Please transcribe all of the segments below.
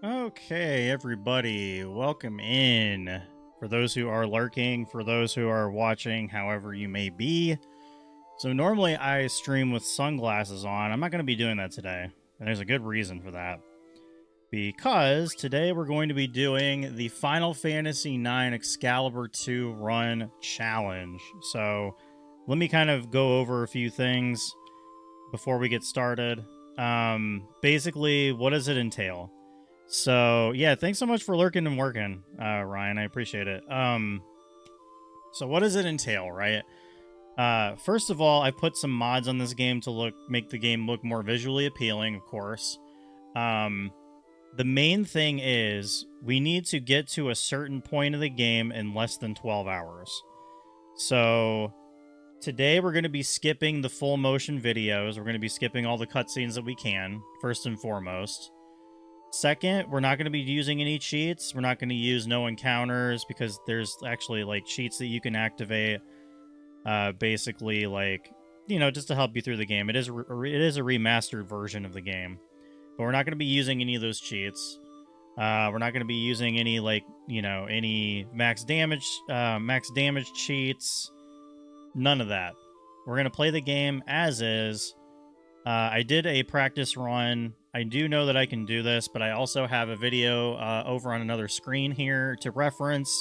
Okay, everybody, welcome in. For those who are lurking, for those who are watching, however you may be. So normally I stream with sunglasses on. I'm not going to be doing that today. And there's a good reason for that. Because today we're going to be doing the Final Fantasy IX Excalibur II run challenge. So let me kind of go over a few things before we get started. Basically, what does it entail? So yeah, thanks so much for lurking and working, Ryan. I appreciate it. So what does it entail, right? First of all, I put some mods on this game to make the game look more visually appealing, of course. The main thing is we need to get to a certain point of the game in less than 12 hours. So today we're going to be skipping the full motion videos. We're going to be skipping all the cutscenes that we can, first and foremost. Second, we're not going to be using any cheats. We're not going to use no encounters because there's actually like cheats that you can activate. Basically, like, you know, just to help you through the game. It is a remastered version of the game, but we're not going to be using any of those cheats. We're not going to be using any, like, you know, any max damage cheats. None of that. We're going to play the game as is. I did a practice run. I do know that I can do this, but I also have a video over on another screen here to reference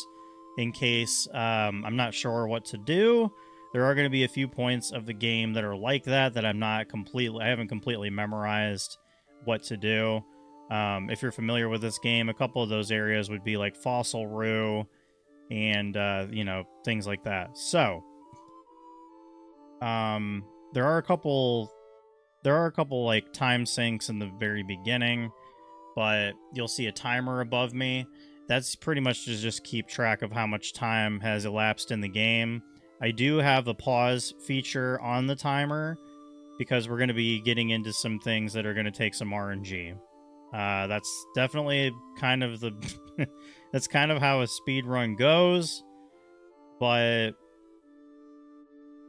in case I'm not sure what to do. There are going to be a few points of the game that are like that I haven't completely memorized what to do. If you're familiar with this game, a couple of those areas would be like Fossil Roo and, you know, things like that. So, there are a couple like time sinks in the very beginning, but you'll see a timer above me. That's pretty much to just keep track of how much time has elapsed in the game. I do have the pause feature on the timer because we're going to be getting into some things that are going to take some RNG. That's definitely kind of the that's kind of how a speed run goes, but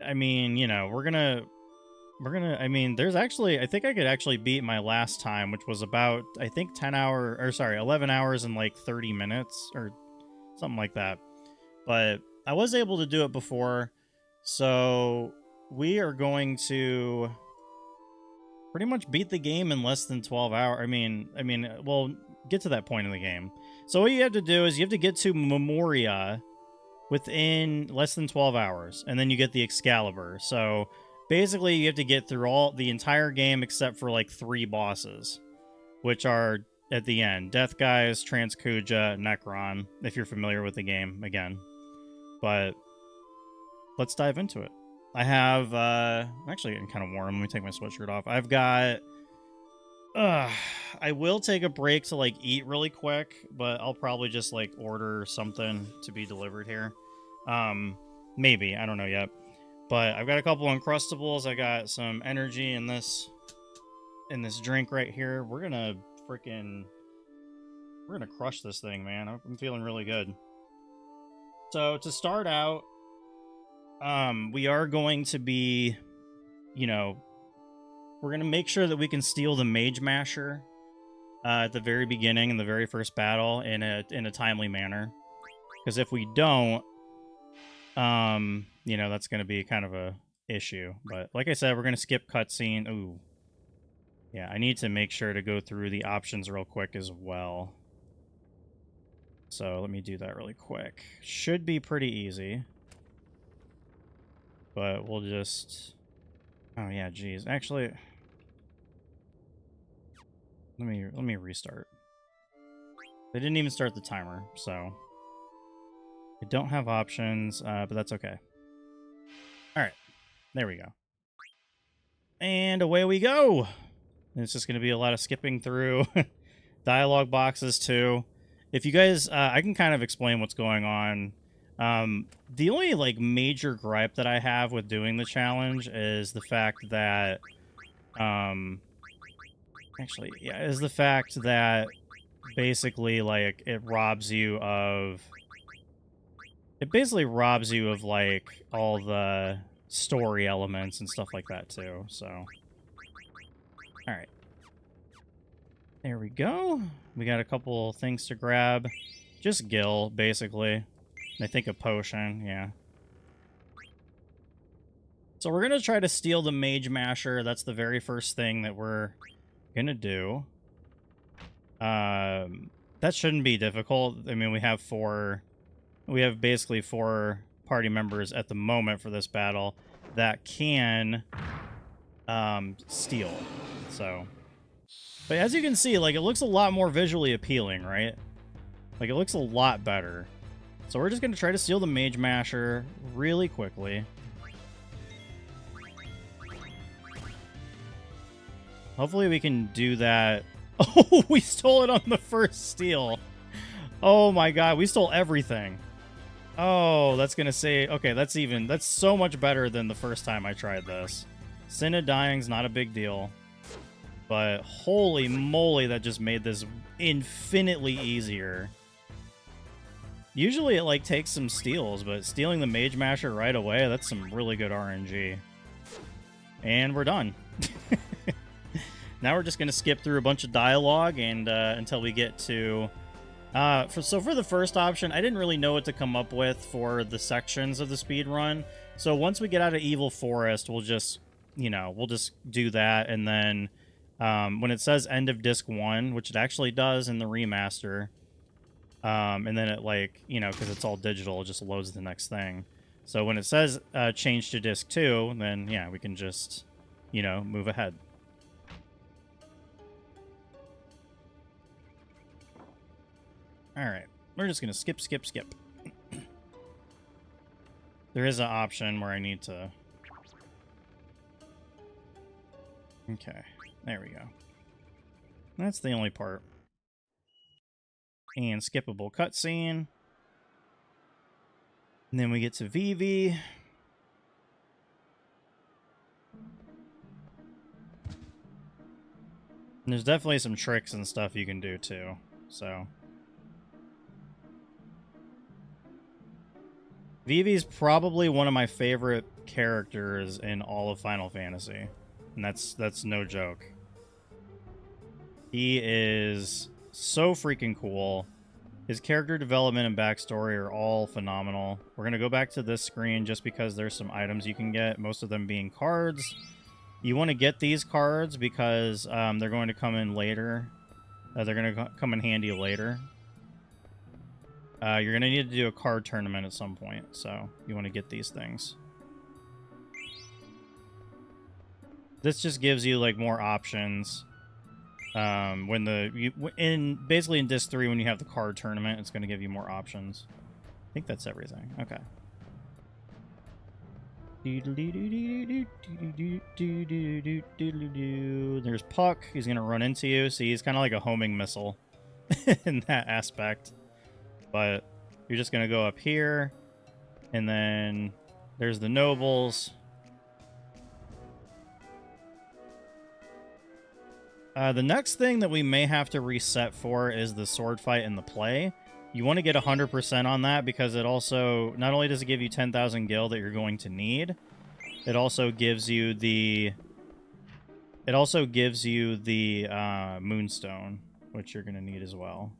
I mean, you know, I mean, there's actually, I think I could actually beat my last time, which was about, I think 11 hours and like 30 minutes or something like that. But I was able to do it before. So we are going to pretty much beat the game in less than 12 hours. I mean, we'll get to that point in the game. So what you have to do is you have to get to Memoria within less than 12 hours, and then you get the Excalibur. So basically, you have to get through the entire game except for like 3 bosses, which are at the end: Death Guys, Transkuja, Necron, if you're familiar with the game again. But let's dive into it. I have, actually getting kind of warm. Let me take my sweatshirt off. I've got, I will take a break to like eat really quick, but I'll probably just like order something to be delivered here. Maybe, I don't know yet. But I've got a couple Uncrustables. I got some energy in this drink right here. We're gonna crush this thing, man. I'm feeling really good. So to start out, we are going to be, you know, we're gonna make sure that we can steal the Mage Masher at the very beginning in the very first battle in a timely manner. Because if we don't, you know, that's going to be kind of a issue. But like I said, we're going to skip cutscene. Ooh. Yeah, I need to make sure to go through the options real quick as well. So let me do that really quick. Should be pretty easy. But we'll just... Oh yeah, geez. Actually, let me restart. They didn't even start the timer, so I don't have options, but that's okay. All right, there we go. And away we go. And it's just going to be a lot of skipping through dialogue boxes too. If you guys, I can kind of explain what's going on. The only like major gripe that I have with doing the challenge is the fact that, actually, yeah, is the fact that basically like it basically robs you of like all the story elements and stuff like that too. So, all right. There we go. We got a couple things to grab. Just Gil, basically. I think a potion, yeah. So we're going to try to steal the Mage Masher. That's the very first thing that we're going to do. That shouldn't be difficult. I mean, we have basically 4 party members at the moment for this battle that can steal. So, but as you can see, like, it looks a lot more visually appealing, right? Like, it looks a lot better. So we're just going to try to steal the Mage Masher really quickly. Hopefully we can do that. Oh, we stole it on the first steal. Oh my god, we stole everything. Oh, that's going to say... Okay, that's so much better than the first time I tried this. Sin of Dying's not a big deal. But holy moly, that just made this infinitely easier. Usually it, like, takes some steals, but stealing the Mage Masher right away, that's some really good RNG. And we're done. Now we're just going to skip through a bunch of dialogue and until we get to... So for the first option, I didn't really know what to come up with for the sections of the speed run. So once we get out of Evil Forest, we'll just, we'll just do that. And then when it says end of disc 1, which it actually does in the remaster, and then it, like, because it's all digital, it just loads the next thing. So when it says change to disc 2, then yeah, we can just, move ahead. Alright, we're just going to skip. There is an option where I need to... Okay, there we go. That's the only part. And skippable cutscene. And then we get to Vivi. And there's definitely some tricks and stuff you can do too, so... Vivi's probably one of my favorite characters in all of Final Fantasy. And that's no joke. He is so freaking cool. His character development and backstory are all phenomenal. We're going to go back to this screen just because there's some items you can get, most of them being cards. You want to get these cards because they're going to come in later. They're going to come in handy later. You're going to need to do a card tournament at some point, so you want to get these things. This just gives you, like, more options. Basically in disc 3, when you have the card tournament, it's going to give you more options. I think that's everything. Okay. There's Puck. He's going to run into you. See, he's kind of like a homing missile in that aspect. But you're just going to go up here, and then there's the nobles. The next thing that we may have to reset for is the sword fight and the play. You want to get 100% on that because it also, not only does it give you 10,000 gil that you're going to need, it also gives you the moonstone, which you're going to need as well.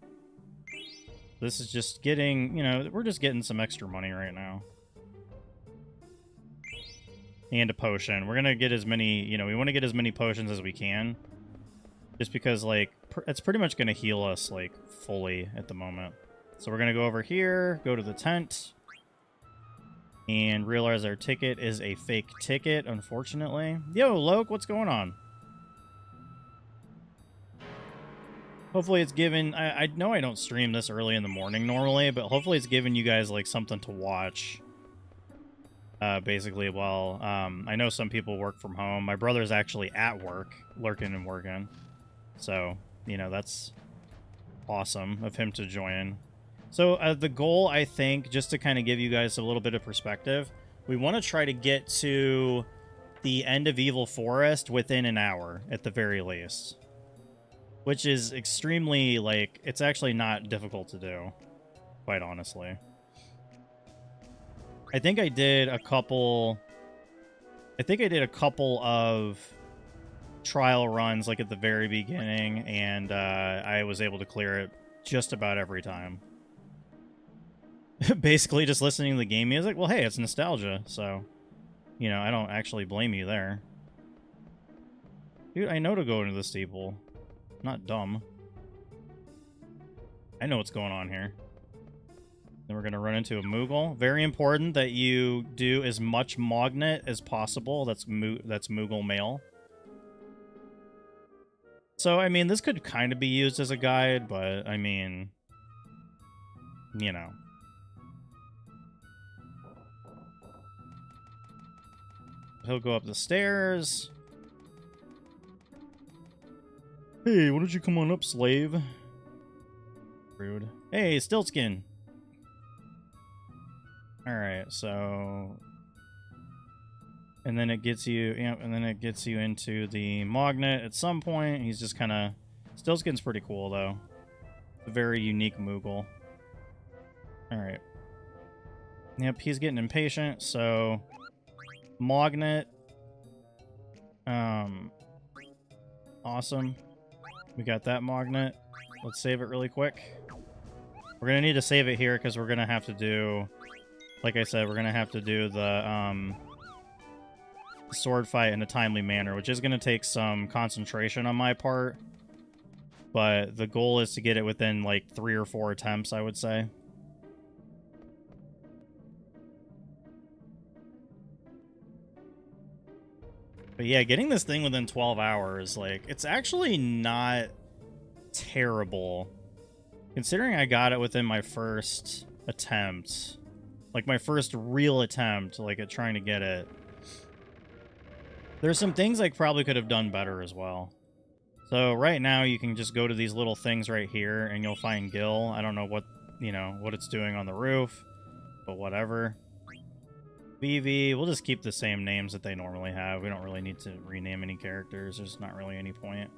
This is just getting, we're just getting some extra money right now. And a potion. We're going to get as many, we want to get as many potions as we can. Just because, like, it's pretty much going to heal us, like, fully at the moment. So we're going to go over here, go to the tent, and realize our ticket is a fake ticket, unfortunately. Yo, Loke, what's going on? Hopefully it's given... I know I don't stream this early in the morning normally, but hopefully it's giving you guys, like, something to watch. Basically, while... I know some people work from home. My brother's actually at work, lurking and working. So, that's awesome of him to join. So, the goal, I think, just to kind of give you guys a little bit of perspective, we want to try to get to the end of Evil Forest within an hour, at the very least. Which is extremely, like, it's actually not difficult to do, quite honestly. I think I did a couple of trial runs like at the very beginning, and I was able to clear it just about every time. Basically just listening to the game music. Well, hey, it's nostalgia, so, you know, I don't actually blame you there. Dude, I know to go into the steeple. I'm not dumb. I know what's going on here. Then we're going to run into a Moogle. Very important that you do as much Magnet as possible. That's Moogle male. So, I mean, this could kind of be used as a guide, but, I mean, you know. He'll go up the stairs. Hey, why don't you come on up, slave? Rude. Hey, Stiltskin. Alright, so... And then it gets you... Yep, and then it gets you into the Magnet at some point. He's just kind of... Stiltskin's pretty cool, though. A very unique Moogle. Alright. Yep, he's getting impatient, so... Magnet. Awesome. We got that Magnet. Let's save it really quick. We're gonna need to save it here because we're gonna have to do, like I said, we're gonna have to do the sword fight in a timely manner, which is gonna take some concentration on my part. But the goal is to get it within like 3 or 4 attempts, I would say. But yeah, getting this thing within 12 hours, like, it's actually not terrible. Considering I got it within my first attempt. Like, my first real attempt, like, at trying to get it. There's some things I probably could have done better as well. So, right now, you can just go to these little things right here, and you'll find Gil. I don't know what, you know, what it's doing on the roof, but whatever. VV, we'll just keep the same names that they normally have. We don't really need to rename any characters. There's not really any point.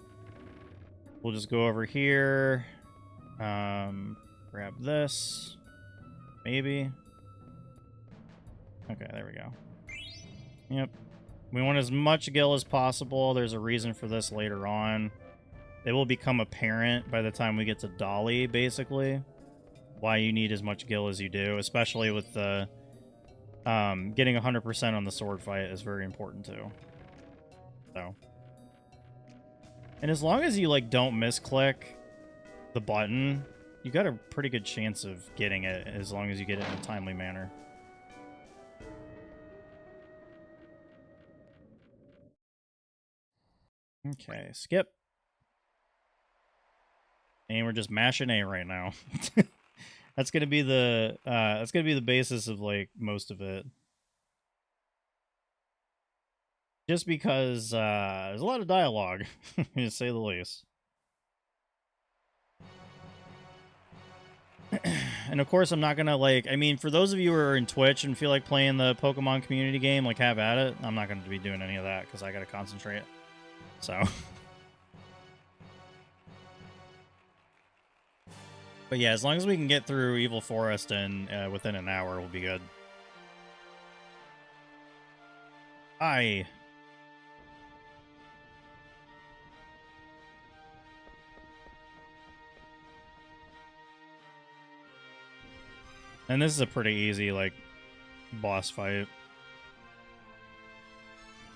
We'll just go over here. Grab this. Maybe. Okay, there we go. Yep. We want as much Gil as possible. There's a reason for this later on. It will become apparent by the time we get to Dolly, basically. Why you need as much Gil as you do, especially with the... getting 100% on the sword fight is very important too. So, and as long as you like don't misclick the button, you got a pretty good chance of getting it as long as you get it in a timely manner. Okay, skip. And we're just mashing A right now. That's gonna be the basis of like most of it. Just because there's a lot of dialogue, to say the least. And of course, I'm not gonna like. I mean, for those of you who are in Twitch and feel like playing the Pokemon community game, like have at it. I'm not gonna be doing any of that because I gotta concentrate. So. But yeah, as long as we can get through Evil Forest and within an hour, we'll be good. Aye. And this is a pretty easy, like, boss fight.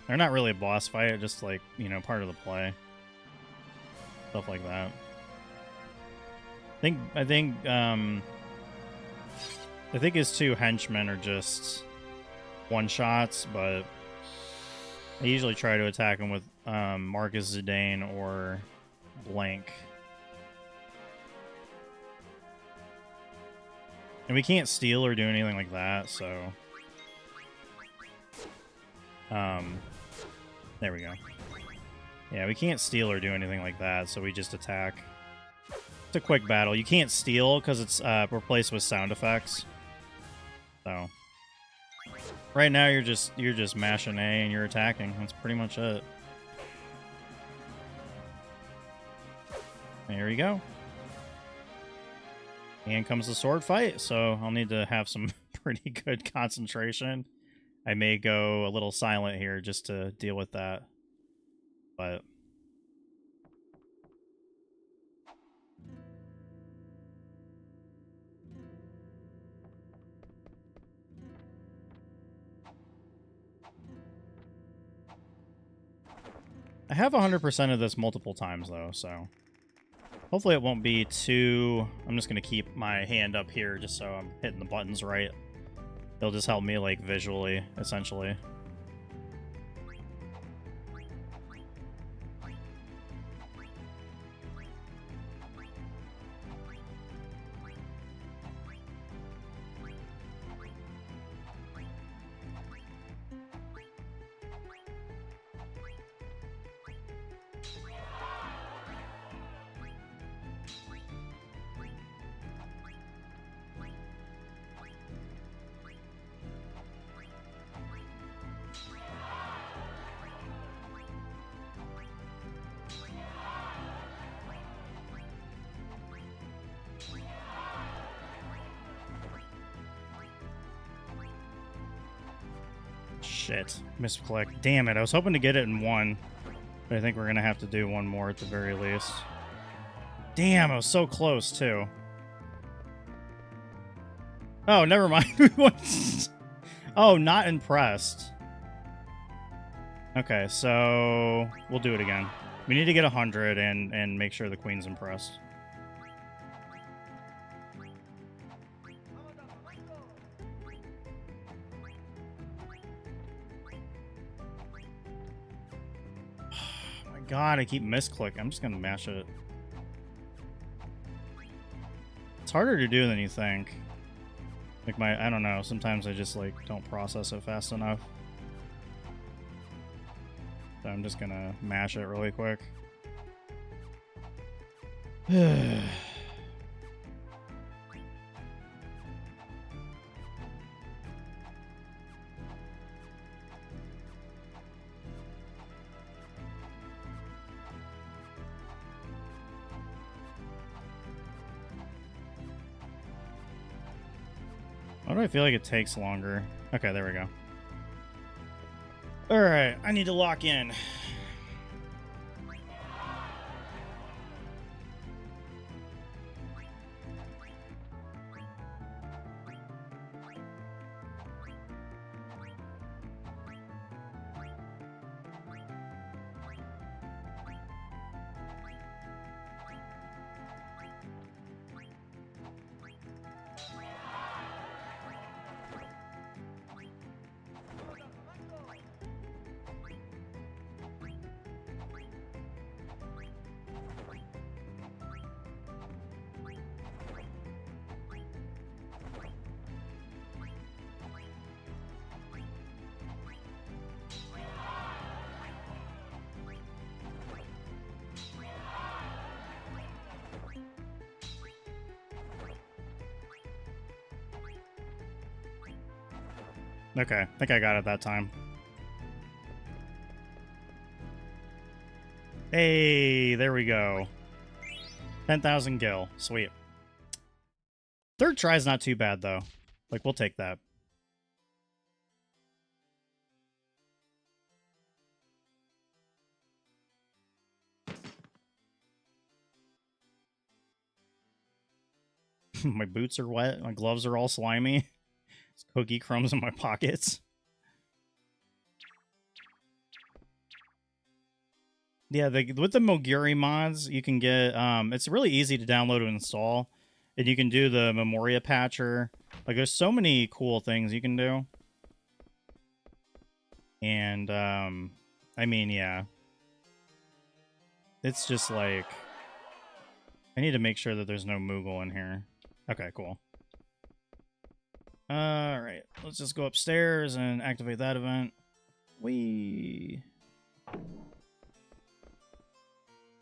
They're not really a boss fight, just, like, you know, part of the play. Stuff like that. I think his 2 henchmen are just one-shots, but I usually try to attack him with Marcus Zidane or Blank. And we can't steal or do anything like that, so... there we go. Yeah, we can't steal or do anything like that, so we just attack. It's a quick battle. You can't steal because it's replaced with sound effects. So right now you're just mashing A and you're attacking. That's pretty much it. There we go. And comes the sword fight, so I'll need to have some pretty good concentration. I may go a little silent here just to deal with that. But I have 100% of this multiple times, though, so... Hopefully it won't be too... I'm just going to keep my hand up here just so I'm hitting the buttons right. It'll just help me, like, visually, essentially. Shit. Misclick. Damn it. I was hoping to get it in one. But I think we're going to have to do one more at the very least. Damn, I was so close, too. Oh, never mind. Oh, not impressed. Okay, so we'll do it again. We need to get 100 and make sure the queen's impressed. God, I keep misclicking. I'm just gonna mash it. It's harder to do than you think. Like I don't know, sometimes I just like don't process it fast enough. So I'm just gonna mash it really quick. Why do I feel like it takes longer? Okay, there we go. Alright, I need to lock in. Okay, I think I got it that time. Hey, there we go. 10,000 gil. Sweet. Third try's not too bad, though. Like, we'll take that. My boots are wet. My gloves are all slimy. There's cookie crumbs in my pockets. Yeah, with the Moguri mods, you can get... it's really easy to download and install. And you can do the Memoria Patcher. Like, there's so many cool things you can do. And, I mean, yeah. It's just like... I need to make sure that there's no Moogle in here. Okay, cool. Alright, let's just go upstairs and activate that event. Whee!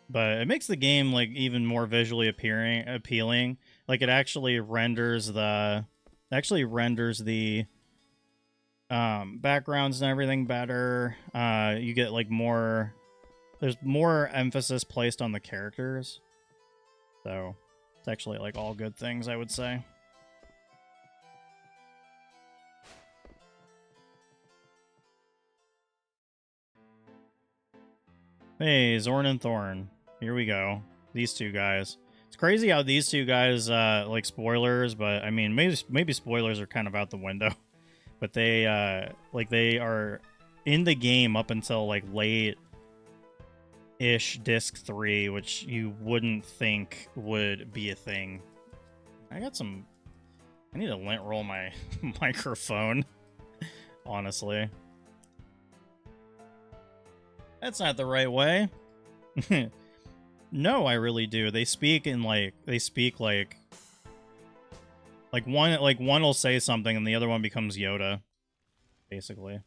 But it makes the game, like, even more visually appealing. Like, it actually renders the... backgrounds and everything better. You get, like, more... There's more emphasis placed on the characters. So, it's actually, like, all good things, I would say. Hey, Zorn and Thorn. Here we go. These two guys. It's crazy how these two guys, like, spoilers, but, I mean, maybe spoilers are kind of out the window. But they, like, they are in the game up until, like, late ish disc 3, which you wouldn't think would be a thing. I need to lint roll my microphone, honestly. That's not the right way. No, I really do. They speak like one will say something and the other one becomes Yoda, basically.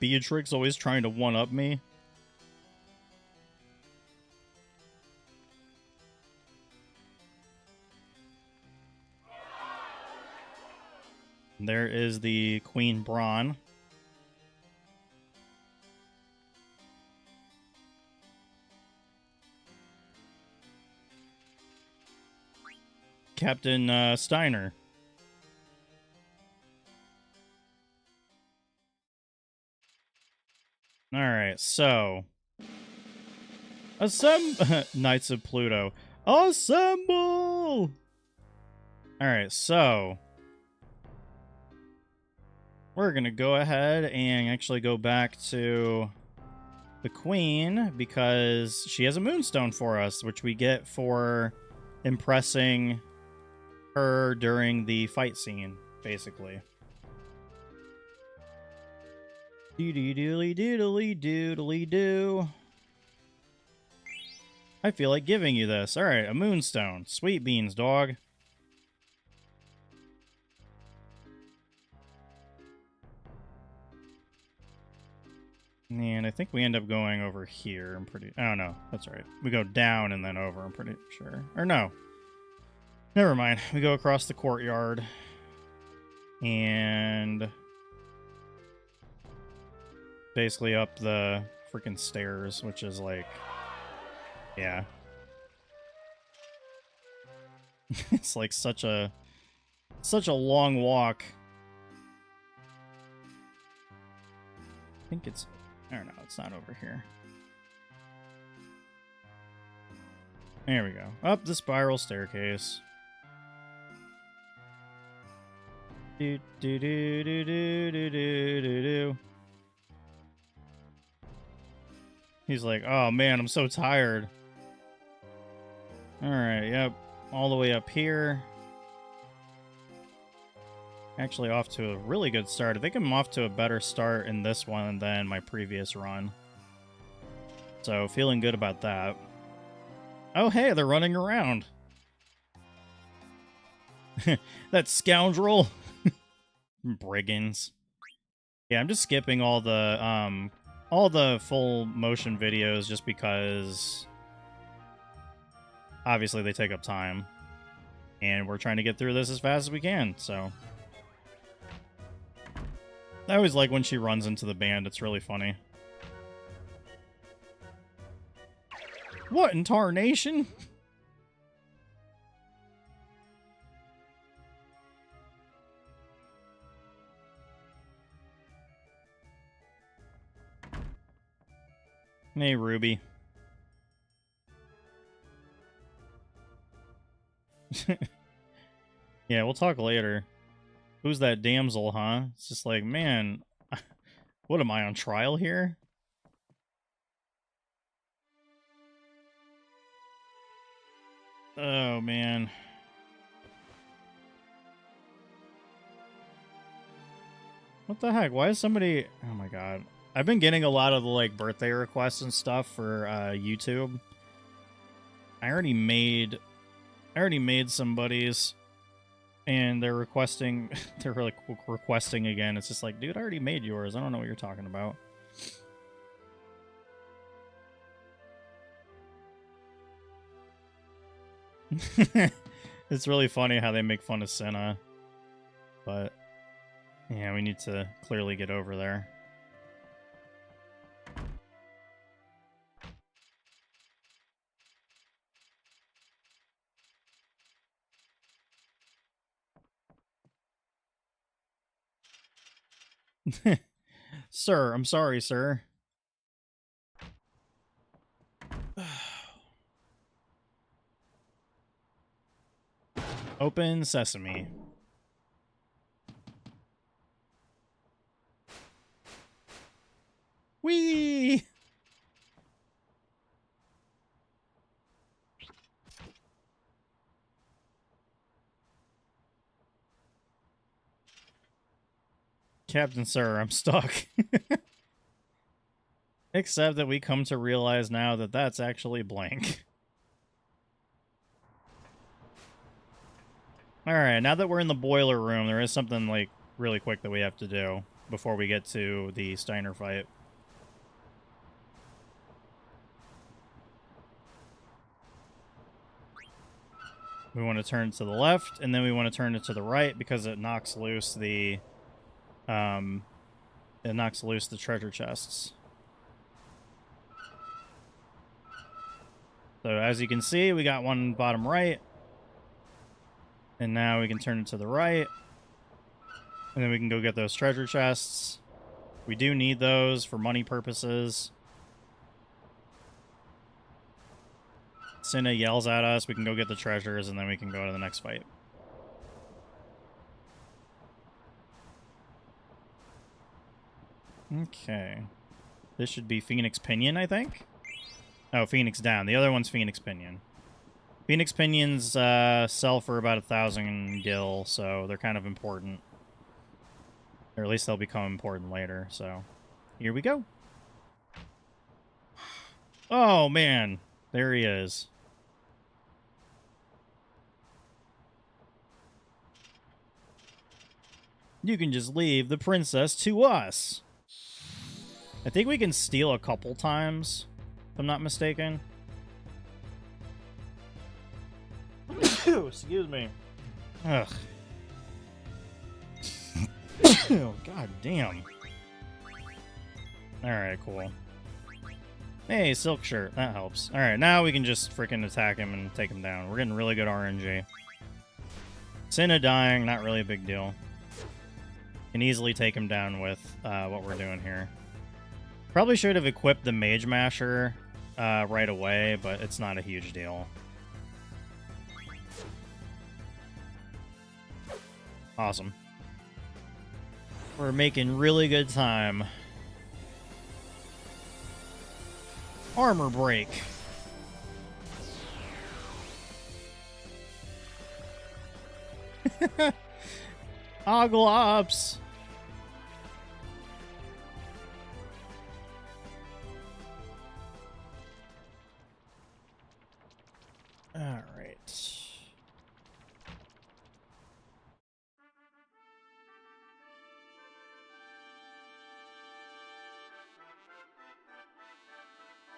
Beatrix always trying to one-up me. There is the Queen Brawn. Captain Steiner. Alright, so... Knights of Pluto. Assemble! Alright, so... we're gonna go ahead and actually go back to the Queen, because she has a Moonstone for us, which we get for impressing her during the fight scene, basically. Doodly doodly doodly doodly doo. I feel like giving you this. Alright, a Moonstone. Sweet beans, dog. And I think we end up going over here. Oh, no. That's right. We go down and then over, I'm pretty sure. Or no. Never mind. We go across the courtyard. And... basically up the freaking stairs, which is like... yeah. It's like such a long walk. I think it's... I don't know, it's not over here. There we go. Up the spiral staircase. Do do do do do do do do do. He's like, oh man, I'm so tired. Alright, yep. All the way up here. Actually off to a really good start. I think I'm off to a better start in this one than my previous run. So, feeling good about that. Oh, hey, they're running around. That scoundrel. Brigands. Yeah, I'm just skipping all the full motion videos just because obviously they take up time. And we're trying to get through this as fast as we can, so... I always like when she runs into the band. It's really funny. What in tarnation? Hey, Ruby. Yeah, we'll talk later. Who's that damsel, huh? It's just like, man, what am I on trial here? Oh, man. What the heck? Why is somebody... oh my god. I've been getting a lot of the, like, birthday requests and stuff for YouTube. I already made somebody's, and they're requesting... they're, like, requesting again. It's just like, dude, I already made yours. I don't know what you're talking about. It's really funny how they make fun of Senna. But, yeah, we need to clearly get over there. Sir, I'm sorry, sir. Open sesame. Whee! Captain Sir, I'm stuck. Except that we come to realize now that that's actually blank. Alright, now that we're in the boiler room, there is something, like, really quick that we have to do before we get to the Steiner fight. We want to turn to the left, and then we want to turn it to the right because it knocks loose the treasure chests. So as you can see, we got one bottom right, and now we can turn it to the right, and then we can go get those treasure chests. We do need those for money purposes. Cinna yells at us, we can go get the treasures, and then we can go to the next fight. Okay. This should be Phoenix Pinion, I think? Oh, Phoenix Down. The other one's Phoenix Pinion. Phoenix Pinions sell for about 1,000 gil, so they're kind of important. Or at least they'll become important later, so... Here we go. Oh, man. There he is. You can just leave the princess to us. I think we can steal a couple times, if I'm not mistaken. Excuse me. Ugh. Oh, god damn. Alright, cool. Hey, silk shirt. That helps. Alright, now we can just freaking attack him and take him down. We're getting really good RNG. Cinna dying, not really a big deal. Can easily take him down with what we're doing here. Probably should have equipped the Mage Masher right away, but it's not a huge deal. Awesome. We're making really good time. Armor break. Oglops. All right.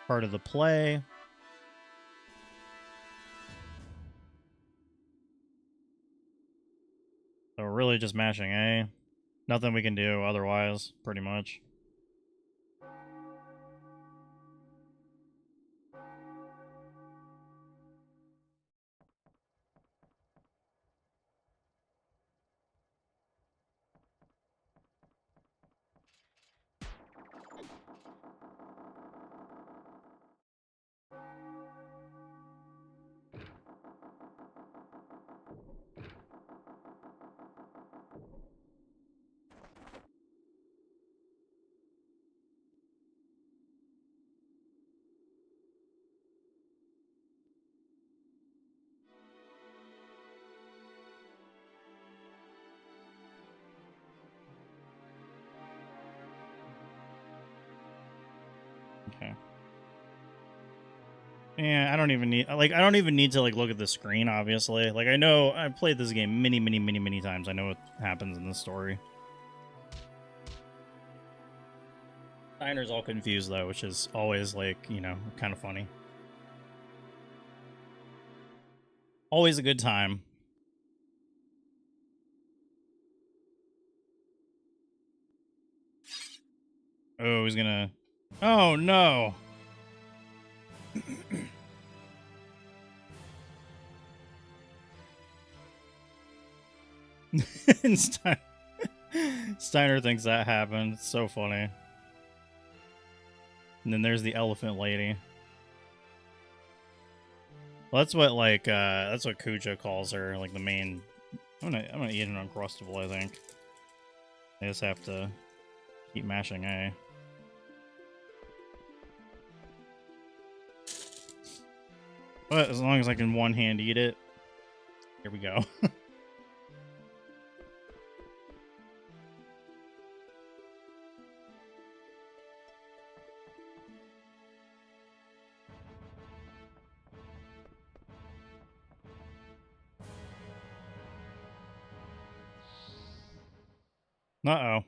Part of the play. So we're really just mashing A. Nothing we can do otherwise, pretty much. Okay. Yeah, I don't even need to like look at the screen, obviously. Like I know I've played this game many times. I know what happens in the story. Steiner's all confused though, which is always like, you know, kind of funny. Always a good time. Oh, he's gonna... Oh, no! Steiner thinks that happened. It's so funny. And then there's the elephant lady. Well, that's what like that's what Kuja calls her, like the main. I'm gonna eat an Uncrustable, I think. I just have to keep mashing A. But as long as I can one-hand eat it. Here we go. Uh-oh.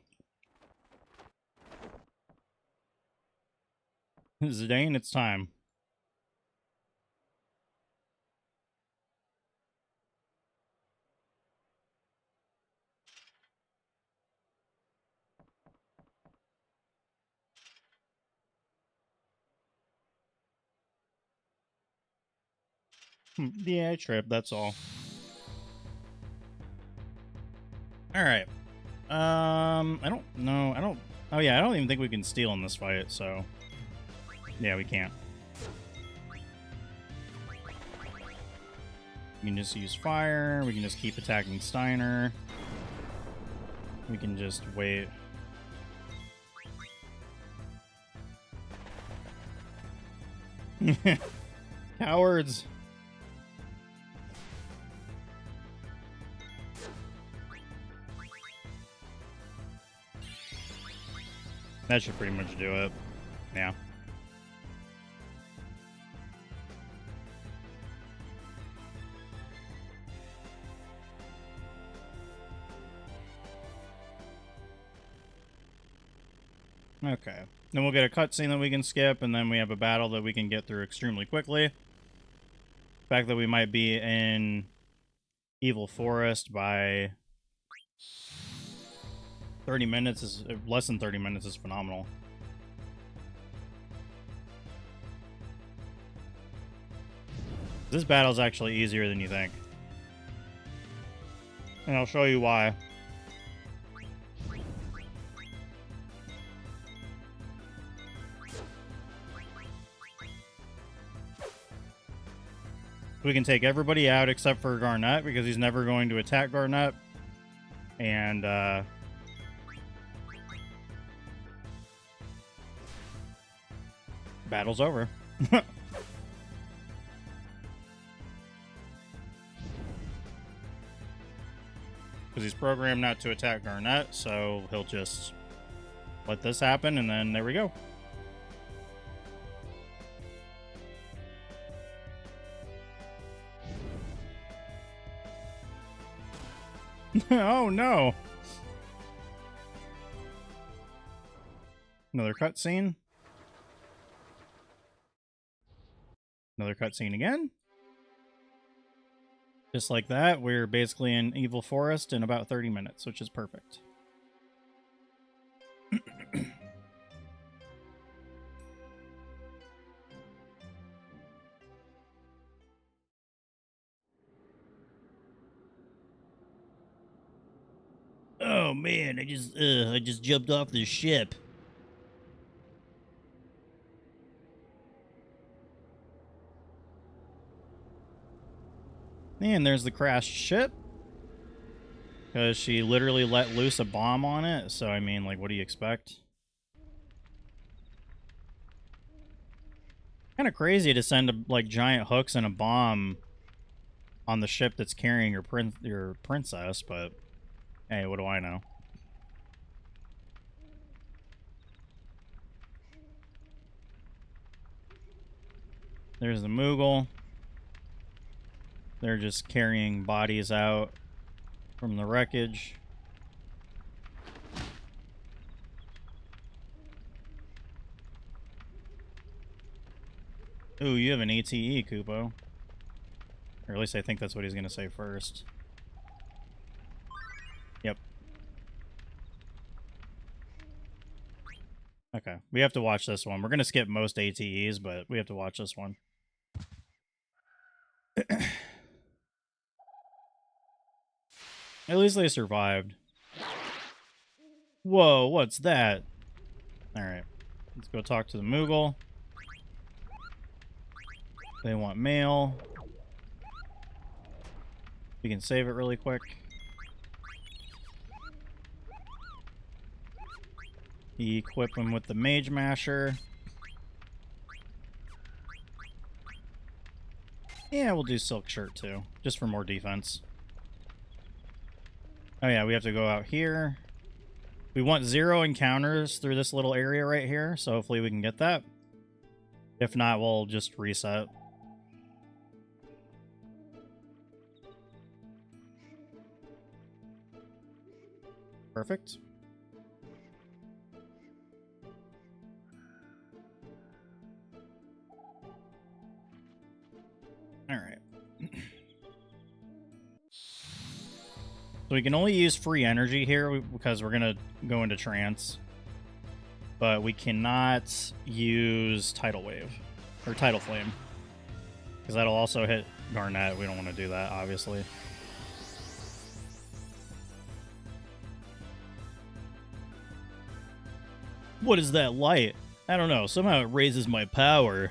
Zidane, it's time. Yeah, I tripped, that's all. Alright. I don't know. Oh yeah, I don't even think we can steal in this fight, so... Yeah, we can't. We can just use fire. We can just keep attacking Steiner. We can just wait. Cowards! That should pretty much do it. Yeah. Okay. Then we'll get a cutscene that we can skip, and then we have a battle that we can get through extremely quickly. The fact that we might be in Evil Forest by 30 minutes is... less than 30 minutes is phenomenal. This battle's actually easier than you think. And I'll show you why. We can take everybody out except for Garnet, because he's never going to attack Garnet. And, battle's over. Because he's programmed not to attack Garnet, so he'll just let this happen, and then there we go. Oh no! Another cutscene. Another cutscene again. Just like that, we're basically in Evil Forest in about 30 minutes, which is perfect. Oh man, I just jumped off this ship. And there's the crashed ship. Because she literally let loose a bomb on it. So, I mean, like, what do you expect? Kind of crazy to send, like, giant hooks and a bomb on the ship that's carrying your princess, but hey, what do I know? There's the Moogle. They're just carrying bodies out from the wreckage. Ooh, you have an ATE, Kupo. Or at least I think that's what he's going to say first. Yep. Okay, we have to watch this one. We're going to skip most ATEs, but we have to watch this one. At least they survived. Whoa, what's that? Alright, let's go talk to the Moogle. They want mail. We can save it really quick. Equip him with the Mage Masher. Yeah, we'll do Silk Shirt too, just for more defense. Oh yeah, we have to go out here. We want 0 encounters through this little area right here, so hopefully we can get that. If not, we'll just reset. Perfect. Alright. So we can only use free energy here because we're going to go into trance. But we cannot use Tidal Wave. Or Tidal Flame. Because that'll also hit Garnet. We don't want to do that, obviously. What is that light? I don't know. Somehow it raises my power.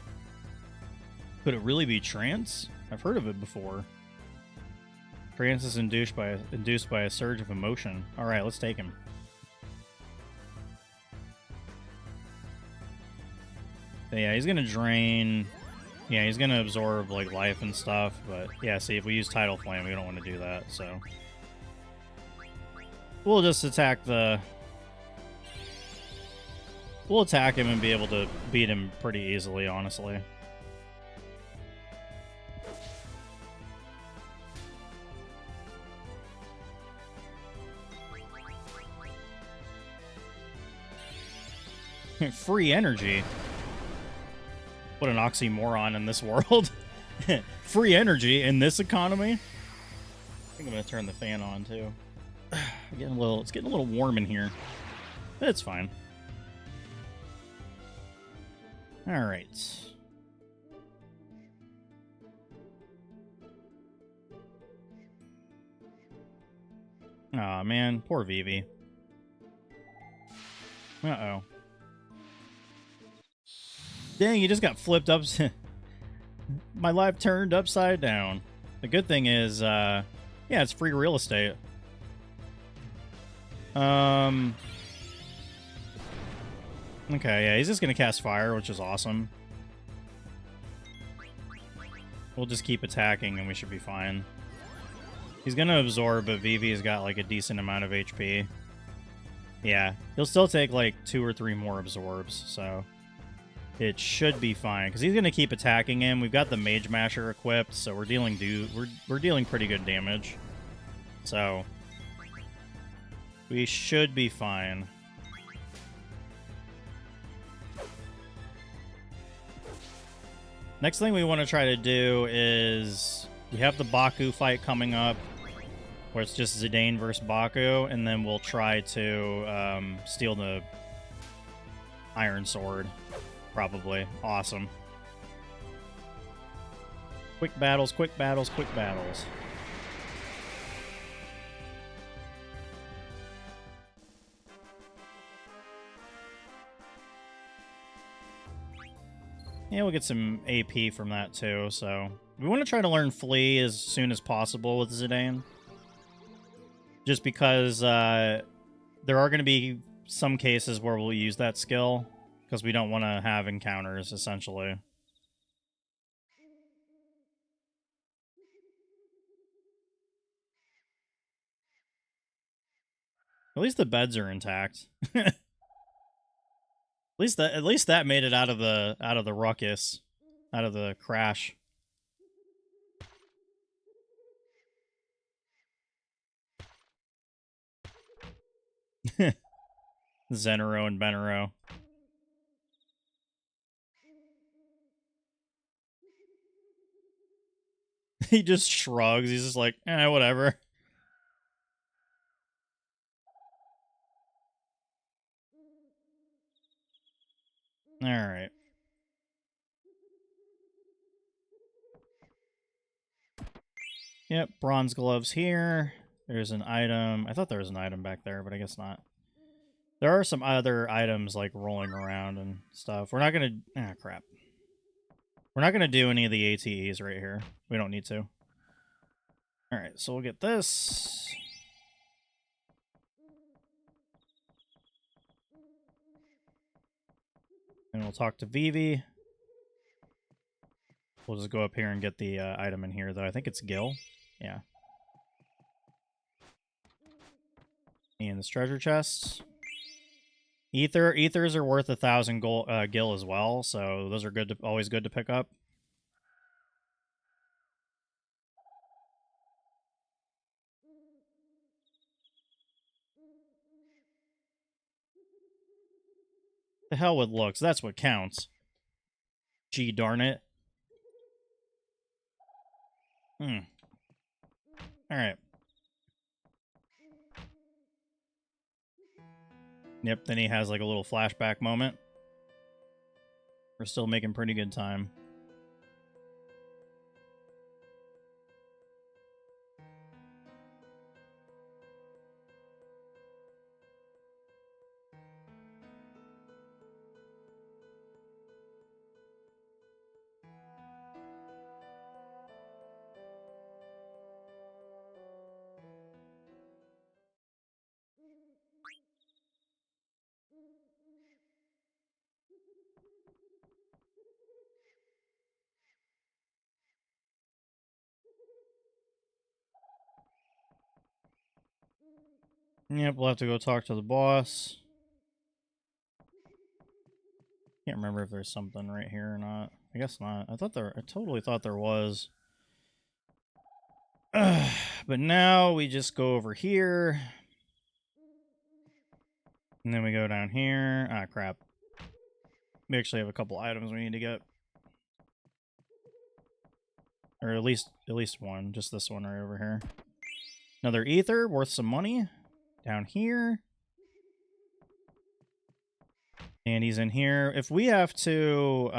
Could it really be trance? I've heard of it before. Trance is induced by a surge of emotion. Alright, let's take him. But yeah, he's gonna drain... Yeah, he's gonna absorb, like, life and stuff, but... Yeah, see, if we use Tidal Flame, we don't want to do that, so... We'll just attack the... We'll attack him and be able to beat him pretty easily, honestly. Free energy. What an oxymoron in this world. Free energy in this economy. I think I'm gonna turn the fan on too. It's getting a little warm in here. But it's fine. Alright. Aw, man. Poor Vivi. Uh-oh. Dang, you just got flipped up. My life turned upside down. The good thing is, yeah, it's free real estate. Okay, yeah, he's just gonna cast fire, which is awesome. We'll just keep attacking and we should be fine. He's gonna absorb, but Vivi's got like a decent amount of HP. Yeah, he'll still take like 2 or 3 more absorbs, so it should be fine because he's gonna keep attacking him. We've got the Mage Masher equipped, so we're dealing pretty good damage. So we should be fine. Next thing we want to try to do is we have the Baku fight coming up, where it's just Zidane versus Baku, and then we'll try to steal the Iron Sword. Probably. Awesome. Quick battles, quick battles, quick battles. Yeah, we'll get some AP from that too, so... We want to try to learn Flee as soon as possible with Zidane. Just because there are going to be some cases where we'll use that skill, because we don't want to have encounters, essentially. At least the beds are intact. At least that made it out of the ruckus, out of the crash. Zenero and Benero. He just shrugs. He's just like, whatever. Alright. Yep, bronze gloves here. There's an item. I thought there was an item back there, but I guess not. There are some other items, like, rolling around and stuff. We're not gonna... Ah, crap. We're not gonna do any of the ATEs right here. We don't need to. Alright, so we'll get this. And we'll talk to Vivi. We'll just go up here and get the item in here, though. I think it's Gil. Yeah. And this treasure chest. Ethers are worth 1,000 gil as well, so those are always good to pick up. The hell with looks, that's what counts. Gee darn it. Alright. Yep, then he has like a little flashback moment. We're still making pretty good time. Yep, we'll have to go talk to the boss. Can't remember if there's something right here or not. I guess not. I totally thought there was. But now we just go over here. And then we go down here. Ah, crap. We actually have a couple items we need to get. Or at least one. Just this one right over here. Another ether worth some money. Down here. And he's in here. If we have to,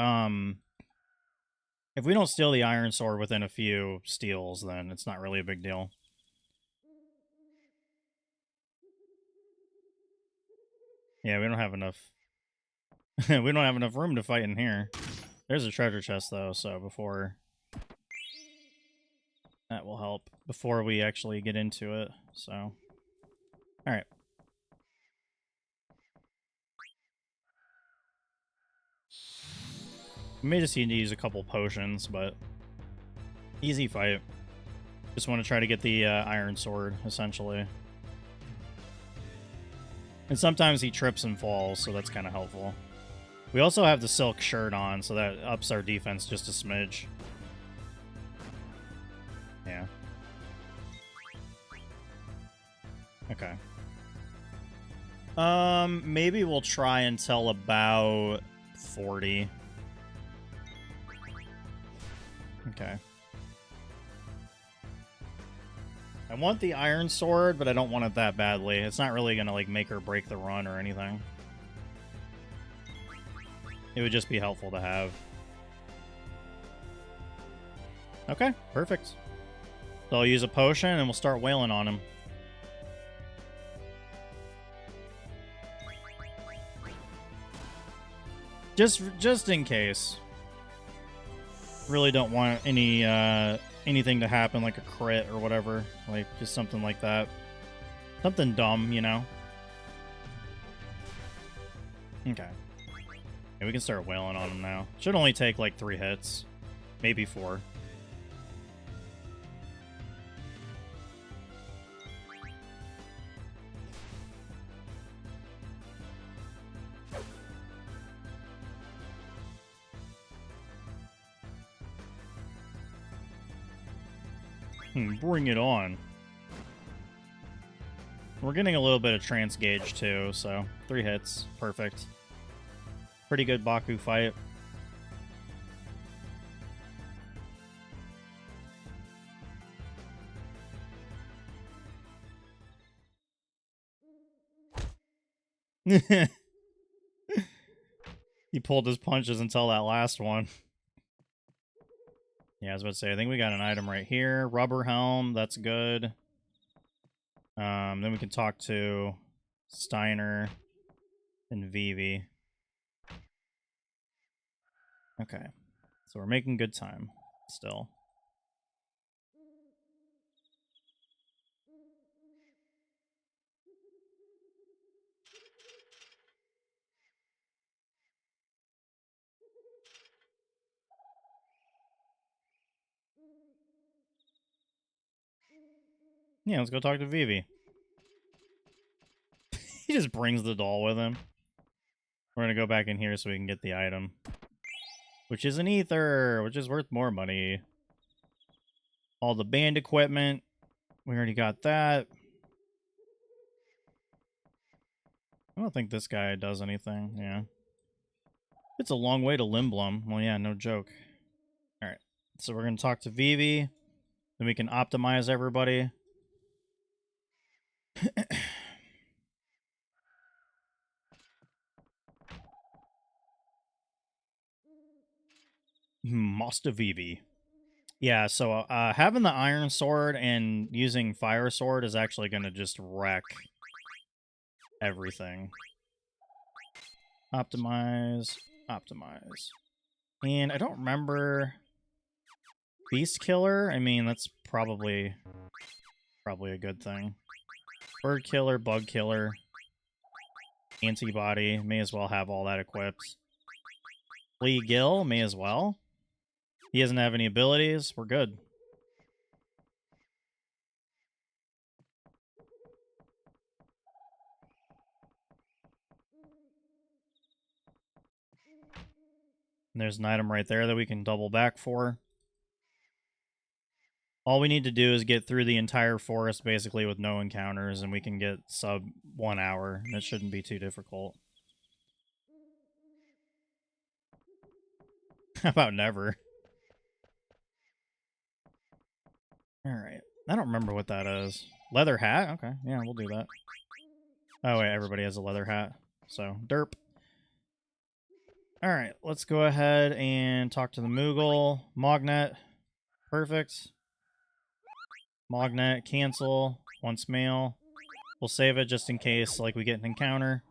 if we don't steal the iron sword within a few steals, then it's not really a big deal. Yeah, we don't have enough. We don't have enough room to fight in here. There's a treasure chest, though, so before... That will help before we actually get into it, so... Alright. We may just need to use a couple potions, but... Easy fight. Just want to try to get the iron sword, essentially. And sometimes he trips and falls, so that's kind of helpful. We also have the silk shirt on, so that ups our defense just a smidge. Yeah. Okay. Maybe we'll try until about 40. Okay. I want the iron sword, but I don't want it that badly. It's not really gonna, like, make or break the run or anything. It would just be helpful to have. Okay, perfect. So I'll use a potion and we'll start wailing on him. Just in case. Really don't want any anything to happen, like a crit or whatever. Like, just something like that. Something dumb, you know? Okay. Yeah, we can start wailing on him now. Should only take like 3 hits. Maybe 4. Bring it on. We're getting a little bit of trance gauge too, so 3 hits. Perfect. Pretty good Baku fight. He pulled his punches until that last one. Yeah, I was about to say, I think we got an item right here. Rubber helm, that's good. Then we can talk to Steiner and Vivi. Okay. So we're making good time still. Yeah, let's go talk to Vivi. He just brings the doll with him. We're gonna go back in here so we can get the item. Which is an ether, which is worth more money. All the band equipment. We already got that. I don't think this guy does anything, yeah. It's a long way to Limblum. Well, yeah, no joke. Alright, so we're gonna talk to Vivi. Then we can optimize everybody. Master Vivi. Yeah, so having the iron sword and using fire sword is actually going to just wreck everything. Optimize, optimize. And I don't remember Beast Killer. I mean, that's probably a good thing. Bird Killer, Bug Killer, Antibody. May as well have all that equipped. Flea Gill, may as well. He doesn't have any abilities. We're good. And there's an item right there that we can double back for. All we need to do is get through the entire forest basically with no encounters, and we can get sub 1 hour. And it shouldn't be too difficult. How about never? Alright. I don't remember what that is. Leather hat? Okay, yeah, we'll do that. Oh wait, everybody has a leather hat. So, derp. Alright, let's go ahead and talk to the Moogle. Mognet. Perfect. Mognet, cancel. Once mail. We'll save it just in case, like, we get an encounter.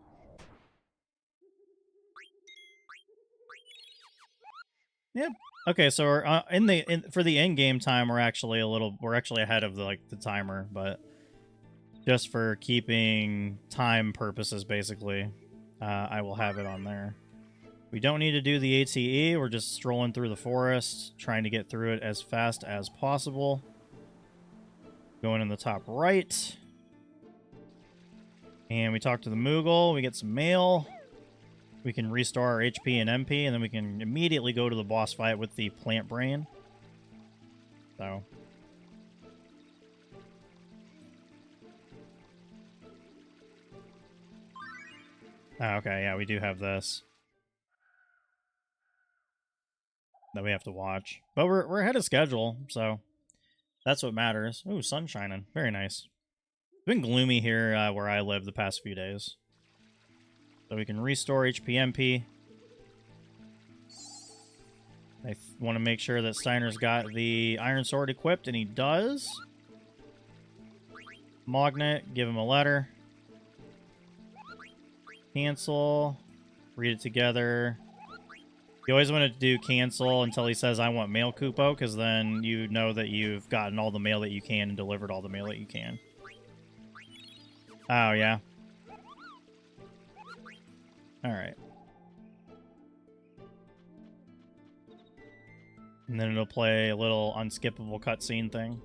Yep. Okay, so we're for the in-game time, we're actually ahead of the timer, but just for keeping time purposes, basically, I will have it on there. We don't need to do the ATE. We're just strolling through the forest, trying to get through it as fast as possible. Going in the top right. And we talk to the Moogle. We get some mail. We can restore our HP and MP, and then we can immediately go to the boss fight with the plant brain. So. Oh, okay, yeah, we do have this that we have to watch. But we're ahead of schedule, so that's what matters. Ooh, sun shining. Very nice. It's been gloomy here where I live the past few days. So we can restore HP MP. I want to make sure that Steiner's got the Iron Sword equipped, and he does. Mognet, give him a letter. Cancel. Read it together. You always want to do cancel until he says, I want mail Kupo, because then you know that you've gotten all the mail that you can and delivered all the mail that you can. Oh, yeah. Alright. And then it'll play a little unskippable cutscene thing.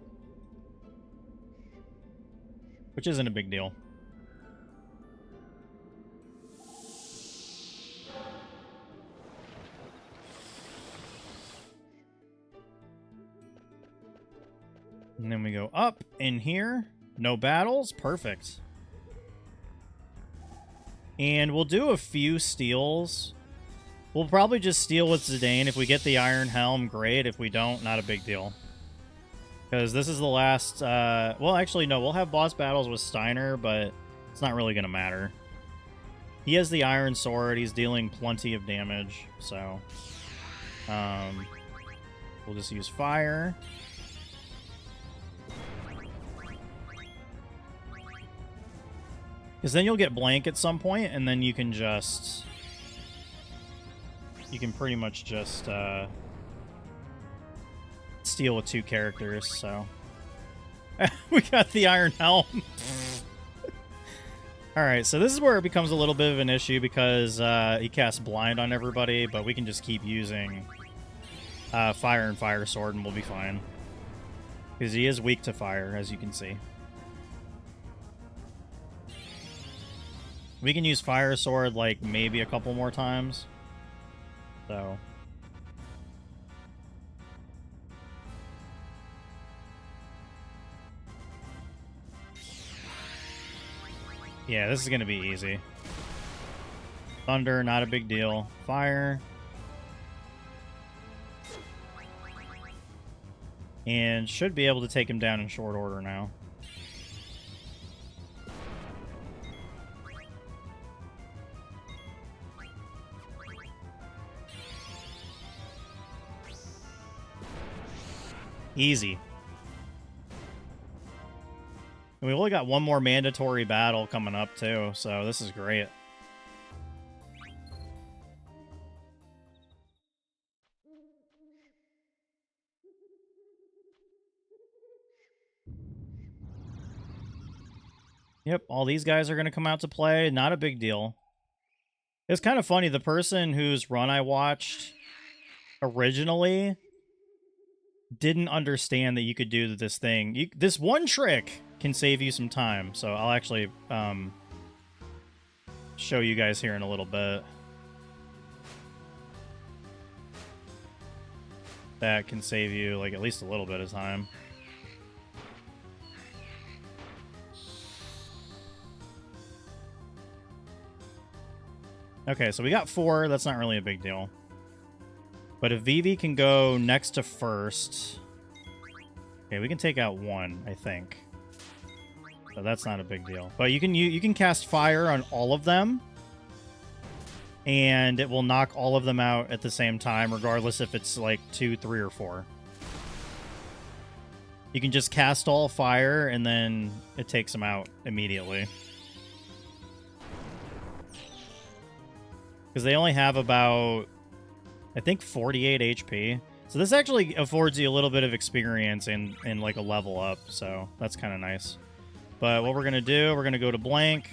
Which isn't a big deal. And then we go up in here. No battles. Perfect. And we'll do a few steals. We'll probably just steal with Zidane. If we get the Iron Helm, great. If we don't, not a big deal. Because this is the last... well, actually, no. We'll have boss battles with Steiner, but it's not really going to matter. He has the Iron Sword. He's dealing plenty of damage. So, we'll just use fire. Because then you'll get blank at some point, and then you can just... You can pretty much just steal with 2 characters, so... We got the Iron Helm. Alright, so this is where it becomes a little bit of an issue, because he casts Blind on everybody, but we can just keep using Fire and Fire Sword, and we'll be fine. Because he is weak to fire, as you can see. We can use Fire Sword, like, maybe a couple more times. So... yeah, this is going to be easy. Thunder, not a big deal. Fire. And should be able to take him down in short order now. Easy. And we only got one more mandatory battle coming up, too, so this is great. Yep, all these guys are going to come out to play. Not a big deal. It's kind of funny. The person whose run I watched originally didn't understand that you could do this thing. This one trick can save you some time. So I'll actually show you guys here in a little bit. That can save you like at least a little bit of time. Okay, so we got 4. That's not really a big deal. But if Vivi can go next to first... okay, we can take out 1, I think. So that's not a big deal. But you can cast fire on all of them. And it will knock all of them out at the same time, regardless if it's like 2, 3, or 4. You can just cast all fire, and then it takes them out immediately. Because they only have about, I think, 48 HP. So this actually affords you a little bit of experience and like a level up. So that's kind of nice. But what we're going to do, we're going to go to blank.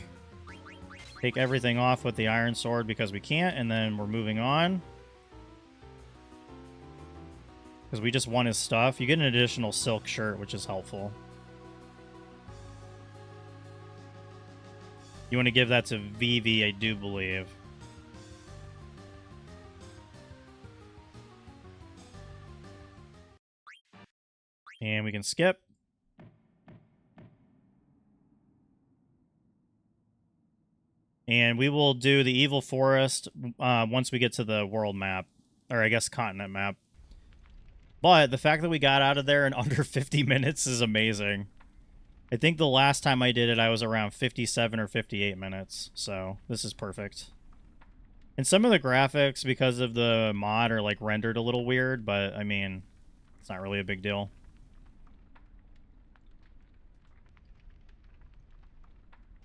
Take everything off with the Iron Sword because we can't. And then we're moving on. Because we just won his stuff. You get an additional silk shirt, which is helpful. You want to give that to Vivi, I do believe. And we can skip. And we will do the Evil Forest once we get to the world map. Or I guess continent map. But the fact that we got out of there in under 50 minutes is amazing. I think the last time I did it, I was around 57 or 58 minutes. So this is perfect. And some of the graphics, because of the mod, are like rendered a little weird. But, I mean, it's not really a big deal.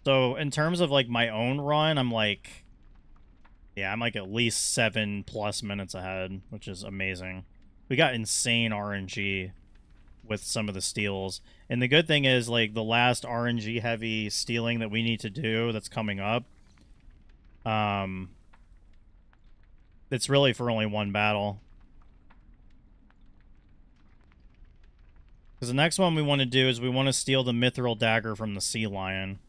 So in terms of like my own run, I'm like, yeah, I'm like at least 7+ minutes ahead, which is amazing. We got insane RNG with some of the steals. And the good thing is, like, the last RNG heavy stealing that we need to do that's coming up, it's really for only one battle. Because the next one we want to do is we want to steal the Mithril Dagger from the Sea Lion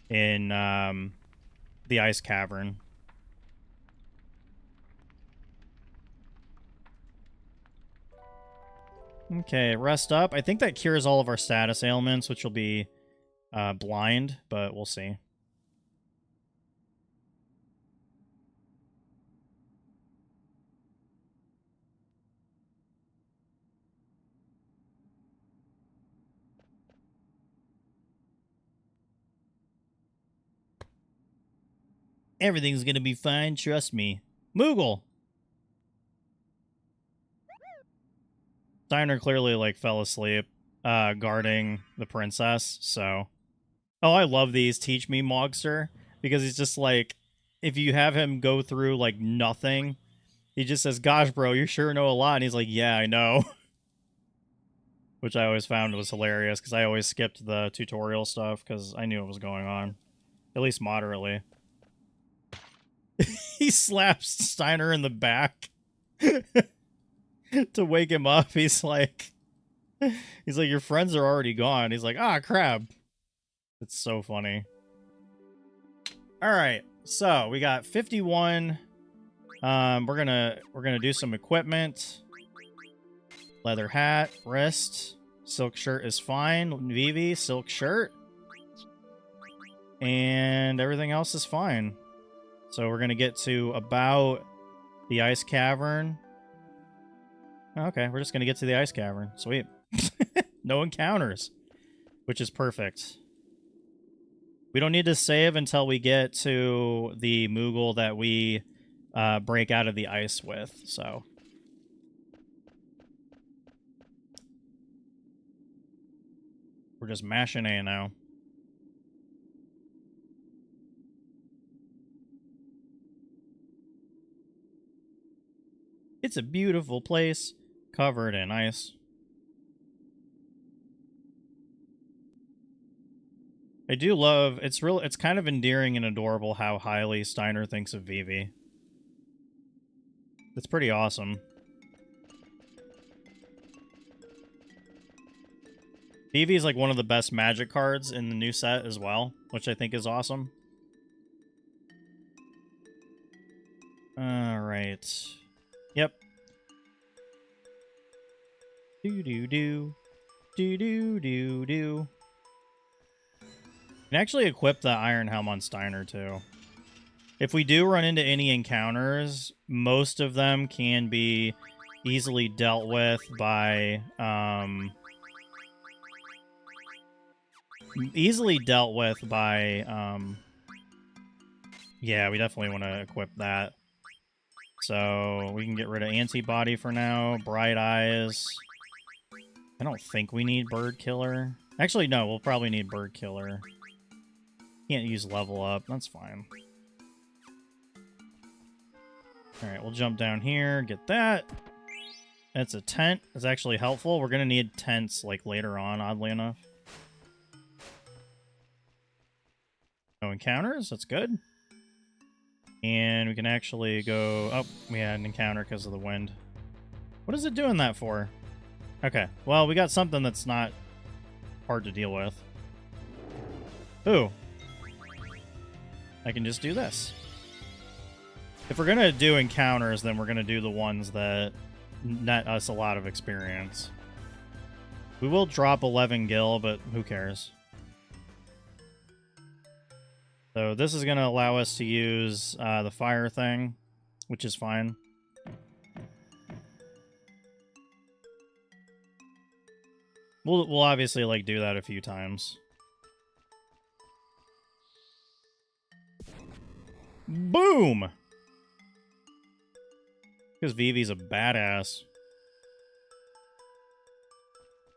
in the Ice Cavern. Okay, rest up. I think that cures all of our status ailments, which will be blind, but we'll see. Everything's gonna be fine, trust me. Moogle! Steiner clearly, like, fell asleep guarding the princess, so... Oh, I love these Teach Me Mogster, because he's just like, if you have him go through, like, nothing, he just says, gosh, bro, you sure know a lot, and he's like, yeah, I know. Which I always found was hilarious, because I always skipped the tutorial stuff, because I knew what was going on. At least moderately. He slaps Steiner in the back to wake him up. He's like, your friends are already gone. He's like, ah, crap. It's so funny. All right, so we got 51. We're gonna do some equipment. Leather hat, wrist, silk shirt is fine. Vivi, silk shirt, and everything else is fine. So we're gonna get to about the ice cavern. Okay, we're just gonna get to the ice cavern. Sweet. No encounters, which is perfect. We don't need to save until we get to the Moogle that we break out of the ice with, so. We're just mashing A now. It's a beautiful place, covered in ice. I do love, it's kind of endearing and adorable how highly Steiner thinks of Vivi. It's pretty awesome. Vivi is like one of the best magic cards in the new set as well, which I think is awesome. Alright. Yep. Do-do-do. Do-do-do-do. You can actually equip the Iron Helm on Steiner, too. If we do run into any encounters, most of them can be easily dealt with by... yeah, we definitely want to equip that. So we can get rid of Antibody for now. Bright Eyes. I don't think we need Bird Killer. Actually, no, we'll probably need Bird Killer. Can't use Level Up. That's fine. Alright, we'll jump down here, get that. That's a tent. It's actually helpful. We're going to need tents like later on, oddly enough. No encounters. That's good. And we can actually go... Oh, we had an encounter because of the wind. What is it doing that for? Okay, well, we got something that's not hard to deal with. Ooh. I can just do this. If we're going to do encounters, then we're going to do the ones that net us a lot of experience. We will drop 11 gil, but who cares? So this is going to allow us to use the fire thing, which is fine. We'll obviously like do that a few times. Boom! Because Vivi's a badass.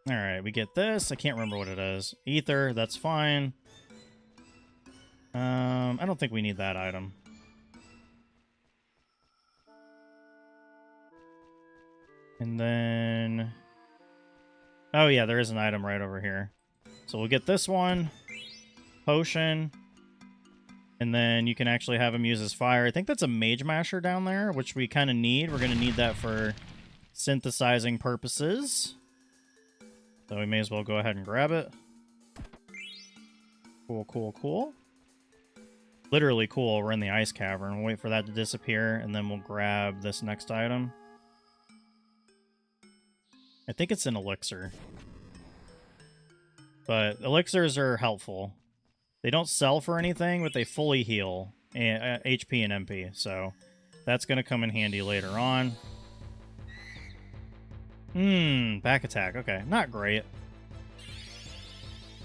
Alright, we get this. I can't remember what it is. Ether, that's fine. I don't think we need that item. And then... Oh yeah, there is an item right over here. So we'll get this one. Potion. And then you can actually have him use his fire. I think that's a Mage Masher down there, which we kind of need. We're going to need that for synthesizing purposes. So we may as well go ahead and grab it. Cool, cool, cool. Literally cool. We're in the ice cavern. We'll wait for that to disappear, and then we'll grab this next item. I think it's an elixir. But elixirs are helpful. They don't sell for anything, but they fully heal HP and MP, so that's going to come in handy later on. Back attack. Okay, not great.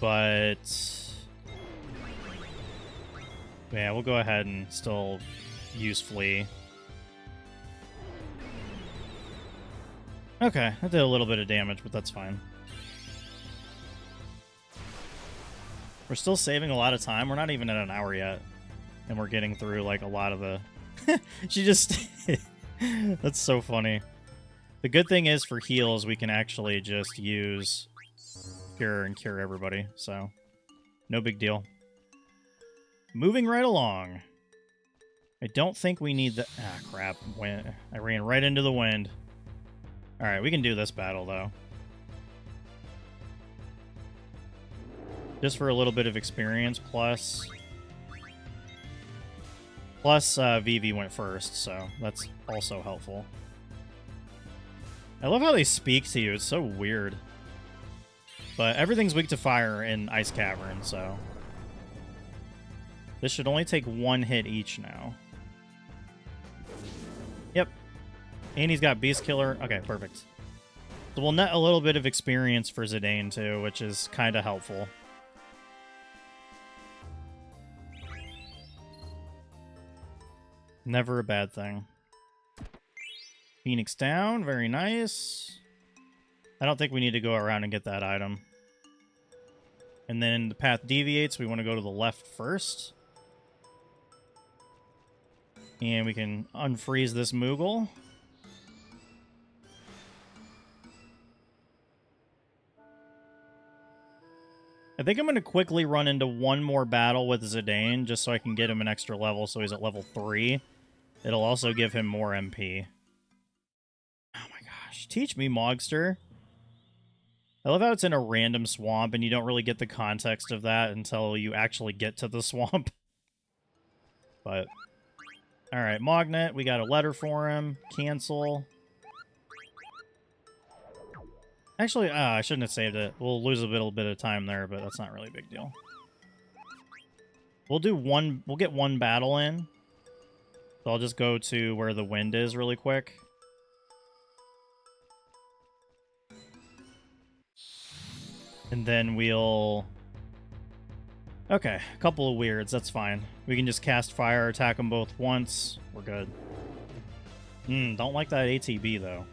But... yeah, we'll go ahead and still use Flee. Okay, that did a little bit of damage, but that's fine. We're still saving a lot of time. We're not even at an hour yet. And we're getting through, like, a lot of the... She just... That's so funny. The good thing is, for heals, we can actually just use Cure and cure everybody. So, no big deal. Moving right along. I don't think we need the... Ah, crap. I ran right into the wind. Alright, we can do this battle, though. Just for a little bit of experience, plus... Plus, Vivi went first, so that's also helpful. I love how they speak to you. It's so weird. But everything's weak to fire in Ice Cavern, so... This should only take 1 hit each now. Yep. And he's got Beast Killer. Okay, perfect. So we'll net a little bit of experience for Zidane, too, which is kind of helpful. Never a bad thing. Phoenix down. Very nice. I don't think we need to go around and get that item. And then the path deviates. We want to go to the left first. And we can unfreeze this Moogle. I think I'm going to quickly run into one more battle with Zidane just so I can get him an extra level so he's at level 3. It'll also give him more MP. Oh my gosh. Teach me, Mogster. I love how it's in a random swamp and you don't really get the context of that until you actually get to the swamp. But, alright, Mognet. We got a letter for him. Cancel. Actually, I shouldn't have saved it. We'll lose a little bit of time there, but that's not really a big deal. We'll get one battle in. So I'll just go to where the wind is really quick. And then we'll... Okay, a couple of weirds, that's fine. We can just cast fire, attack them both once. We're good. Don't like that ATB, though.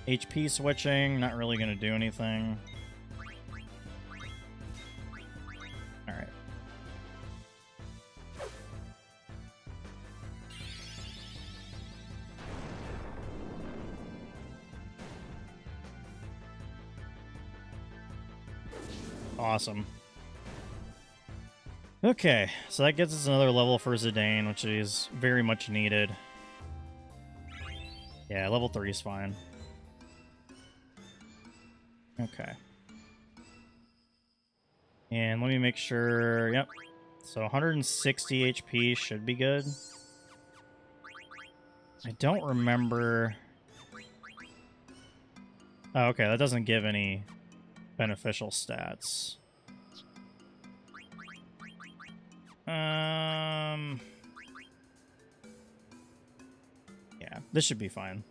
HP switching, not really going to do anything. Alright. Awesome. Okay, so that gets us another level for Zidane, which is very much needed. Yeah, level 3 is fine. Okay. And let me make sure... Yep. So 160 HP should be good. I don't remember... Oh, okay, that doesn't give any beneficial stats. Yeah, this should be fine.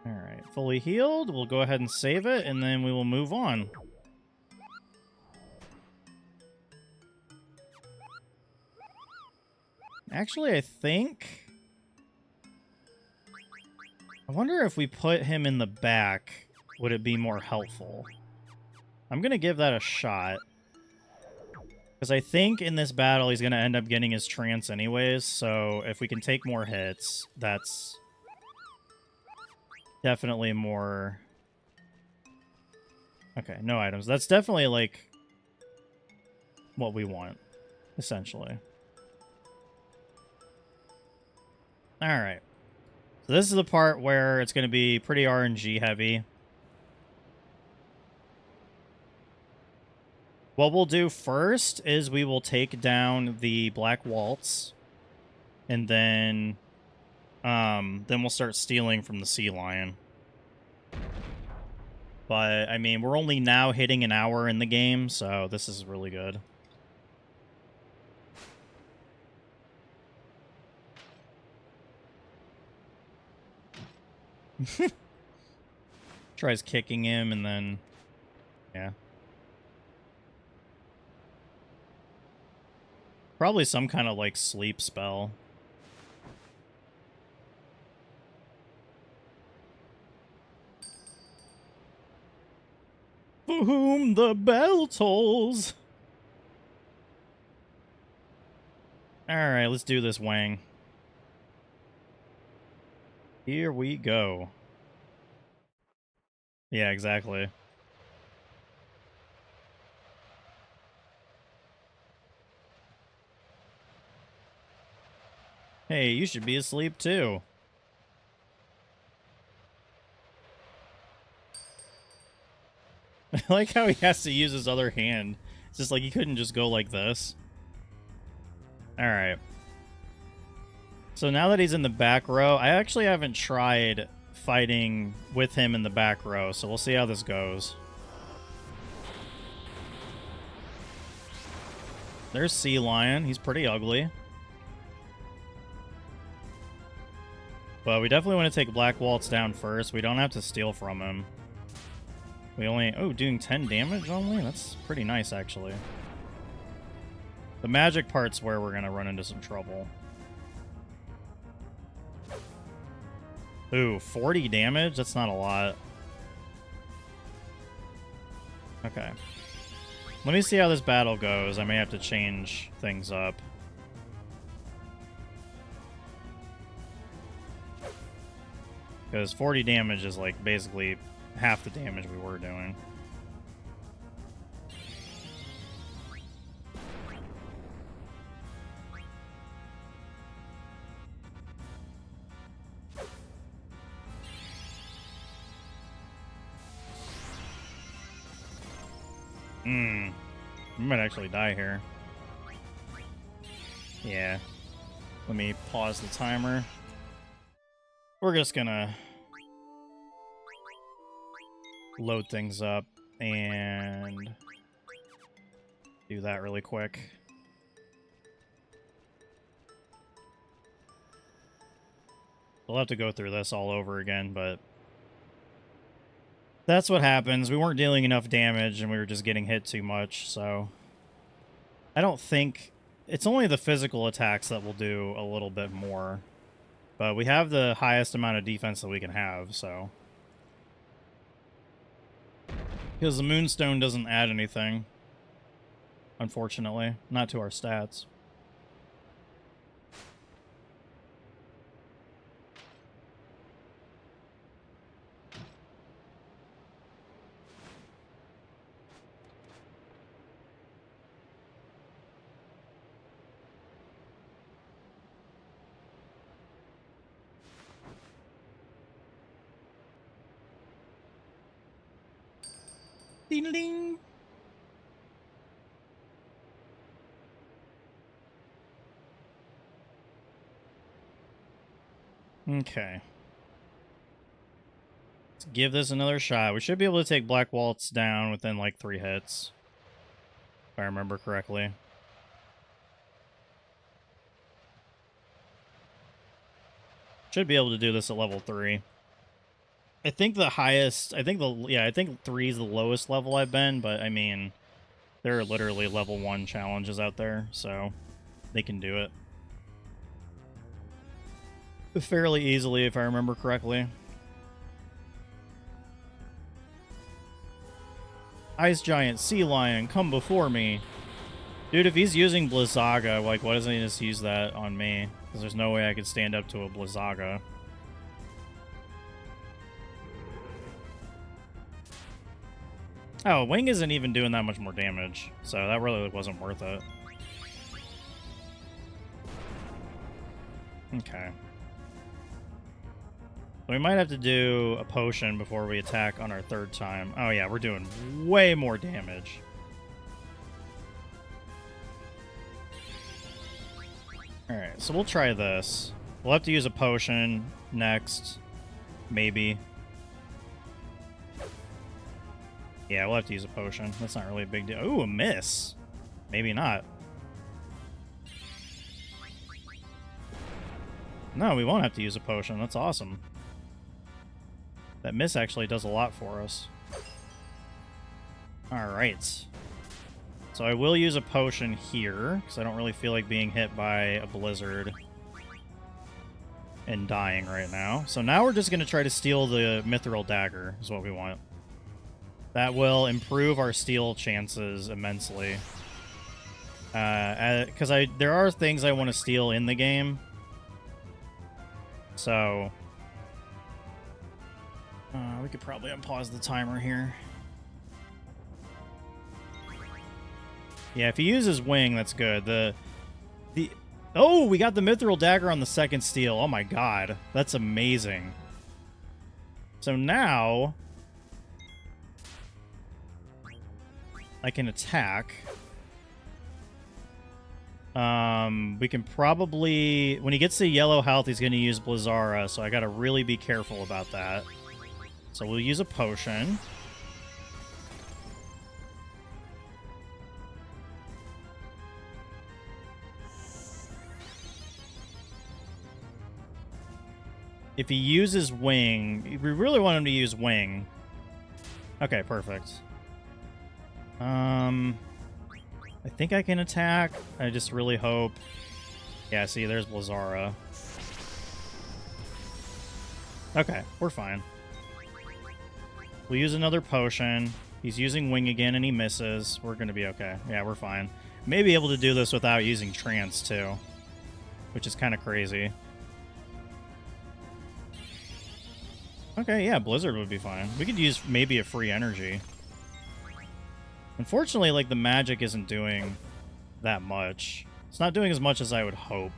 Alright, fully healed. We'll go ahead and save it, and then we will move on. Actually, I think... I wonder if we put him in the back, would it be more helpful? I'm going to give that a shot. Because I think in this battle he's going to end up getting his trance anyways, so if we can take more hits, that's definitely more... Okay, no items. That's definitely, like, what we want, essentially. Alright. So this is the part where it's going to be pretty RNG heavy. What we'll do first is we will take down the Black Waltz, and then we'll start stealing from the Sea Lion. But, I mean, we're only now hitting an hour in the game, so this is really good. Tries kicking him, and then... Yeah. Probably some kind of, like, sleep spell. For whom the bell tolls. Alright, let's do this, Wang. Here we go. Yeah, exactly. Hey, you should be asleep too. I like how he has to use his other hand. It's just like he couldn't just go like this. Alright. So now that he's in the back row, I actually haven't tried fighting with him in the back row, so we'll see how this goes. There's Sea Lion. He's pretty ugly. But we definitely want to take Black Waltz down first. We don't have to steal from him. We only... Oh, doing 10 damage only? That's pretty nice, actually. The magic part's where we're going to run into some trouble. Ooh, 40 damage? That's not a lot. Okay. Let me see how this battle goes. I may have to change things up. Because 40 damage is like basically half the damage we were doing. We might actually die here. Yeah. Let me pause the timer. We're just gonna load things up and do that really quick. We'll have to go through this all over again, but that's what happens. We weren't dealing enough damage and we were just getting hit too much, so I don't think... It's only the physical attacks that will do a little bit more. But we have the highest amount of defense that we can have, so... Because the Moonstone doesn't add anything. Unfortunately. Not to our stats. Ding ding. Okay. Let's give this another shot. We should be able to take Black Waltz down within like 3 hits. If I remember correctly. Should be able to do this at level 3. I think the highest, I think 3 is the lowest level I've been, but I mean, there are literally level 1 challenges out there, so they can do it fairly easily, if I remember correctly. Ice Giant, Sea Lion, come before me. Dude, if he's using Blizzaga, like, why doesn't he just use that on me? Because there's no way I could stand up to a Blizzaga. Oh, Wing isn't even doing that much more damage, so that really wasn't worth it. Okay. So we might have to do a potion before we attack on our 3rd time. Oh yeah, we're doing way more damage. Alright, so we'll try this. We'll have to use a potion next. Maybe. Yeah, we'll have to use a potion. That's not really a big deal. Ooh, a miss. Maybe not. No, we won't have to use a potion. That's awesome. That miss actually does a lot for us. Alright. So I will use a potion here, because I don't really feel like being hit by a blizzard and dying right now. So now we're just going to try to steal the Mithril Dagger, is what we want. That will improve our steal chances immensely. Because there are things I want to steal in the game. So... we could probably unpause the timer here. Yeah, if he uses Wing, that's good. Oh, we got the Mithril Dagger on the 2nd steal. Oh my god. That's amazing. So now... I can attack. We can probably... When he gets to yellow health, he's going to use Blizzara, so I got to really be careful about that. So we'll use a potion. If he uses Wing... We really want him to use Wing. Okay, perfect. I think I can attack. I just really hope... Yeah, see, there's Blizzara. Okay, we're fine. We'll use another potion. He's using Wing again and he misses. We're going to be okay. Yeah, we're fine. May be able to do this without using Trance, too. Which is kind of crazy. Okay, yeah, Blizzard would be fine. We could use maybe a free energy. Unfortunately, like, the magic isn't doing that much. It's not doing as much as I would hope.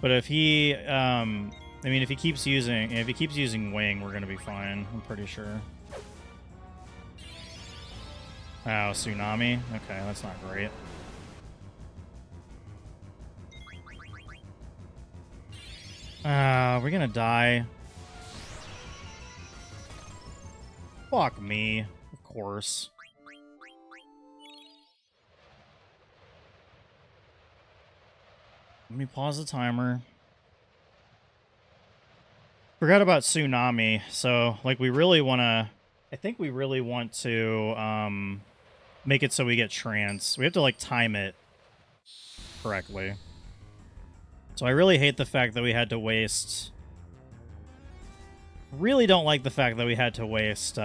But if he, I mean, if he keeps using Wing, we're gonna be fine. I'm pretty sure. Oh, Tsunami? Okay, that's not great. We're gonna die. Fuck me. Of course. Let me pause the timer. Forgot about Tsunami. So, like, we really want to... I think we really want to make it so we get Trance. We have to, like, time it correctly. So I really hate the fact that we had to waste... Really don't like the fact that we had to waste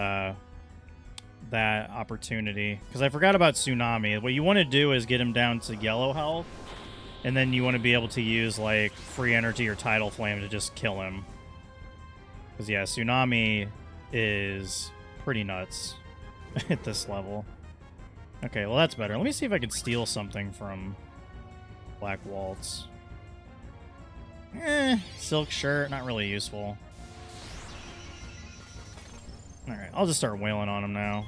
that opportunity. Because I forgot about Tsunami. What you want to do is get him down to yellow health. And then you want to be able to use, like, free energy or tidal flame to just kill him. Because, yeah, Tsunami is pretty nuts at this level. Okay, well, that's better. Let me see if I can steal something from Black Waltz. Silk shirt, not really useful. Alright, I'll just start wailing on him now.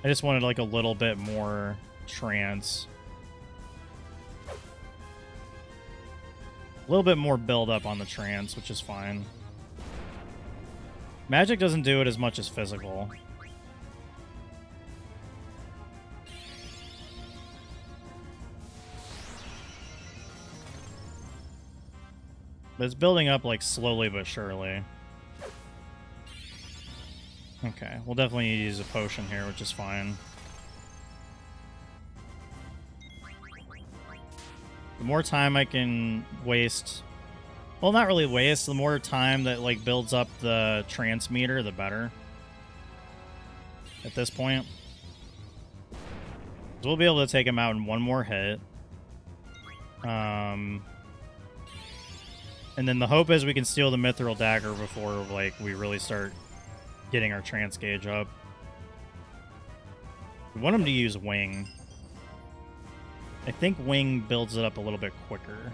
I just wanted, like, a little bit more Trance. A little bit more build up on the Trance, which is fine. Magic doesn't do it as much as physical. But it's building up, like, slowly but surely. Okay, we'll definitely need to use a potion here, which is fine. The more time I can waste... Well, not really waste. The more time that, like, builds up the Trance meter, the better. At this point. So we'll be able to take him out in one more hit. And then the hope is we can steal the Mithril Dagger before, like, we really start getting our Trance gauge up. We want him to use Wing. I think Wing builds it up a little bit quicker.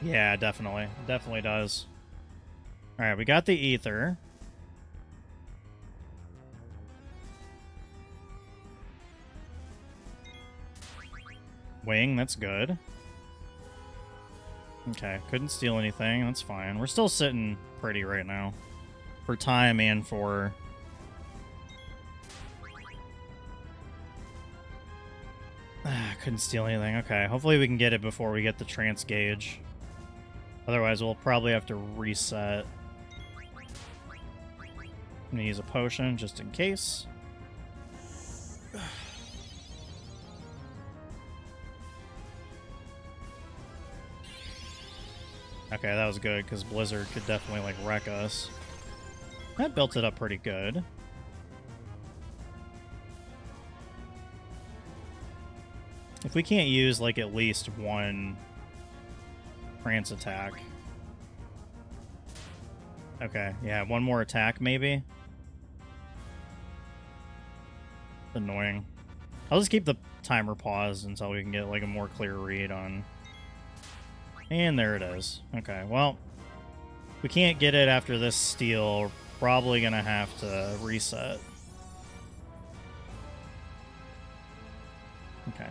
Yeah, definitely. It definitely does. Alright, we got the Ether. Wing, that's good. Okay, couldn't steal anything. That's fine. We're still sitting pretty right now. For time and for... couldn't steal anything. Okay, hopefully we can get it before we get the Trance gauge. Otherwise, we'll probably have to reset. I'm gonna use a potion just in case. Okay, that was good, because Blizzard could definitely, like, wreck us. That built it up pretty good. If we can't use, like, at least one Trance attack. Okay, yeah, one more attack, maybe? Annoying. I'll just keep the timer paused until we can get, like, a more clear read on... And there it is. Okay, well, we can't get it after this steal, we're probably gonna have to reset. Okay.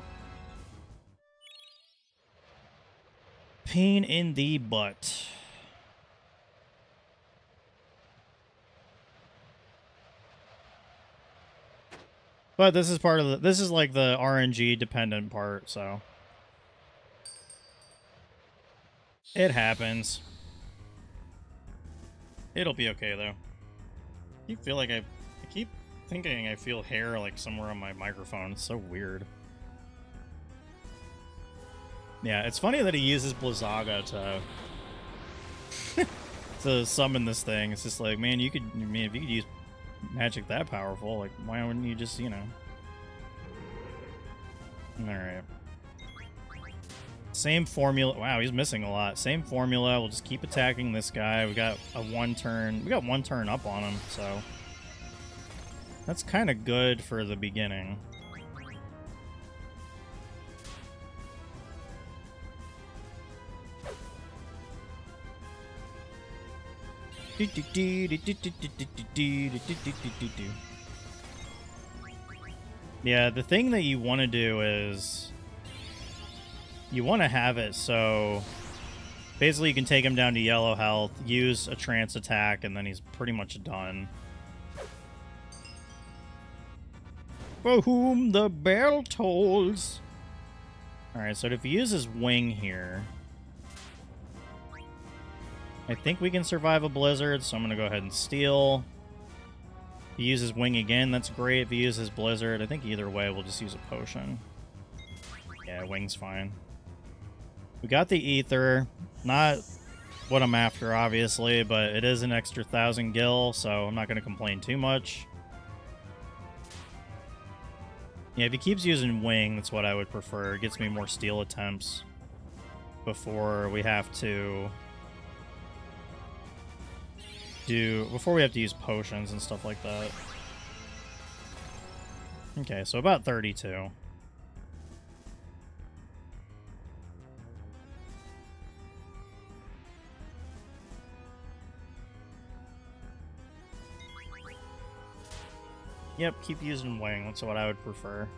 Pain in the butt. But this is part of the, this is like the RNG dependent part, so it happens. It'll be okay though. I feel like I keep thinking I feel hair like somewhere on my microphone. It's so weird. Yeah, it's funny that he uses Blizzaga to to summon this thing. It's just like, man, you could, I mean, if you could use magic that powerful, like, why wouldn't you just, you know? Alright. Same formula. Wow, he's missing a lot. Same formula. We'll just keep attacking this guy. We got a one turn up on him, so that's kind of good for the beginning. Yeah, the thing that you want to do is you want to have it so basically you can take him down to yellow health, use a trance attack, and then he's pretty much done. For whom the bell tolls. Alright, so if he uses wing here, I think we can survive a blizzard, so I'm going to go ahead and steal. If he uses wing again, that's great. If he uses blizzard, I think either way we'll just use a potion. Yeah, wing's fine. We got the ether. Not what I'm after, obviously, but it is an extra 1,000 gil, so I'm not going to complain too much. Yeah, if he keeps using wing, that's what I would prefer. It gets me more steal attempts before we have to use potions and stuff like that. Okay, so about 32. Yep, keep using wing. That's what I would prefer.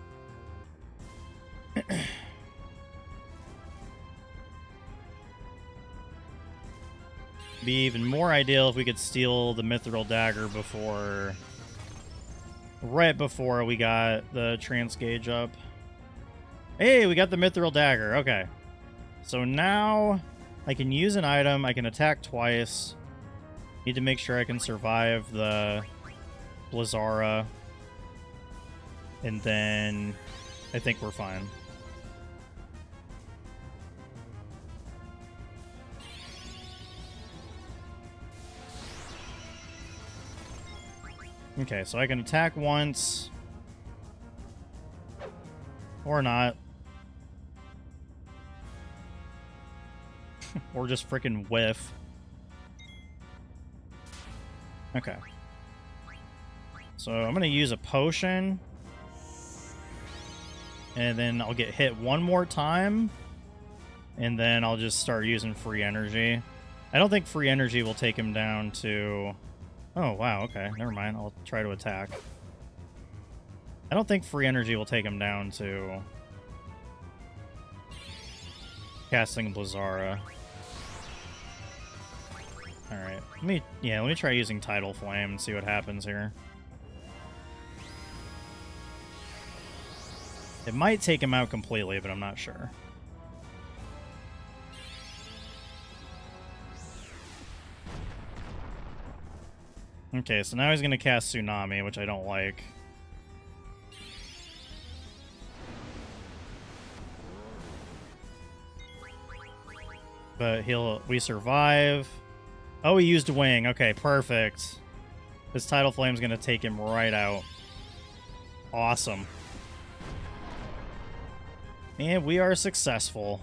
Be even more ideal if we could steal the Mithril Dagger right before we got the Trance Gauge up. Hey, we got the Mithril Dagger. Okay. So now I can use an item. I can attack twice. Need to make sure I can survive the Blizzara. And then I think we're fine. Okay, so I can attack once. Or not. Or just freaking whiff. Okay. So I'm going to use a potion. And then I'll get hit one more time. And then I'll just start using free energy. I don't think free energy will take him down to... Oh, wow, okay. Never mind. I'll try to attack. I don't think free energy will take him down to... casting Blizzara. Alright. Let me try using Tidal Flame and see what happens here. It might take him out completely, but I'm not sure. Okay, so now he's going to cast Tsunami, which I don't like. But we survive. Oh, he used Wing. Okay, perfect. This Tidal Flame's going to take him right out. Awesome. And we are successful.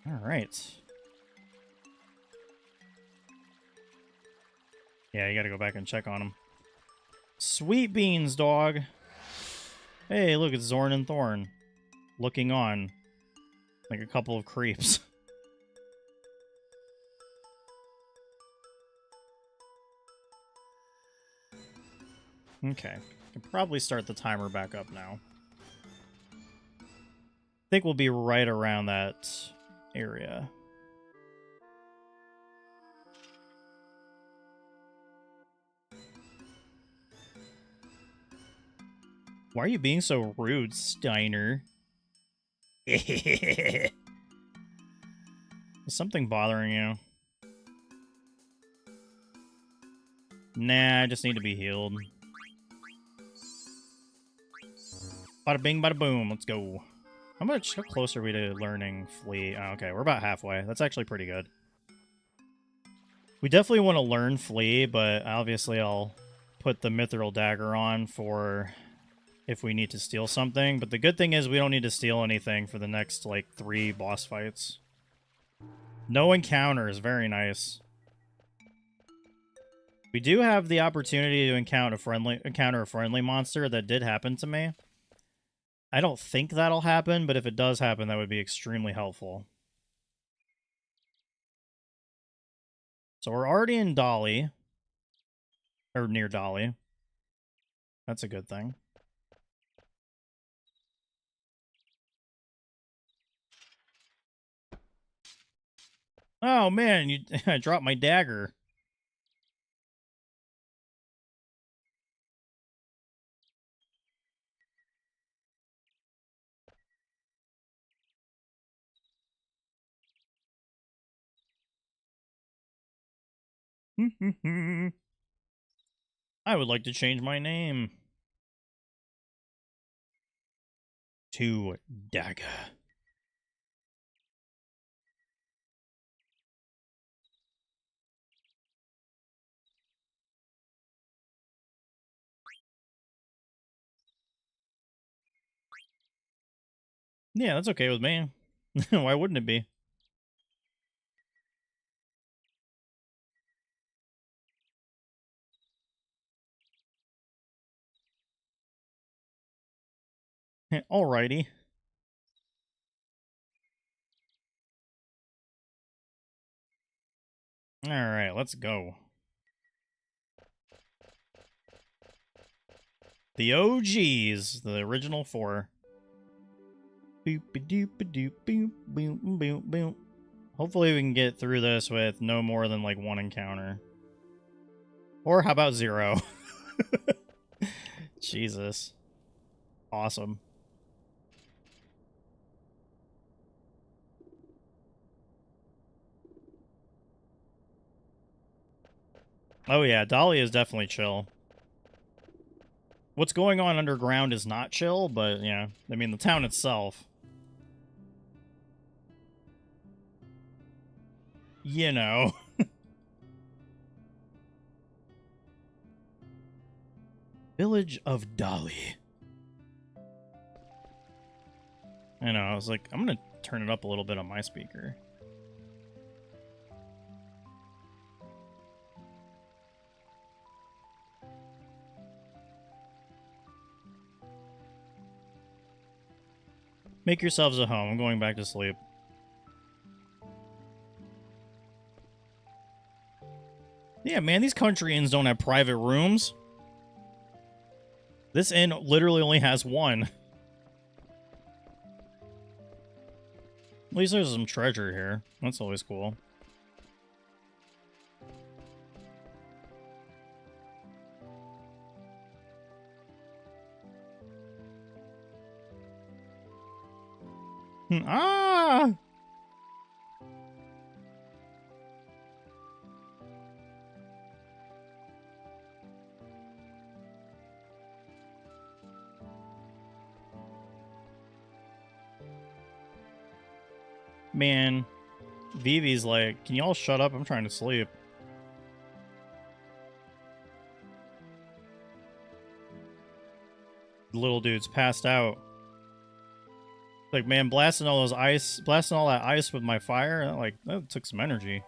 All right. Yeah, you got to go back and check on him. Sweet beans, dog. Hey, look, it's Zorn and Thorn. Looking on. Like a couple of creeps. Okay. Can probably start the timer back up now. I think we'll be right around that area. Why are you being so rude, Steiner? Is something bothering you? Nah, I just need to be healed. Bada bing, bada boom. Let's go. How close are we to learning Flee? Oh, okay, we're about halfway. That's actually pretty good. We definitely want to learn Flee, but obviously I'll put the Mithril Dagger on for if we need to steal something. But the good thing is we don't need to steal anything for the next, like, 3 boss fights. No encounters. Very nice. We do have the opportunity to encounter a friendly monster. That did happen to me. I don't think that'll happen, but if it does happen, that would be extremely helpful. So we're already in Dolly. Or near Dolly. That's a good thing. Oh, man, I dropped my dagger. I would like to change my name to Dagger. Yeah, that's okay with me. Why wouldn't it be? Alrighty. Alright, let's go. The OGs, the original 4. Boop-a-doop-a-doop-boop-boop-boop-boop. Hopefully we can get through this with no more than, like, 1 encounter. Or how about 0? Jesus. Awesome. Oh yeah, Dolly is definitely chill. What's going on underground is not chill, but yeah, I mean the town itself. You know. Village of Dolly. I know, I was like, I'm gonna turn it up a little bit on my speaker. Make yourselves at home. I'm going back to sleep. Yeah, man, these country inns don't have private rooms. This inn literally only has 1. At least there's some treasure here. That's always cool. Ah! Man, Vivi's like, can y'all shut up? I'm trying to sleep. The little dude's passed out. Like, man, blasting all that ice with my fire, like, that took some energy.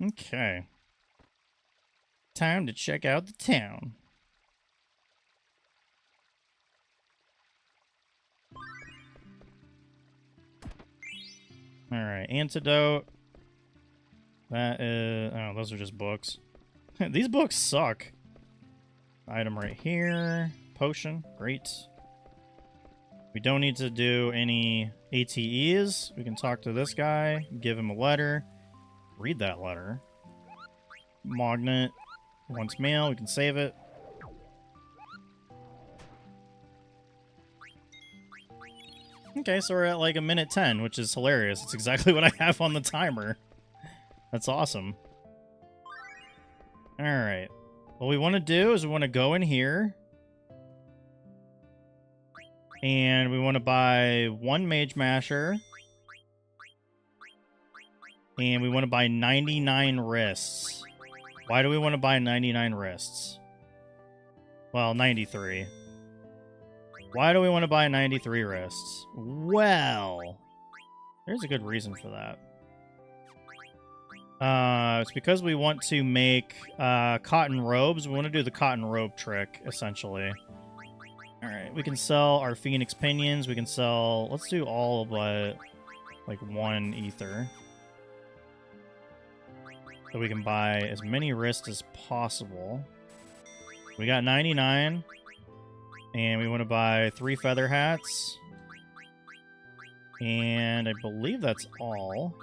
Okay. Time to check out the town. Alright, antidote. That is... Oh, those are just books. These books suck. Item right here. Potion. Great. We don't need to do any ATEs. We can talk to this guy. Give him a letter. Read that letter. Magnet. Wants mail. We can save it. Okay, so we're at like a minute 10, which is hilarious. It's exactly what I have on the timer. That's awesome. Alright. What we want to do is we want to go in here. And we want to buy 1 Mage Masher. And we want to buy 99 wrists. Why do we want to buy 99 wrists? Well, 93. Why do we want to buy 93 wrists? Well, there's a good reason for that. It's because we want to make cotton robes. We want to do the cotton robe trick, essentially. Alright, we can sell our Phoenix Pinions. We can sell... Let's do all but, like, 1 ether. So we can buy as many wrists as possible. We got 99. And we want to buy 3 feather hats. And I believe that's all.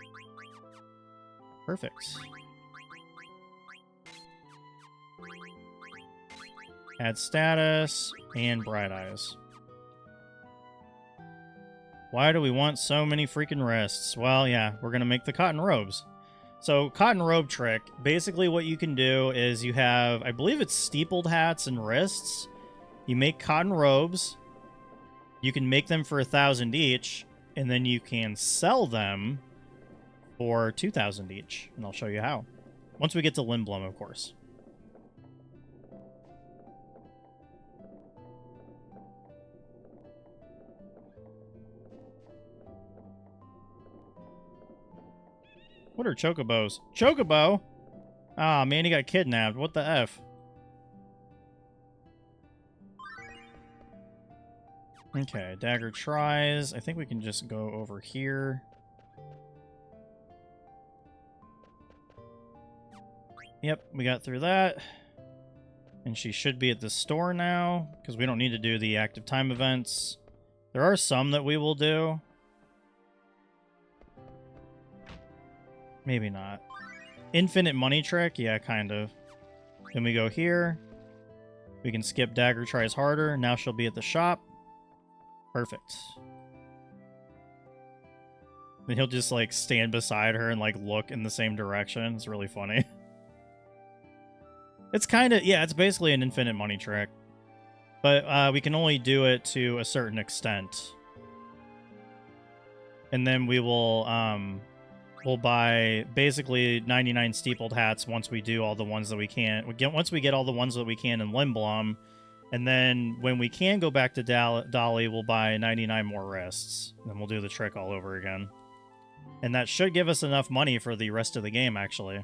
Perfect. Add status and bright eyes. Why do we want so many freaking wrists? Well, yeah, we're going to make the cotton robes. So, cotton robe trick, basically what you can do is you have, I believe it's steepled hats and wrists. You make cotton robes. You can make them for 1,000 each, and then you can sell them for 2,000 each. And I'll show you how. Once we get to Lindblom, of course. What are chocobos? Chocobo? Ah, man, he got kidnapped. What the F? Okay, dagger tries. I think we can just go over here. Yep, we got through that. And she should be at the store now, because we don't need to do the active time events. There are some that we will do. Maybe not. Infinite money trick? Yeah, kind of. Then we go here. We can skip dagger tries harder. Now she'll be at the shop. Perfect. Then he'll just, like, stand beside her and, like, look in the same direction. It's really funny. It's kind of... Yeah, it's basically an infinite money trick. But we can only do it to a certain extent. And then we will... We'll buy basically 99 steepled hats once we do all the ones that we can. Once we get all the ones that we can in Lindblom. And then when we can go back to Dolly, we'll buy 99 more wrists. And then we'll do the trick all over again. And that should give us enough money for the rest of the game, actually.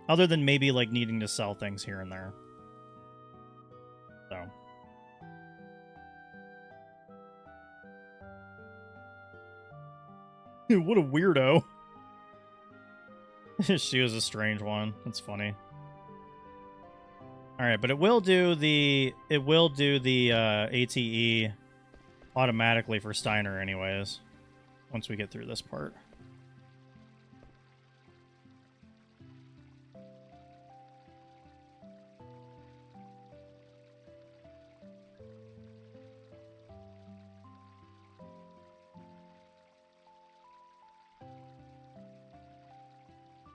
Other than maybe, like, needing to sell things here and there. So. Dude, what a weirdo. She was a strange one. That's funny. All right, but it will do the ATE automatically for Steiner anyways. Once we get through this part.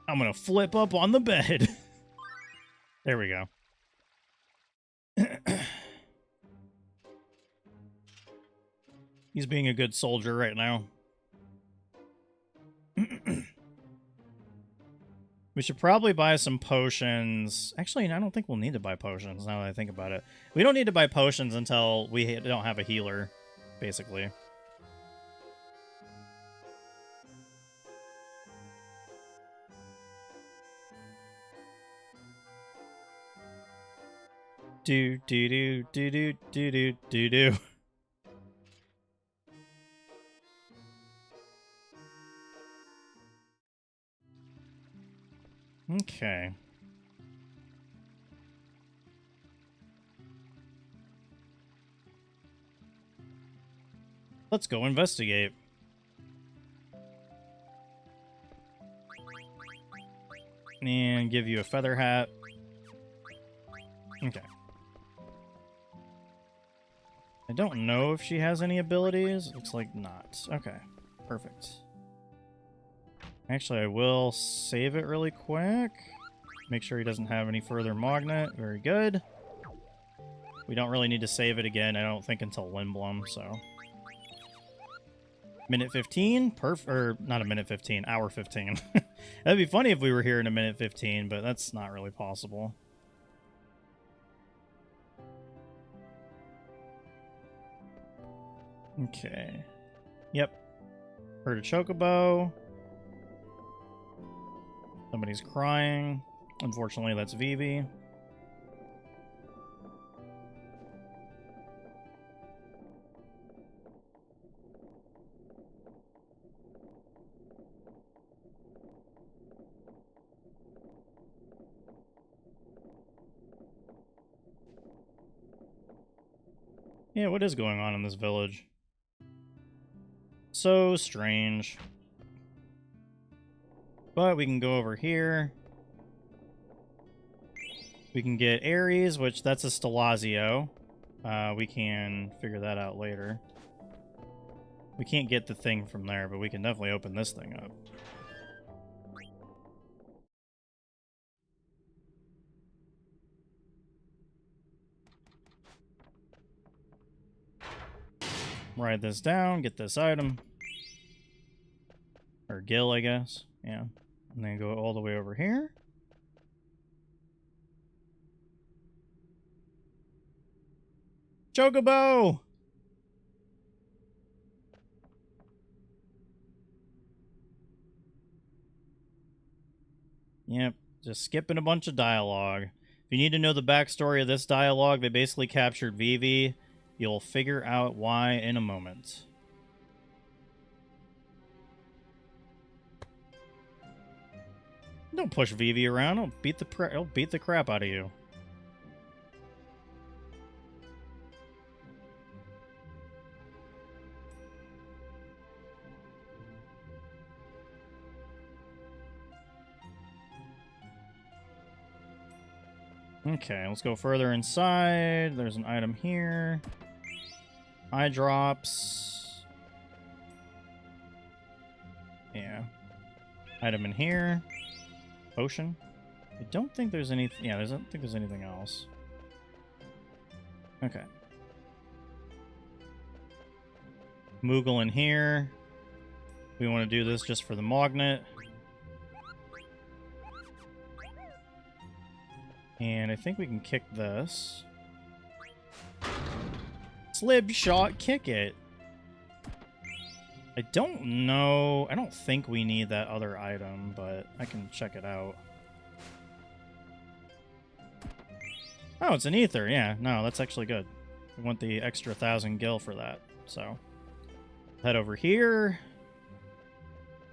I'm gonna flip up on the bed. There we go. He's being a good soldier right now. We should probably buy some potions. Actually, I don't think we'll need to buy potions now that I think about it. We don't need to buy potions until we don't have a healer, basically. Do do do do do do do do do. Okay. Let's go investigate. And give you a feather hat. Okay. I don't know if she has any abilities. Looks like not. Okay. Perfect. Actually, I will save it really quick. Make sure he doesn't have any further magnet. Very good. We don't really need to save it again, I don't think, until Lindblom, so... Minute 15? Or, not a minute 15, hour 15. That'd be funny if we were here in a minute 15, but that's not really possible. Okay. Yep. Heard a chocobo. Somebody's crying. Unfortunately, that's Vivi. Yeah, what is going on in this village? So strange. But we can go over here. We can get Ares, which that's a Stelazio. We can figure that out later. We can't get the thing from there, but we can definitely open this thing up. Write this down, get this item. Or Gil, I guess. Yeah. And then go all the way over here. Chocobo! Yep, just skipping a bunch of dialogue. If you need to know the backstory of this dialogue, they basically captured Vivi. You'll figure out why in a moment. Don't push Vivi around. I'll beat the crap out of you. Okay, let's go further inside. There's an item here. Eye drops. Yeah. Item in here. Potion. I don't think there's any... Yeah, I don't think there's anything else. Okay. Moogle in here. We want to do this just for the magnet. And I think we can kick this. Slib shot, kick it. I don't know. I don't think we need that other item, but I can check it out. Oh, it's an ether. Yeah, no, that's actually good. We want the extra 1,000 gil for that. So, head over here.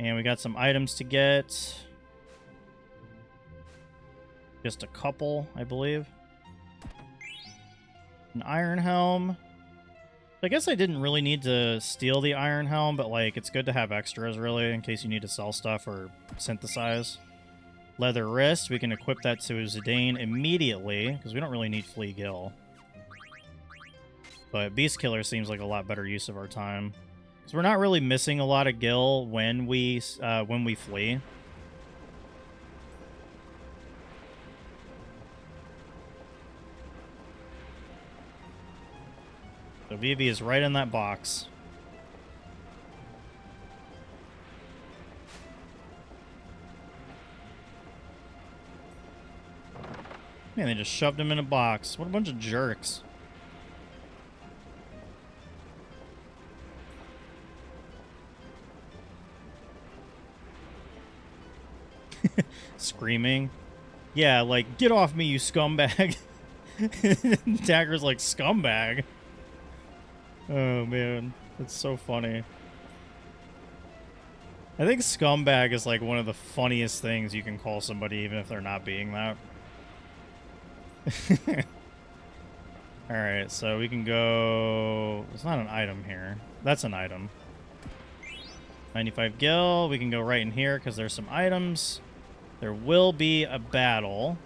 And we got some items to get. Just a couple, I believe. An iron helm. I guess I didn't really need to steal the iron helm, but like it's good to have extras really in case you need to sell stuff or synthesize. Leather wrist, we can equip that to Zidane immediately because we don't really need Flea Gill. But Beast Killer seems like a lot better use of our time. So we're not really missing a lot of gil when we flee. So Vivi is right in that box. Man, they just shoved him in a box. What a bunch of jerks. Screaming. Yeah, like, get off me, you scumbag. Dagger's like, scumbag. Oh, man. That's so funny. I think scumbag is like one of the funniest things you can call somebody, even if they're not being that. Alright, so we can go... It's not an item here. That's an item. 95 gil. We can go right in here because there's some items. There will be a battle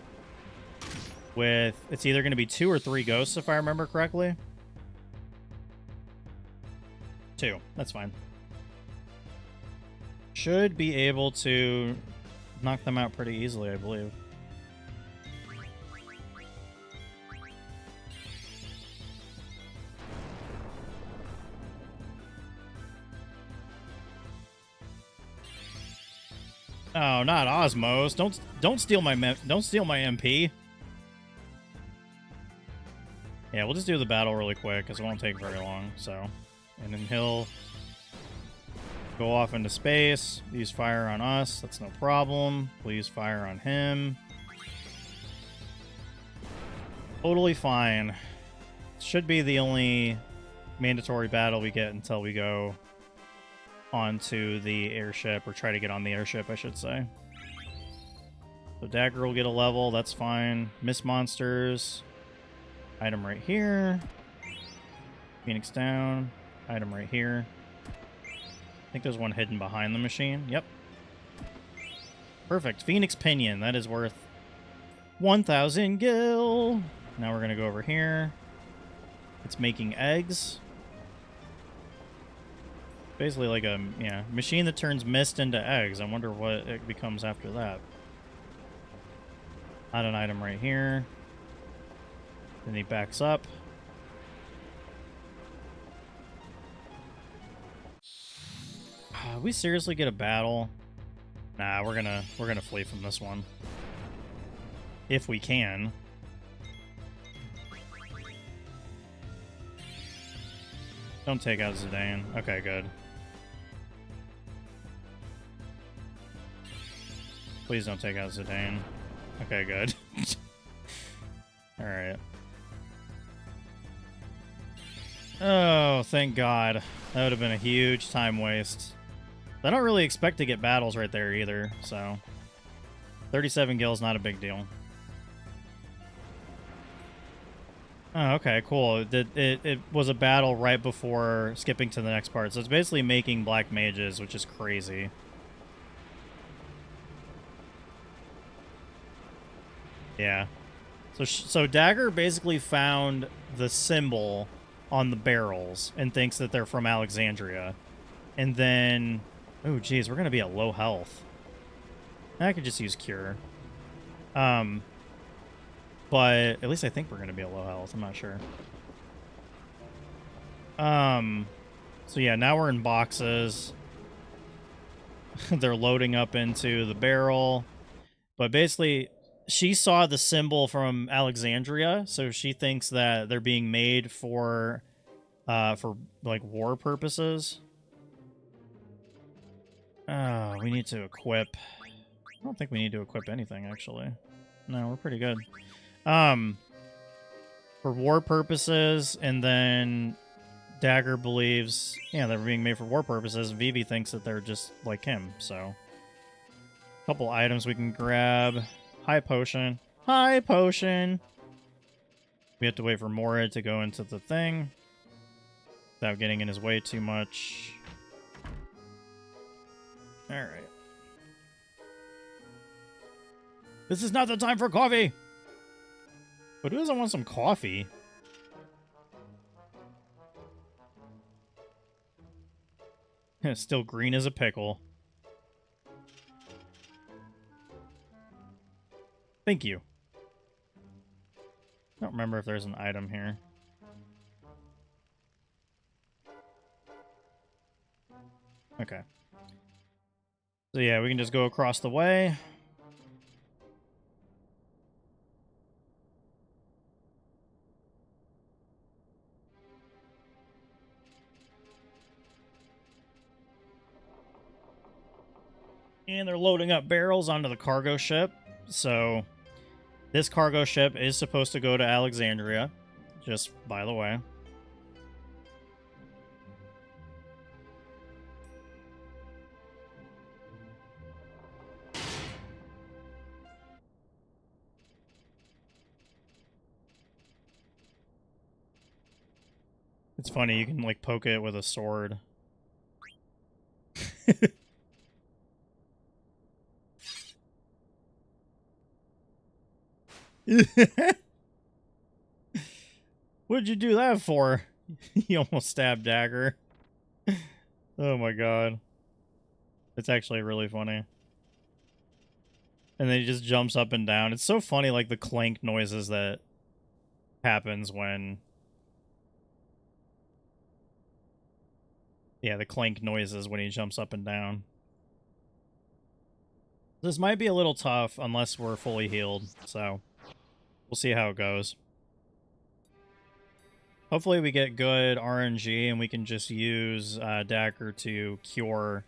with... It's either going to be 2 or 3 ghosts, if I remember correctly. 2. That's fine. Should be able to knock them out pretty easily, I believe. Oh, not Osmos. Don't steal my MP. Yeah, we'll just do the battle really quick because it won't take very long. So, and then he'll go off into space. Use fire on us. That's no problem. We'll use fire on him. Totally fine. Should be the only mandatory battle we get until we go onto the airship, or try to get on the airship, I should say. So Dagger will get a level. That's fine. Miss monsters. Item right here. Phoenix down. Item right here. I think there's one hidden behind the machine. Yep. Perfect. Phoenix Pinion. That is worth 1,000 gil. Now we're going to go over here. It's making eggs. Basically like a machine that turns mist into eggs. I wonder what it becomes after that. Add an item right here. Then he backs up. We seriously get a battle? Nah, we're gonna flee from this one. If we can. Don't take out Zidane. Okay, good. Please don't take out Zidane. Okay, good. Alright. Oh, thank God. That would have been a huge time waste. I don't really expect to get battles right there either, so... 37 gil is not a big deal. Oh, okay, cool. It was a battle right before skipping to the next part, so it's basically making black mages, which is crazy. Yeah. So Dagger basically found the symbol on the barrels and thinks that they're from Alexandria. And then... Oh, geez, we're going to be at low health. I could just use Cure. But at least I think we're going to be at low health. I'm not sure. So yeah, now we're in boxes. They're loading up into the barrel. But basically... She saw the symbol from Alexandria, so she thinks that they're being made for like war purposes. We need to equip. I don't think we need to equip anything, actually. No, we're pretty good. For war purposes, and then Dagger believes, yeah, they're being made for war purposes, and Vivi thinks that they're just like him, so. A couple items we can grab. High potion. High potion! We have to wait for Morad to go into the thing without getting in his way too much. Alright. This is not the time for coffee! But who doesn't want some coffee? Still green as a pickle. Thank you. I don't remember if there's an item here. Okay. So yeah, we can just go across the way. And they're loading up barrels onto the cargo ship, so This cargo ship is supposed to go to Alexandria, just by the way. It's funny, you can like poke it with a sword. What'd you do that for? He almost stabbed Dagger. Oh my god. It's actually really funny. And then he just jumps up and down. It's so funny, like the clank noises that happens when... Yeah, the clank noises when he jumps up and down. This might be a little tough unless we're fully healed, so we'll see how it goes. Hopefully we get good RNG and we can just use Dagger to cure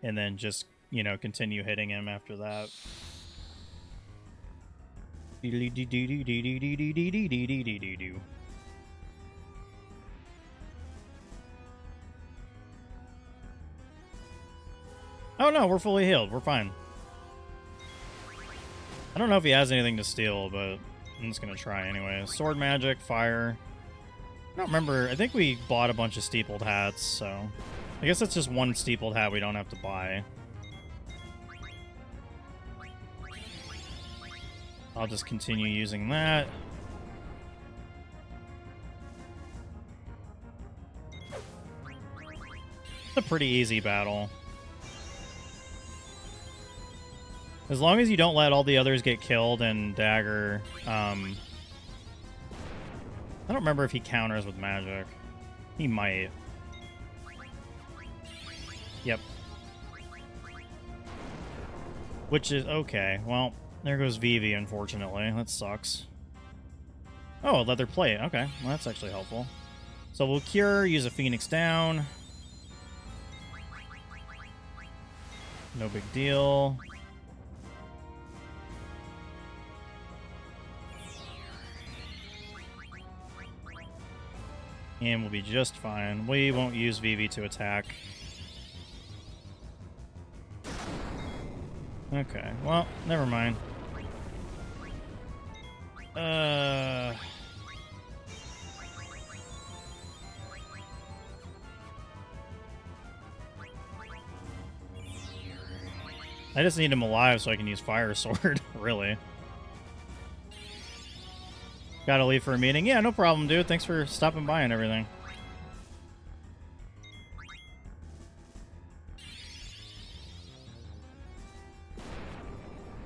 and then just, you know, continue hitting him after that. Oh no, we're fully healed. We're fine. I don't know if he has anything to steal, but I'm just gonna try anyway. Sword magic, fire. I don't remember. I think we bought a bunch of steepled hats, so I guess that's just one steepled hat we don't have to buy. I'll just continue using that. It's a pretty easy battle. As long as you don't let all the others get killed and Dagger, I don't remember if he counters with magic. He might. Yep. Which is okay. Well, there goes Vivi, unfortunately. That sucks. Oh, leather plate. Okay, well, that's actually helpful. So we'll cure, use a Phoenix down. No big deal. And we'll be just fine. We won't use Vivi to attack. Okay, well, never mind. I just need him alive so I can use Fire Sword, really. Gotta leave for a meeting. Yeah, no problem, dude. Thanks for stopping by and everything.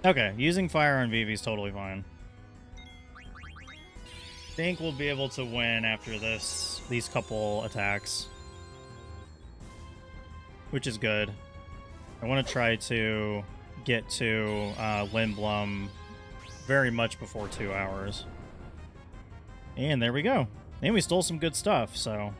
Okay, using fire on Vivi is totally fine. Think we'll be able to win after these couple attacks. Which is good. I want to try to get to Lindblum very much before 2 hours. And there we go. And we stole some good stuff, so...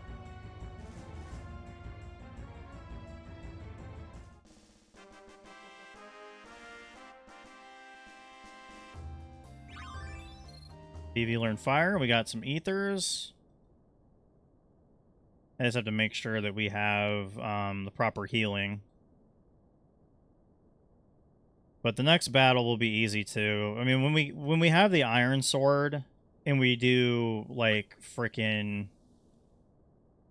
Vivi learned fire. We got some ethers. I just have to make sure that we have the proper healing. But the next battle will be easy too. I mean, when we have the iron sword and we do like frickin'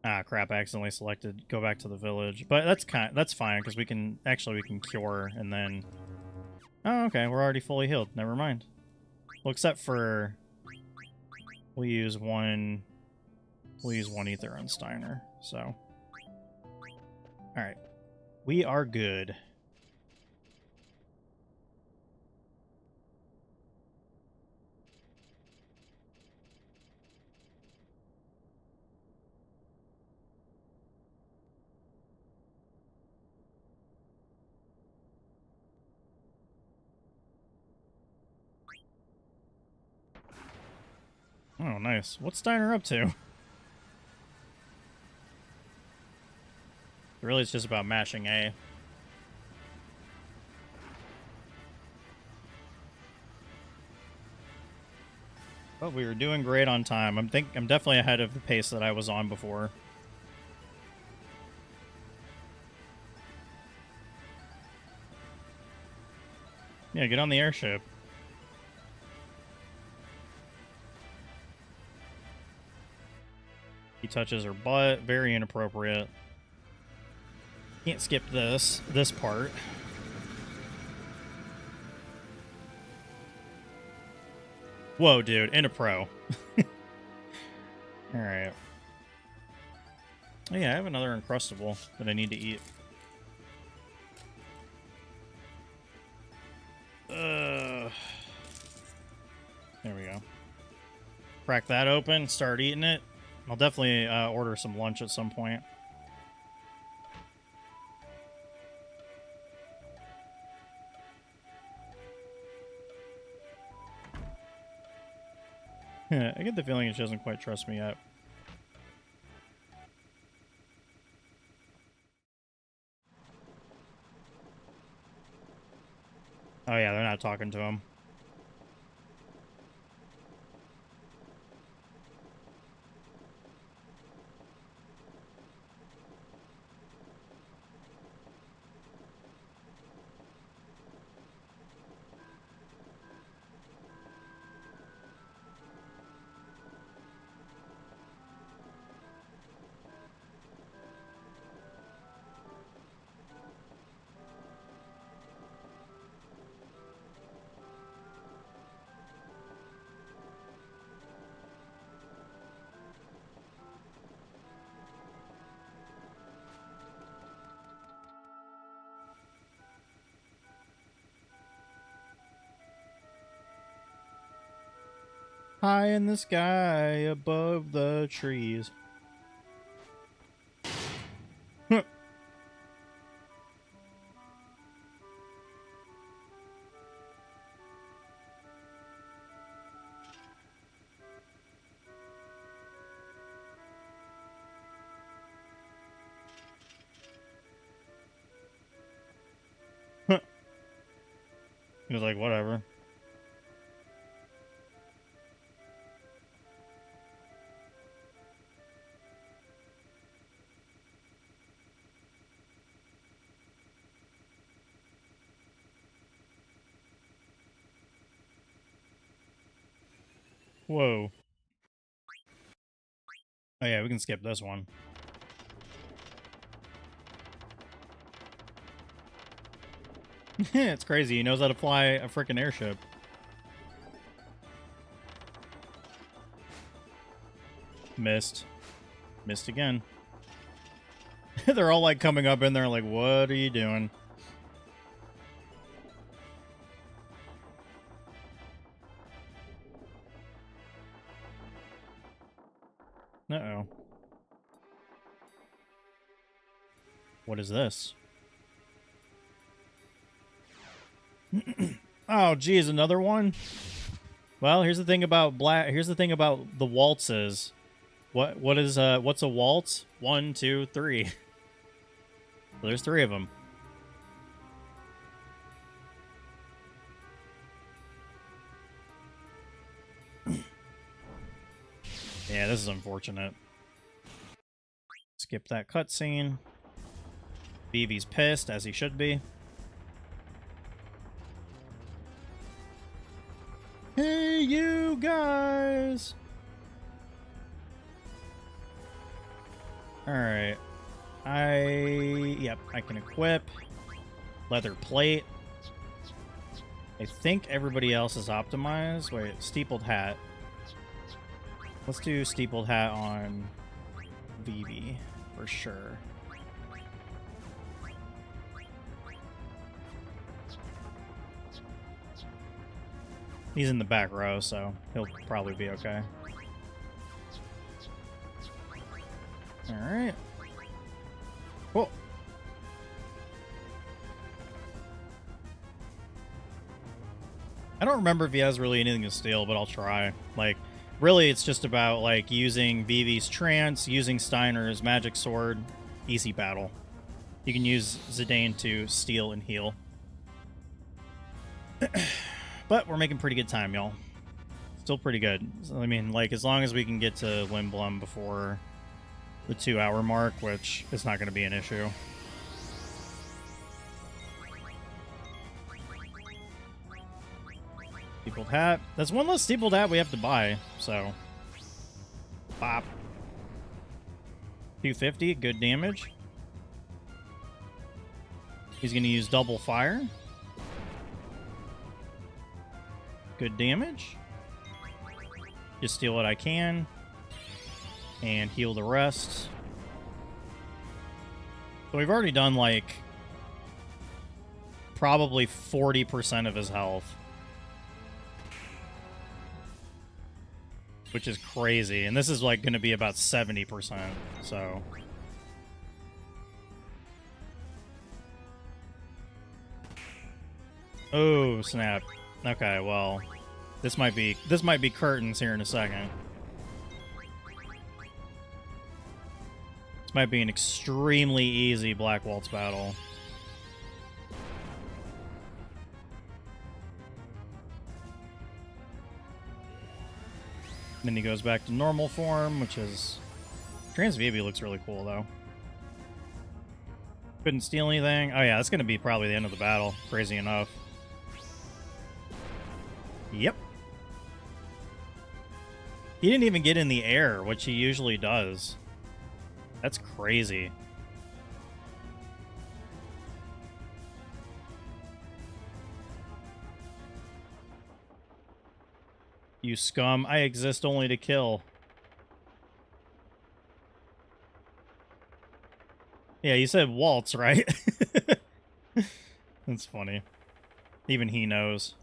crap, I accidentally selected go back to the village. But that's fine because we can cure and then oh, okay, we're already fully healed. Never mind. Well, except for we'll use one ether on Steiner. So all right. We are good. Oh, nice. What's Steiner up to? Really, it's just about mashing A. But we were doing great on time. I'm definitely ahead of the pace that I was on before. Yeah, get on the airship. He touches her butt. Very inappropriate. Can't skip this part. Whoa, dude. In a pro. Alright. Oh, yeah, I have another Uncrustable that I need to eat. There we go. Crack that open, start eating it. I'll definitely order some lunch at some point. I get the feeling she doesn't quite trust me yet. Oh yeah, they're not talking to him. High in the sky, above the trees. He was like, whatever. Whoa. Oh yeah, we can skip this one. It's crazy. He knows how to fly a freaking airship. Missed. Missed again. They're all like coming up in there like, what are you doing? Uh-oh. What is this? Oh, geez, another one? Well, here's the thing about the waltzes. What's a waltz? 1, 2, 3. So there's 3 of them. Yeah, this is unfortunate. Skip that cutscene. Vivi's pissed, as he should be. Hey, you guys! Alright. Yep, I can equip. Leather plate. I think everybody else is optimized. Wait, steepled hat. Let's do steepled hat on Vivi, for sure. He's in the back row, so he'll probably be okay. Alright. Cool. I don't remember if he has really anything to steal, but I'll try. Like, really, it's just about, like, using Vivi's trance, using Steiner's magic sword. Easy battle. You can use Zidane to steal and heal. But we're making pretty good time, y'all. Still pretty good. So, I mean, like, as long as we can get to Lindblum before the 2-hour mark, which is not going to be an issue. Steepled hat. That's one less steepled hat we have to buy, so. Pop. 250, good damage. He's going to use double fire. Good damage. Just steal what I can. And heal the rest. So we've already done, like, probably 40% of his health. Which is crazy. And this is, like, going to be about 70%, so... Oh, snap. Okay, well, this might be curtains here in a second. This might be an extremely easy Black Waltz battle. Then he goes back to normal form, which is... Transvivi looks really cool, though. Couldn't steal anything. Oh yeah, that's going to be probably the end of the battle, crazy enough. Yep. He didn't even get in the air, which he usually does. That's crazy. You scum. I exist only to kill. Yeah, you said waltz, right? That's funny. Even he knows.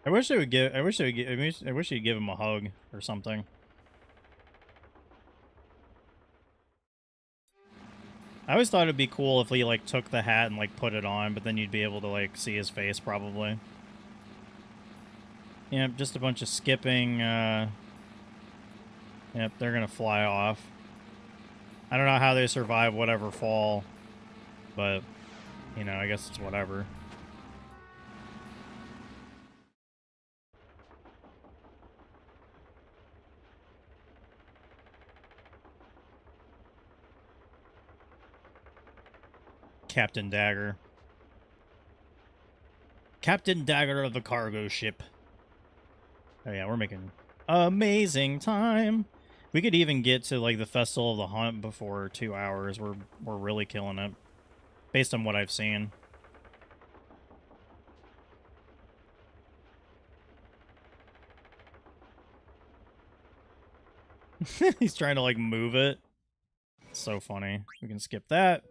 I wish he'd give him a hug or something. I always thought it'd be cool if he, like, took the hat and, like, put it on, but then you'd be able to, like, see his face, probably. Yep, just a bunch of skipping, Yep, they're gonna fly off. I don't know how they survive whatever fall, but, you know, I guess it's whatever. Captain Dagger. Captain Dagger of the cargo ship. Oh yeah, we're making amazing time. We could even get to, like, the Festival of the Hunt before 2 hours. We're really killing it, based on what I've seen. He's trying to, like, move it. It's so funny. We can skip that.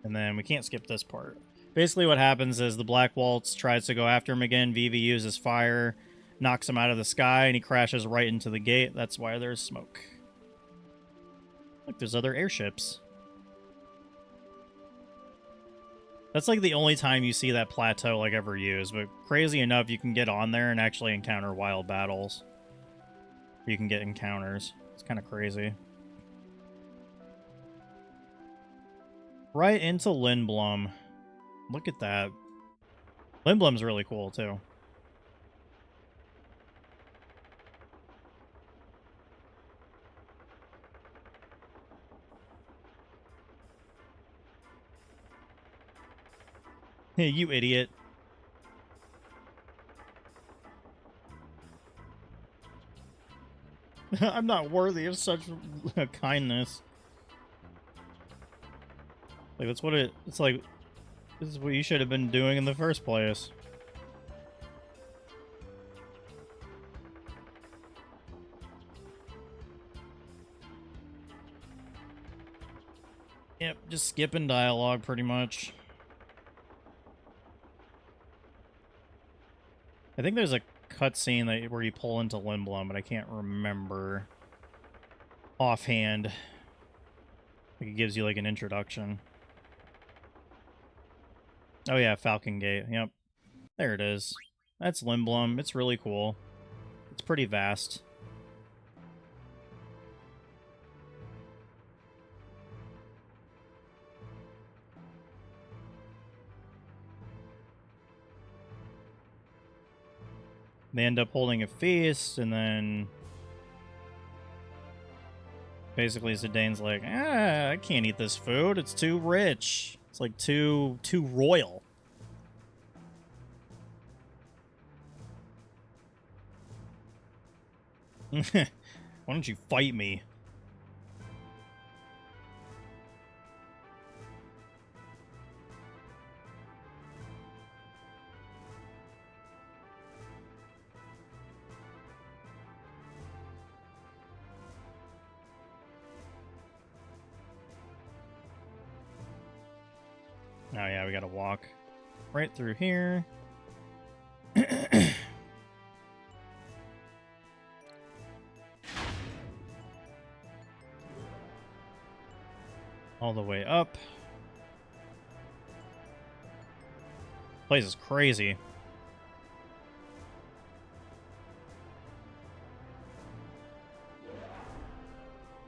And then we can't skip this part. Basically what happens is the Black Waltz tries to go after him again. Vivi uses fire, knocks him out of the sky, and he crashes right into the gate. That's why there's smoke. Look, there's other airships. That's, like, the only time you see that plateau, like, ever used. But crazy enough, you can get on there and actually encounter wild battles. You can get encounters. It's kind of crazy. Right into Lindblum. Look at that. Lindblum's really cool, too. Hey, you idiot. I'm not worthy of such kindness. Like, that's what it's like, this is what you should have been doing in the first place. Yep, just skipping dialogue pretty much. I think there's a cutscene that where you pull into Lindblum, but I can't remember offhand. Like, it gives you, like, an introduction. Oh yeah, Falcon Gate. Yep. There it is. That's Lindblum. It's really cool. It's pretty vast. They end up holding a feast, and then basically Zidane's like, I can't eat this food. It's too rich. It's like too royal. Why don't you fight me? Oh yeah, we gotta walk right through here. All the way up. Place is crazy.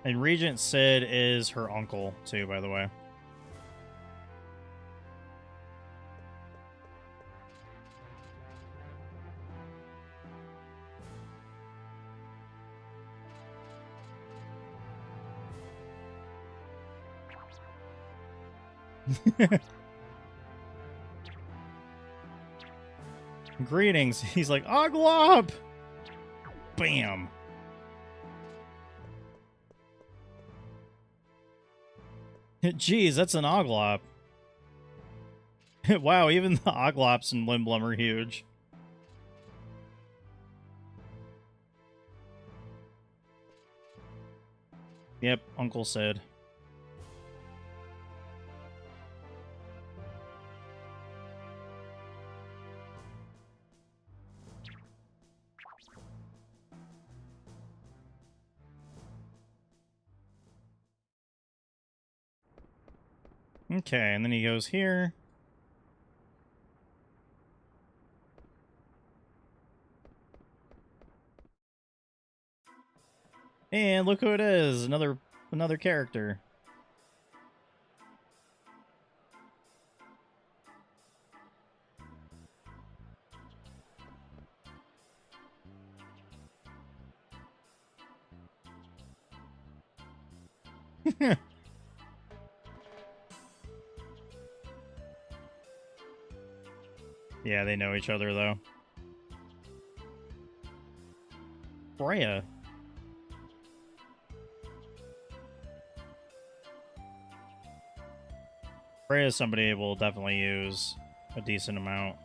And Regent Sid is her uncle, too, by the way. Greetings. He's like, Oglop! Bam. Jeez, that's an Oglop. Wow, even the Oglops in Limblum are huge. Yep, Uncle Sid. Okay, and then he goes here. And look who it is, another character. Yeah, they know each other though. Freya. Freya is somebody we'll definitely use a decent amount.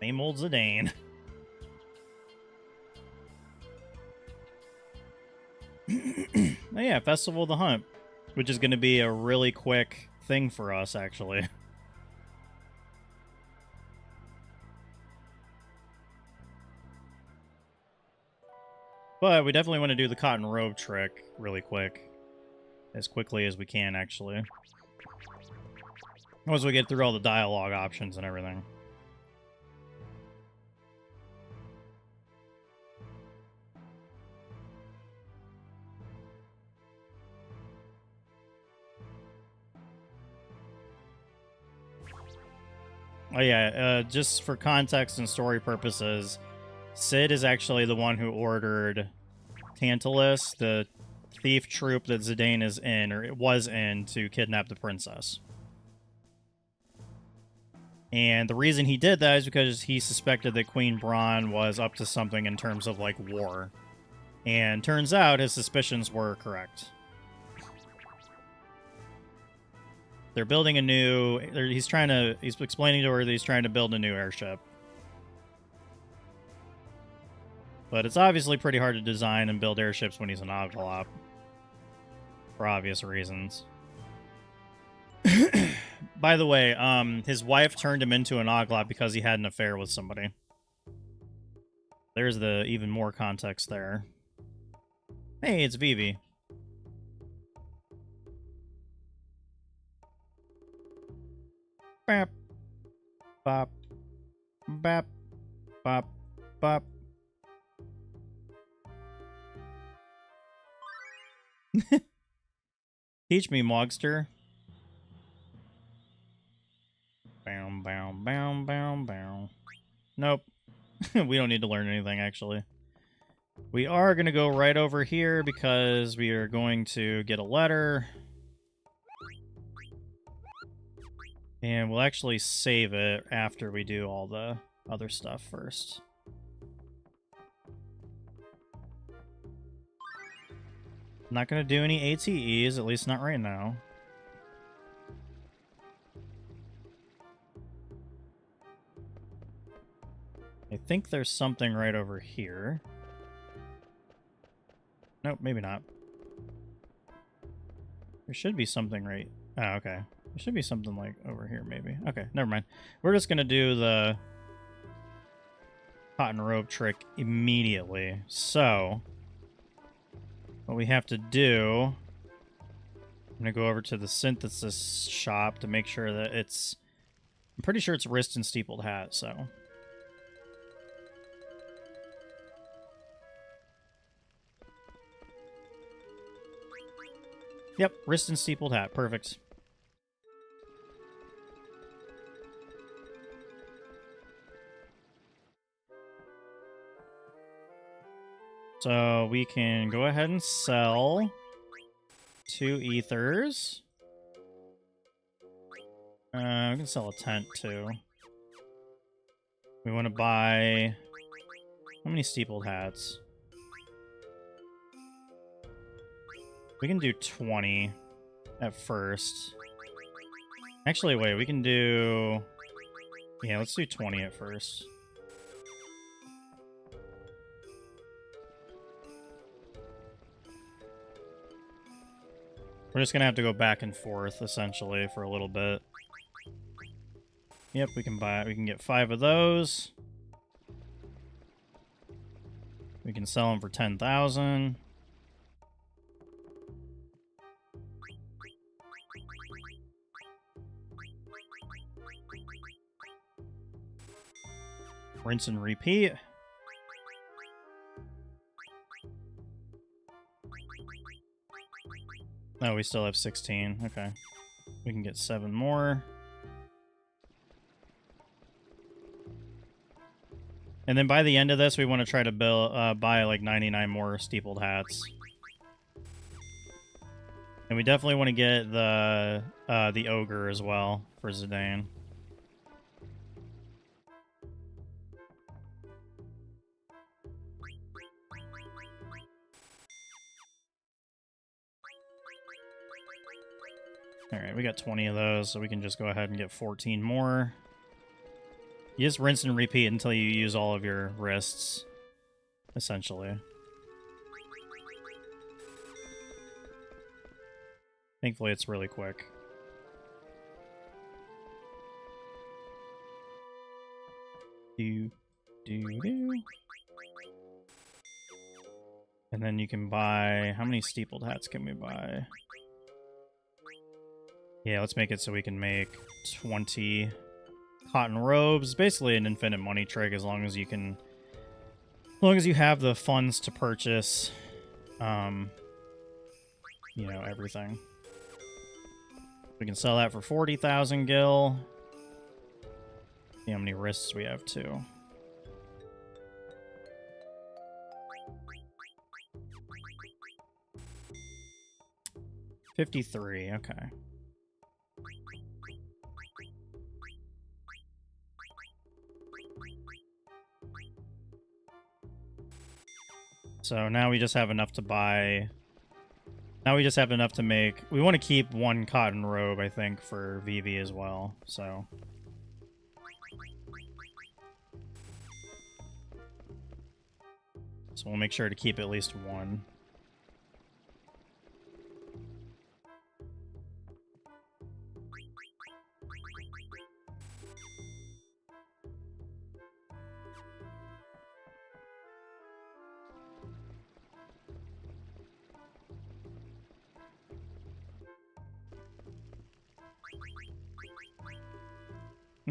Same old Zidane. Oh yeah, Festival of the Hunt, which is going to be a really quick thing for us, actually. But we definitely want to do the cotton robe trick really quick. As quickly as we can, actually. Once we get through all the dialogue options and everything. Oh yeah, just for context and story purposes, Sid is actually the one who ordered Tantalus, the thief troop that Zidane is in, or it was in, to kidnap the princess. And the reason he did that is because he suspected that Queen Braun was up to something in terms of, like, war. And turns out his suspicions were correct. They're building a new... He's explaining to her that he's trying to build a new airship. But it's obviously pretty hard to design and build airships when he's an Oglop. For obvious reasons. By the way, his wife turned him into an Oglop because he had an affair with somebody. There's the even more context there. Hey, it's Vivi. Bap. Bop. Bap. Bop. Bop. Teach me, Mogster. Bow, bow, bow, bow, bow. Nope. We don't need to learn anything, actually. We are going to go right over here because we are going to get a letter. And we'll actually save it after we do all the other stuff first. I'm not going to do any ATEs, at least not right now. I think there's something right over here. Nope, maybe not. There should be something right... Oh, okay. There should be something like over here, maybe. Okay, never mind. We're just going to do the cotton rope trick immediately. So, what we have to do... I'm going to go over to the synthesis shop to make sure that it's... I'm pretty sure it's wrist and steepled hat, so... Yep, wrist and steepled hat. Perfect. So we can go ahead and sell 2 ethers. We can sell a tent too. We want to buy... How many steepled hats? We can do 20 at first. Actually, wait, we can do... Yeah, let's do 20 at first. We're just gonna have to go back and forth, essentially, for a little bit. Yep, we can get 5 of those. We can sell them for 10,000. Rinse and repeat. Oh, we still have 16. Okay. We can get 7 more. And then by the end of this, we want to try to buy like 99 more steepled hats. And we definitely want to get the ogre as well for Zidane. Alright, we got 20 of those, so we can just go ahead and get 14 more. You just rinse and repeat until you use all of your wrists, essentially. Thankfully, it's really quick. Do. And then you can buy... How many steepled hats can we buy? Yeah, let's make it so we can make 20 cotton robes. Basically an infinite money trick as long as you can... As long as you have the funds to purchase, you know, everything. We can sell that for 40,000 gil. See how many wrists we have, too. $53, okay. So now we just have enough to buy... Now we just have enough to make... We want to keep 1 cotton robe, I think, for Vivi as well, so... So we'll make sure to keep at least 1.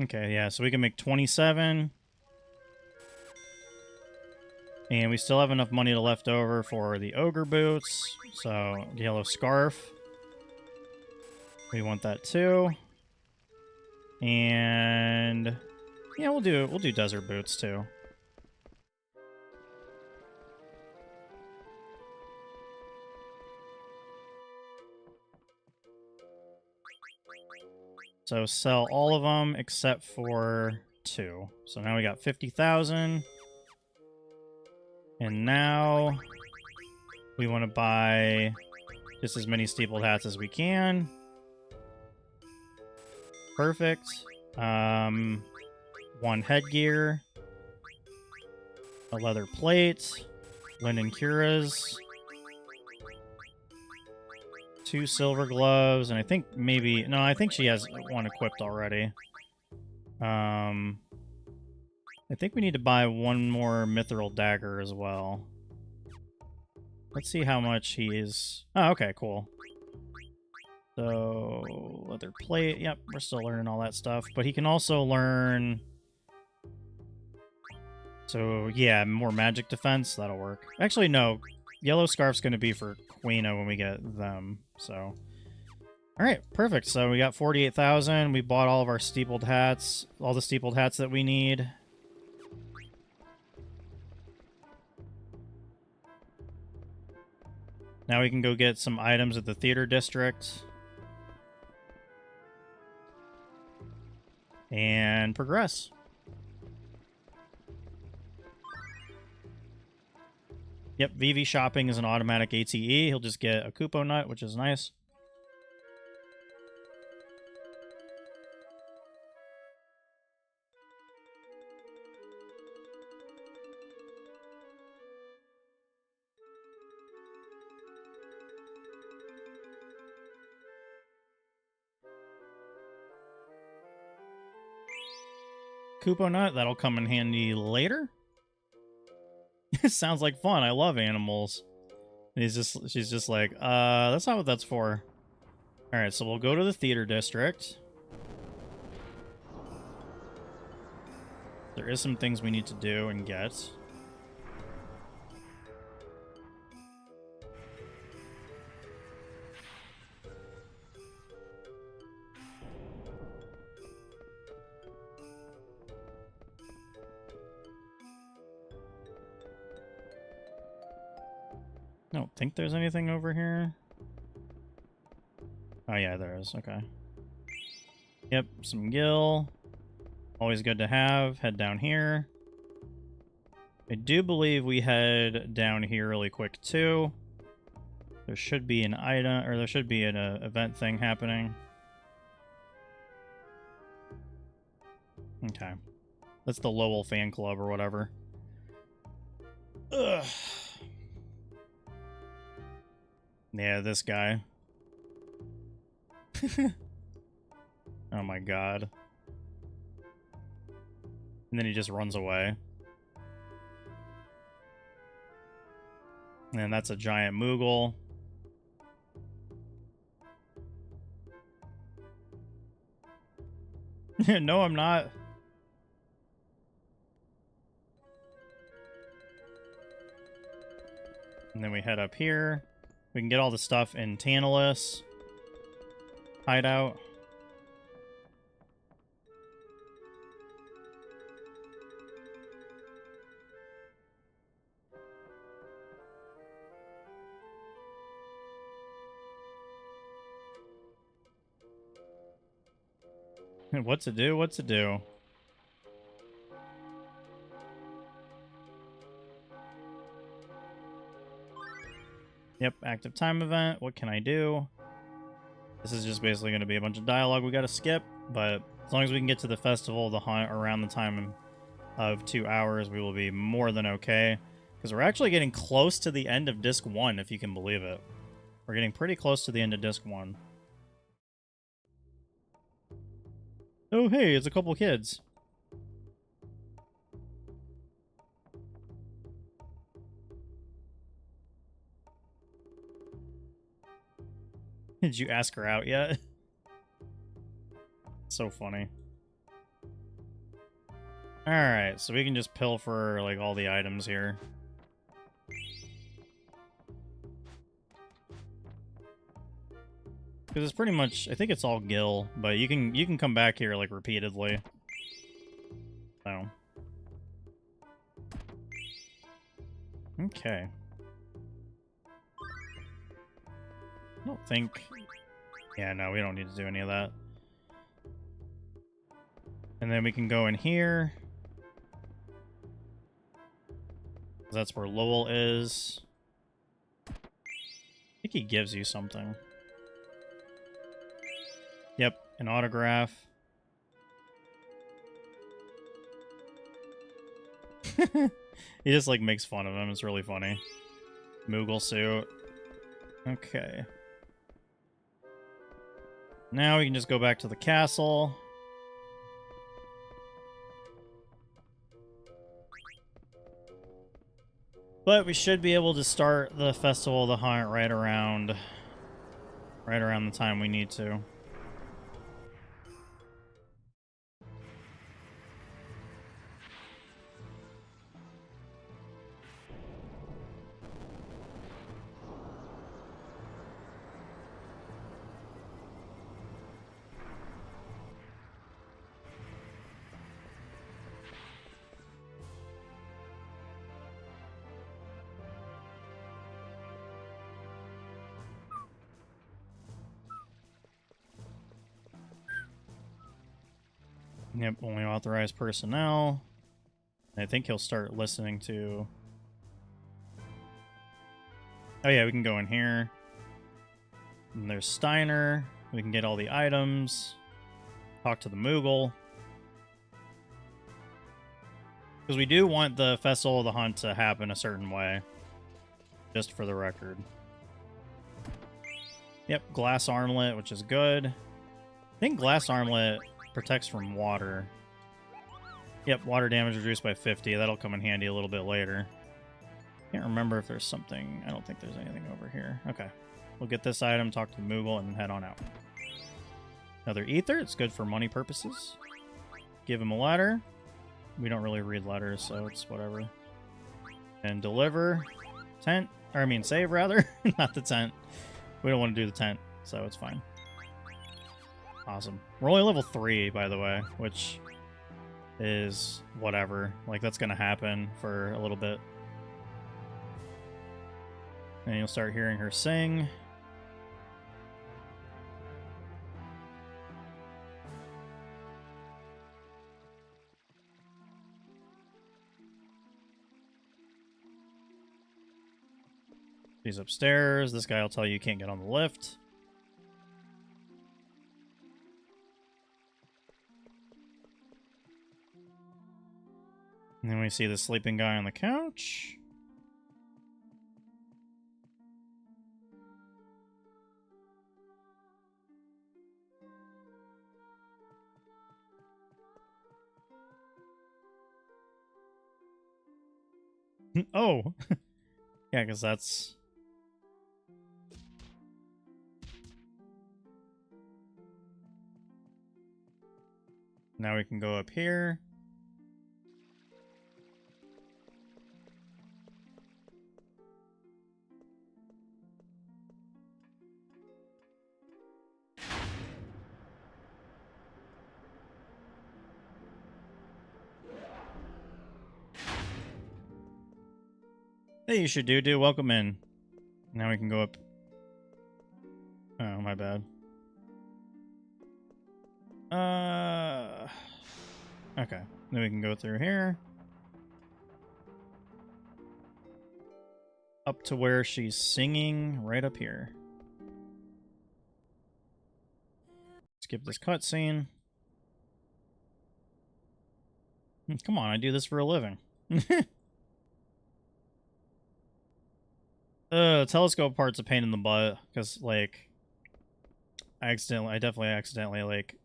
Okay, yeah, so we can make 27. And we still have enough money left over for the ogre boots. So, yellow scarf. We want that too. And yeah, we'll do desert boots too. So sell all of them except for 2. So now we got 50,000. And now we want to buy just as many steepled hats as we can. Perfect. 1 headgear. A leather plate. Linen cuirass. 2 silver gloves, and I think maybe... No, I think she has 1 equipped already. I think we need to buy 1 more mithril dagger as well. Let's see how much he is... Oh, okay, cool. So, leather plate. Yep, we're still learning all that stuff. But he can also learn... So, yeah, more magic defense. That'll work. Actually, no. Yellow scarf's going to be for Quina when we get them, so... Alright, perfect. So we got 48,000. We bought all of our steepled hats. All the steepled hats that we need. Now we can go get some items at the theater district. And progress. Yep, VV shopping is an automatic ATE. He'll just get a Kupo nut, which is nice. Kupo nut, that'll come in handy later. Sounds like fun. I love animals. And she's just like, that's not what that's for. Alright, so we'll go to the theater district. There is some things we need to do and get. I don't think there's anything over here. Oh yeah, there is. Okay. Yep, some gil. Always good to have. Head down here. I do believe we head down here really quick too. There should be an item, or there should be an event thing happening. Okay. That's the Lowell fan club or whatever. Ugh. Yeah, this guy. Oh my god. And then he just runs away. And that's a giant Moogle. No, I'm not. And then we head up here. We can get all the stuff in Tantalus hideout. What to do? What to do? Yep, active time event. What can I do? This is just basically going to be a bunch of dialogue we got to skip, but as long as we can get to the festival, the hunt around the time of 2 hours, we will be more than okay. Because we're actually getting close to the end of Disc 1, if you can believe it. We're getting pretty close to the end of Disc 1. Oh, hey, it's a couple kids. Did you ask her out yet? So funny. Alright, so we can just pilfer, like, all the items here. Because it's pretty much, I think it's all Gil, but you can come back here like repeatedly. So. Okay. I don't think... Yeah, no, we don't need to do any of that. And then we can go in here. That's where Lowell is. I think he gives you something. Yep, an autograph. He just, like, makes fun of him. It's really funny. Moogle suit. Okay. Now we can just go back to the castle. But we should be able to start the Festival of the Hunt right around the time we need to. Yep, only authorized personnel. I think he'll start listening to... Oh yeah, we can go in here. And there's Steiner. We can get all the items. Talk to the Moogle. Because we do want the Festival of the Hunt to happen a certain way. Just for the record. Yep, glass armlet, which is good. I think glass armlet protects from water. Yep, water damage reduced by 50. That'll come in handy a little bit later. Can't remember if there's something. I don't think there's anything over here. Okay. We'll get this item, talk to the Moogle, and head on out. Another ether. It's good for money purposes. Give him a letter. We don't really read letters, so it's whatever. And deliver. Tent. Or I mean save, rather. Not the tent. We don't want to do the tent, so it's fine. Awesome. We're only level 3, by the way, which is whatever. Like, that's going to happen for a little bit. And you'll start hearing her sing. She's upstairs. This guy will tell you can't get on the lift. And then we see the sleeping guy on the couch. Oh! Yeah, because that's... Now we can go up here. Hey, you should do. Welcome in. Now we can go up. Oh, my bad. Okay. Then we can go through here. Up to where she's singing, right up here. Skip this cutscene. Come on, I do this for a living. Telescope part's a pain in the butt, because, like, I definitely accidentally, like,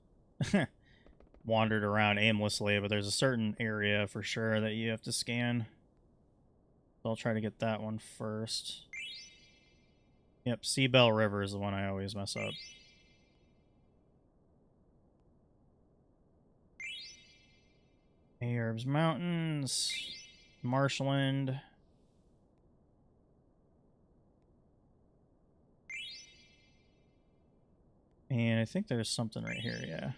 wandered around aimlessly, but there's a certain area for sure that you have to scan. So I'll try to get that one first. Yep, Seabell River is the one I always mess up. Herbs Mountains, Marshland. And I think there's something right here, yeah.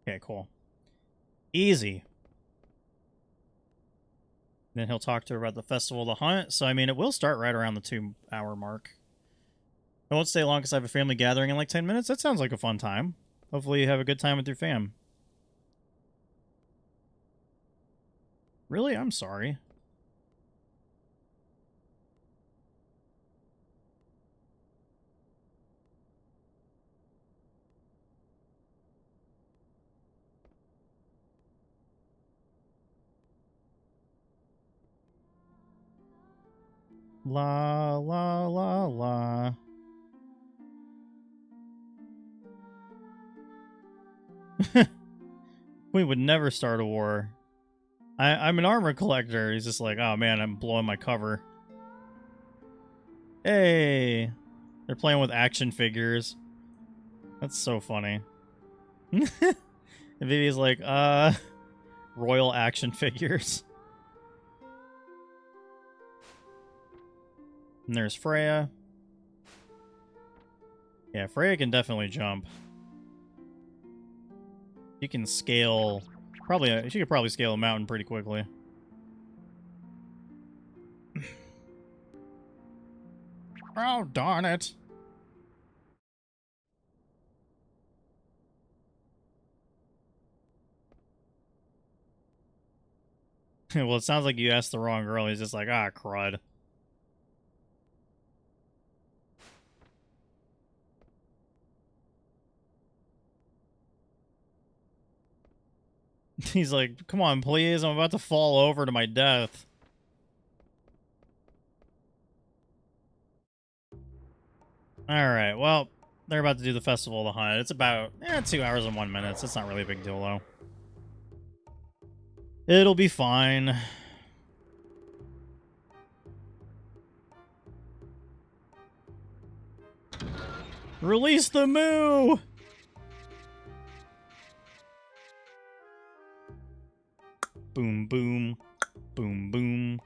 Okay, cool. Easy. Then he'll talk to her about the Festival of the Hunt. So, I mean, it will start right around the 2-hour mark. I won't stay long because I have a family gathering in like 10 minutes. That sounds like a fun time. Hopefully you have a good time with your fam. Really? I'm sorry. La, la, la, la. We would never start a war. I'm an armor collector. He's just like, oh man, I'm blowing my cover. Hey! They're playing with action figures. That's so funny. And Vivi's like, royal action figures. And there's Freya. Yeah, Freya can definitely jump. She can scale... she could probably scale a mountain pretty quickly. Oh, darn it. Well, it sounds like you asked the wrong girl. He's just like, ah, crud. He's like, come on, please. I'm about to fall over to my death. Alright, well, they're about to do the Festival of the Hunt. It's about 2 hours and 1 minute. It's not really a big deal, though. It'll be fine. Release the moo! Boom, boom. Boom, boom.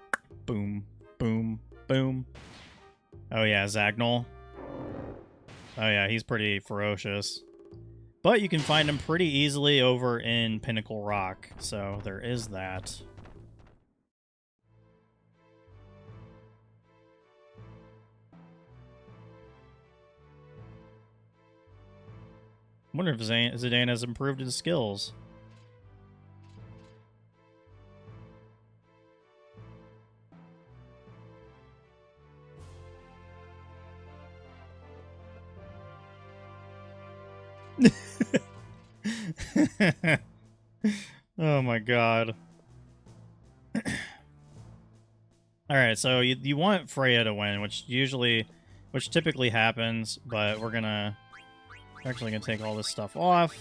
Boom, boom, boom. Oh yeah, Zagnol. Oh yeah, he's pretty ferocious. But you can find him pretty easily over in Pinnacle Rock, so there is that. I wonder if Zidane has improved his skills. Oh my god. Alright, so you want Freya to win, which typically happens, but we're actually gonna take all this stuff off.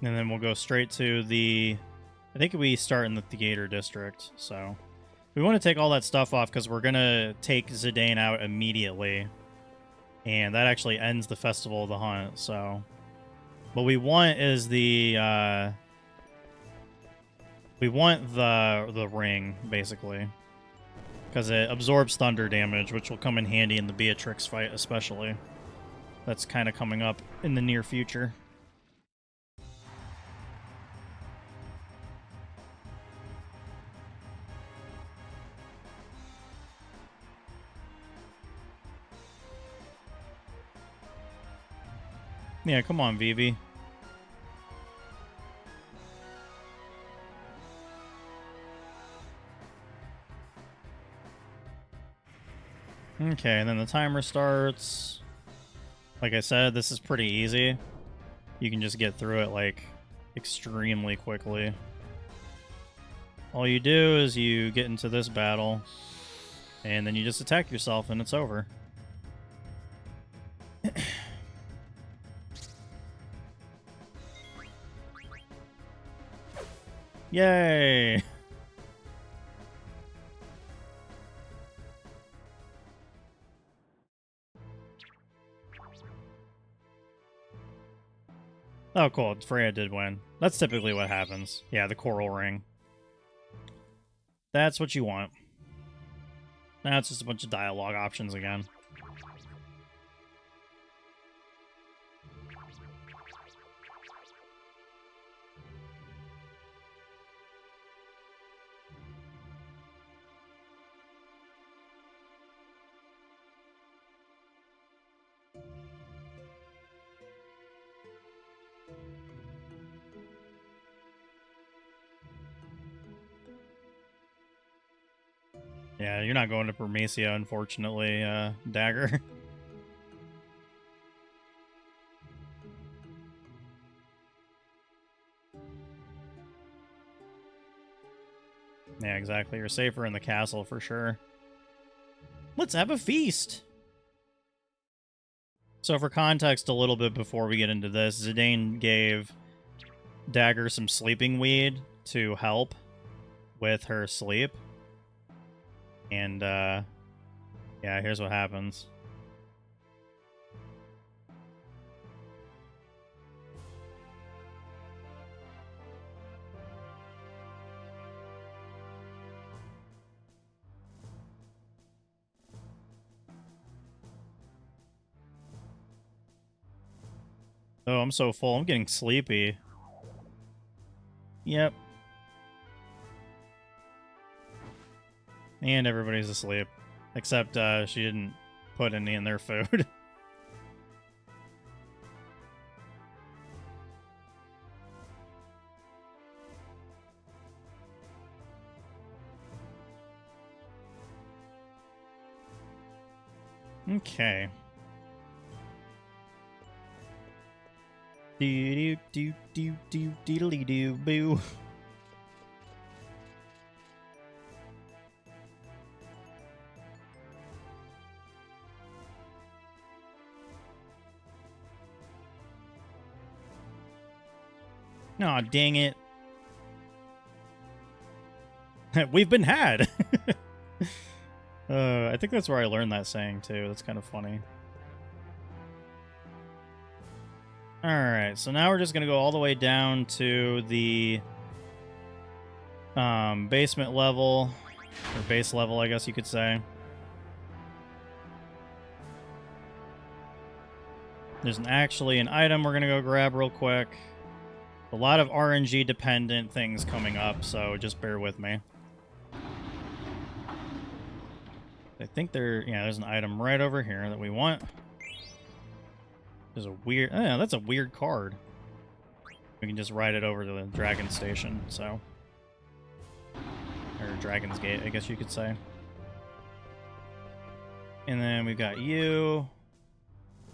And then we'll go straight to I think we start in the theater district, so we want to take all that stuff off because we're gonna take Zidane out immediately. And that actually ends the Festival of the Hunt, so what we want is the ring, basically. Because it absorbs thunder damage, which will come in handy in the Beatrix fight, especially. That's kind of coming up in the near future. Yeah, come on, Vivi. Okay, and then the timer starts. Like I said, this is pretty easy. You can just get through it, like, extremely quickly. All you do is you get into this battle, and then you just attack yourself, and it's over. Yay! Oh, cool. Freya did win. That's typically what happens. Yeah, the coral ring. That's what you want. Now it's just a bunch of dialogue options again. Yeah, you're not going to Promethea, unfortunately, Dagger. Yeah, exactly. You're safer in the castle for sure. Let's have a feast! So for context, a little bit before we get into this, Zidane gave Dagger some sleeping weed to help with her sleep. And, yeah, here's what happens. Oh, I'm so full. I'm getting sleepy. Yep. And everybody's asleep. Except, she didn't put any in their food. Okay. Do do do do diddly do boo. Aw, dang it. We've been had. I think that's where I learned that saying too. That's kind of funny. Alright, so now we're just going to go all the way down to the basement level, or base level, I guess you could say. There's actually an item we're going to go grab real quick. A lot of RNG dependent things coming up, so just bear with me. I think there's an item right over here that we want. There's a weird, oh, that's a weird card. We can just ride it over to the Dragon Station, so. Or Dragon's Gate, I guess you could say. And then we've got you.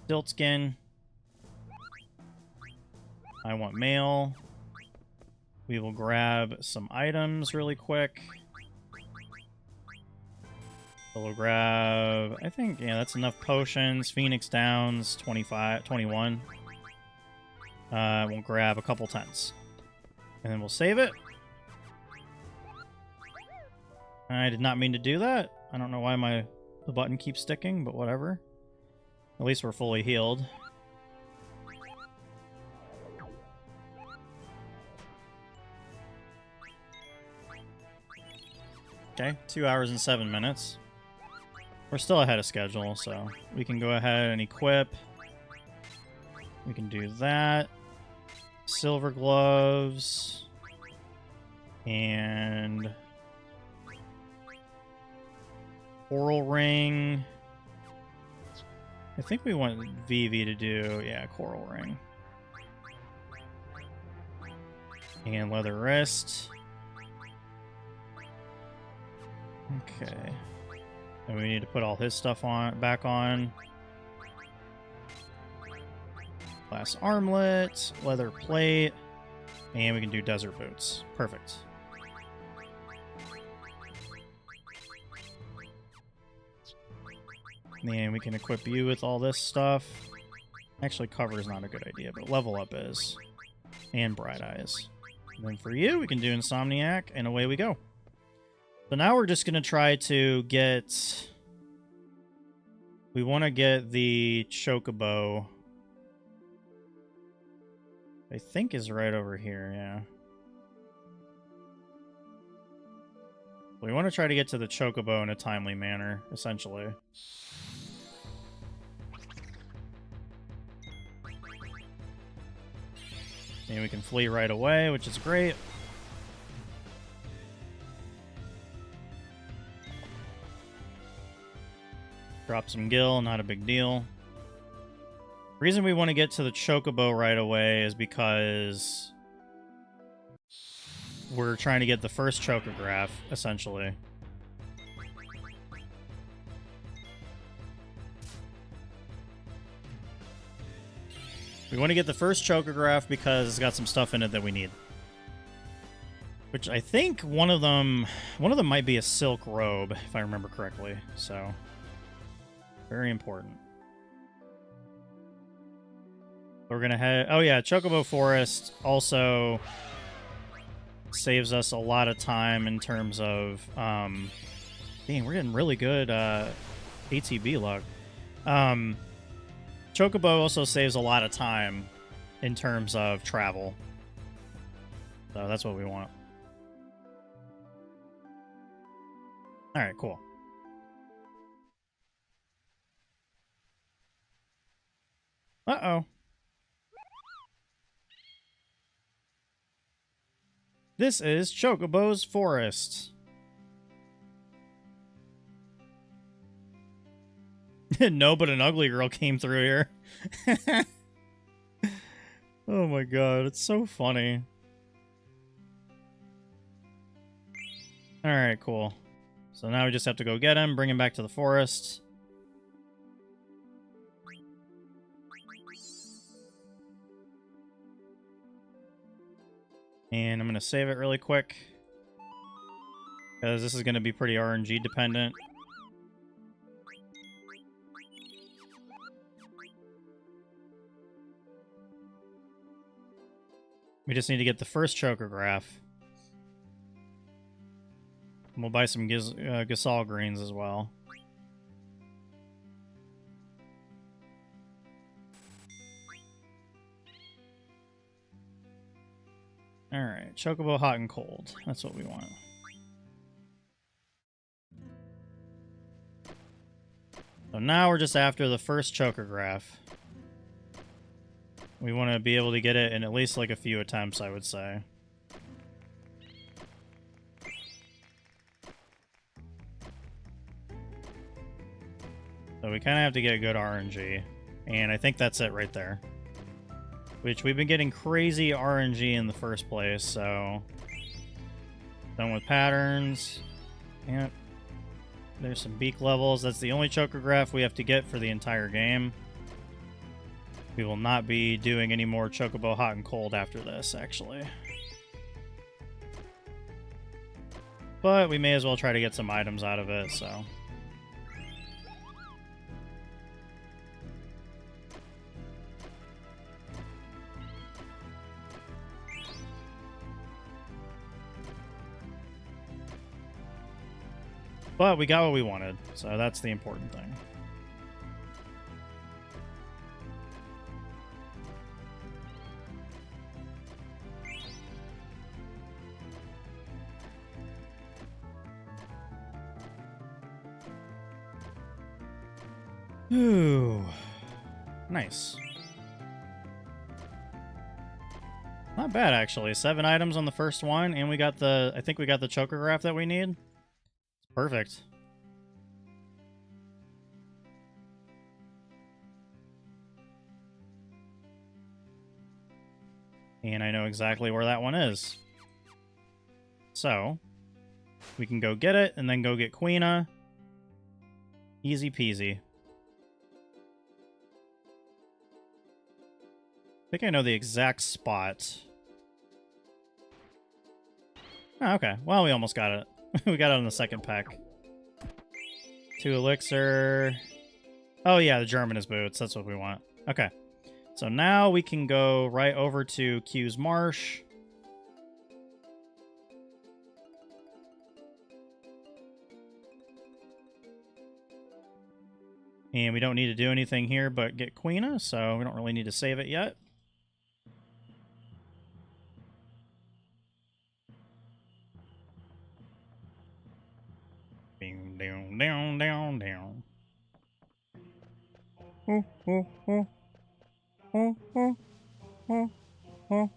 Stiltskin. I want mail. We will grab some items really quick. So we'll grab, I think, yeah, that's enough potions. Phoenix Downs, 21. We'll grab a couple tents. And then we'll save it. I did not mean to do that. I don't know why the button keeps sticking, but whatever. At least we're fully healed. Okay, 2 hours and 7 minutes. We're still ahead of schedule, so we can go ahead and equip. We can do that. Silver gloves. And coral ring. I think we want Vivi to do, yeah, coral ring. And leather wrist. Okay. And we need to put all his stuff back on. Glass armlet, leather plate, and we can do desert boots. Perfect. And we can equip you with all this stuff. Actually, cover is not a good idea, but level up is. And bright eyes. And then for you, we can do Insomniac, and away we go. So now we're just going to try to get... We want to get the Chocobo. I think is right over here, yeah. We want to try to get to the Chocobo in a timely manner, essentially. And we can flee right away, which is great. Drop some gil, not a big deal. The reason we want to get to the Chocobo right away is because we're trying to get the first Chocograph, essentially. We want to get the first Chocograph because it's got some stuff in it that we need. Which I think one of them might be a silk robe, if I remember correctly. So, very important. We're gonna head. Oh yeah, Chocobo Forest also saves us a lot of time in terms of. Dang, we're getting really good ATB luck. Chocobo also saves a lot of time in terms of travel. So that's what we want. Alright, cool. Uh-oh. This is Chocobo's Forest. No, but an ugly girl came through here. Oh my god, it's so funny. Alright, cool. So now we just have to go get him, bring him back to the forest. And I'm going to save it really quick, because this is going to be pretty RNG dependent. We just need to get the first Chocograph. And we'll buy some Gasol greens as well. Alright, Chocobo hot and cold. That's what we want. So now we're just after the first Chocograph. We want to be able to get it in at least like a few attempts, I would say. So we kind of have to get good RNG. And I think that's it right there. Which we've been getting crazy RNG in the first place, so... Done with patterns. Yep. There's some beak levels. That's the only Chocograph we have to get for the entire game. We will not be doing any more Chocobo hot and cold after this, actually. But we may as well try to get some items out of it, so... But we got what we wanted, so that's the important thing. Ooh, nice. Not bad, actually. 7 items on the first one, and we got the... I think we got the Chocograph that we need. Perfect. And I know exactly where that one is. So, we can go get it, and then go get Queena. Easy peasy. I think I know the exact spot. Oh, okay. Well, we almost got it. We got it on the second pack. 2 elixir. Oh yeah, the Germanus boots. That's what we want. Okay. So now we can go right over to Tues Marsh. And we don't need to do anything here but get Queena, so we don't really need to save it yet. Ding, down, down, down, down. Oh, oh, oh. Oh, oh, oh, oh.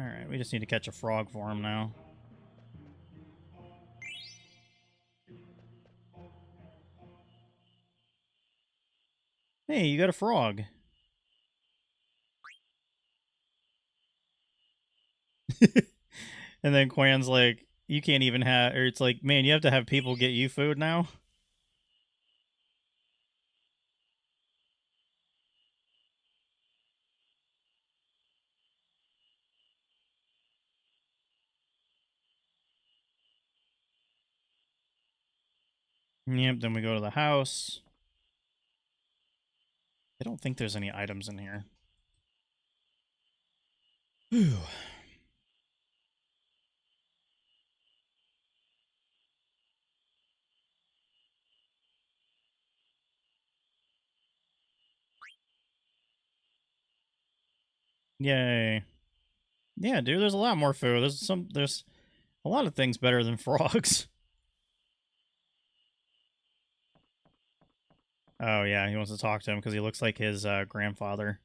Alright, we just need to catch a frog for him now. Hey, you got a frog. And then Quan's like, you can't even have, or it's like, man, you have to have people get you food now? Yep, then we go to the house. I don't think there's any items in here. Whew. Yay. Yeah, dude, there's a lot more food. There's a lot of things better than frogs. Oh, yeah, he wants to talk to him because he looks like his grandfather.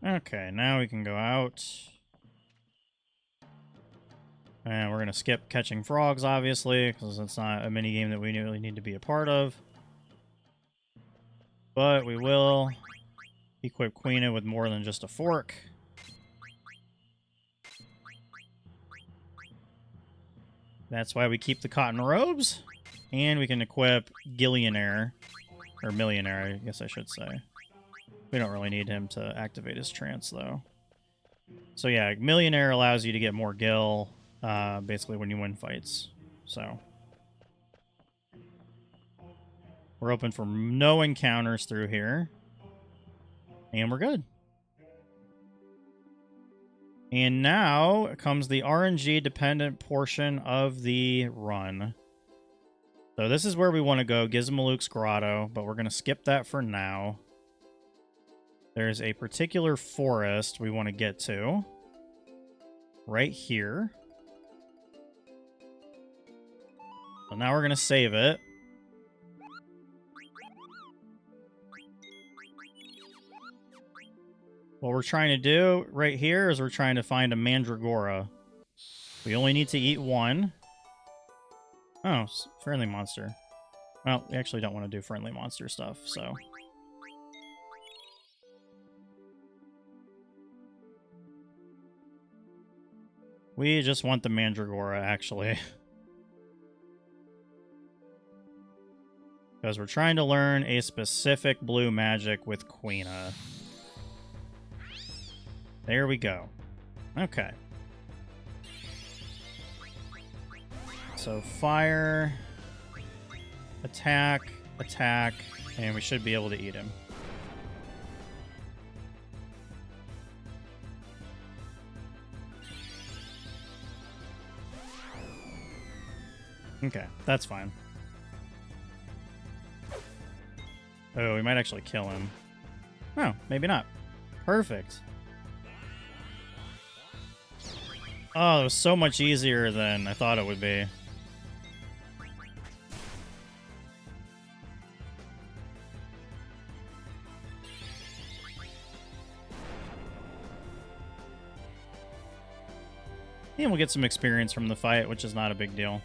Okay, now we can go out. And we're going to skip catching frogs, obviously, because it's not a minigame that we really need to be a part of. But we will equip Queena with more than just a fork. That's why we keep the cotton robes. And we can equip Gillionaire. Or Millionaire, I guess I should say. We don't really need him to activate his trance, though. So yeah, Millionaire allows you to get more gil, basically when you win fights. So we're open for no encounters through here. And we're good. And now comes the RNG-dependent portion of the run. So this is where we want to go, Gizmaluke's Grotto, but we're going to skip that for now. There's a particular forest we want to get to. Right here. So now we're going to save it. What we're trying to do right here is we're trying to find a Mandragora. We only need to eat one. Oh, friendly monster. Well, we actually don't want to do friendly monster stuff, so... We just want the Mandragora, actually. Because we're trying to learn a specific blue magic with Queena. There we go. Okay. So fire, attack, attack, and we should be able to eat him. Okay, that's fine. Oh, we might actually kill him. Oh, maybe not. Perfect. Oh, it was so much easier than I thought it would be. And we'll get some experience from the fight, which is not a big deal.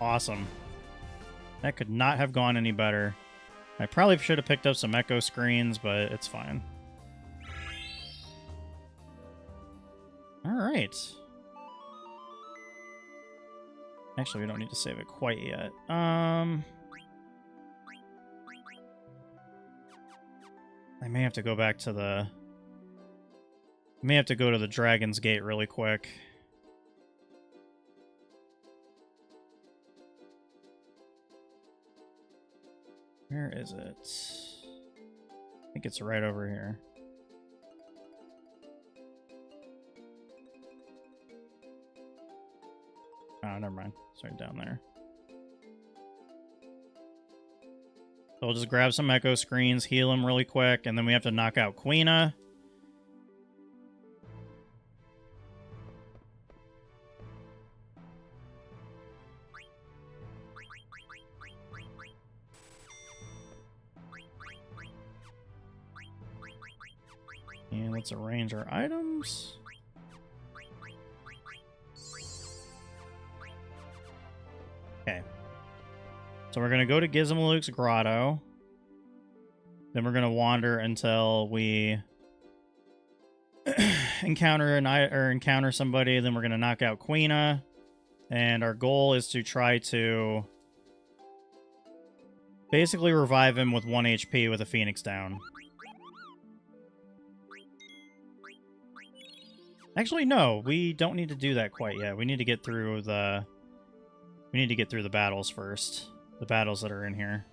Awesome. That could not have gone any better. I probably should have picked up some echo screens, but it's fine. Alright. Actually, we don't need to save it quite yet. I may have to go back to the... I may have to go to the Dragon's Gate really quick. Where is it? I think it's right over here. Oh, never mind. It's right down there. So we'll just grab some echo screens, heal him really quick, and then we have to knock out Queena. And let's arrange our items. Okay. So we're going to go to Gizmaluke's grotto. Then we're going to wander until we encounter somebody. Then we're going to knock out Queena. And our goal is to try to basically revive him with 1 HP with a Phoenix down. Actually, no, we don't need to do that quite yet. We need to get through the... We need to get through the battles first. The battles that are in here.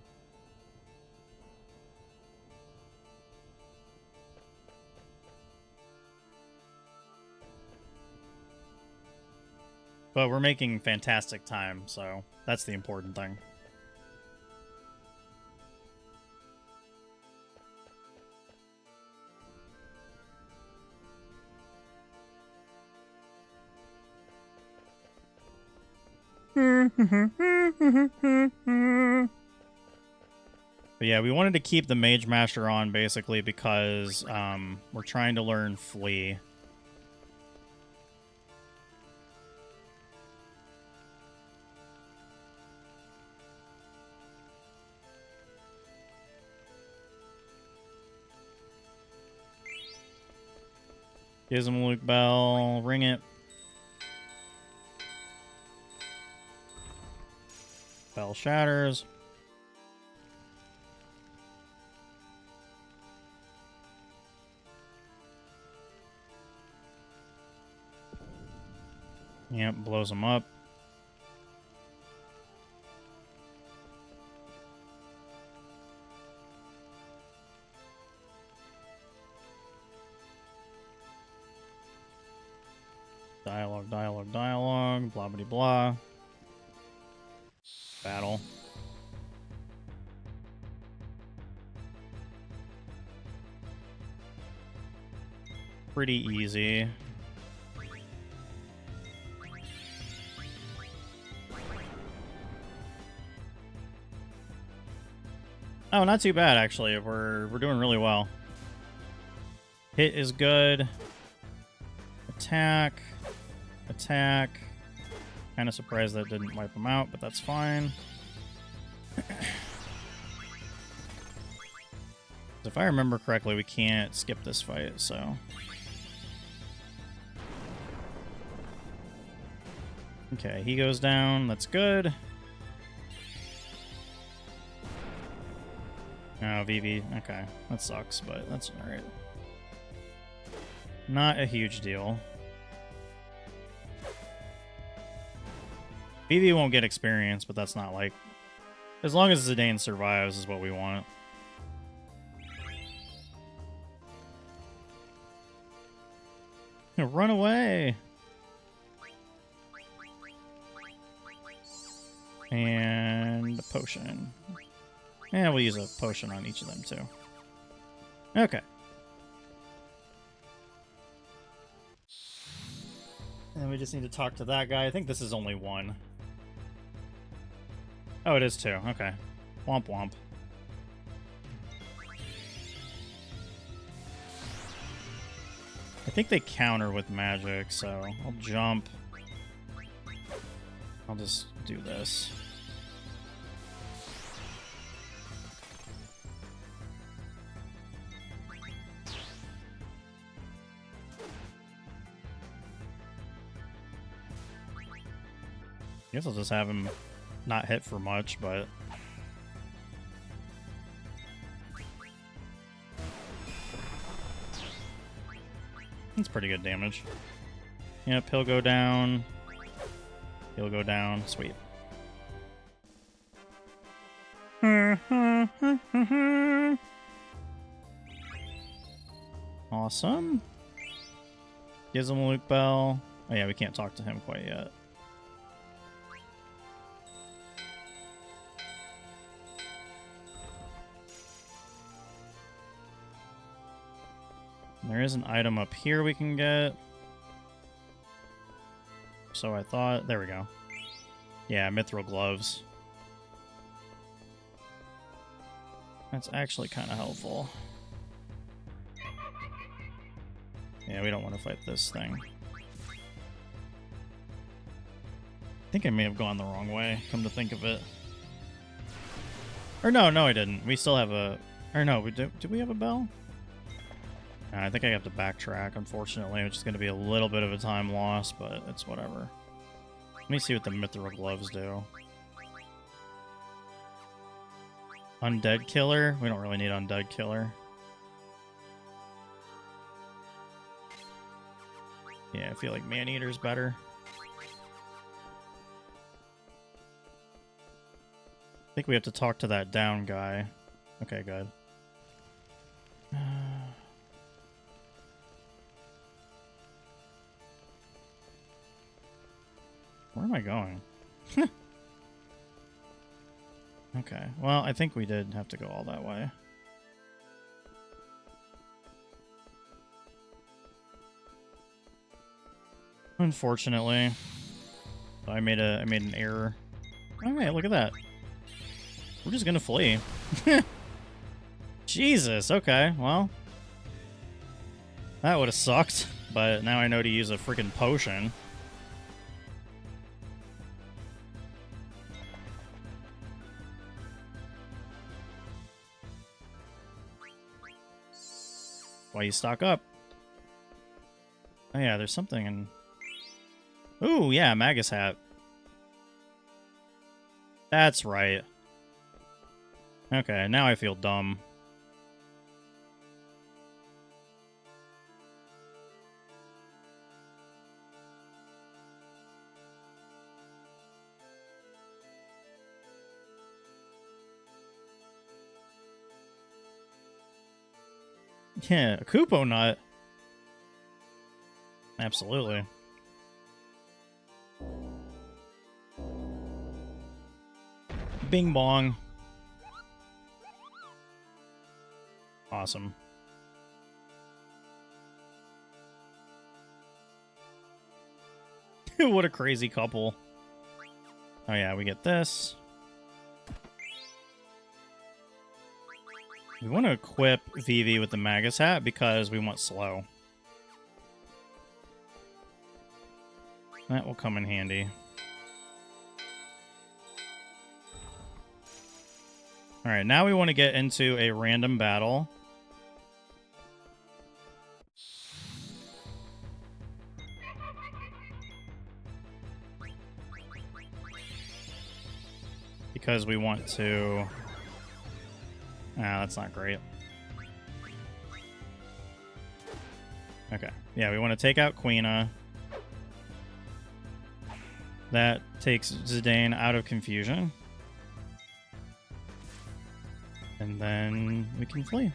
But we're making fantastic time, so that's the important thing. But yeah, we wanted to keep the Mage Master on basically because we're trying to learn Flee. Gizmaluke Bell, ring it. Bell shatters. Yep, blows them up. Dialogue, dialogue, dialogue, blah blah blah. Battle. Pretty easy. Oh, not too bad actually. We're doing really well. Hit is good. Attack. Attack. Kind of surprised that didn't wipe him out, but that's fine. If I remember correctly, we can't skip this fight, so... Okay, he goes down. That's good. Oh, Vivi. Okay, that sucks, but that's alright. Not a huge deal. Vivi won't get experience, but that's not like... As long as Zidane survives is what we want. Run away! And a potion. Yeah, we'll use a potion on each of them, too. Okay. And we just need to talk to that guy. I think this is only one. Oh, it is two. Okay. Womp womp. I think they counter with magic, so I'll jump. I'll just do this. guess I'll just have him not hit for much, but... That's pretty good damage. Yep, he'll go down. He'll go down. Sweet. Awesome. Gives him a Luke Bell. Oh yeah, we can't talk to him quite yet. There is an item up here we can get. So I thought... There we go. Yeah, mithril gloves. That's actually kind of helpful. Yeah, we don't want to fight this thing. I think I may have gone the wrong way, come to think of it. Or no, I didn't. We still have a... Or no, do we have a bell? I think I have to backtrack, unfortunately, which is going to be a little bit of a time loss, but it's whatever. Let me see what the mithril gloves do. Undead Killer? We don't really need Undead Killer. Yeah, I feel like Man-Eater's better. I think we have to talk to that down guy. Okay, good. Where am I going? Okay, well, I think we did have to go all that way. Unfortunately. I made an error. Oh wait, look at that. We're just gonna flee. Jesus, okay, well. That would have sucked, but now I know to use a freaking potion. Why you stock up? Oh yeah, there's something in... Ooh, yeah, Magus hat. That's right. Okay, now I feel dumb. Yeah, a Kupo nut. Absolutely. Bing bong. Awesome. What a crazy couple. Oh yeah, we get this. We want to equip Vivi with the Magus hat because we want slow. That will come in handy. Alright, now we want to get into a random battle. Because we want to... Ah, that's not great. Okay. Yeah, we want to take out Quina. That takes Zidane out of confusion. And then we can flee.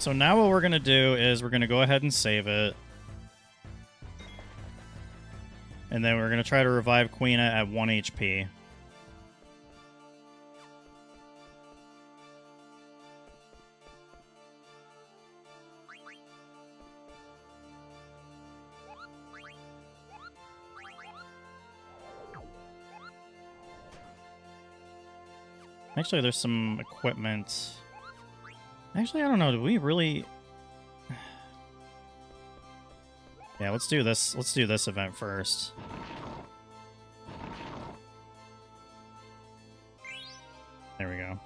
So now what we're going to do is we're going to go ahead and save it. And then we're going to try to revive Quina at 1 HP. Actually, there's some equipment. Actually, I don't know. Do we really... Yeah, let's do this. Let's do this event first. There we go.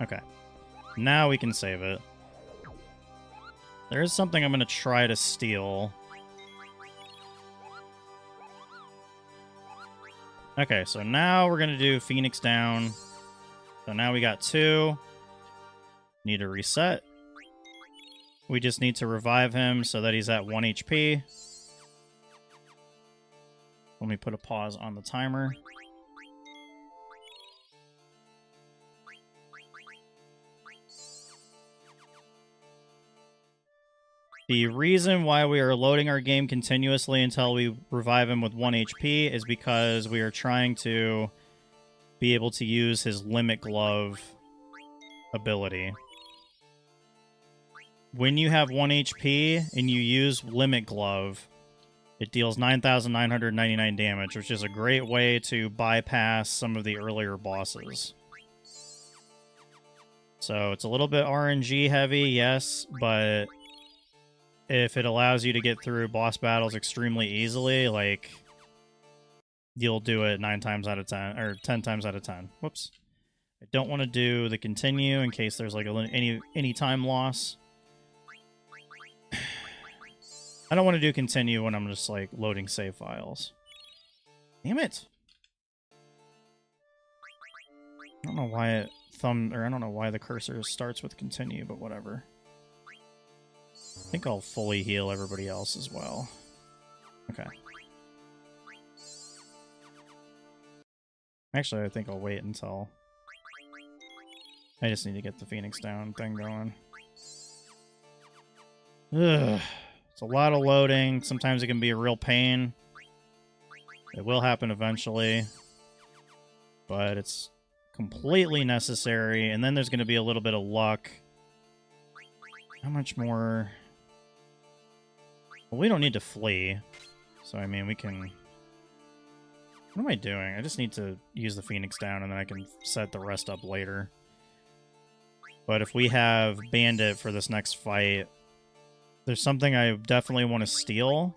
Okay. Now we can save it. There is something I'm going to try to steal. Okay, so now we're going to do Phoenix down. So now we got 2. Need to reset. We just need to revive him so that he's at 1 HP. Let me put a pause on the timer. The reason why we are loading our game continuously until we revive him with 1 HP is because we are trying to be able to use his Limit Glove ability. When you have 1 HP and you use Limit Glove, it deals 9,999 damage, which is a great way to bypass some of the earlier bosses. So it's a little bit RNG heavy, yes, but if it allows you to get through boss battles extremely easily, like, you'll do it 9 times out of 10, or 10 times out of 10. Whoops. I don't want to do the continue in case there's, like, any time loss. I don't want to do continue when I'm just, like, loading save files. Damn it! I don't know why it I don't know why the cursor starts with continue, but whatever. I think I'll fully heal everybody else as well. Okay. Actually, I think I'll wait until... I just need to get the Phoenix down thing going. Ugh. It's a lot of loading. Sometimes it can be a real pain. It will happen eventually. But it's completely necessary. And then there's going to be a little bit of luck. How much more... Well, we don't need to flee. So, I mean, we can... What am I doing? I just need to use the Phoenix down and then I can set the rest up later. But if we have Bandit for this next fight, there's something I definitely want to steal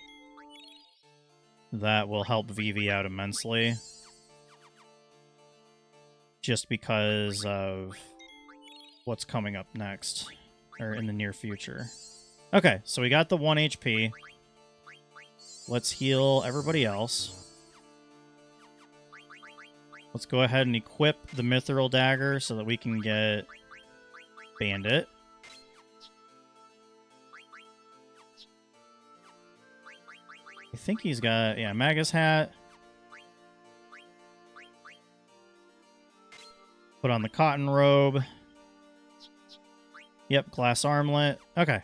that will help Vivi out immensely. Just because of what's coming up next, or in the near future. Okay, so we got the 1 HP. Let's heal everybody else. Let's go ahead and equip the Mithril Dagger so that we can get Bandit. I think he's got, yeah, Magus Hat. Put on the Cotton Robe. Yep, Glass Armlet. Okay.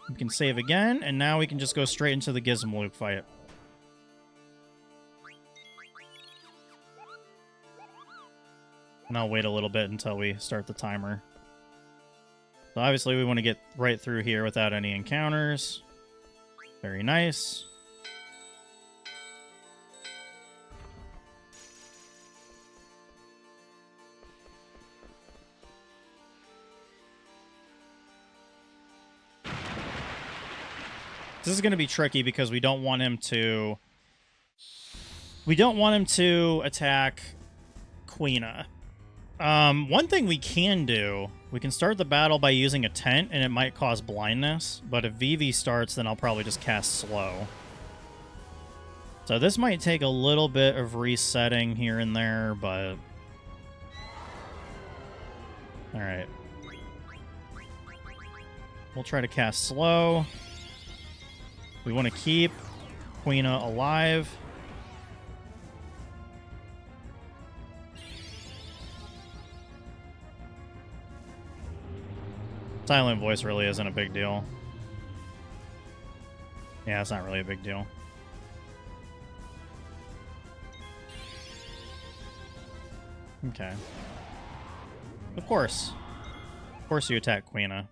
We can save again, and now we can just go straight into the Gizmaluke fight. And I'll wait a little bit until we start the timer. So obviously we want to get right through here without any encounters. Very nice. This is going to be tricky because we don't want him to... We don't want him to attack Quina. One thing we can do, we can start the battle by using a tent, and it might cause blindness. But if Vivi starts, then I'll probably just cast slow. So this might take a little bit of resetting here and there, but... Alright. We'll try to cast slow. We want to keep Quina alive. Silent voice really isn't a big deal. Yeah, it's not really a big deal. Okay. Of course. Of course you attack Quina.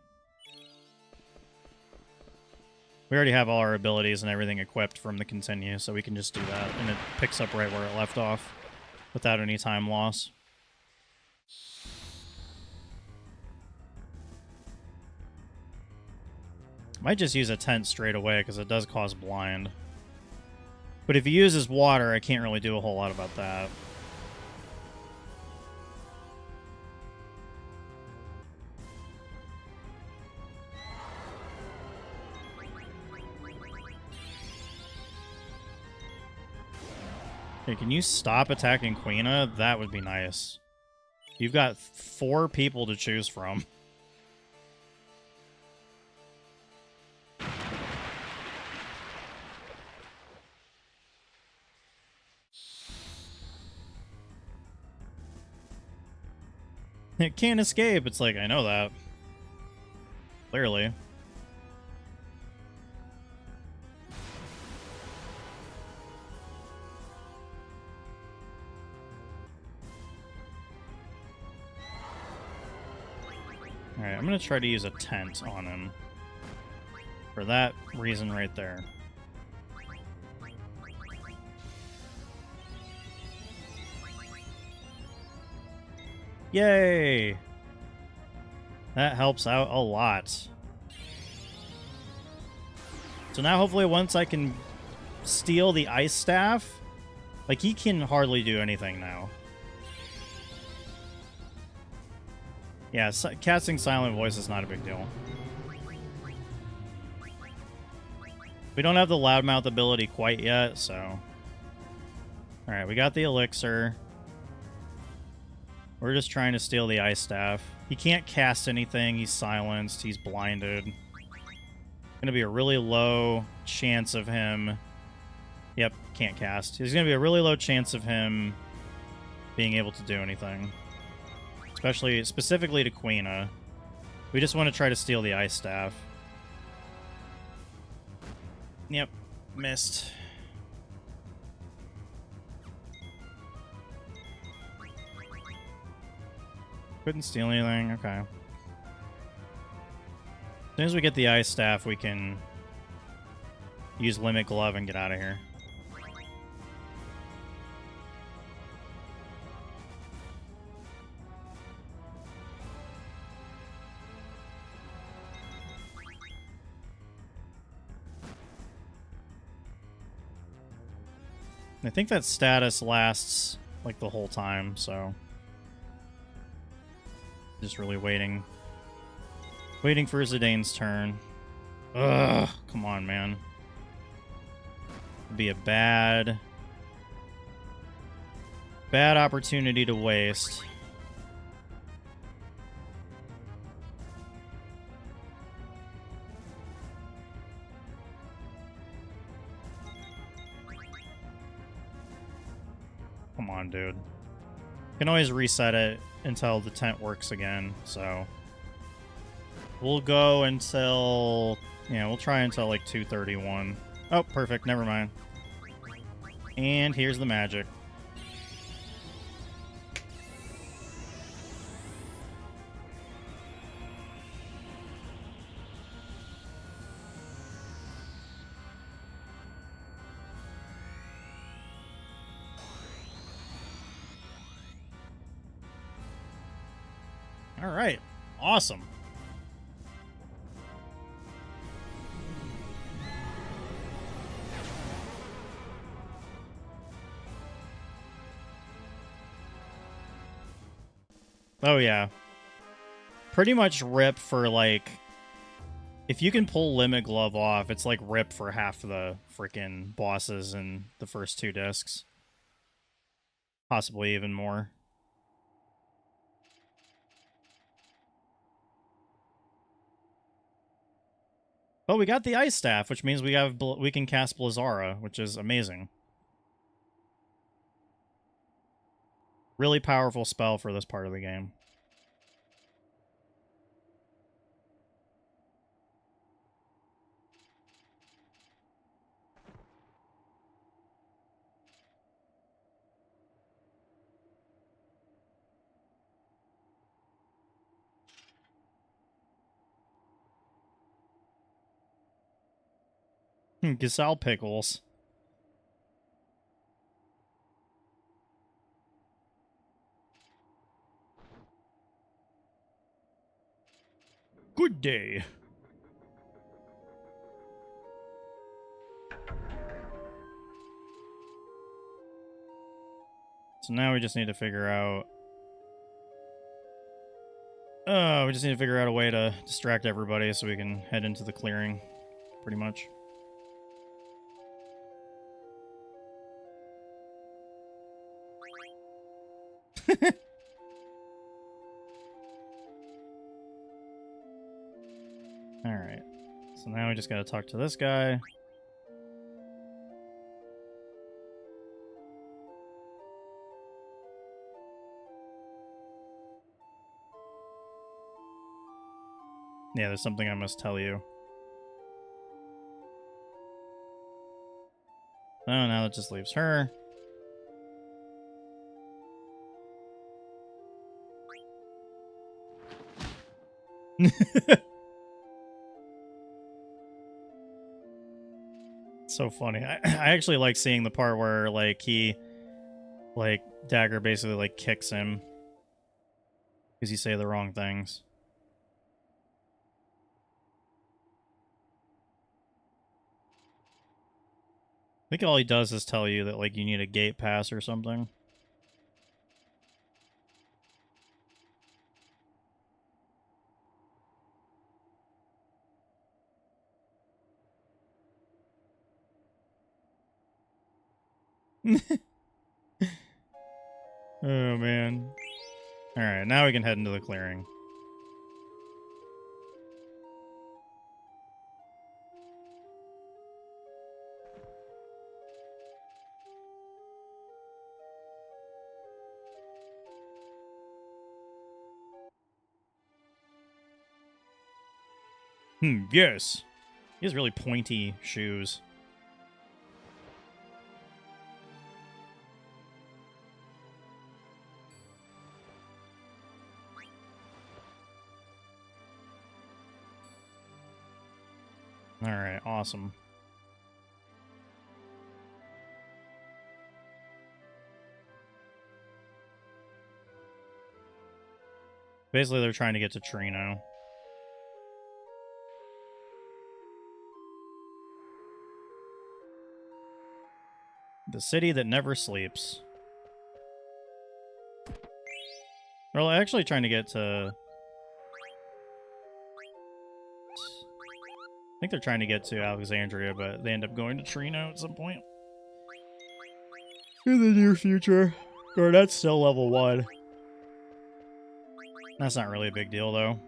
We already have all our abilities and everything equipped from the continue, so we can just do that, and it picks up right where it left off without any time loss. Might just use a tent straight away, because it does cause blind. But if he uses water, I can't really do a whole lot about that. Okay, can you stop attacking Queena? That would be nice. You've got 4 people to choose from. It can't escape. It's like, I know that. Clearly. Alright, I'm gonna try to use a tent on him. For that reason right there. Yay! That helps out a lot. So now hopefully once I can steal the ice staff, like he can hardly do anything now. Yeah, casting Silent Voice is not a big deal. We don't have the Loudmouth ability quite yet, so... Alright, we got the elixir. We're just trying to steal the ice staff. He can't cast anything, he's silenced, he's blinded. Gonna be a really low chance of him... Yep, can't cast. There's gonna be a really low chance of him being able to do anything. Specifically to Queena. We just want to try to steal the ice staff. Yep, missed. Couldn't steal anything, okay. As soon as we get the ice staff, we can use Limit Glove and get out of here. I think that status lasts like the whole time, so just really waiting for Zidane's turn. Ugh, come on, man. It'd be a bad opportunity to waste. Come on, dude. You can always reset it until the tent works again, so... We'll go until... Yeah, we'll try until, like, 2:31. Oh, perfect. Never mind. And here's the magic. All right. Awesome. Oh, yeah. Pretty much rip for, like... If you can pull Limit Glove off, it's like rip for half the freaking bosses in the first 2 discs. Possibly even more. But we got the Ice Staff, which means we can cast Blizzara, which is amazing. Really powerful spell for this part of the game. Giselle Pickles. Good day. So now we just need to figure out... we just need to figure out a way to distract everybody so we can head into the clearing, pretty much. Alright. So now we just gotta talk to this guy. Yeah, there's something I must tell you. Oh, now that just leaves her. So funny. I actually like seeing the part where, like, Dagger basically, like, kicks him because you say the wrong things. I think all he does is tell you that, like, you need a gate pass or something. Oh, man. Alright, now we can head into the clearing. Yes. He has really pointy shoes. Alright, awesome. Basically, they're trying to get to Trino. The city that never sleeps. They're actually trying to get to... I think they're trying to get to Alexandria, but they end up going to Trino at some point. In the near future. Or that's still level 1. That's not really a big deal, though.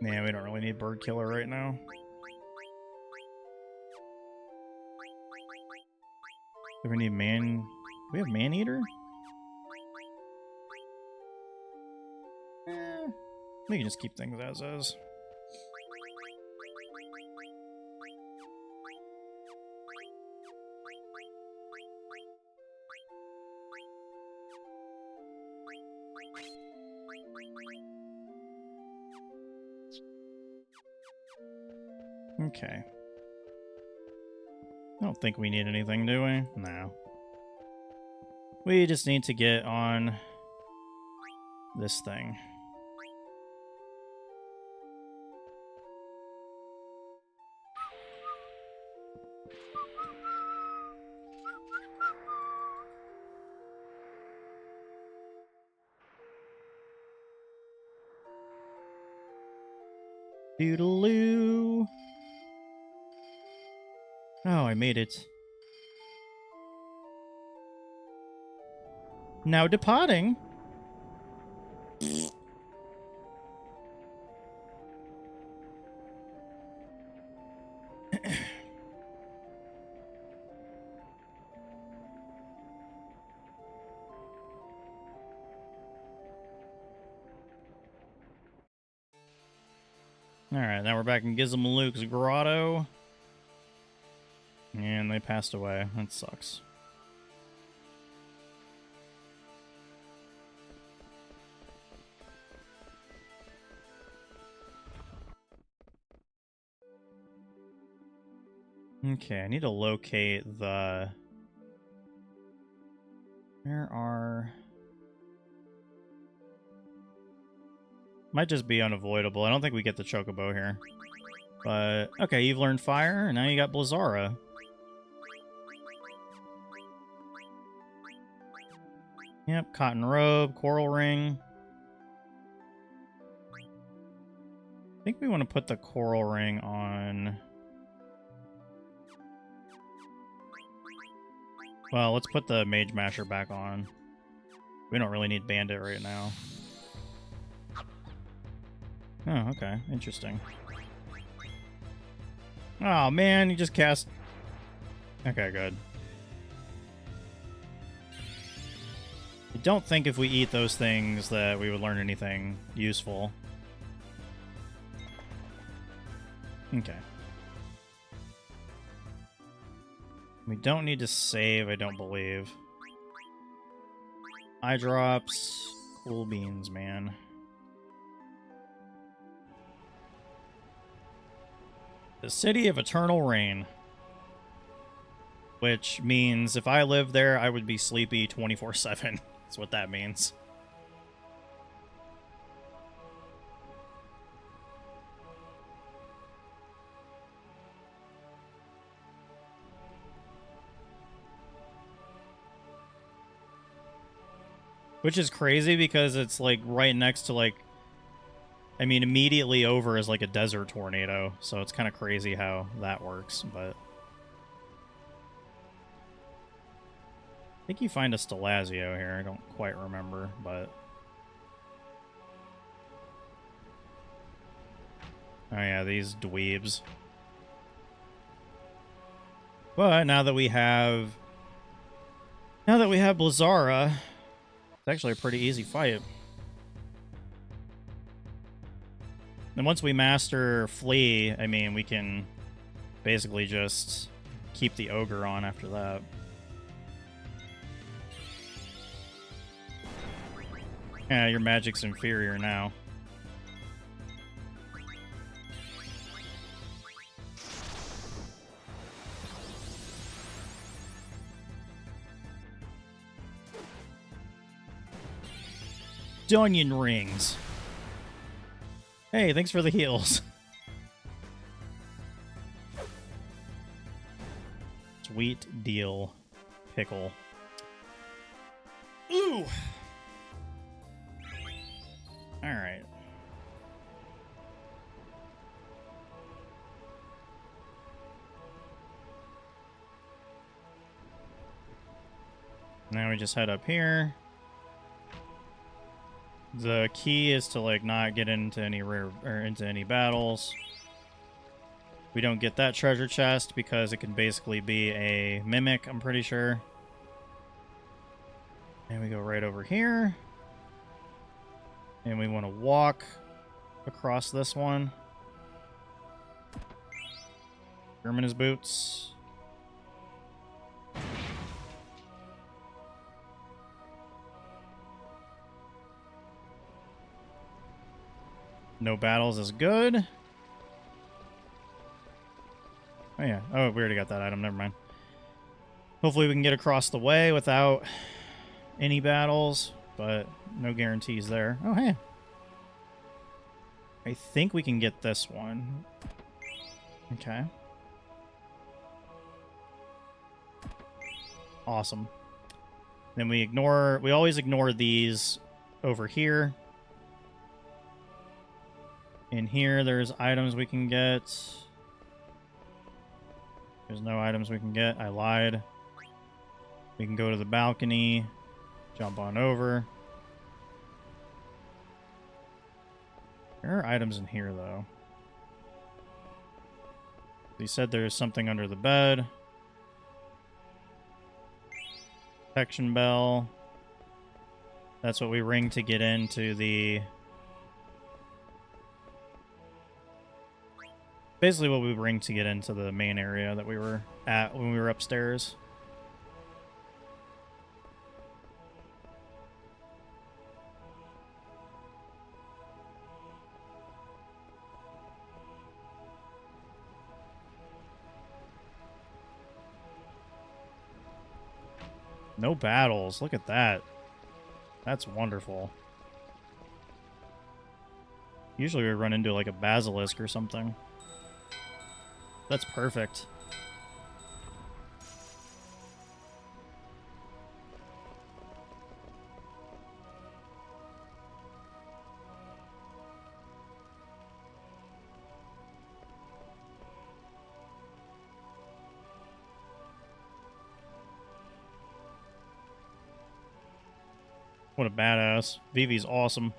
Yeah, we don't really need Bird Killer right now. Do we need Man... Do we have Man-Eater? We can just keep things as is. Okay. I don't think we need anything, do we? No. We just need to get on this thing. Doodaloo. Oh, I made it. Now departing. Alright, now we're back in Gizmaluke's grotto. And they passed away. That sucks. Okay, I need to locate the... Where are... Might just be unavoidable. I don't think we get the Chocobo here. But, okay, you've learned Fire, and now you got Blizzara. Yep, Cotton Robe, Coral Ring. I think we want to put the Coral Ring on... Well, let's put the Mage Masher back on. We don't really need Bandit right now. Oh, okay. Interesting. Oh, man, you just cast... Okay, good. I don't think if we eat those things that we would learn anything useful. Okay. We don't need to save, I don't believe. Eye drops. Cool beans, man. The City of Eternal Rain. Which means if I lived there, I would be sleepy 24/7. That's what that means. Which is crazy because it's like right next to like, I mean, immediately over is like a desert tornado. So it's kind of crazy how that works, but. I think you find a Stelazio here. I don't quite remember, but... Oh yeah, these dweebs. But now that we have... Now that we have Blizzara, it's actually a pretty easy fight. And once we master Flea, I mean, we can basically just keep the Ogre on after that. Yeah, your magic's inferior now. Dunyan rings. Hey, thanks for the heals. Sweet deal. Pickle. Ooh! Alright. Now we just head up here. The key is to like not get into any rare or into any battles. We don't get that treasure chest because it can basically be a mimic, I'm pretty sure. And we go right over here. And we want to walk across this one. Germanus boots. No battles is good. Oh yeah. Oh, we already got that item. Never mind. Hopefully we can get across the way without any battles, but no guarantees there. Oh, hey. I think we can get this one. Okay. Awesome. Then we always ignore these over here. In here, there's items we can get. There's no items we can get. I lied. We can go to the balcony. Jump on over. There are items in here, though. He said there's something under the bed. Protection bell. That's what we ring to get into the... Basically what we ring to get into the main area that we were at when we were upstairs. No battles. Look at that. That's wonderful. Usually we run into like a basilisk or something. That's perfect. What a badass. Vivi's awesome.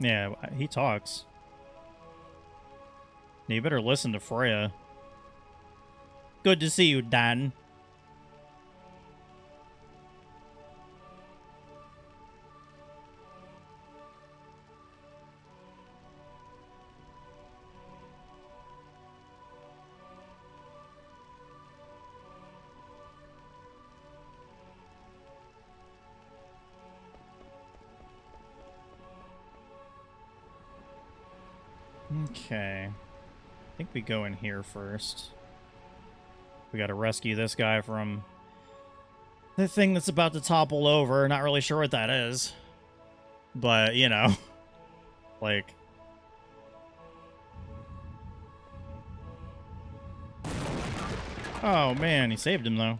Yeah, he talks. You better listen to Freya. Good to see you, Dan. Okay. I think we go in here first. We gotta rescue this guy from the thing that's about to topple over. Not really sure what that is. But, you know. Like... Oh, man. He saved him, though.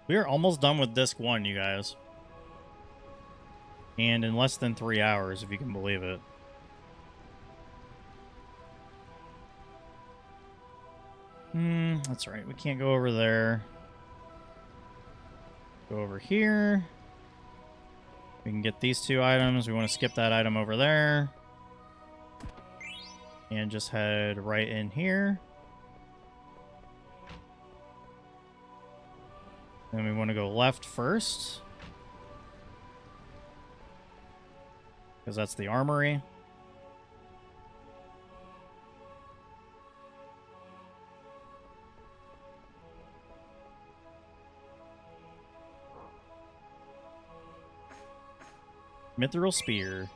We are almost done with disc 1, you guys. And in less than 3 hours, if you can believe it. That's right. We can't go over there. Go over here. We can get these 2 items. We want to skip that item over there. And just head right in here. Then we want to go left first. Because that's the armory. Mithril Spear.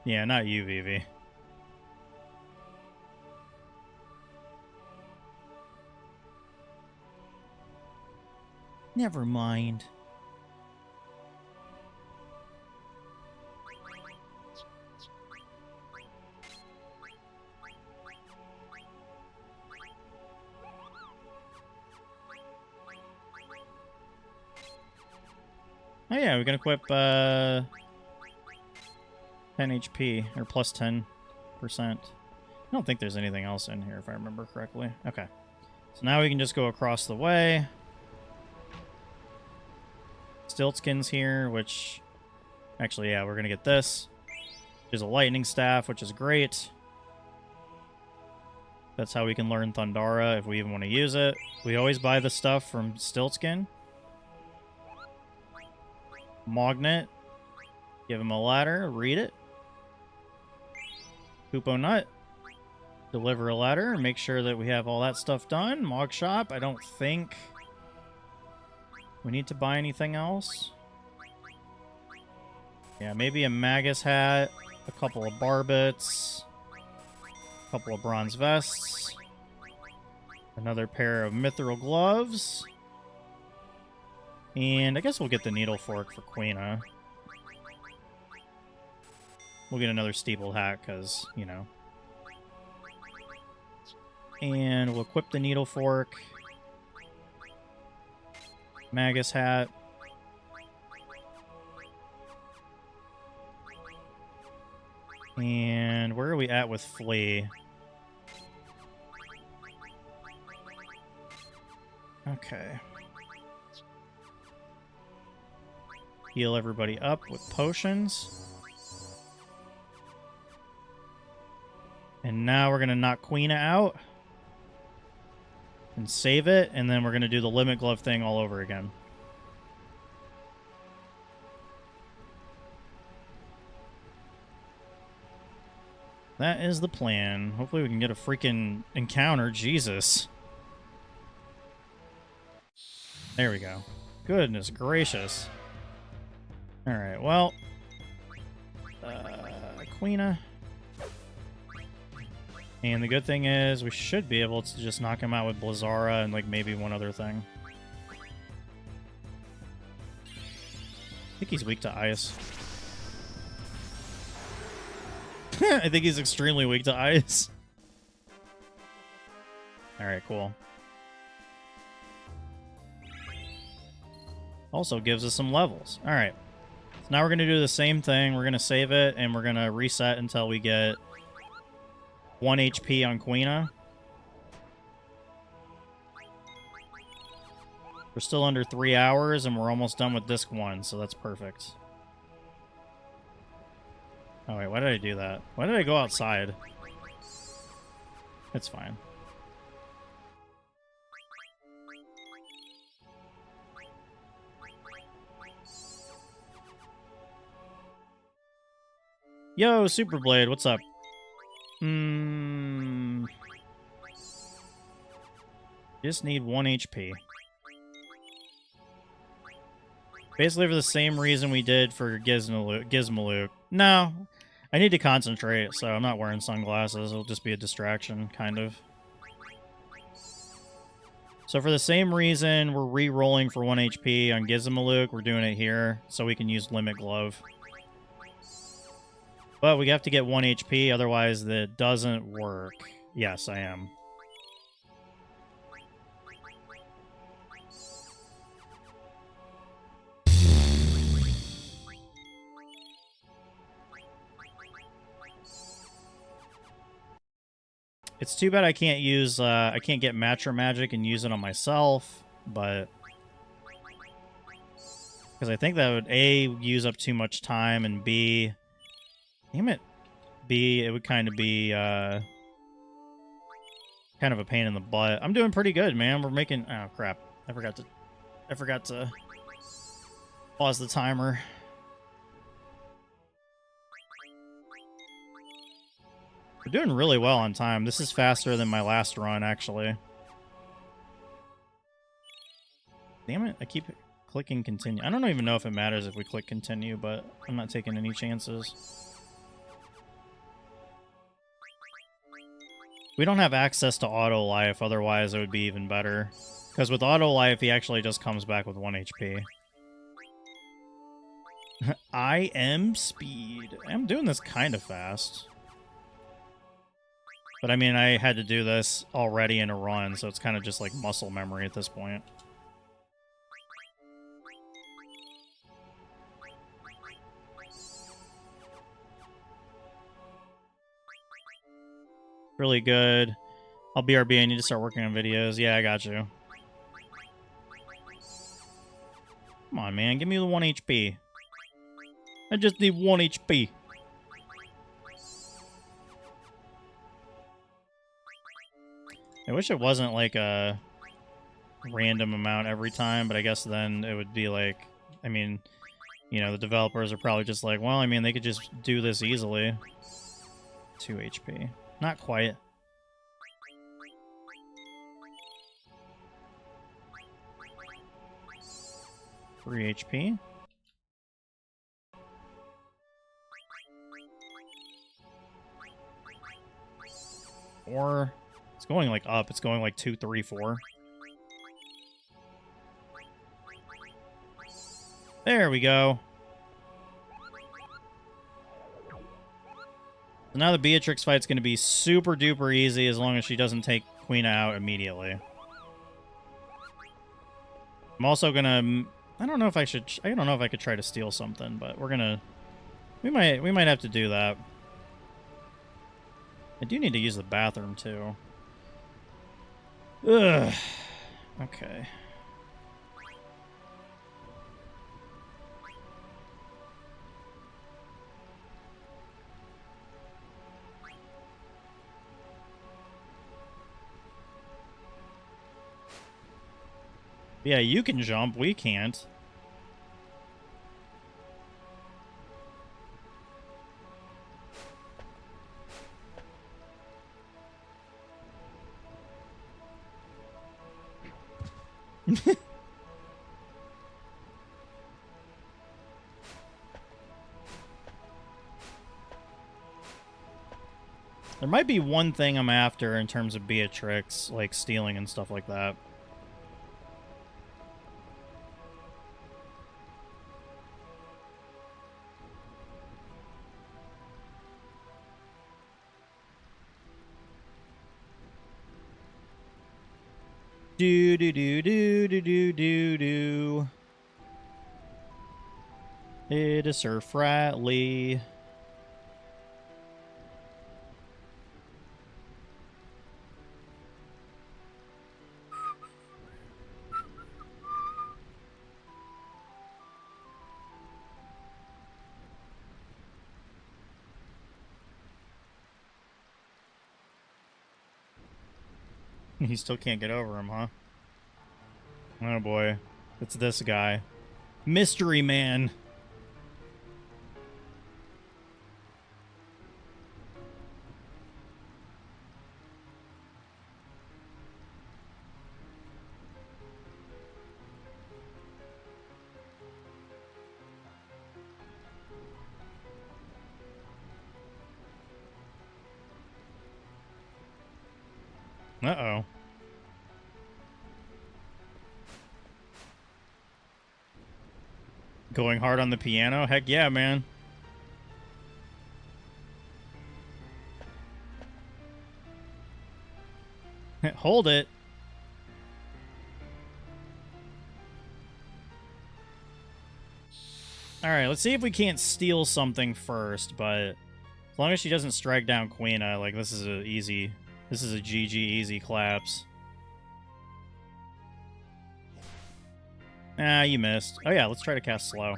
Yeah, not you, Vivi. Never mind. Oh yeah, we can equip 10 HP, or plus 10%. I don't think there's anything else in here, if I remember correctly. Okay. So now we can just go across the way. Stiltskin's here, which... Actually, yeah, we're going to get this. There's a lightning staff, which is great. That's how we can learn Thundara, if we even want to use it. We always buy the stuff from Stiltskin. Magnet. Give him a ladder. Read it. Hoopo Nut. Deliver a ladder. Make sure that we have all that stuff done. Mog Shop. I don't think we need to buy anything else. Yeah, maybe a Magus hat. A couple of barbets. A couple of bronze vests. Another pair of mithril gloves. And I guess we'll get the needle fork for Queena. We'll get another steeple hat, because, you know. And we'll equip the needle fork. Magus hat. And where are we at with Flea? Okay. Heal everybody up with potions. And now we're going to knock Queena out. And save it. And then we're going to do the Limit Glove thing all over again. That is the plan. Hopefully we can get a freaking encounter. Jesus. There we go. Goodness gracious. Alright, well. Queena. And the good thing is we should be able to just knock him out with Blizzara and like maybe one other thing. I think he's weak to ice. I think he's extremely weak to ice. Alright, cool. Also gives us some levels. All right. So now we're going to do the same thing. We're going to save it, and we're going to reset until we get 1 HP on Queena. We're still under 3 hours, and we're almost done with Disc 1, so that's perfect. Oh, wait, why did I do that? Why did I go outside? It's fine. Yo, Superblade, what's up? Just need 1 HP. Basically for the same reason we did for Gizmaluke. No, I need to concentrate, so I'm not wearing sunglasses. It'll just be a distraction, kind of. So for the same reason we're re-rolling for 1 HP on Gizmaluke, we're doing it here, so we can use Limit Glove. But we have to get 1 HP, otherwise that doesn't work. Yes, I am. It's too bad I can't use, I can't get Matcha Magic and use it on myself, but... Because I think that would, A, use up too much time, and B... Damn it. B, it would kind of be, kind of a pain in the butt. I'm doing pretty good, man. We're making... Oh, crap. I forgot to pause the timer. We're doing really well on time. This is faster than my last run, actually. Damn it, I keep clicking continue. I don't even know if it matters if we click continue, but I'm not taking any chances. We don't have access to auto life, otherwise it would be even better. Because with auto life, he actually just comes back with 1 HP. I am speed. I'm doing this kind of fast. But I mean, I had to do this already in a run, so it's kind of just like muscle memory at this point. Really good. I'll BRB, I need to start working on videos. Yeah, I got you. Come on, man, give me the 1 HP. I just need 1 HP. I wish it wasn't like a random amount every time, but I guess then it would be like, I mean, you know, the developers are probably just like, well, I mean, they could just do this easily. 2 HP. Not quite. Three HP. Or it's going like up. It's going like 2, 3, 4. There we go. So now the Beatrix fight's going to be super duper easy as long as she doesn't take Queena out immediately. I'm also going to... I don't know if I should... I don't know if I could try to steal something, but we're going to... We might have to do that. I do need to use the bathroom, too. Ugh. Okay. Yeah, you can jump. We can't. There might be one thing I'm after in terms of Beatrix, like stealing and stuff like that. Do do do do do do do do. It is Sir Fratley. He still can't get over him, huh? Oh boy. It's this guy. Mystery Man. Uh-oh. Going hard on the piano? Heck yeah, man. Hold it. Alright, let's see if we can't steal something first, but as long as she doesn't strike down Queena, like, this is a easy... This is a GG easy claps. Ah, you missed. Oh yeah, let's try to cast slow.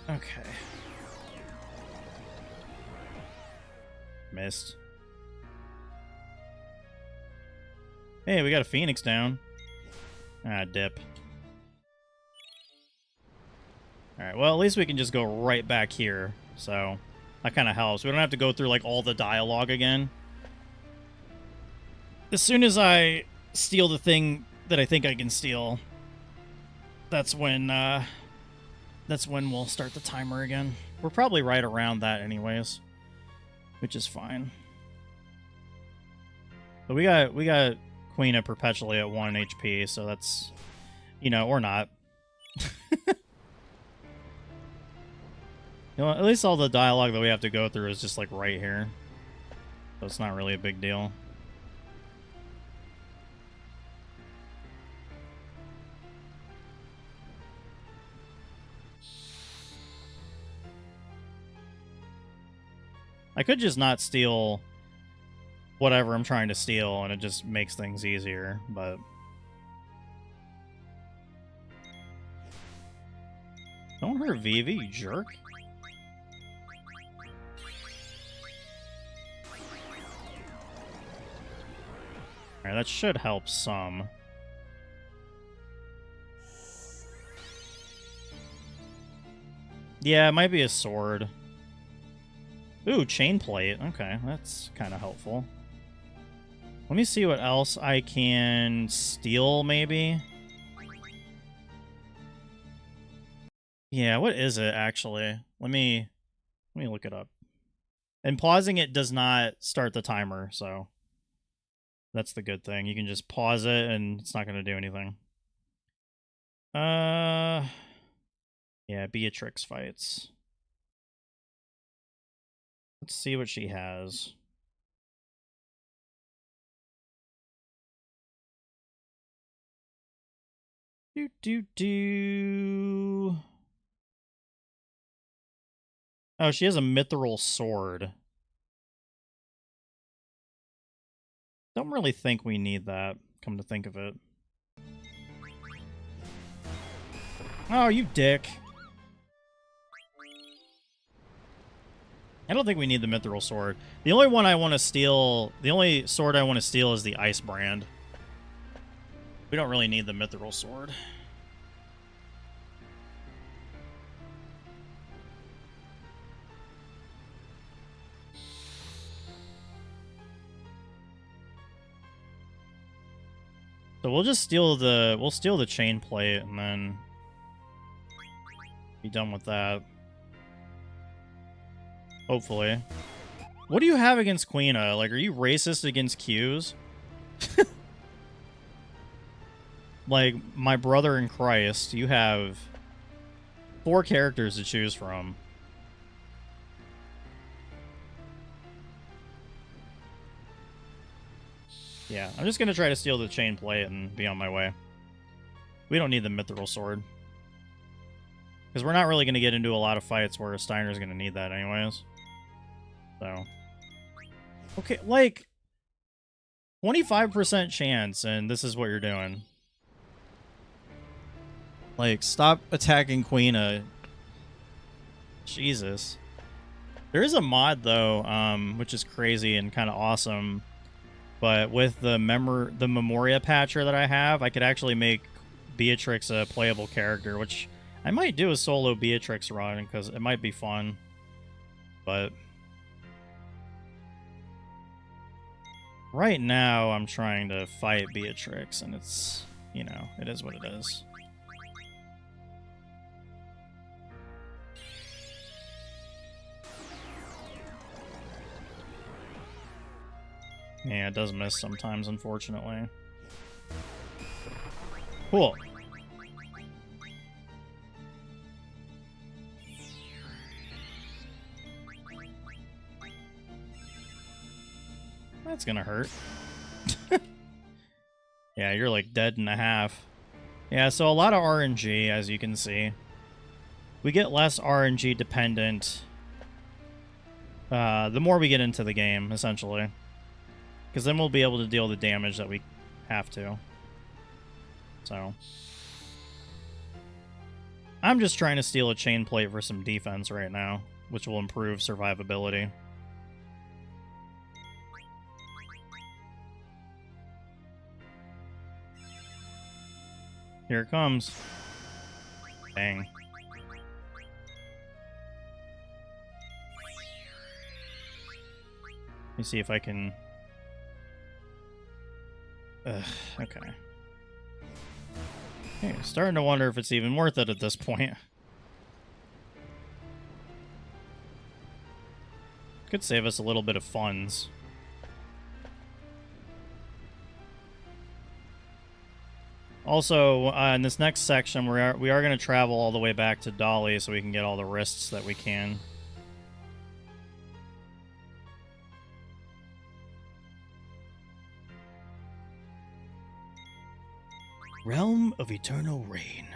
Okay. Missed. Hey, we got a Phoenix down. Ah, dip. Alright, well, at least we can just go right back here, so that kind of helps. We don't have to go through, like, all the dialogue again. As soon as I steal the thing that I think I can steal, that's when we'll start the timer again. We're probably right around that anyways, which is fine. But we got Queena perpetually at 1 HP, so that's, you know, or not. You know, at least all the dialogue that we have to go through is just, like, right here. So it's not really a big deal. I could just not steal whatever I'm trying to steal, and it just makes things easier, but... Don't hurt Vivi, you jerk. Alright, that should help some. Yeah, it might be a sword. Ooh, chain plate. Okay, that's kind of helpful. Let me see what else I can steal, maybe. Yeah, what is it, actually? Let me look it up. And pausing it does not start the timer, so... That's the good thing. You can just pause it, and it's not going to do anything. Yeah, Beatrix fights. Let's see what she has. Oh, she has a mithril sword. Don't really think we need that, come to think of it. Oh, you dick. I don't think we need the mithril sword. The only one I want to steal, the only sword I want to steal is the ice brand. We don't really need the mithril sword. So we'll just steal the chain plate and then be done with that. Hopefully. What do you have against Queena? Like, are you racist against Tues? Like, my brother in Christ, you have 4 characters to choose from. Yeah, I'm just gonna try to steal the chain plate and be on my way. We don't need the mithril sword. Because we're not really going to get into a lot of fights where Steiner's going to need that anyways. So. Okay, like 25% chance, and this is what you're doing. Like, stop attacking Queena. Jesus. There is a mod, though, which is crazy and kind of awesome. But with the Memoria patcher that I have, I could actually make Beatrix a playable character, which I might do a solo Beatrix run, because it might be fun. But right now, I'm trying to fight Beatrix, and it's, you know, it is what it is. Yeah, it does miss sometimes, unfortunately. Cool. That's gonna hurt. Yeah, you're like dead in a half. Yeah, so a lot of RNG, as you can see. We get less RNG dependent the more we get into the game, essentially. Because then we'll be able to deal the damage that we have to. So. I'm just trying to steal a chain plate for some defense right now, which will improve survivability. Here it comes. Dang. Let me see if I can... okay. Hey, starting to wonder if it's even worth it at this point. Could save us a little bit of funds. Also, in this next section, we are going to travel all the way back to Dolly so we can get all the wrists that we can. Realm of Eternal Rain.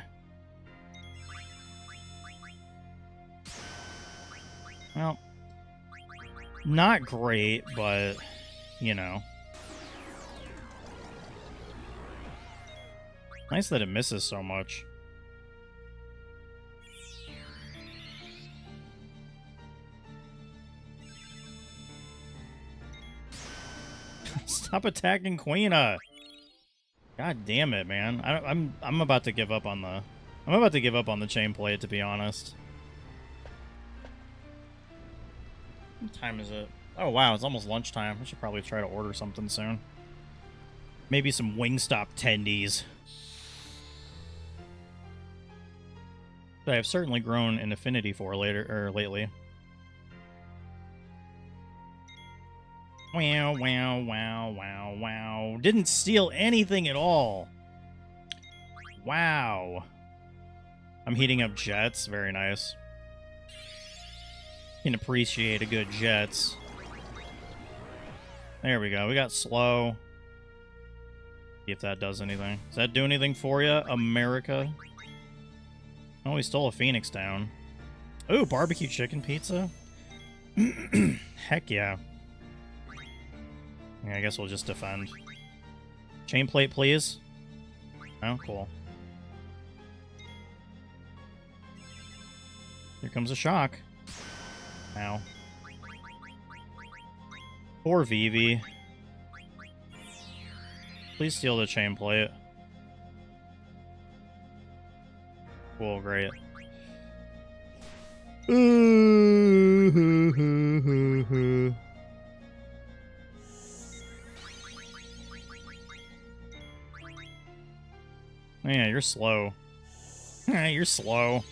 Well, not great, but, you know. Nice that it misses so much. Stop attacking Queena. God damn it, man! I'm about to give up on the chain plate, to be honest. What time is it? Oh wow, it's almost lunchtime. I should probably try to order something soon. Maybe some Wingstop tendies. That I've certainly grown in affinity for lately. Wow, wow, wow, wow, wow. Didn't steal anything at all. Wow. I'm heating up jets. Very nice. Can appreciate a good jets. There we go. We got slow. See if that does anything. Does that do anything for you, America? Oh, we stole a Phoenix down. Ooh, barbecue chicken pizza? Heck yeah. Yeah, I guess we'll just defend. Chain plate, please. Oh, cool. Here comes a shock. Ow. Poor Vivi. Please steal the chain plate. Cool, great. Yeah, you're slow. You're slow.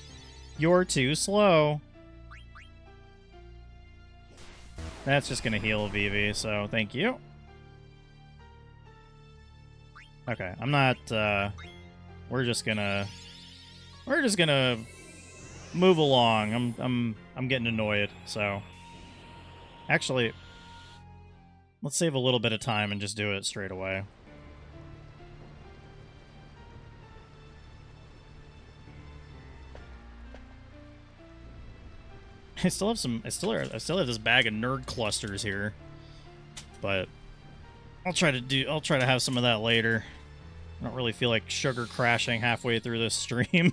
You're too slow. That's just gonna heal Vivi, so thank you. Okay, I'm not, we're just gonna move along. I'm getting annoyed, so. Actually, let's save a little bit of time and just do it straight away. I still have some. I still have this bag of nerd clusters here, but I'll try to have some of that later. I don't really feel like sugar crashing halfway through this stream.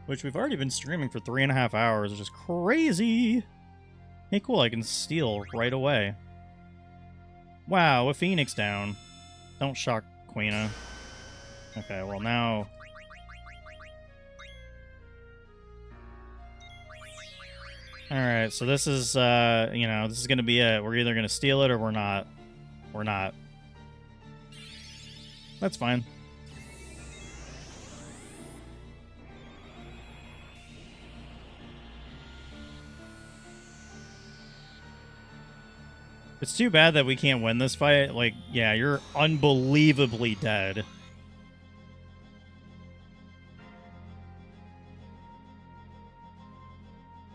Which we've already been streaming for 3.5 hours, which is crazy. Hey, cool, I can steal right away. Wow, a Phoenix down. Don't shock Queena. Okay, well now... Alright, so this is, you know, this is gonna be it. We're either gonna steal it or we're not. We're not. That's fine. It's too bad that we can't win this fight. Like, yeah, you're unbelievably dead.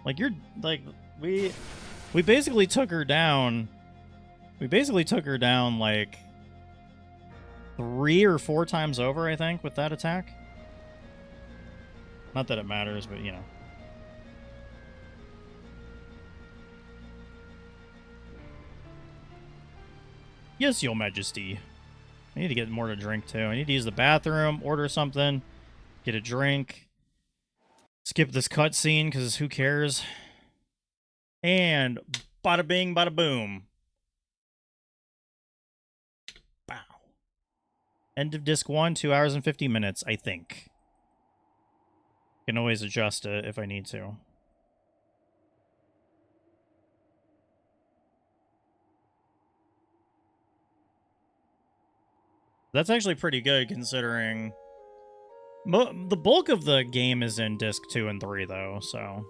Like, you're, like, we basically took her down. We basically took her down, like, 3 or 4 times over, I think, with that attack. Not that it matters, but, you know. Yes, Your Majesty. I need to get more to drink, too. I need to use the bathroom, order something, get a drink, skip this cutscene, because who cares? And bada bing, bada boom. Bow. End of disc 1, 2 hours and 50 minutes, I think. Can always adjust it if I need to. That's actually pretty good, considering... The bulk of the game is in disc 2 and 3, though, so...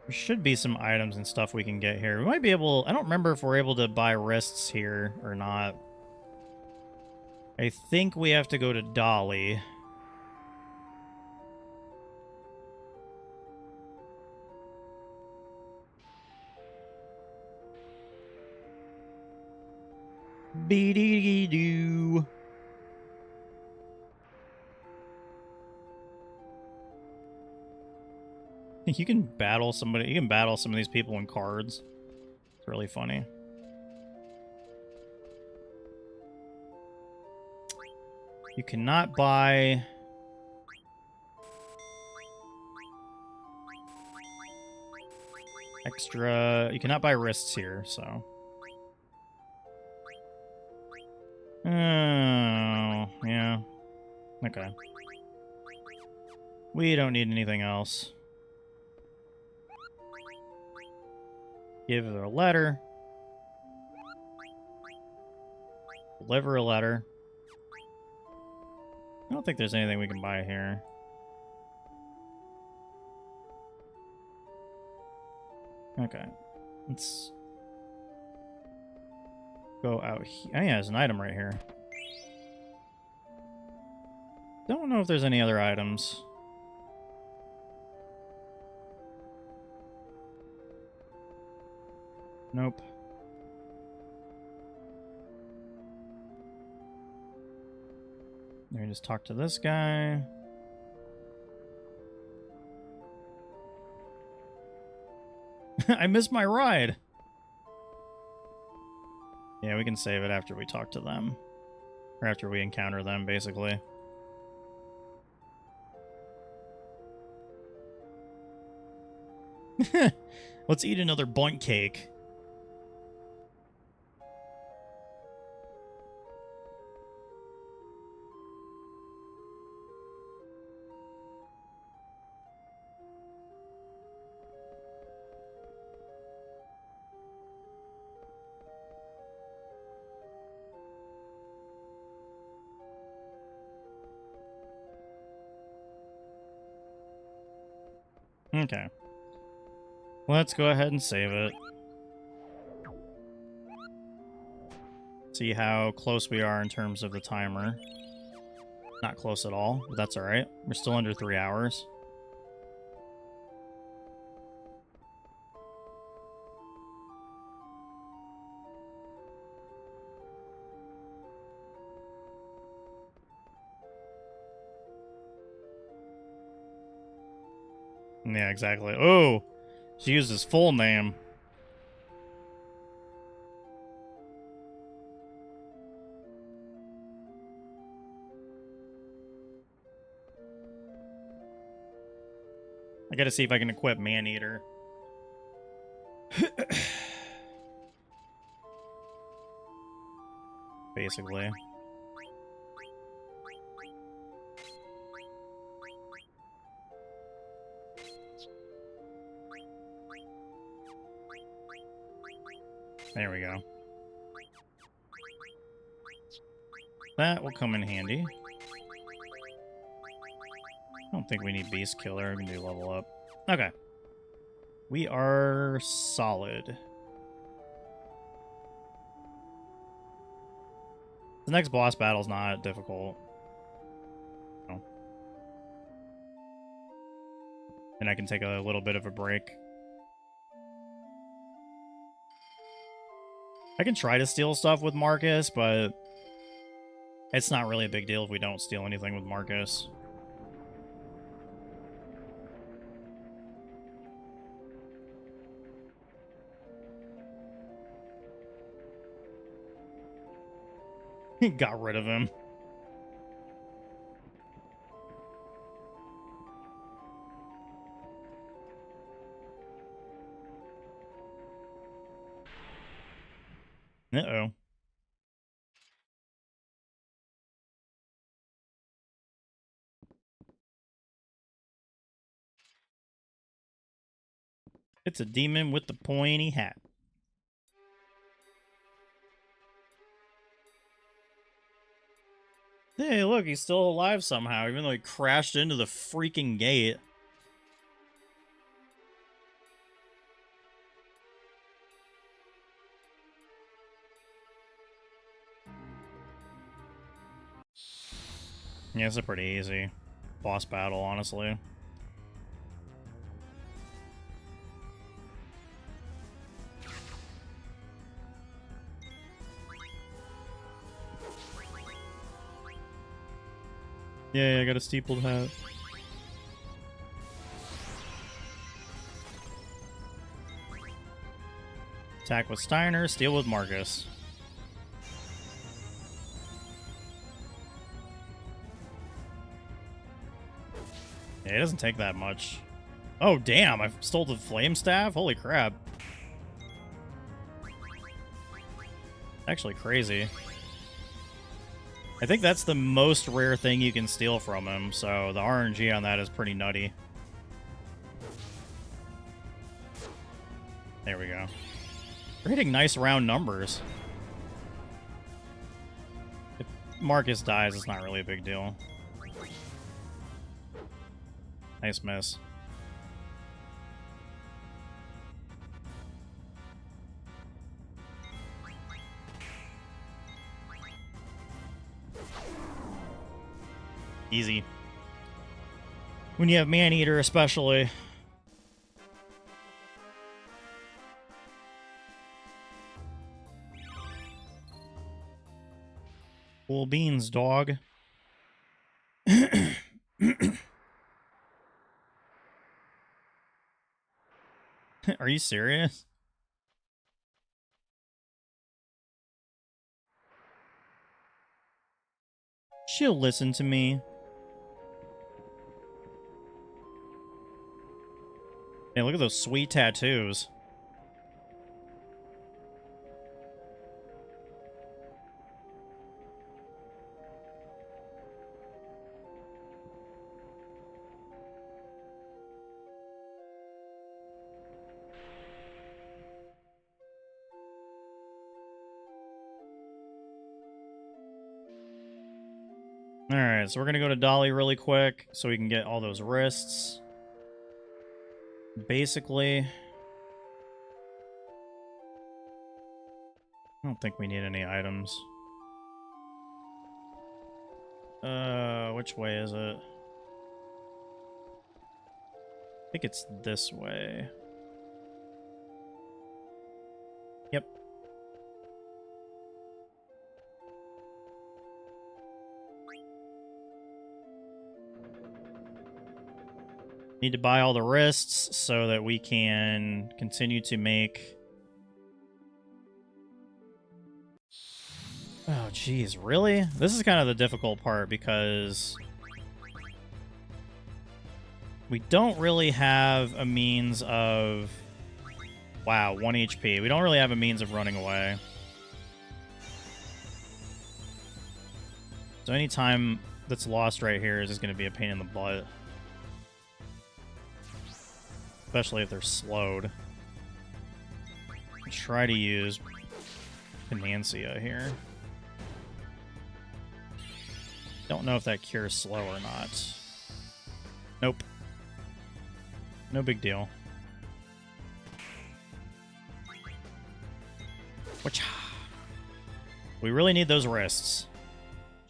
There should be some items and stuff we can get here. We might be able... I don't remember if we're able to buy wrists here or not. I think we have to go to Dolly. Be-dee-dee-doo. You can battle somebody. You can battle some of these people in cards. It's really funny. You cannot buy... extra... You cannot buy wrists here, so... Oh, yeah. Okay. We don't need anything else. Give her a letter. Deliver a letter. I don't think there's anything we can buy here. Okay. Let's go out here. Oh yeah, there's an item right here. Don't know if there's any other items. Nope. Let me just talk to this guy. I missed my ride. Yeah, we can save it after we talk to them. Or after we encounter them, basically. Let's eat another bunt cake. Okay. Let's go ahead and save it. See how close we are in terms of the timer. Not close at all, but that's alright. We're still under 3 hours. Yeah, exactly. Oh! She used his full name. I gotta see if I can equip Maneater. Basically. There we go. That will come in handy. I don't think we need Beast Killer. We can do level up. Okay. We are solid. The next boss battle's not difficult. No. And I can take a little bit of a break. I can try to steal stuff with Marcus, but it's not really a big deal if we don't steal anything with Marcus. Got rid of him. Uh-oh. It's a demon with the pointy hat. Hey, look, he's still alive somehow, even though he crashed into the freaking gate. Yeah, it's a pretty easy boss battle, honestly. Yeah, I got a steepled hat. Attack with Steiner, steal with Marcus. Yeah, it doesn't take that much. Oh, damn, I stole the flame staff? Holy crap. Actually crazy. I think that's the most rare thing you can steal from him, so the RNG on that is pretty nutty. There we go. We're hitting nice round numbers. If Marcus dies, it's not really a big deal. Nice miss. Easy. When you have Maneater, especially. Cool beans, dog. Are you serious? She'll listen to me. Hey, look at those sweet tattoos. Alright, so we're gonna go to Dolly really quick so we can get all those wrists. Basically, I don't think we need any items. Which way is it? I think it's this way. Yep. Need to buy all the wrists so that we can continue to make... Oh, geez, really? This is kind of the difficult part because we don't really have a means of... Wow, 1 HP. We don't really have a means of running away. So any time that's lost right here is just going to be a pain in the butt. Especially if they're slowed. Try to use Financia here. Don't know if that cures slow or not. Nope. No big deal. Which we really need those wrists.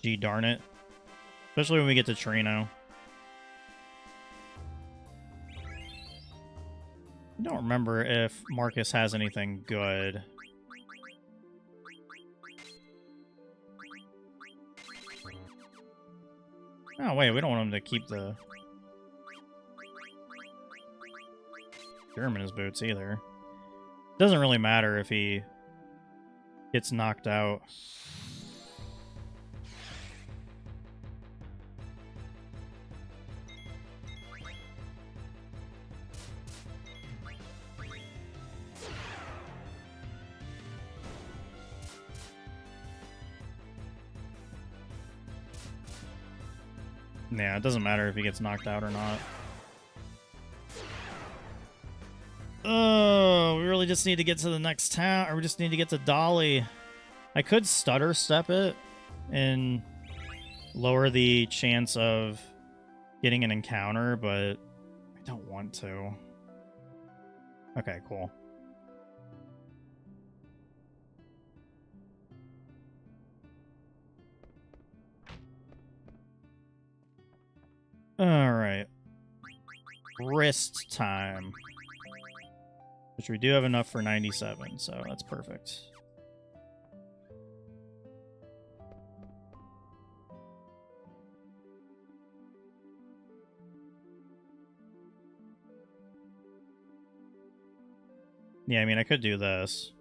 Gee darn it. Especially when we get to Trino. I don't remember if Marcus has anything good. Oh, wait, we don't want him to keep the germ in his boots either. Doesn't really matter if he gets knocked out. Yeah, it doesn't matter if he gets knocked out or not. Oh, we really just need to get to the next town, or we just need to get to Dolly. I could stutter step it and lower the chance of getting an encounter, but I don't want to. Okay, cool. Alright. Wrist time. Which we do have enough for 97, so that's perfect. Yeah, I mean, I could do this.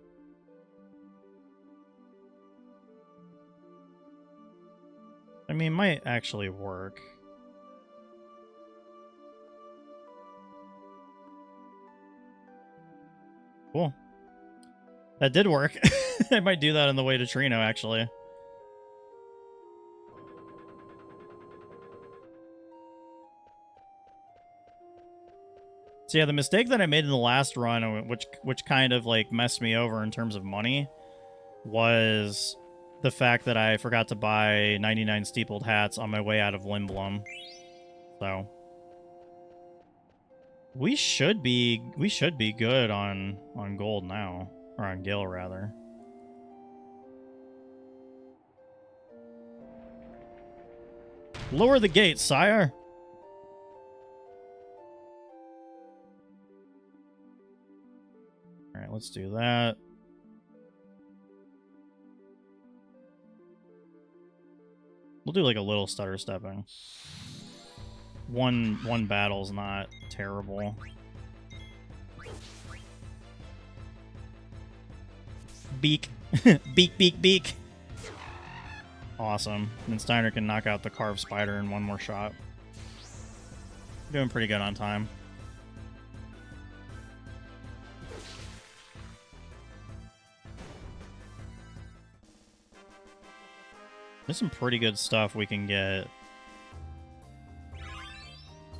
I mean, it might actually work. Cool. That did work. I might do that on the way to Trino, actually. So yeah, the mistake that I made in the last run, which kind of like messed me over in terms of money, was the fact that I forgot to buy 99 steepled hats on my way out of Limblum. So we should be good on gold now, or on Gil rather. Lower the gate, sire. All right, let's do that. We'll do like a little stutter stepping. One battle's not terrible. Beak. Beak, beak, beak. Awesome. And then Steiner can knock out the carved spider in one more shot. Doing pretty good on time. There's some pretty good stuff we can get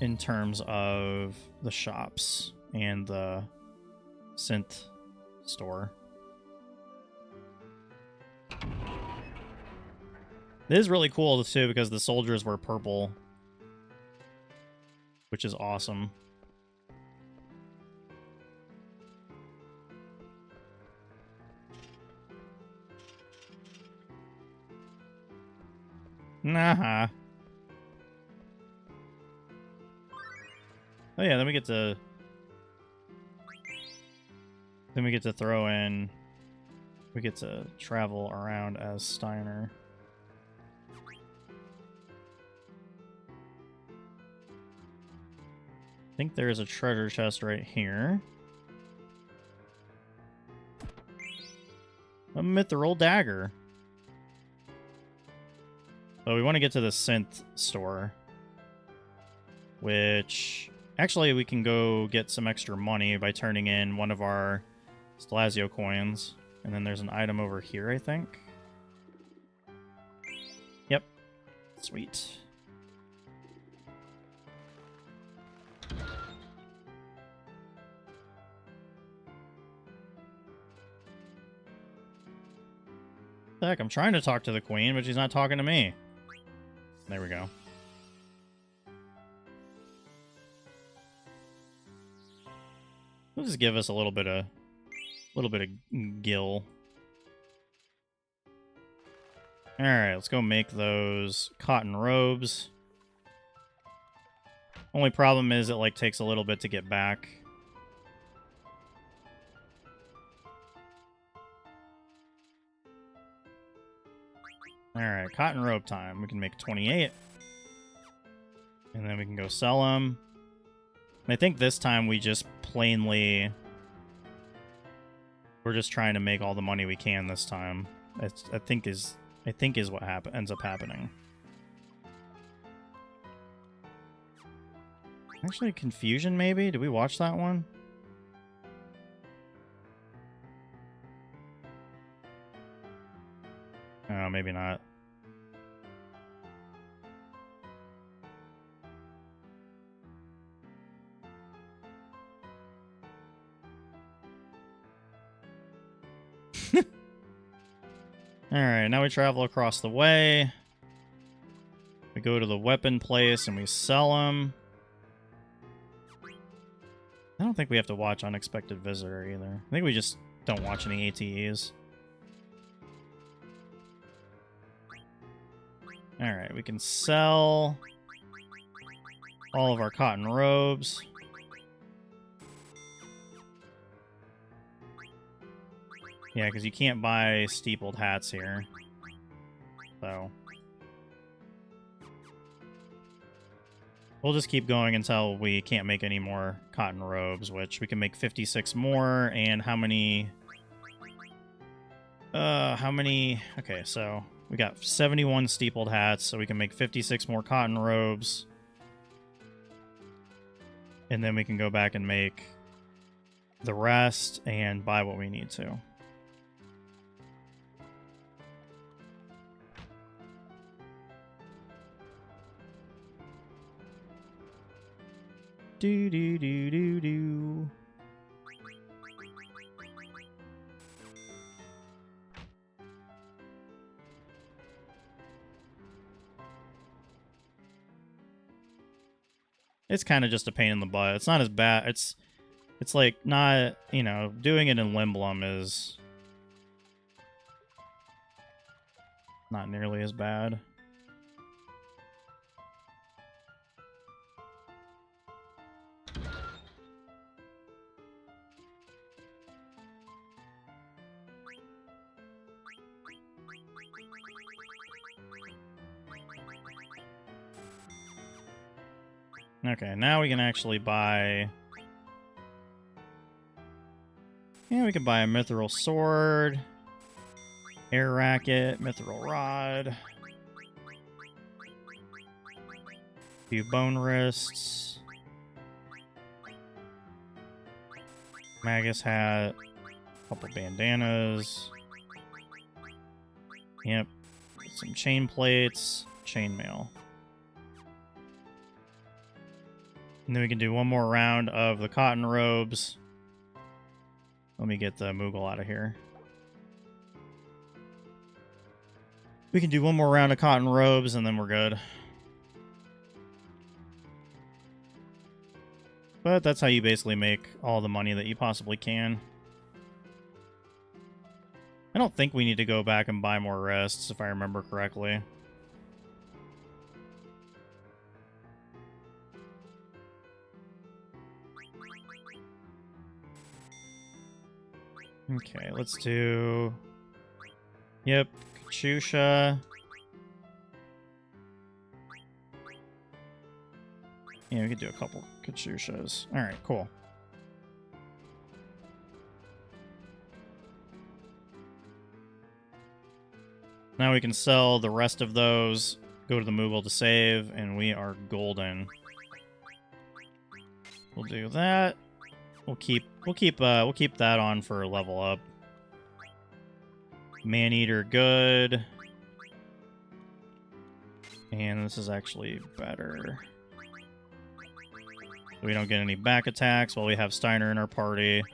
in terms of the shops and the synth store. It is really cool too because the soldiers were purple, which is awesome. Nah. Oh yeah, then we get to throw in. We get to travel around as Steiner. I think there is a treasure chest right here. A mithril dagger. So we want to get to the synth store, which actually we can go get some extra money by turning in one of our Stelazio coins. And then there's an item over here, I think. Yep. Sweet. Heck, I'm trying to talk to the queen, but she's not talking to me. There we go. We'll just give us a little bit of gill. All right, let's go make those cotton robes. Only problem is it like takes a little bit to get back. All right, cotton robe time. We can make 28. And then we can go sell them. And I think this time we just plainly... We're just trying to make all the money we can this time. I think is what ends up happening. Actually, Confusion maybe? Did we watch that one? Oh, maybe not. Alright, now we travel across the way. We go to the weapon place and we sell them. I don't think we have to watch Unexpected Visitor either. I think we just don't watch any ATEs. Alright, we can sell all of our cotton robes. Yeah, because you can't buy steepled hats here. So we'll just keep going until we can't make any more cotton robes, which we can make 56 more. And how many? Okay, so we got 71 steepled hats, so we can make 56 more cotton robes. And then we can go back and make the rest and buy what we need to. Do do do do do. It's kind of just a pain in the butt. It's not as bad. It's like not, you know, doing it in Limblum is not nearly as bad. Okay, now we can actually buy... Yeah, we can buy a mithril sword, air racket, mithril rod, a few bone wrists, magus hat, a couple bandanas. Yep, some chain plates, chainmail. And then we can do one more round of the cotton robes. Let me get the Moogle out of here. We can do one more round of cotton robes and then we're good. But that's how you basically make all the money that you possibly can. I don't think we need to go back and buy more rests, if I remember correctly. Okay, let's do... Yep, Katyusha. Yeah, we could do a couple Katyushas. Alright, cool. Now we can sell the rest of those, go to the Moogle to save, and we are golden. We'll do that. We'll keep that on for a level up. Maneater, good. And this is actually better. We don't get any back attacks while we have Steiner in our party.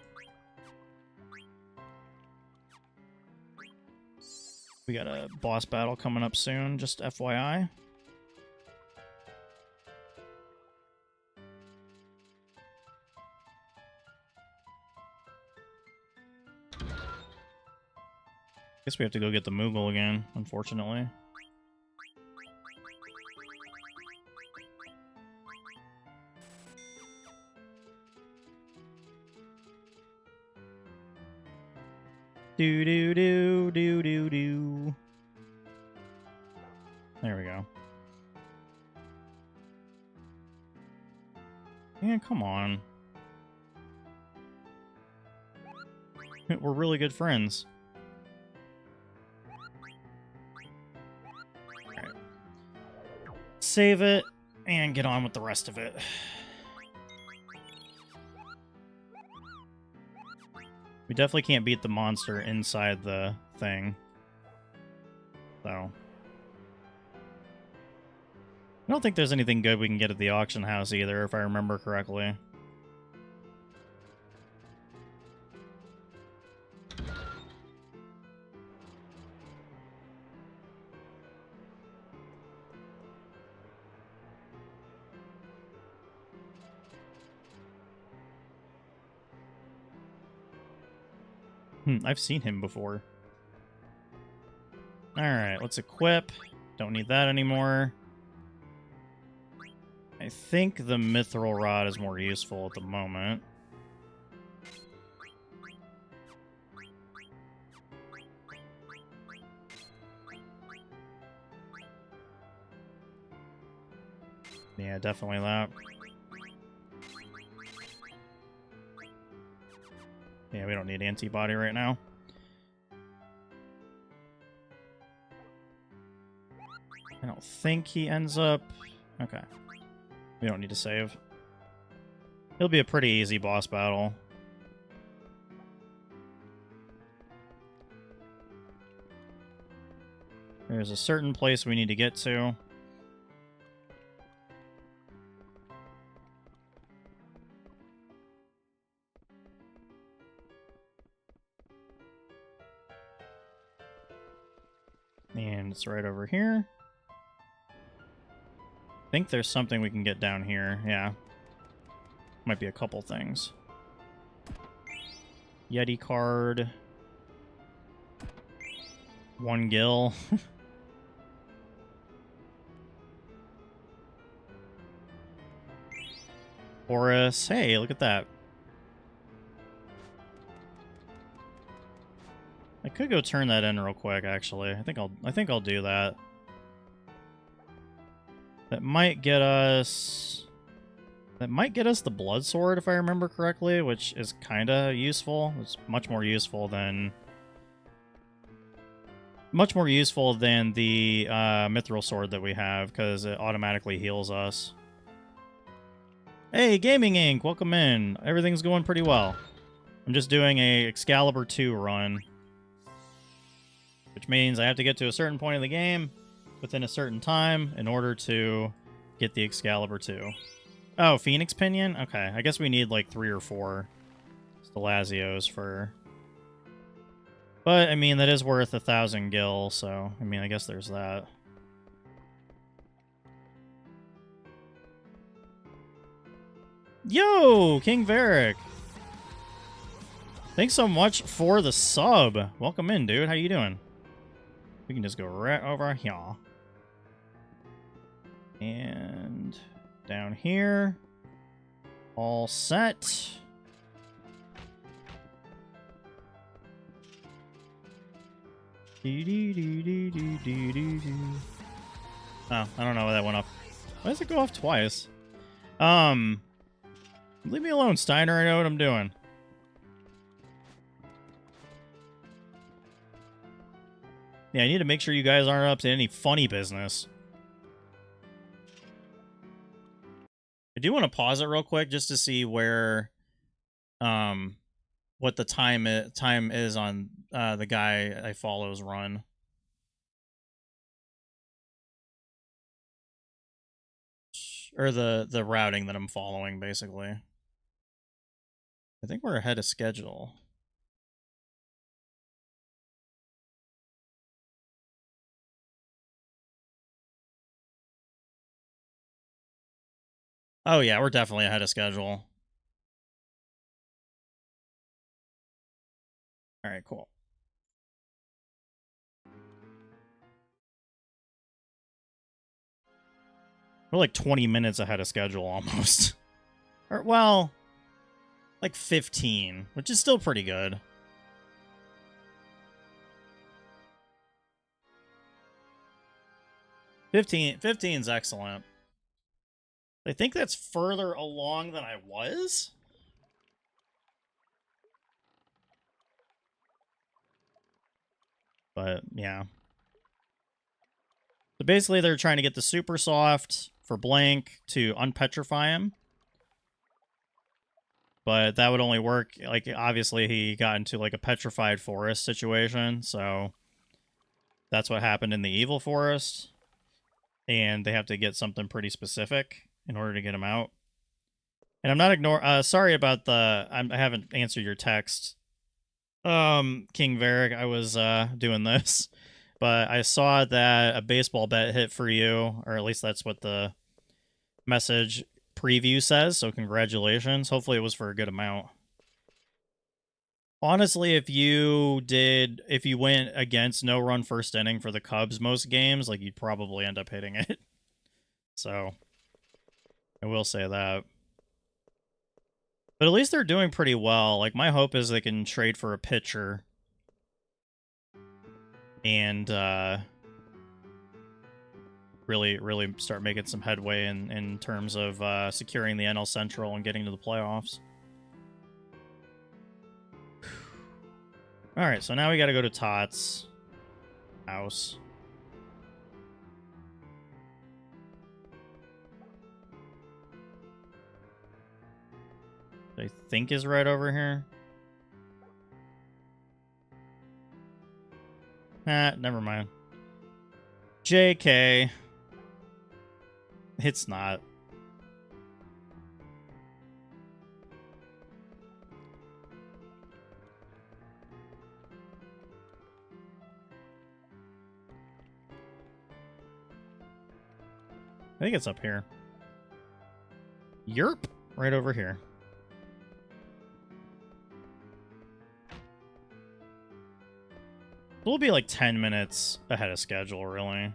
We got a boss battle coming up soon, just FYI. Guess we have to go get the Moogle again, unfortunately. Do do do do do do. There we go. Man, come on. We're really good friends. Alright. Save it and get on with the rest of it. We definitely can't beat the monster inside the thing. So. I don't think there's anything good we can get at the auction house either, if I remember correctly. I've seen him before. Alright, let's equip. Don't need that anymore. I think the Mithril Rod is more useful at the moment. Yeah, definitely that. Yeah, we don't need antibody right now. I don't think he ends up... Okay. We don't need to save. It'll be a pretty easy boss battle. There's a certain place we need to get to. And it's right over here. I think there's something we can get down here. Yeah. Might be a couple things. Yeti card. 1 gil. Horus. Hey, look at that. I could go turn that in real quick, actually. I think I'll do that. That might get us the blood sword if I remember correctly, which is kind of useful. It's much more useful than the mithril sword that we have because it automatically heals us. Hey, Gaming Inc, welcome in. Everything's going pretty well. I'm just doing a Excalibur II run. Which means I have to get to a certain point of the game within a certain time in order to get the Excalibur II. Oh, Phoenix Pinion? Okay, I guess we need like 3 or 4 Stalazios for... But, I mean, that is worth 1,000 gil, so, I mean, I guess there's that. Yo, King Varric! Thanks so much for the sub. Welcome in, dude. How you doing? We can just go right over here. And down here. All set. Oh, I don't know why that went off. Why does it go off twice? Leave me alone, Steiner. I know what I'm doing. Yeah, I need to make sure you guys aren't up to any funny business. I do want to pause it real quick just to see where, what the time is on the guy I follow's run. Or the routing that I'm following, basically. I think we're ahead of schedule. Oh yeah, we're definitely ahead of schedule. Alright, cool. We're like 20 minutes ahead of schedule almost. Or, well, like 15, which is still pretty good. Fifteen's excellent. I think that's further along than I was. But, yeah. So basically, they're trying to get the super soft for Blank to unpetrify him. But that would only work, like, obviously he got into, like, a petrified forest situation, so that's what happened in the evil forest. And they have to get something pretty specific in order to get him out. And I'm not sorry about the... I haven't answered your text. King Varric, I was, doing this. But I saw that a baseball bet hit for you, or at least that's what the message preview says, so congratulations. Hopefully it was for a good amount. Honestly, if you went against no run first inning for the Cubs most games, like, you'd probably end up hitting it. So, I will say that. But at least they're doing pretty well. Like, my hope is they can trade for a pitcher. And, really start making some headway in terms of securing the NL Central and getting to the playoffs. Alright, so now we gotta go to Tot's house. I think is right over here. Never mind. JK. It's not. I think it's up here. Yerp! Right over here. We'll be like 10 minutes ahead of schedule, really.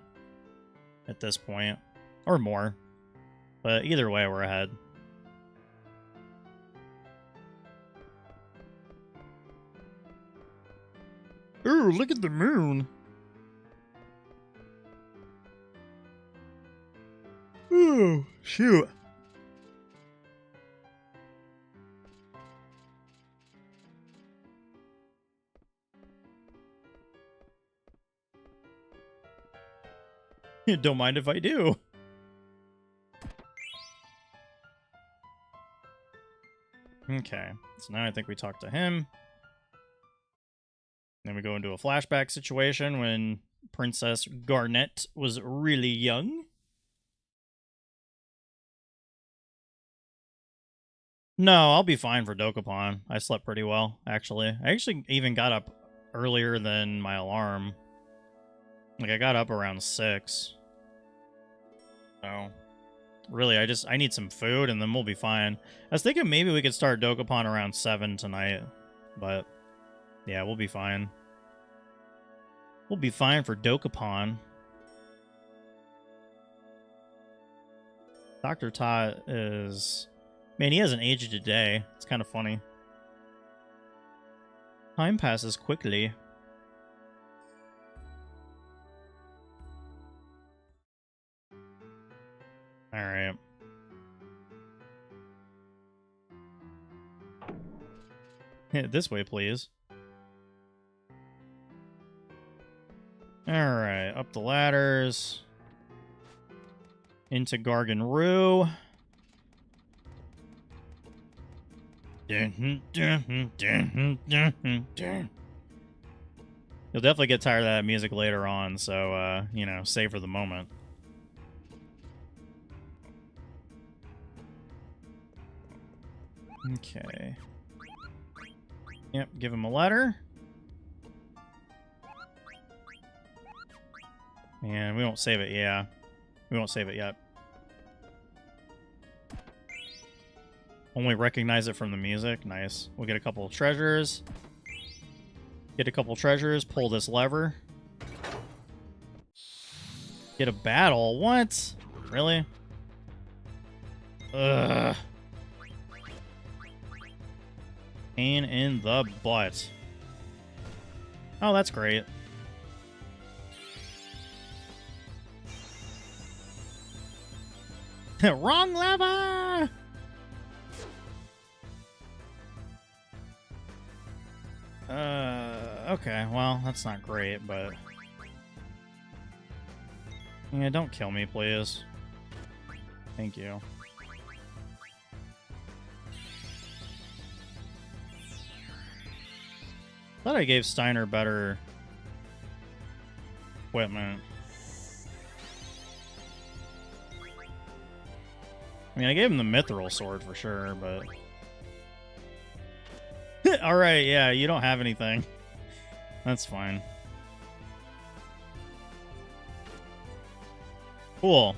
At this point. Or more. But either way, we're ahead. Ooh, look at the moon! Ooh, shoot. Don't mind if I do. Okay, so now I think we talk to him. Then we go into a flashback situation when Princess Garnet was really young. No, I'll be fine for Dokapon. I slept pretty well, actually. I actually even got up earlier than my alarm. Like, I got up around 6. So, really, I need some food, and then we'll be fine. I was thinking maybe we could start Dokapon around 7 tonight. But, yeah, we'll be fine. We'll be fine for Dokapon. Dr. Tot is... Man, he hasn't aged a day. It's kind of funny. Time passes quickly. All right. This way, please. All right, up the ladders. Into Gargan Roo. You'll definitely get tired of that music later on, so, you know, savor the moment. Okay. Yep, give him a letter. And we won't save it, yeah. We won't save it yet. Only recognize it from the music. Nice. We'll get a couple of treasures. Get a couple treasures. Pull this lever. Get a battle. What? Really? Ugh. Pain in the butt. Oh, that's great. Wrong lever! Okay, well, that's not great, but... Yeah, don't kill me, please. Thank you. Thought I gave Steiner better equipment. I mean, I gave him the mithril sword for sure, but... Alright, yeah, you don't have anything. That's fine. Cool.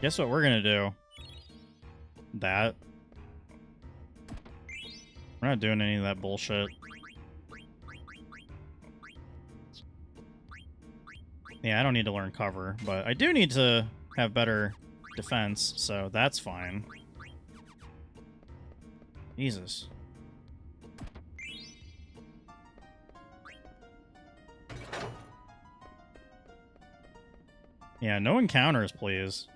Guess what we're gonna do? That. We're not doing any of that bullshit. Yeah, I don't need to learn cover, but I do need to have better defense, so that's fine. Jesus. Yeah, no encounters, please.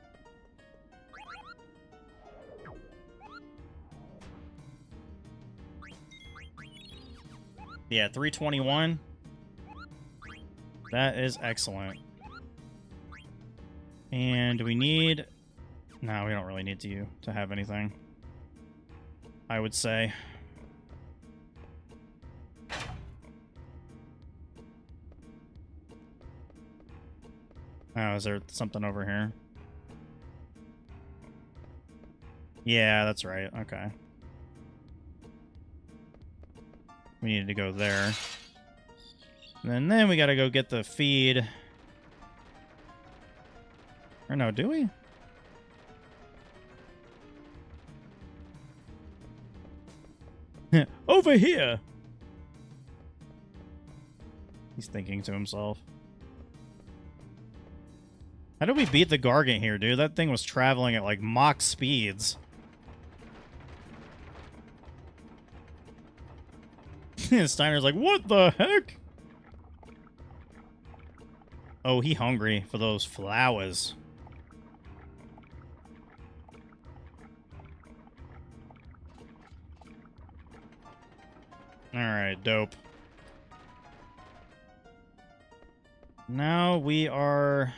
Yeah, 321. That is excellent. And do we need... No, we don't really need to have anything, I would say. Oh, is there something over here? Yeah, that's right. Okay. We needed to go there. And then we gotta go get the feed. Or no, do we? Over here! He's thinking to himself. How did we beat the Gargant here, dude? That thing was traveling at, like, Mach speeds. Steiner's like, what the heck? Oh, he hungry for those flowers. Alright, dope. Now we are...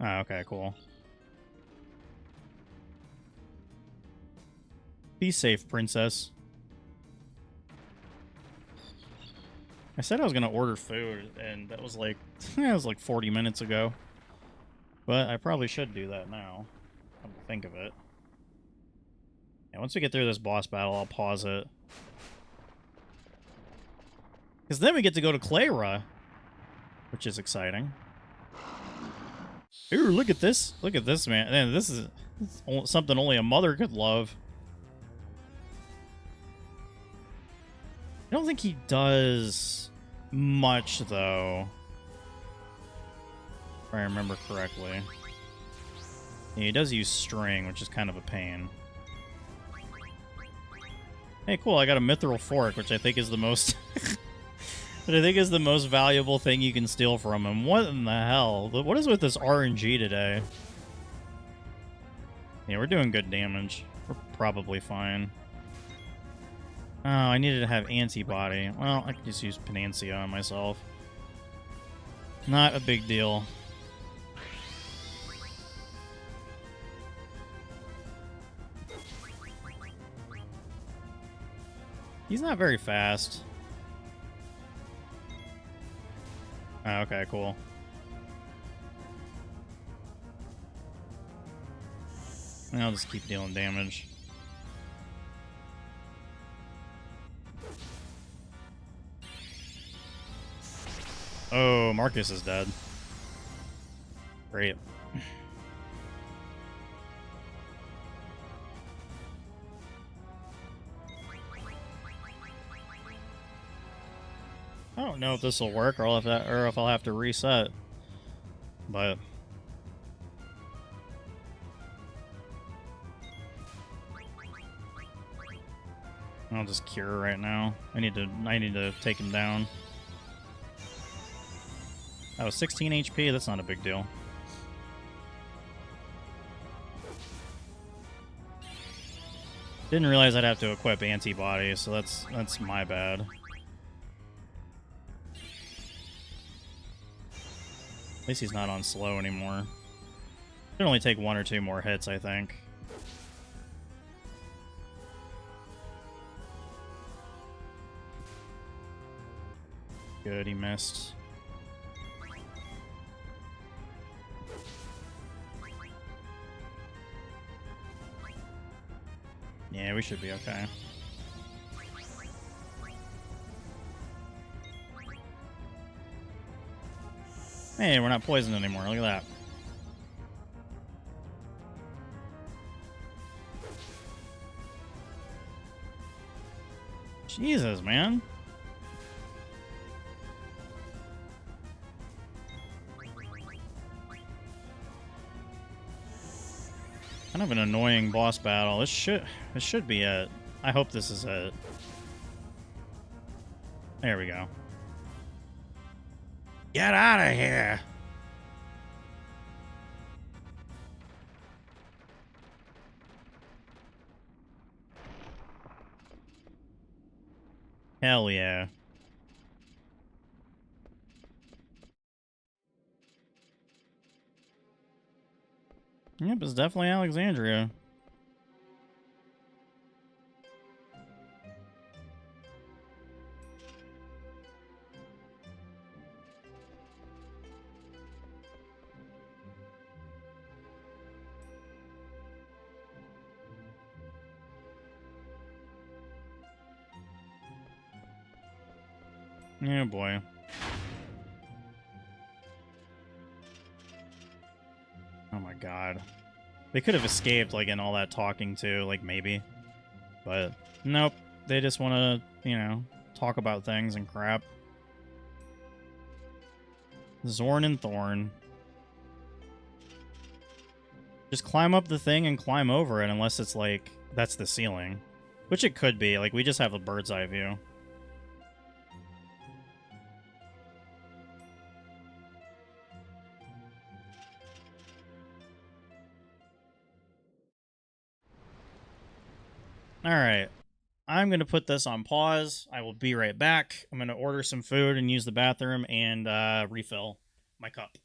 Oh, okay, cool. Be safe, princess. I said I was gonna order food, and that was like... that was like 40 minutes ago. But I probably should do that now. Come to think of it. Yeah, once we get through this boss battle, I'll pause it. Because then we get to go to Clara, which is exciting. Ooh, look at this. Look at this, man. Man, this is something only a mother could love. I don't think he does much, though. If I remember correctly. Yeah, he does use string, which is kind of a pain. Hey, cool, I got a mithril fork, which I think is the most... I think is the most valuable thing you can steal from him. What in the hell? What is with this RNG today? Yeah, we're doing good damage. We're probably fine. Oh, I needed to have antibody. Well, I could just use Panancia on myself. Not a big deal. He's not very fast. Oh, okay, cool. And I'll just keep dealing damage. Oh, Marcus is dead. Great. I don't know if this will work or if I'll have to reset. But I'll just cure right now. I need to take him down. Oh, 16 HP, that's not a big deal. Didn't realize I'd have to equip antibody, so that's my bad. At least he's not on slow anymore. Should only take 1 or 2 more hits, I think. Good, he missed. Yeah, we should be okay. Hey, we're not poisoned anymore. Look at that. Jesus, man. Kind of an annoying boss battle. This should be it. I hope this is it. There we go. Get out of here. Hell yeah. Yep, it's definitely Alexandria. Yeah, boy. Oh my god. They could have escaped, like, in all that talking, too, like, maybe. But, nope. They just want to, you know, talk about things and crap. Zorn and Thorn. Just climb up the thing and climb over it, unless it's, like, that's the ceiling. Which it could be. Like, we just have a bird's eye view. Alright. I'm going to put this on pause. I will be right back. I'm going to order some food and use the bathroom and refill my cup.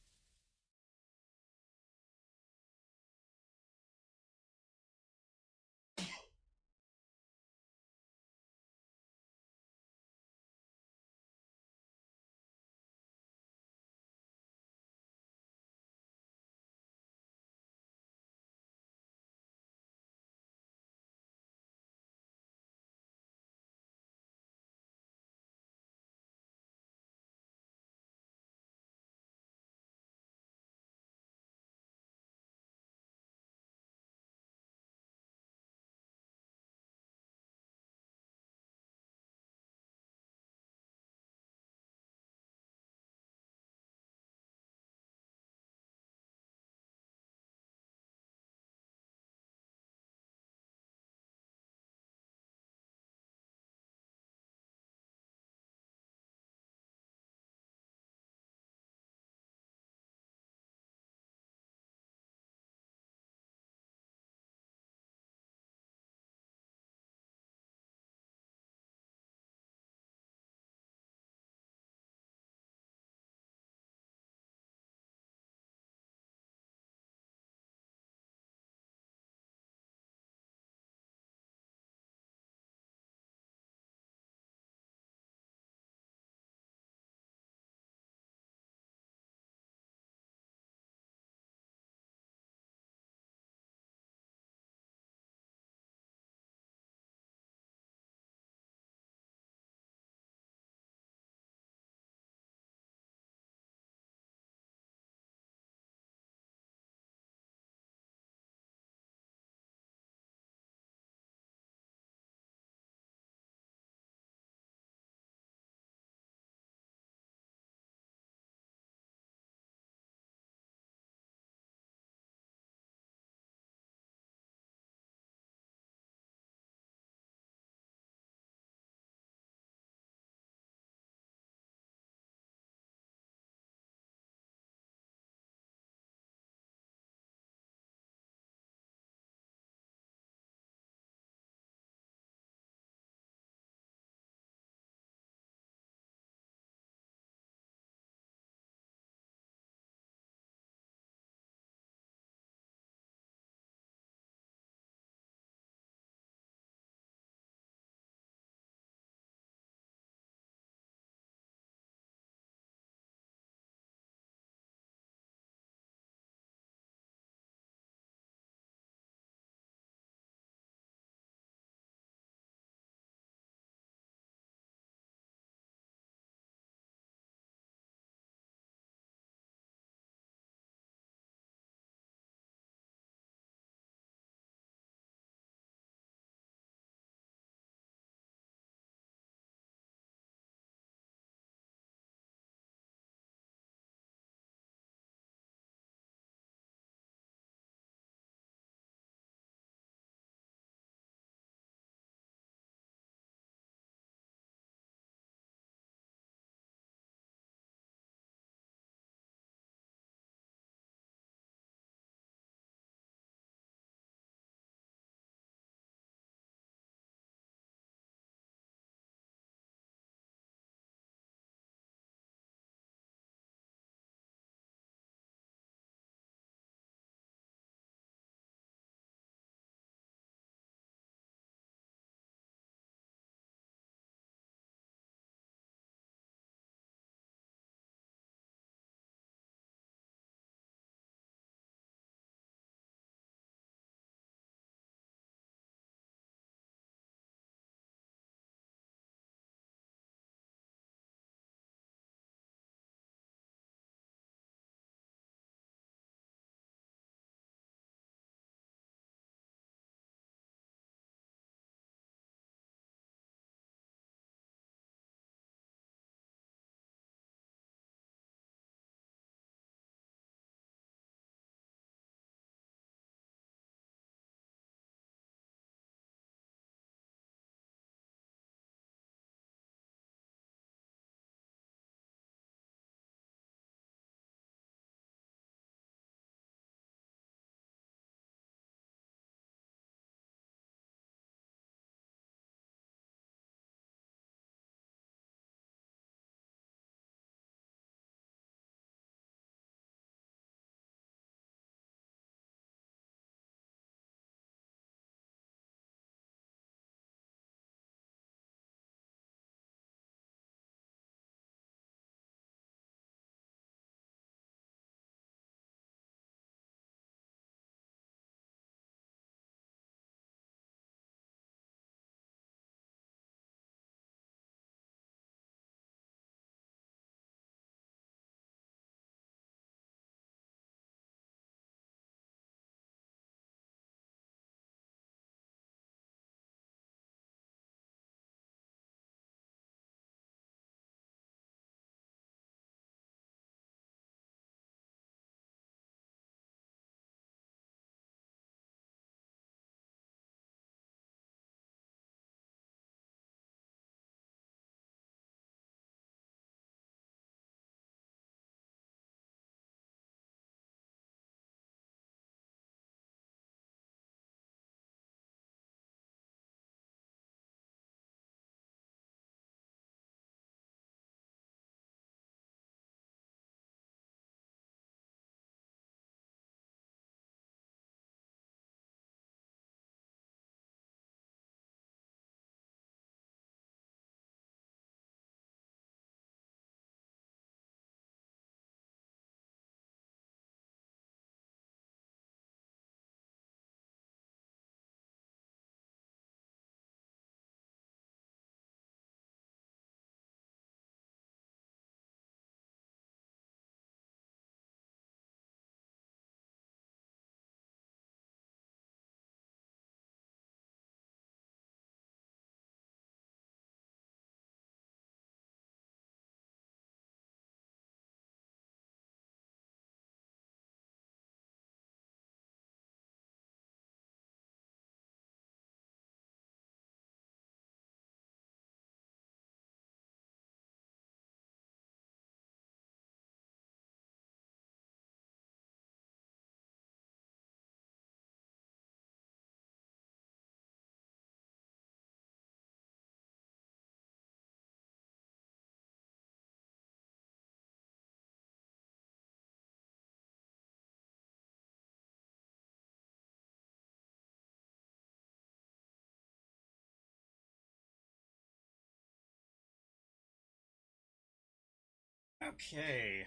Okay.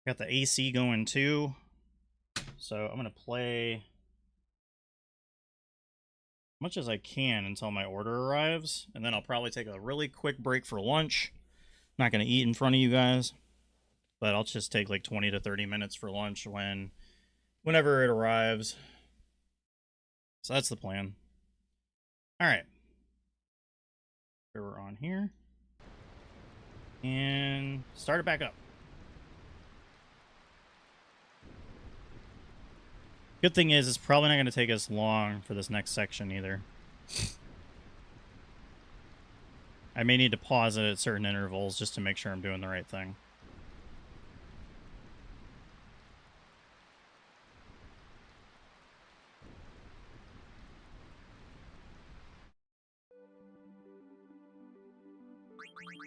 Got the AC going too. So I'm going to play as much as I can until my order arrives. And then I'll probably take a really quick break for lunch. Not going to eat in front of you guys. But I'll just take like 20 to 30 minutes for lunch whenever it arrives. So that's the plan. Alright. So we're on here. And start it back up. Good thing is, it's probably not going to take us long for this next section either. I may need to pause it at certain intervals just to make sure I'm doing the right thing.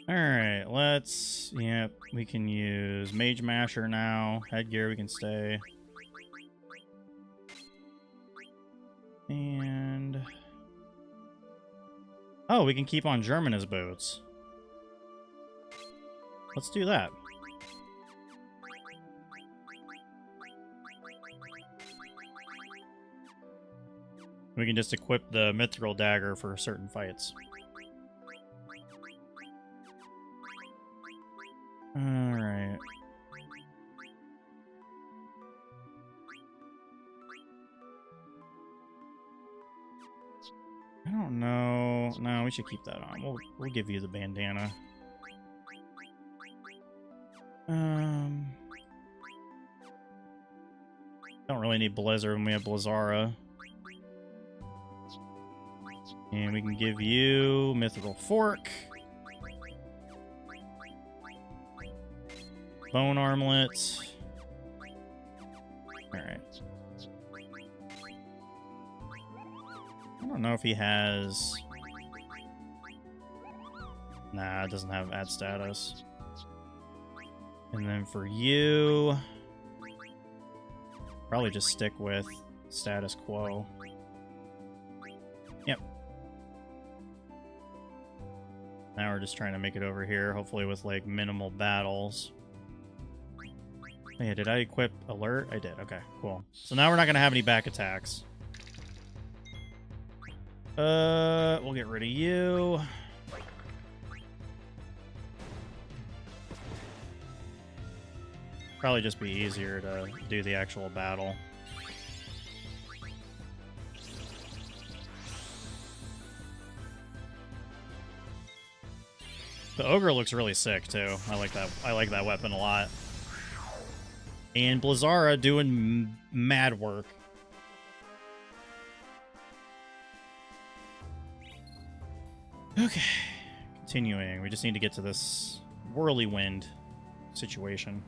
Alright, let's... Yep, we can use Mage Masher now. Headgear, we can stay. And... Oh, we can keep on German as boots. Let's do that. We can just equip the Mithril Dagger for certain fights. Alright. I don't know. No, we should keep that on. We'll give you the bandana. Don't really need Blizzard when we have Blizzara. And we can give you Mithril Fork. Bone Armlet. Alright. I don't know if he has... Nah, it doesn't have add status. And then for you... Probably just stick with status quo. Yep. Now we're just trying to make it over here, hopefully with, like, minimal battles. Oh, yeah, did I equip alert? I did. Okay, cool. So now we're not going to have any back attacks. We'll get rid of you. Probably just be easier to do the actual battle. The ogre looks really sick too. I like that weapon a lot. And Blizzara doing mad work. Okay. Continuing. We just need to get to this whirlwind situation.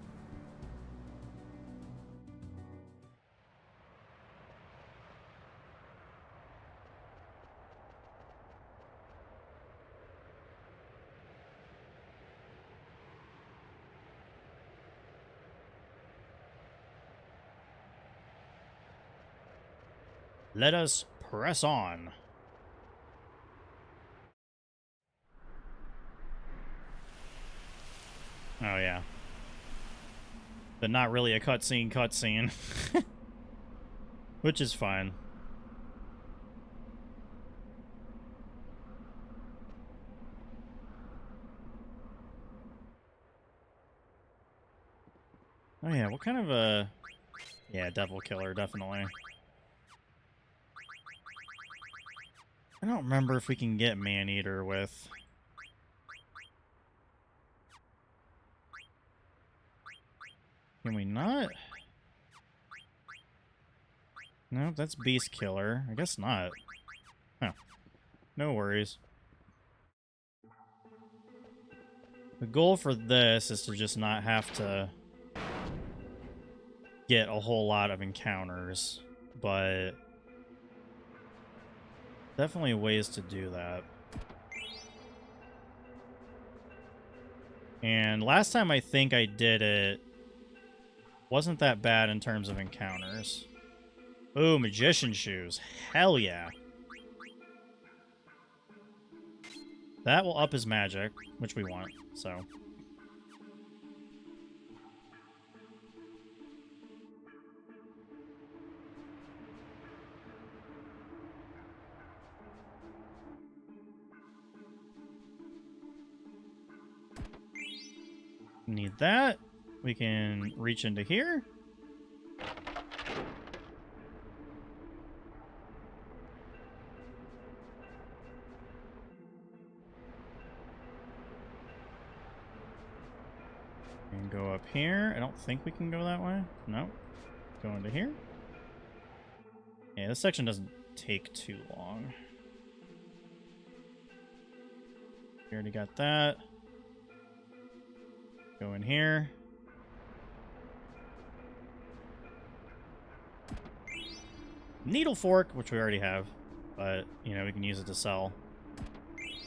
Let us press on. Oh, yeah. But not really a cutscene. Which is fine. Oh, yeah, what kind of a... Yeah, Devil Killer, definitely. I don't remember if we can get Man-Eater with... Can we not? No, that's Beast Killer. I guess not. Oh. No worries. The goal for this is to just not have to get a whole lot of encounters, but definitely ways to do that. And last time I think I did it wasn't that bad in terms of encounters. Ooh, Magician Shoes. Hell yeah. That will up his magic, which we want, so. Need that. We can reach into here. And go up here. I don't think we can go that way. No. Go into here. Yeah, this section doesn't take too long. We already got that. Go in here. Needle fork, which we already have, but, you know, we can use it to sell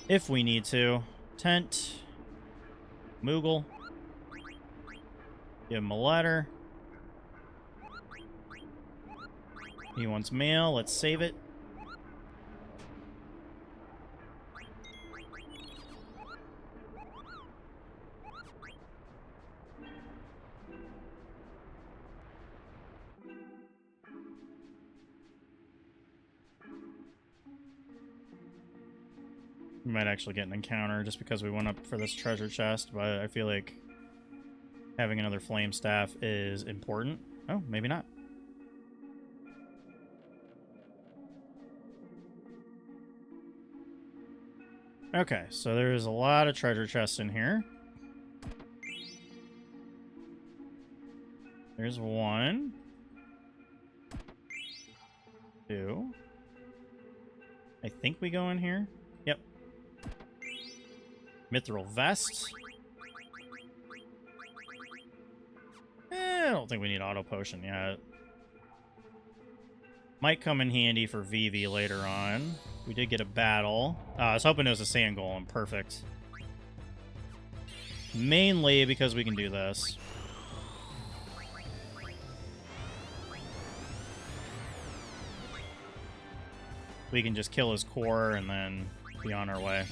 if we need to. Tent. Moogle. Give him a letter. He wants mail. Let's save it. We might actually get an encounter just because we went up for this treasure chest, but I feel like having another flame staff is important. Oh, maybe not. Okay, so there's a lot of treasure chests in here. There's 1. 2. I think we go in here. Yep. Mithril vest. I don't think we need auto potion yet. Might come in handy for Vivi later on. We did get a battle. I was hoping it was a sand golem. Perfect. Mainly because we can do this. We can just kill his core and then be on our way.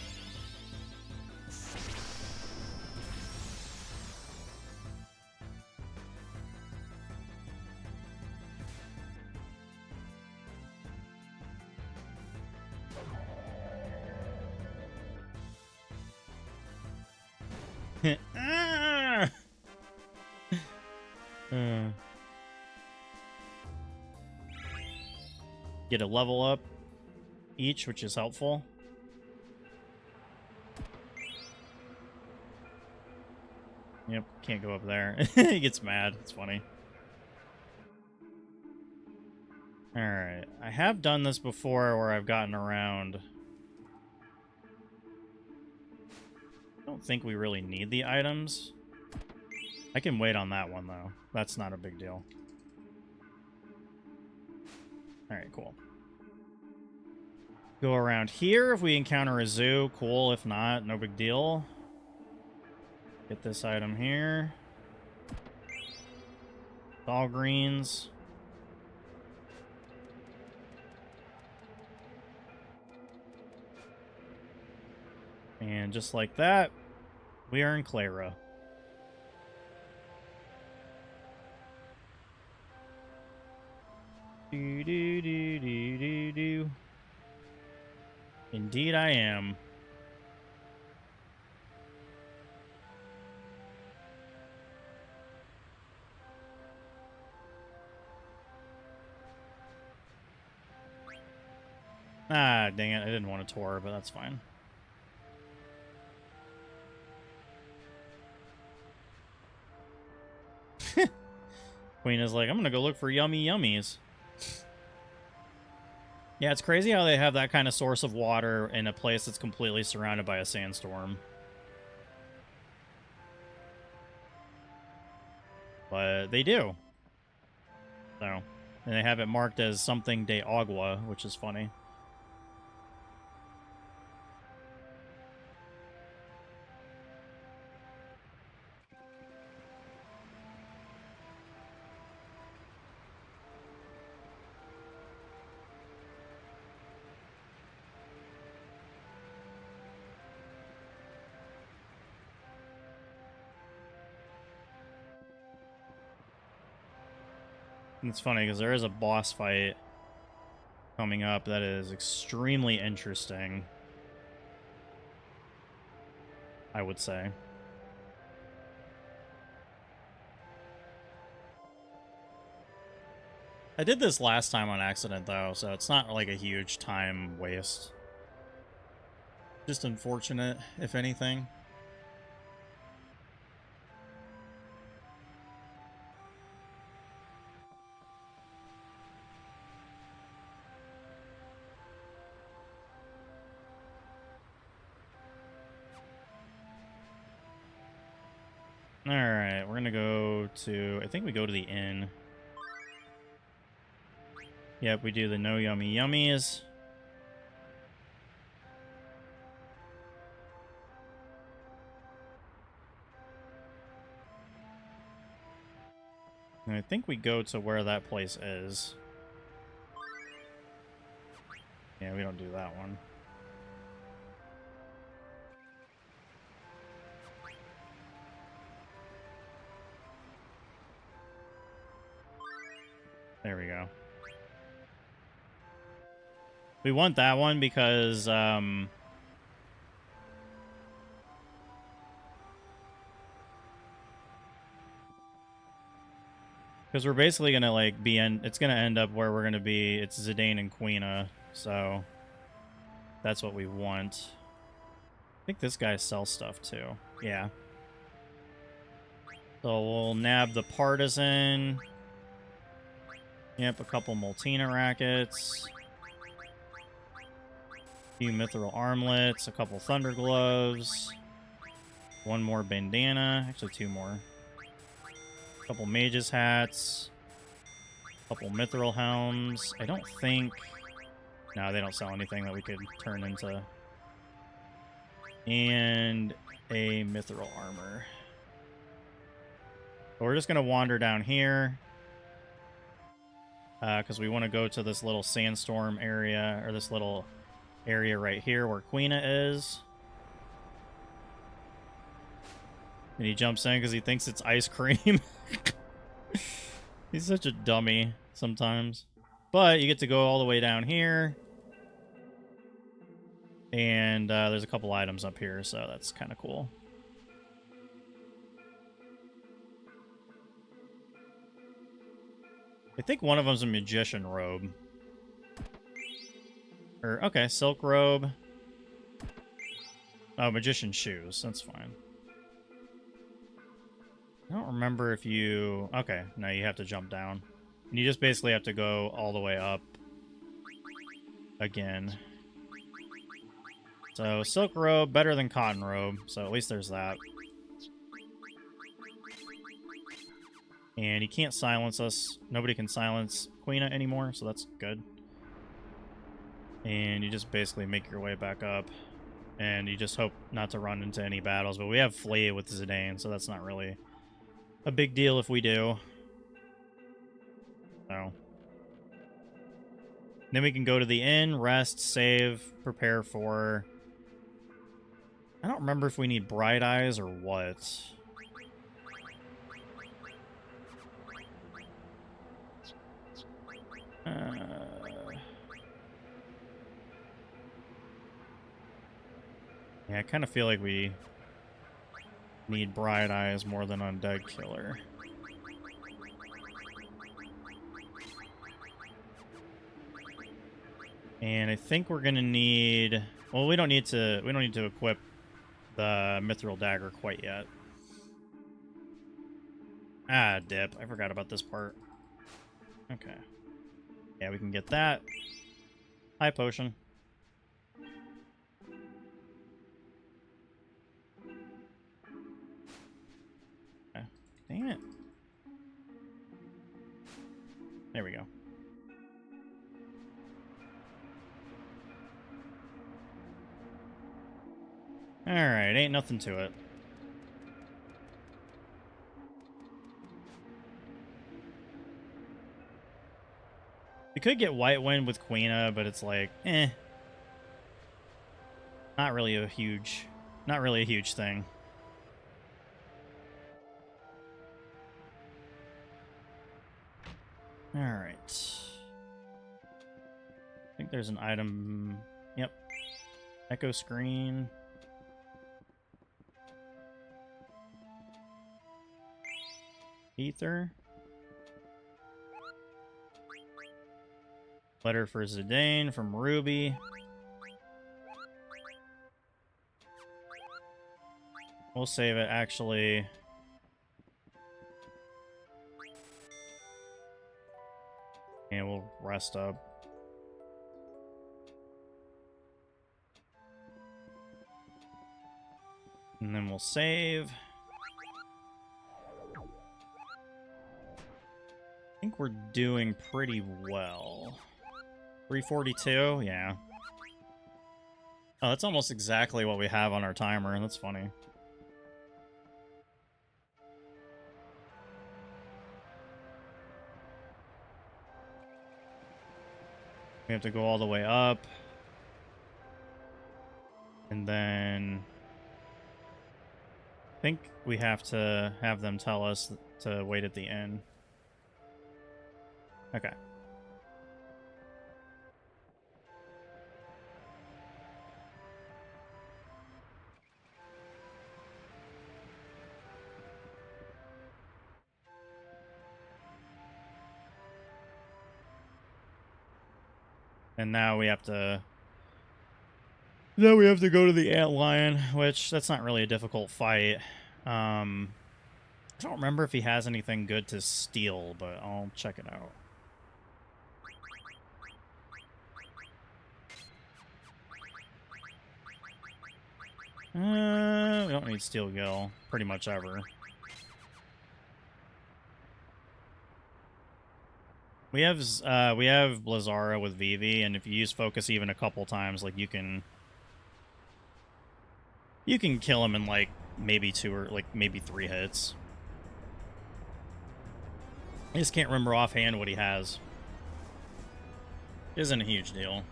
Ah! Get a level up each, which is helpful. Yep, can't go up there. He gets mad. It's funny. Alright, I have done this before where I've gotten around. I don't think we really need the items. I can wait on that one, though. That's not a big deal. Alright, cool. Go around here if we encounter a zoo. Cool. If not, no big deal. Get this item here. All greens. And just like that, we are in Clara. Do do do do do do. Indeed I am. Ah, dang it. I didn't want to tour, but that's fine. Queen is like, I'm gonna go look for yummy yummies. Yeah, it's crazy how they have that kind of source of water in a place that's completely surrounded by a sandstorm. But they do. So, and they have it marked as something de agua, which is funny. And it's funny because there is a boss fight coming up that is extremely interesting, I would say. I did this last time on accident, though, so it's not like a huge time waste. Just unfortunate, if anything. Alright, we're gonna go to... I think we go to the inn. Yep, we do the no yummy yummies. And I think we go to where that place is. Yeah, we don't do that one. There we go. We want that one because, we're basically gonna, like, it's gonna end up where we're gonna be, it's Zidane and Queena, so that's what we want. I think this guy sells stuff, too. Yeah. So we'll nab the Partisan. Yep, a couple Moltina rackets. A few Mithril armlets, a couple Thunder Gloves. One more bandana, actually 2 more. A couple Mage's hats. A couple Mithril helms. I don't think... No, they don't sell anything that we could turn into. And a Mithril armor. But we're just going to wander down here. Because we want to go to this little sandstorm area, or this little area right here where Queena is. And he jumps in because he thinks it's ice cream. He's such a dummy sometimes. But you get to go all the way down here. And there's a couple items up here, so that's kind of cool. I think one of them's a magician robe. Or, okay, silk robe. Oh, magician shoes. That's fine. I don't remember if you... Okay, no, you have to jump down. And you just basically have to go all the way up again. So, silk robe, better than cotton robe. So at least there's that. And you can't silence us. Nobody can silence Queena anymore, so that's good. And you just basically make your way back up. And you just hope not to run into any battles. But we have Flee with Zidane, so that's not really a big deal if we do. So. Then we can go to the inn, rest, save, prepare for... I don't remember if we need Bright Eyes or what. Yeah, I kind of feel like we need Bright Eyes more than Undead Killer. And I think we're gonna need... Well, we don't need to equip the Mithril Dagger quite yet. Ah, dip. I forgot about this part. Okay. Yeah, we can get that. High potion. Okay. Dang it. There we go. Alright, ain't nothing to it. We could get White Wind with Queena, but it's like, eh. Not really a huge thing. Alright. I think there's an item. Yep. Echo screen. Letter for Zidane from Ruby. We'll save it, actually. And we'll rest up. And then we'll save. I think we're doing pretty well. 342? Yeah. Oh, that's almost exactly what we have on our timer. That's funny. We have to go all the way up. And then I think we have to have them tell us to wait at the end. Okay. And now we have to... Now we have to go to the antlion, which that's not really a difficult fight. I don't remember if he has anything good to steal, but I'll check it out. We don't need Steel Gill pretty much ever. We have Blizzara with Vivi, and if you use Focus even a couple times, like you can kill him in like maybe 2 or like maybe 3 hits. I just can't remember offhand what he has. Isn't a huge deal.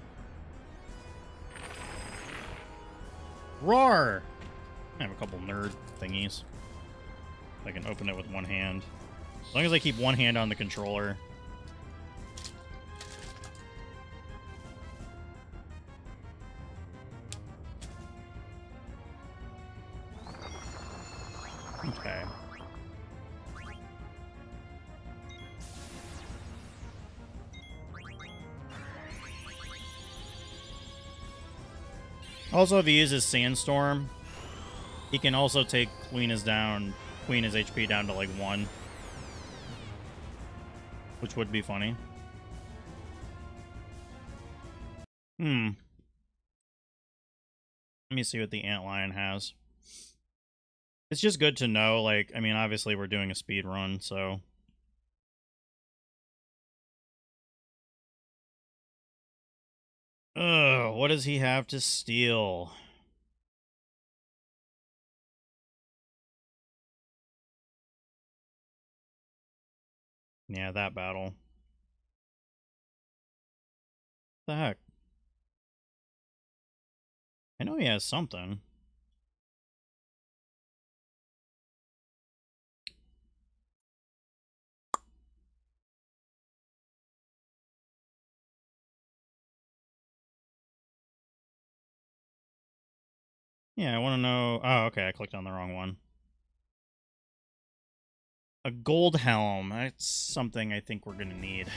Roar! I have a couple nerd thingies. I can open it with one hand. As long as I keep one hand on the controller. Okay. Also, if he uses Sandstorm, he can also take Queen's HP down to like 1. Which would be funny. Let me see what the Antlion has. It's just good to know, like, I mean, obviously we're doing a speed run, so... Ugh, what does he have to steal? Yeah, that battle. What the heck? I know he has something. Yeah, I want to know... Oh, okay, I clicked on the wrong one. A gold helm. That's something I think we're going to need.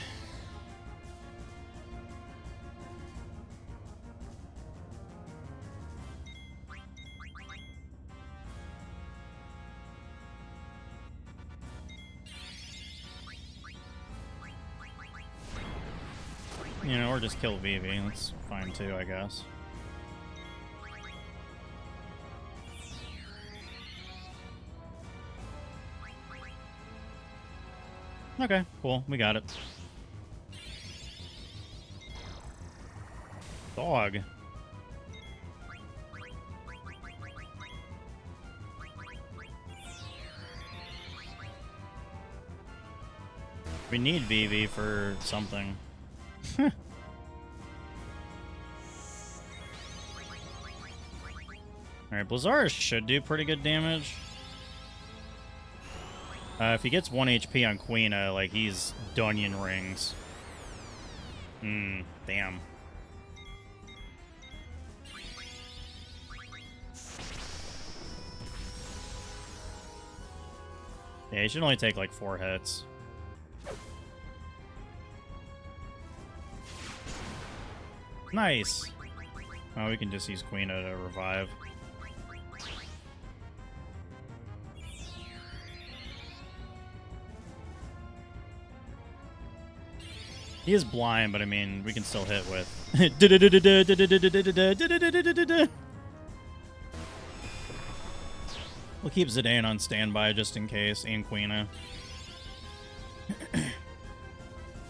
You know, or just kill Vivi. That's fine too, I guess. Okay, cool. We got it. Dog. We need Vivi for something. Alright, Blizzara should do pretty good damage. If he gets 1 HP on Queena, like, he's Dunyan Rings. Damn. Yeah, he should only take, like, 4 hits. Nice. Oh, we can just use Quina to revive. He is blind, but I mean, we can still hit with. We'll keep Zidane on standby just in case, and Quina.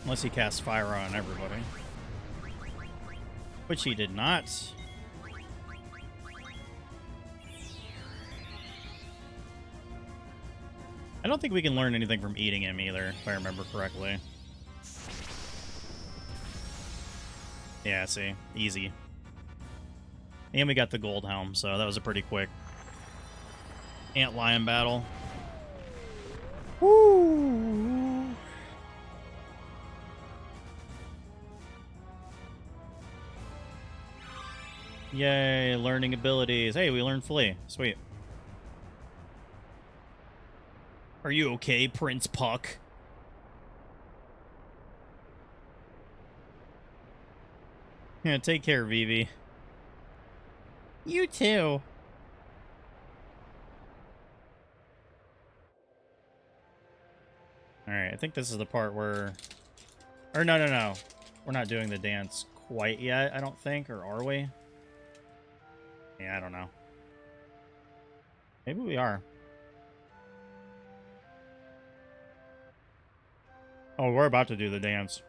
Unless he casts Fire on everybody. Which he did not. I don't think we can learn anything from eating him either, if I remember correctly. Yeah, see. Easy. And we got the gold helm, so that was a pretty quick ant lion battle. Woo! Yay, learning abilities. Hey, we learned Flee. Sweet. Are you okay, Prince Puck? Yeah, take care, Vivi. You too. Alright, I think this is the part where... Or no. We're not doing the dance quite yet, I don't think. Or are we? Yeah, I don't know. Maybe we are. Oh, we're about to do the dance.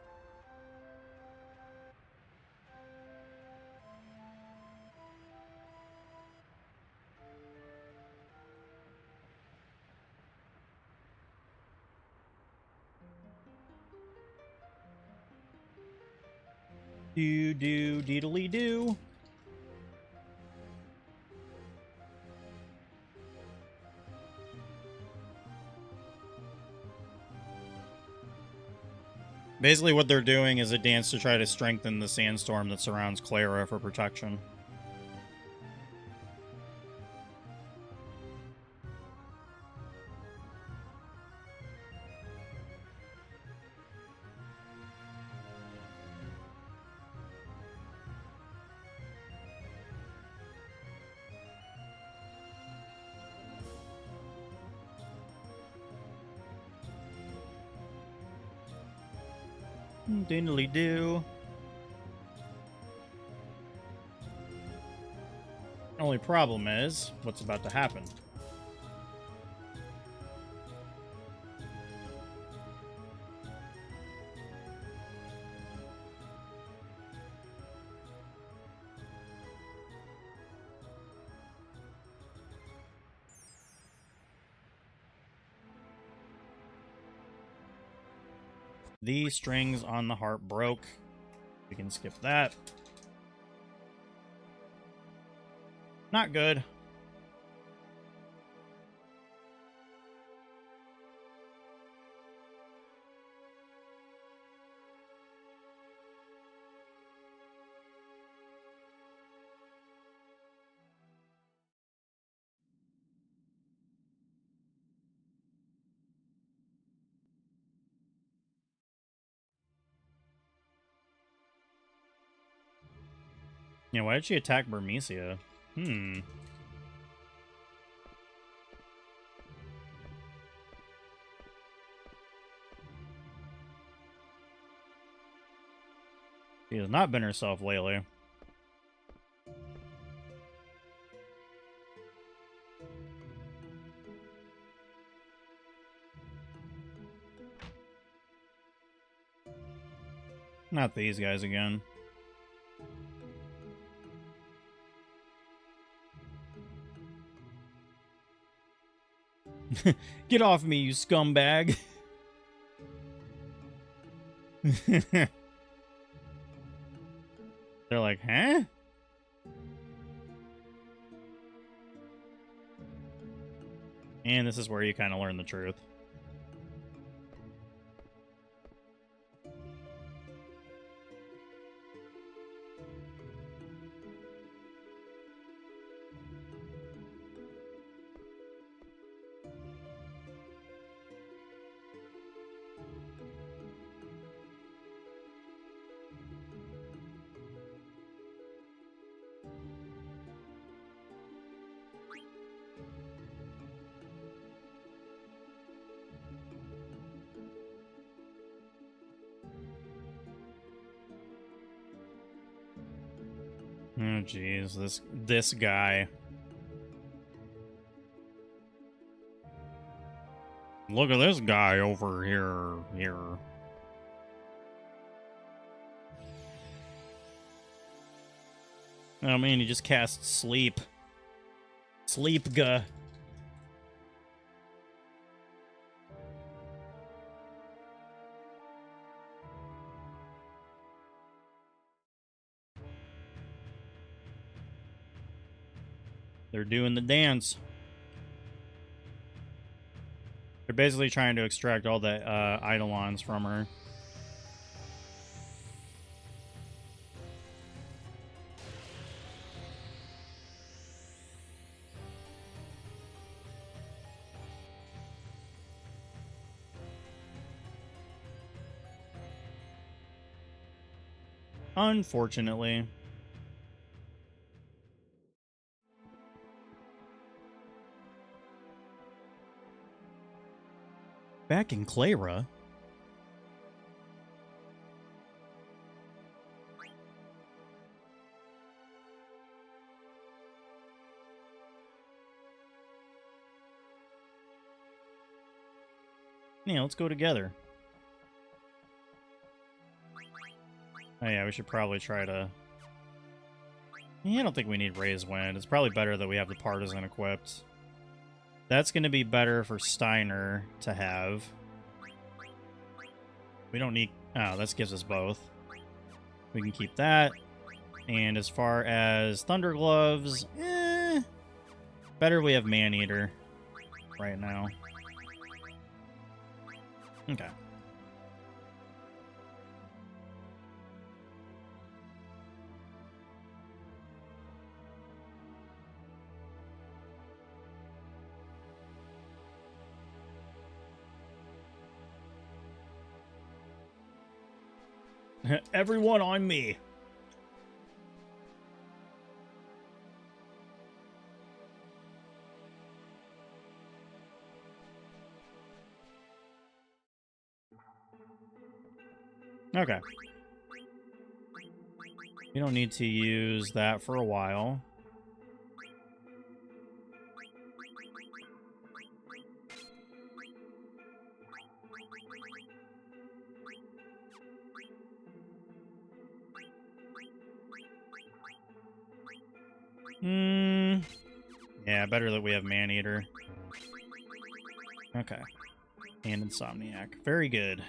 Deedly-doo. Basically what they're doing is a dance to try to strengthen the sandstorm that surrounds Clara for protection. Diddly-doo. Only problem is what's about to happen. The strings on the harp broke. We can skip that. Not good. Yeah, why did she attack Burmecia? She has not been herself lately. Not these guys again. Get off me, you scumbag. They're like, huh? And this is where you kind of learn the truth. Oh, jeez. This guy. Look at this guy over here. Oh, man, he just cast Sleep. Sleep-ga. They're doing the dance. They're basically trying to extract all the Eidolons from her. Unfortunately. Back in Clara? Yeah, let's go together. Oh yeah, we should probably try to... Yeah, I don't think we need Raise Wind. It's probably better that we have the Partisan equipped. That's going to be better for Steiner to have. We don't need... Oh, this gives us both. We can keep that. And as far as Thunder Gloves, better we have Maneater right now. Okay. Everyone on me. Okay. We don't need to use that for a while. Yeah, better that we have Maneater. Okay. And Insomniac. Very good.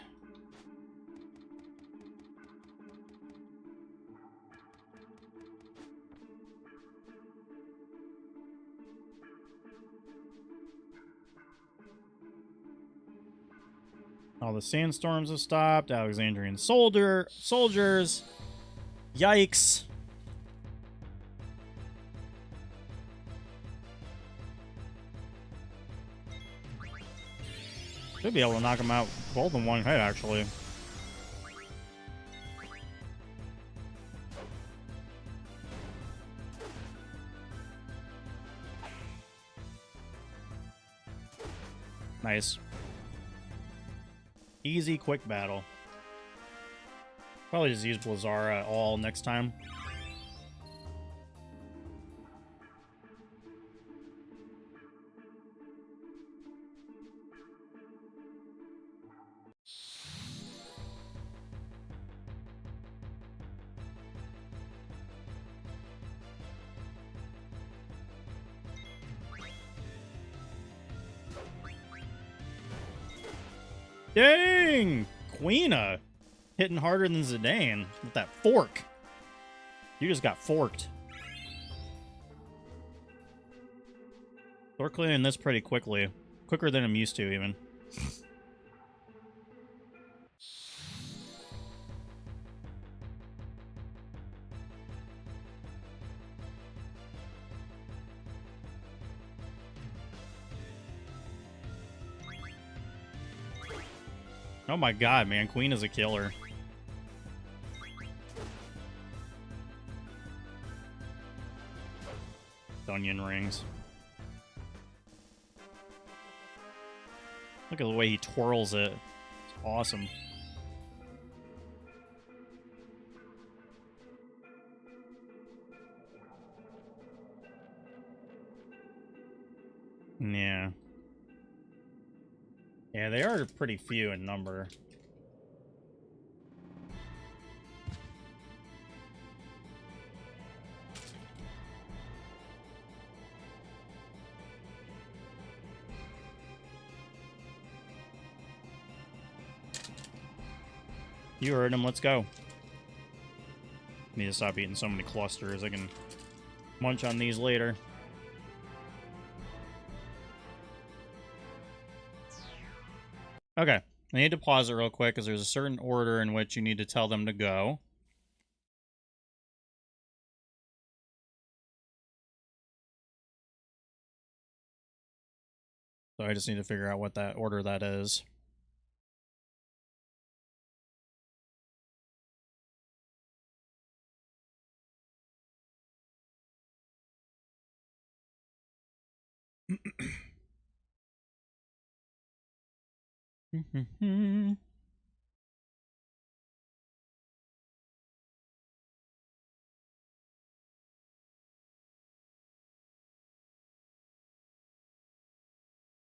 All the sandstorms have stopped. Alexandrian soldiers. Yikes. Should be able to knock them out both in one hit, actually. Nice. Easy, quick battle. Probably just use Blazara all next time. Dang! Queena hitting harder than Zidane with that fork. You just got forked. We're clearing this pretty quickly. Quicker than I'm used to, even. Oh my god, man. Queen is a killer. Onion rings. Look at the way he twirls it. It's awesome. Yeah. Yeah, they are pretty few in number. You heard him. Let's go. Need to stop eating so many clusters. I can munch on these later. Okay. I need to pause it real quick because there's a certain order in which you need to tell them to go. So I just need to figure out what that order that is.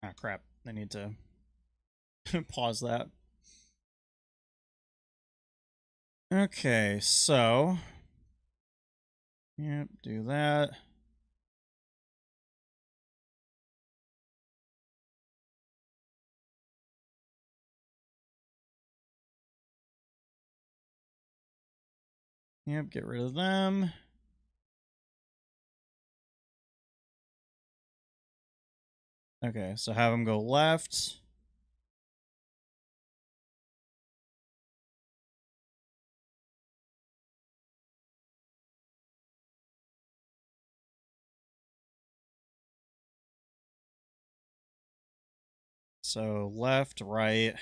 Ah, crap. I need to pause that. Okay, so... Yep, do that. Yep, get rid of them. Okay, so have them go left. So left, right.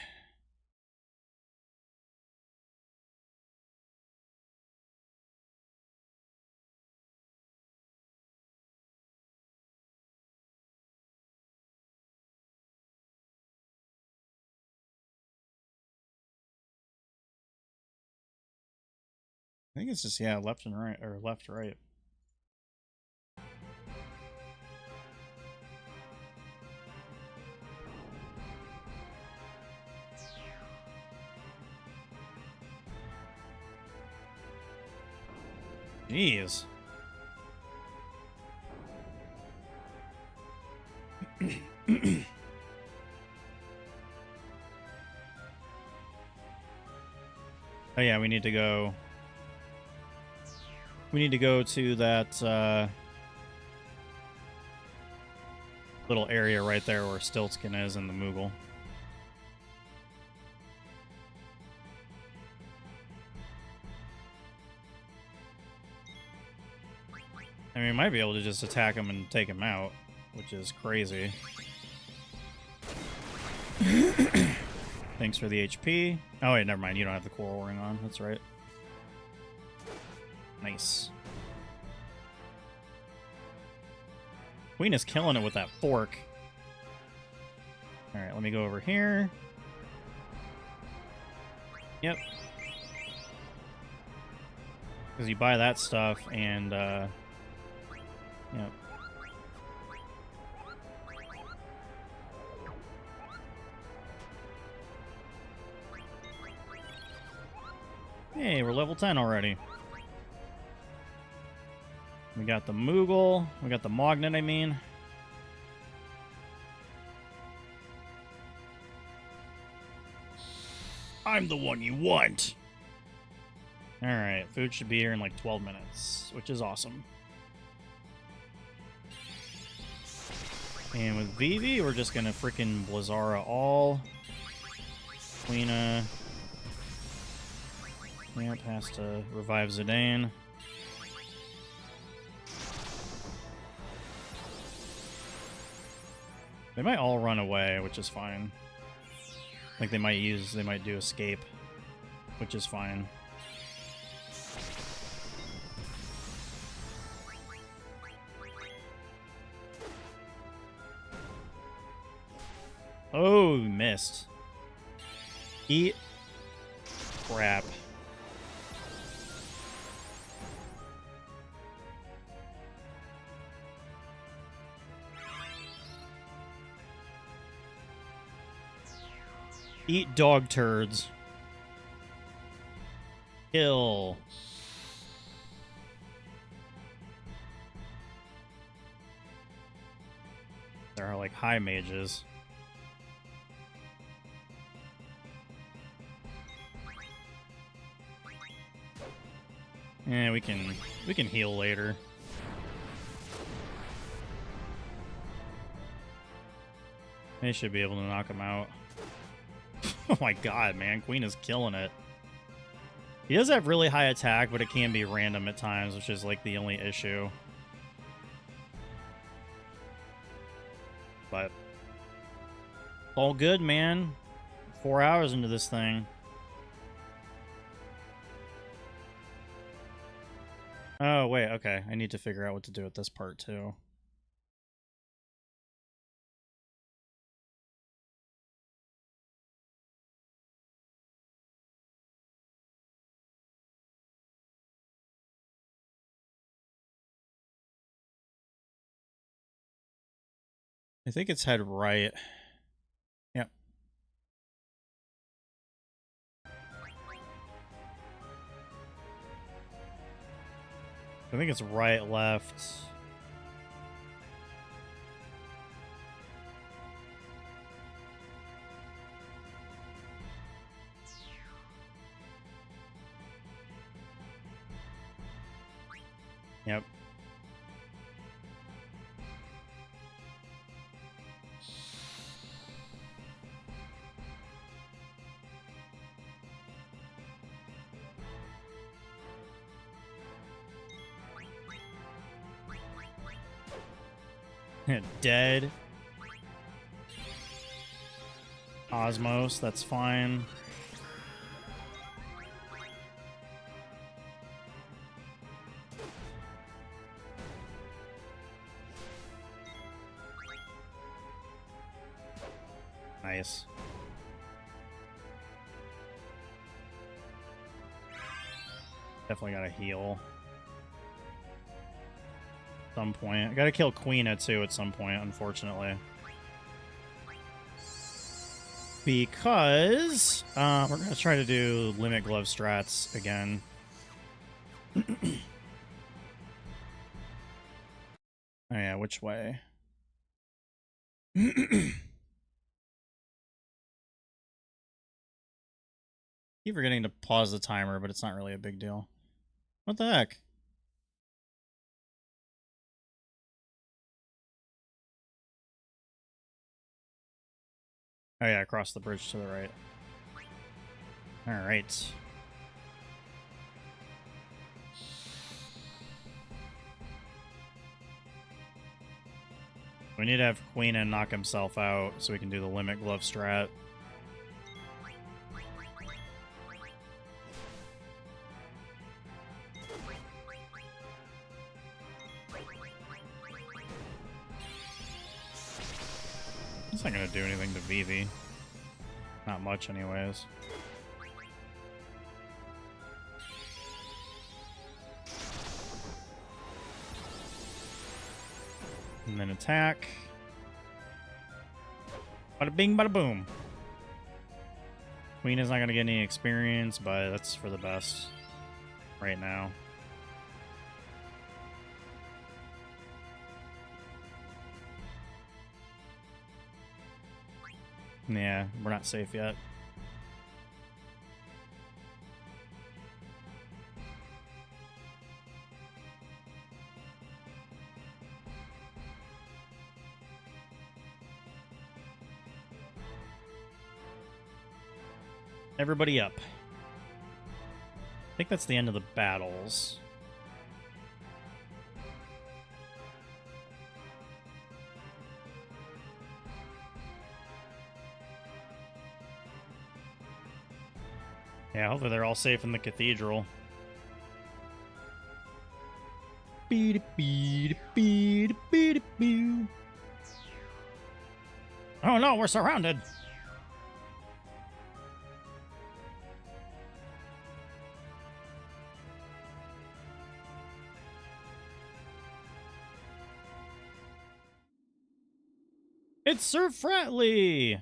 I think it's just, yeah, left and right, or left, right. Jeez. Oh yeah, we need to go... We need to go to that, little area right there where Stiltskin is in the Moogle. I mean, we might be able to just attack him and take him out, which is crazy. Thanks for the HP. Oh wait, never mind. You don't have the coral ring on. That's right. Nice. Queen is killing it with that fork. Alright, let me go over here. Yep. Because you buy that stuff and, yep. Hey, we're level 10 already. We got the Moogle. We got the Mognet, I mean. I'm the one you want. Alright, food should be here in like 12 minutes, which is awesome. And with Vivi, we're just gonna freaking Blizzara all. Queena. Yep, has to revive Zidane. They might all run away, which is fine. Like they might do escape, which is fine. Oh, missed. Eat crap. Eat dog turds. Kill. There are like high mages. Yeah, we can heal later. They should be able to knock him out. Oh my god, man. Queen is killing it. He does have really high attack, but it can be random at times, which is like the only issue. But all good, man. 4 hours into this thing. Oh, wait, okay. I need to figure out what to do with this part, too. I think it's head right. Yep. I think it's right, left. Yep. Dead. Osmos, that's fine. Nice. Definitely gotta heal. At some point. I gotta kill Queena too at some point, unfortunately. Because we're gonna try to do limit glove strats again. Oh yeah, which way? Keep forgetting to pause the timer, but it's not really a big deal. What the heck? Oh yeah, across the bridge to the right. Alright. We need to have Queena knock himself out so we can do the limit glove strat. It's not gonna do anything to Vivi. Not much, anyways. And then attack. Bada bing, bada boom. Queen is not gonna get any experience, but that's for the best right now. Yeah, we're not safe yet. Everybody up. I think that's the end of the battles. Yeah, hopefully they're all safe in the cathedral. Oh no, we're surrounded! It's Sir Fratley!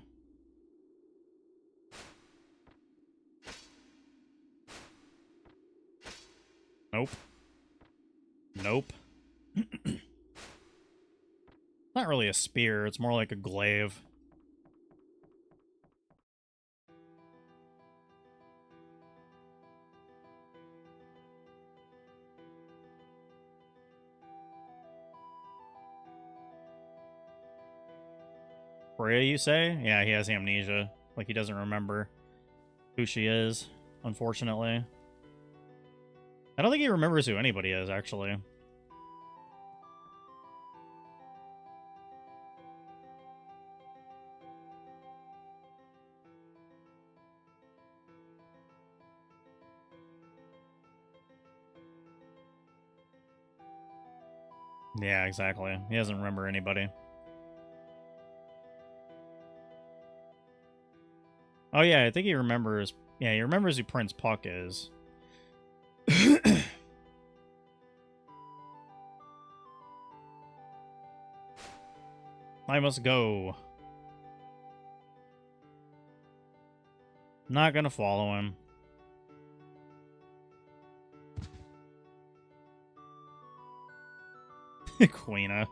Nope. Nope. Not really a spear, it's more like a glaive. Freya, you say? Yeah, he has amnesia. Like, he doesn't remember who she is, unfortunately. I don't think he remembers who anybody is, actually. Yeah, exactly. He doesn't remember anybody. Oh, yeah, I think he remembers... Yeah, he remembers who Prince Puck is. I must go. Not gonna follow him. Queena.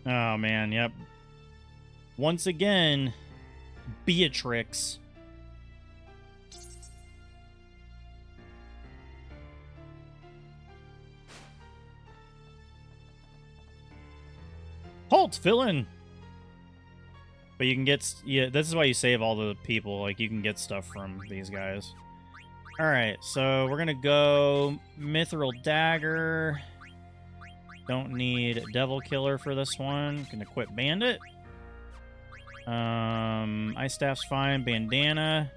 Oh, man, yep. Once again, Beatrix. Halt, villain! But you can get... Yeah, this is why you save all the people. Like, you can get stuff from these guys. Alright, so we're gonna go Mithril Dagger. Don't need Devil Killer for this one. Can equip Bandit. Ice Staff's fine. Bandana.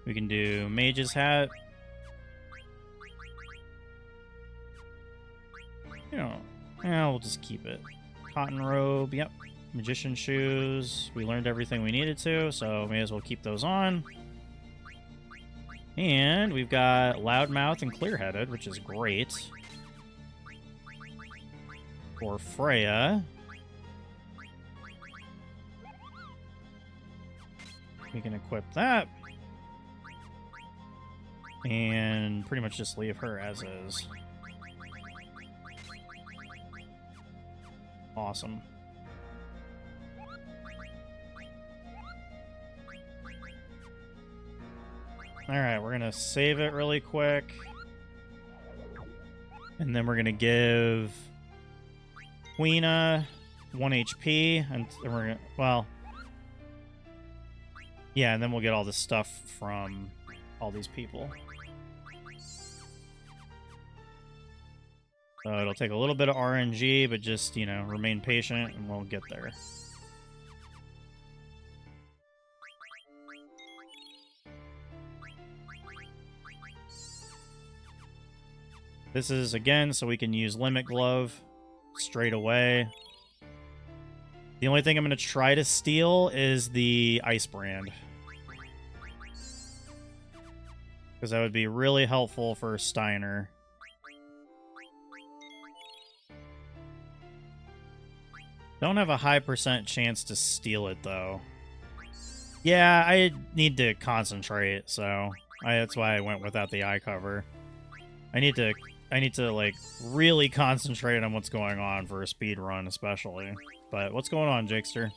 We can do Mage's Hat. You know, yeah, we'll just keep it. Cotton Robe, yep. Magician Shoes. We learned everything we needed to, so may as well keep those on. And we've got Loudmouth and Clear-Headed, which is great. For Freya. We can equip that. And pretty much just leave her as is. Awesome. Alright, we're gonna save it really quick. And then we're gonna give Queena 1 HP, and we're gonna, well, yeah, and then we'll get all this stuff from all these people. So it'll take a little bit of RNG, but just, you know, remain patient and we'll get there. This is, again, so we can use Limit Glove straight away. The only thing I'm going to try to steal is the Ice Brand. Because that would be really helpful for Steiner. Don't have a high % chance to steal it, though. Yeah, I need to concentrate, so that's why I went without the eye cover. I need to like really concentrate on what's going on for a speed run, especially. But what's going on, Jakester?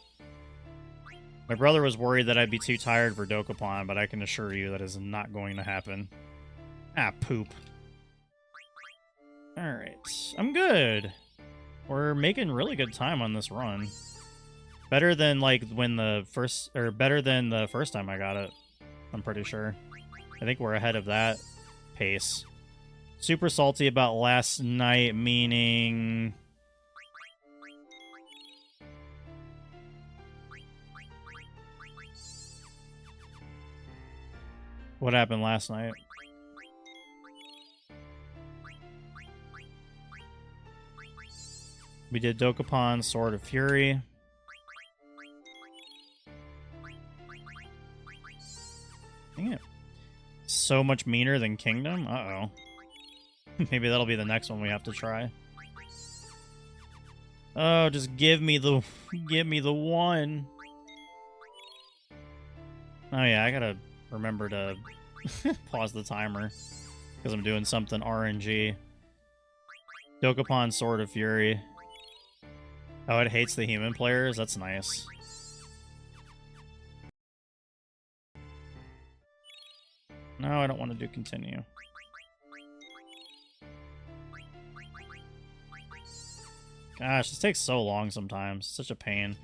My brother was worried that I'd be too tired for Dokapon, but I can assure you that is not going to happen. Ah, poop. Alright. I'm good. We're making really good time on this run. Better than, like, when the first... Or better than the first time I got it. I'm pretty sure. I think we're ahead of that pace. Super salty about last night, meaning... What happened last night? We did Dokapon, Sword of Fury. Dang it. So much meaner than Kingdom? Uh-oh. Maybe that'll be the next one we have to try. Oh, just give me the one. Oh yeah, I gotta remember to pause the timer because I'm doing something RNG. Dokapon Sword of Fury. Oh, it hates the human players? That's nice. No, I don't want to do continue. Gosh, this takes so long sometimes. Such a pain.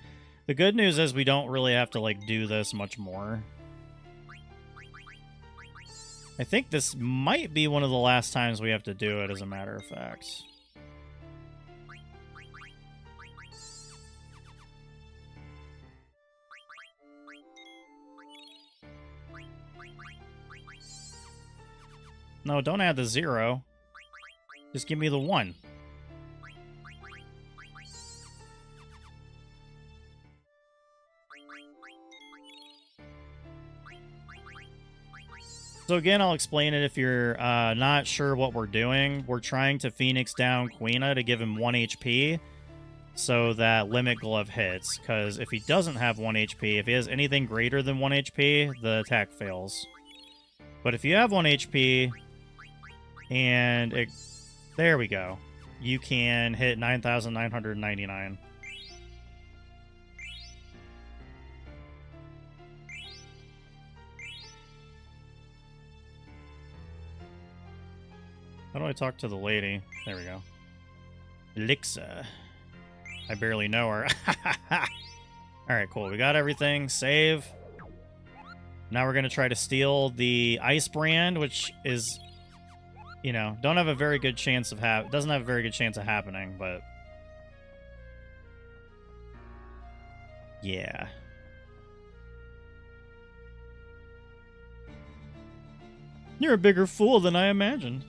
The good news is we don't really have to, like, do this much more. I think this might be one of the last times we have to do it, as a matter of fact. No, don't add the 0. Just give me the 1. So again, I'll explain it if you're not sure what we're doing. We're trying to Phoenix down Quina to give him 1 HP so that Limit Glove hits. Because if he doesn't have 1 HP, if he has anything greater than 1 HP, the attack fails. But if you have 1 HP, and it, there we go. You can hit 9,999. How do I talk to the lady? There we go. Elixa. I barely know her. Alright, cool. We got everything. Save. Now we're going to try to steal the Ice Brand, which is, you know, doesn't have a very good chance of happening, but yeah. You're a bigger fool than I imagined.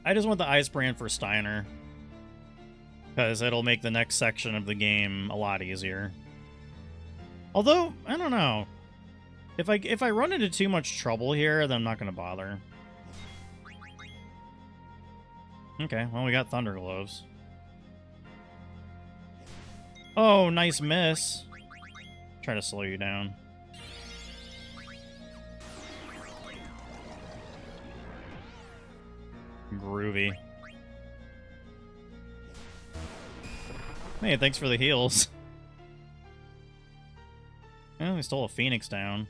I just want the Ice Brand for Steiner, because it'll make the next section of the game a lot easier. Although, I don't know. If I run into too much trouble here, then I'm not going to bother. Okay, well, we got Thunder Gloves. Oh, nice miss. Try to slow you down. Groovy. Hey, thanks for the heals. Oh, we stole a Phoenix down.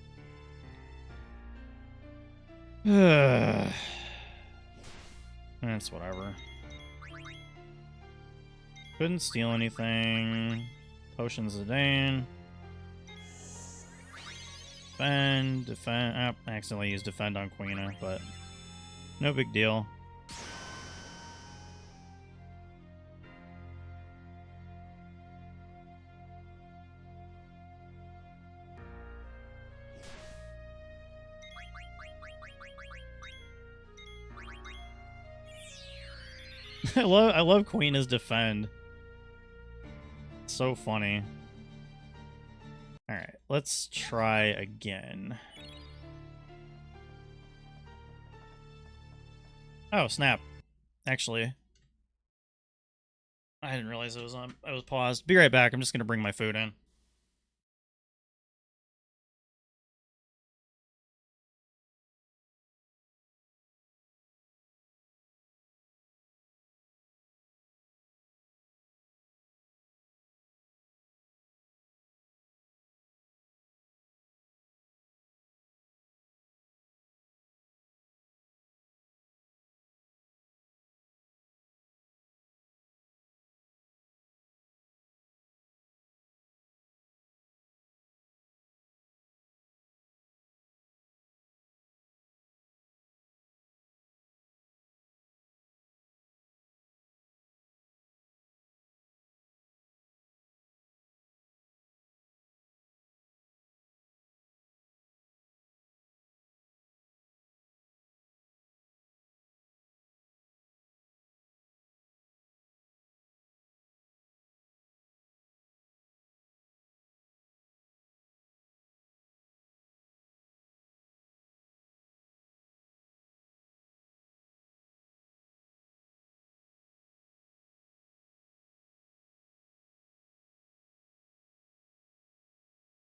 That's whatever. Couldn't steal anything. Potion Zidane. Defend. Oh, I accidentally used defend on Quina, but no big deal. I love Quina's defend. It's so funny. Alright, let's try again. Oh, snap. Actually, I didn't realize it was on. I was paused. Be right back. I'm just gonna bring my food in.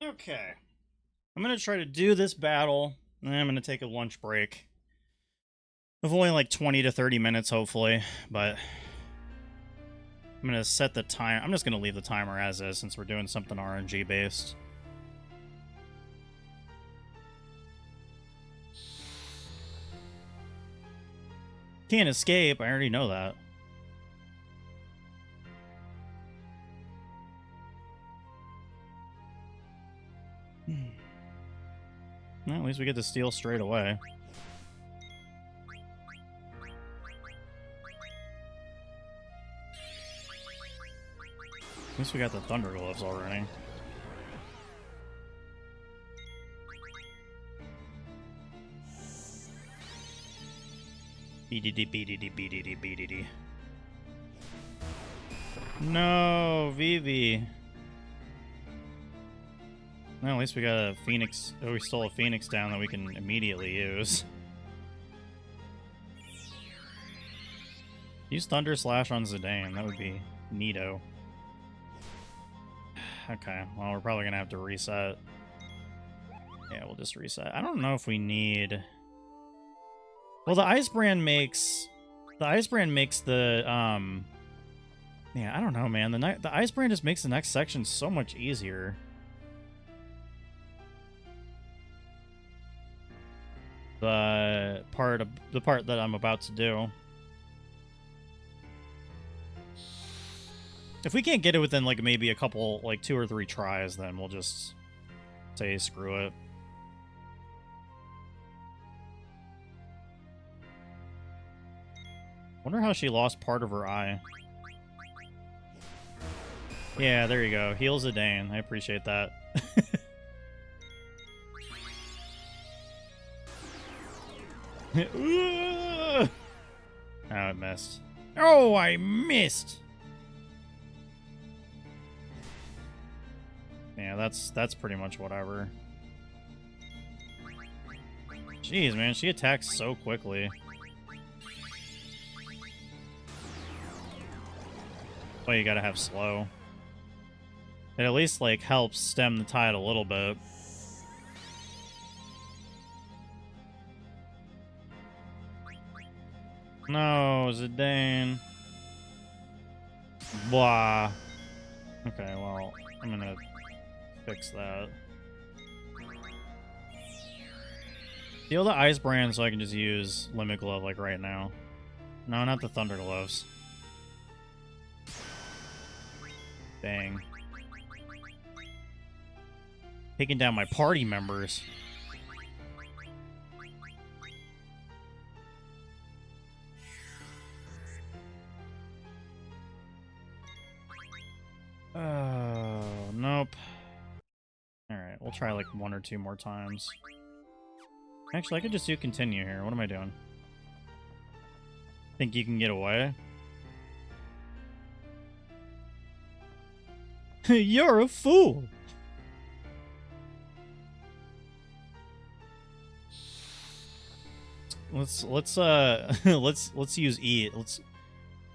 Okay. I'm going to try to do this battle, and I'm going to take a lunch break. Of only like 20 to 30 minutes, hopefully, but I'm going to set the time. I'm just going to leave the timer as is since we're doing something RNG based. Can't escape. I already know that. Well, at least we get to steal straight away. At least we got the Thunder Gloves already. BDD. No, Vivi. Well, at least we got a Phoenix. Oh, we stole a Phoenix down that we can immediately use. Use Thunder Slash on Zidane. That would be neato. Okay, well, we're probably gonna have to reset. Yeah, we'll just reset. I don't know if we need... Well, the Ice Brand makes... The Ice Brand makes the, Yeah, I don't know, man. The Ice Brand just makes the next section so much easier. The part that I'm about to do. If we can't get it within, like, maybe a couple, like, 2 or 3 tries, then we'll just say screw it. Wonder how she lost part of her eye. Yeah, there you go. Heals Zidane. I appreciate that. Oh, it missed. Oh, I missed! Yeah, that's pretty much whatever. Jeez, man, she attacks so quickly. Well, you gotta have slow. It at least, like, helps stem the tide a little bit. No, Zidane. Blah. Okay, well, I'm gonna fix that. Steal the Ice Brand so I can just use Limit Glove, like, right now. No, not the Thunder Gloves. Dang. Taking down my party members. Oh, nope. Alright, we'll try like 1 or 2 more times. Actually, I could just do continue here. What am I doing? Think you can get away? You're a fool! Let's let's use E.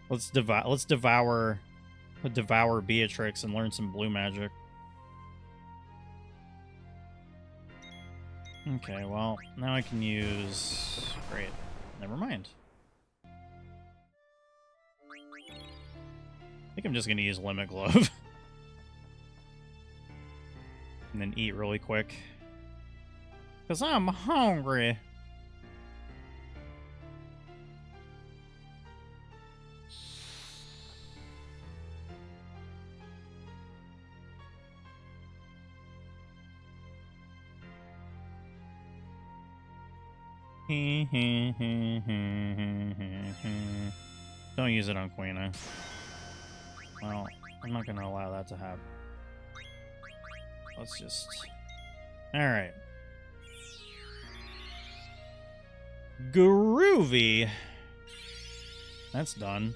Let's devour Beatrix and learn some blue magic. Okay, well, now I can use... Great. Never mind. I think I'm just gonna use Limit Glove. And then eat really quick. Because I'm hungry. Don't use it on Queena. Well, I'm not gonna allow that to happen. Let's just... Alright. Groovy! That's done.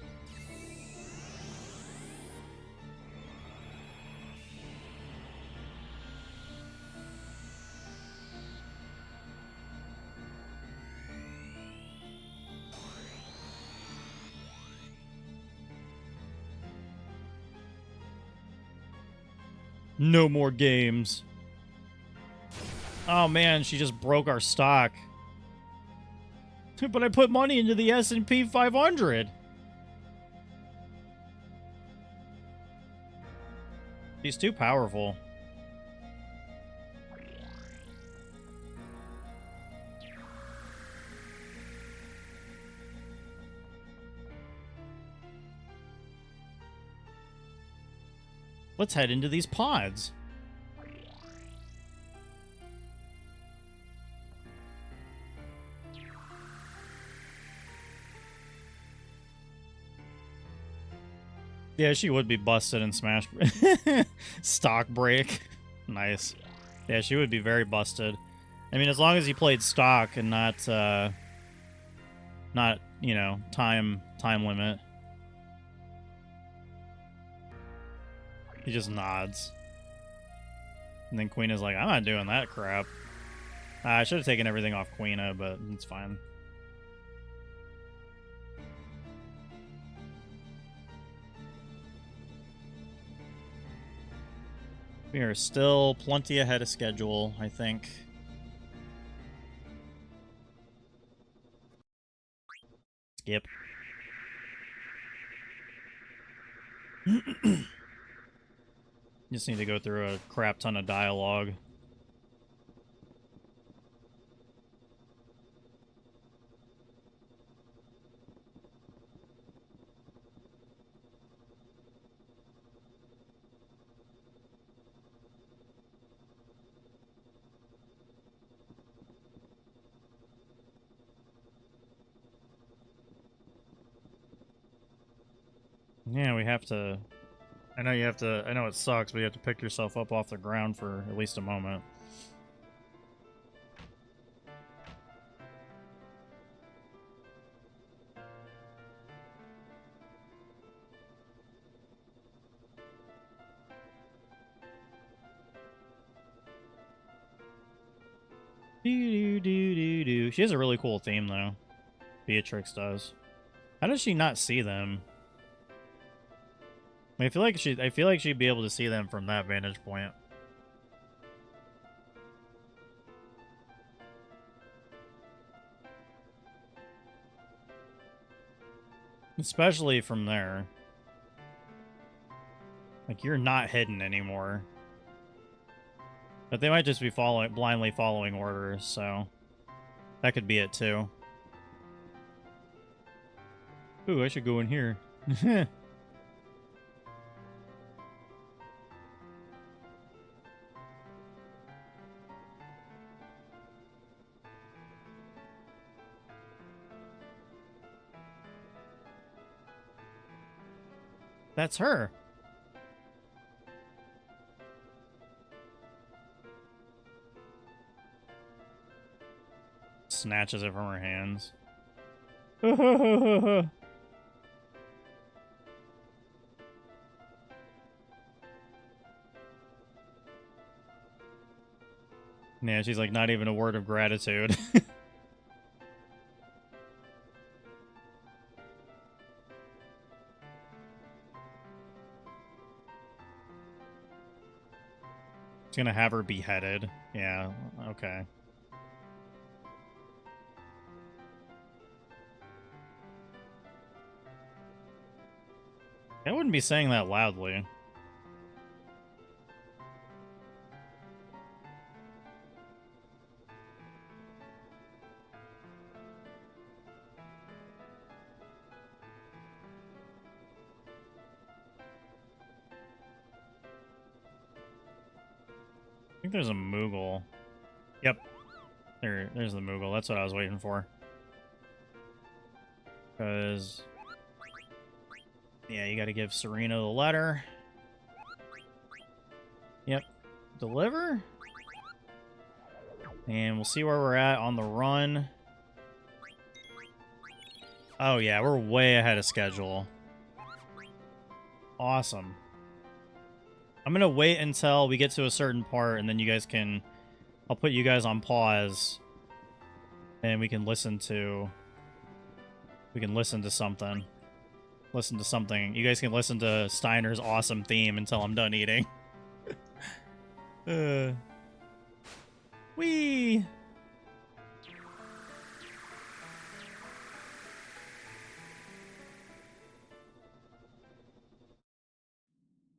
No more games. Oh man, she just broke our stock. But I put money into the S&P 500. She's too powerful. Let's head into these pods. Yeah, she would be busted in Smash. Stock break. Nice. Yeah, she would be very busted. I mean, as long as you played stock and not, you know, time limit. He just nods. And then Queena's like, I'm not doing that crap. I should have taken everything off Queena, but it's fine. We are still plenty ahead of schedule, I think. Skip. Just need to go through a crap ton of dialogue. Yeah, we have to... I know you have to... I know it sucks, but you have to pick yourself up off the ground for at least a moment. Do-do-do-do-do. She has a really cool theme, though. Beatrix does. How does she not see them? I feel like she'd be able to see them from that vantage point. Especially from there. Like, you're not hidden anymore. But they might just be blindly following orders, so that could be it too. Ooh, I should go in here. That's her. Snatches it from her hands. Yeah, she's like, not even a word of gratitude. It's gonna have her beheaded. Yeah, okay. I wouldn't be saying that loudly. I think there's a Moogle. Yep. There's the Moogle. That's what I was waiting for. Because... yeah, you gotta give Serena the letter. Yep. Deliver? And we'll see where we're at on the run. Oh yeah, we're way ahead of schedule. Awesome. I'm gonna wait until we get to a certain part, and then you guys can... I'll put you guys on pause. And we can listen to... we can listen to something. Listen to something. You guys can listen to Steiner's awesome theme until I'm done eating. Whee! As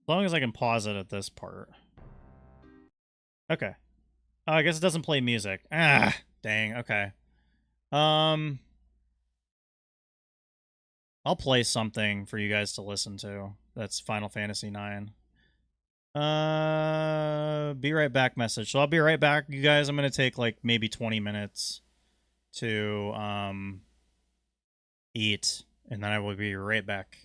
long as I can pause it at this part. Okay. Oh, I guess it doesn't play music. Ah, dang. Okay. I'll play something for you guys to listen to. That's Final Fantasy IX. Be right back message. So I'll be right back, you guys. I'm gonna take like maybe 20 minutes to eat, and then I will be right back.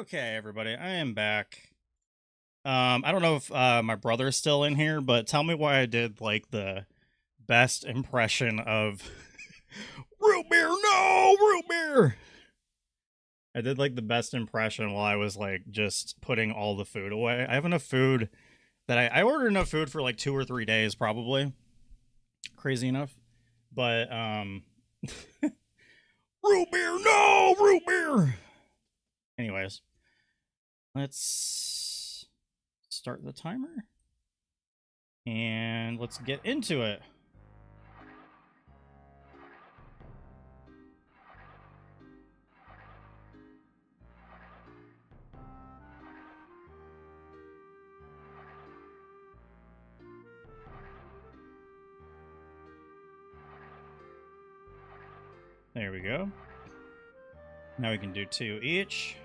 Okay, everybody, I am back. I don't know if my brother's still in here, but tell me why I did like the best impression of root beer. No, root beer. I did like the best impression while I was like just putting all the food away. I have enough food that I ordered enough food for like 2 or 3 days, probably. Crazy enough, but root beer. No, root beer. Anyways, let's start the timer and let's get into it. There we go. Now we can do 2 each.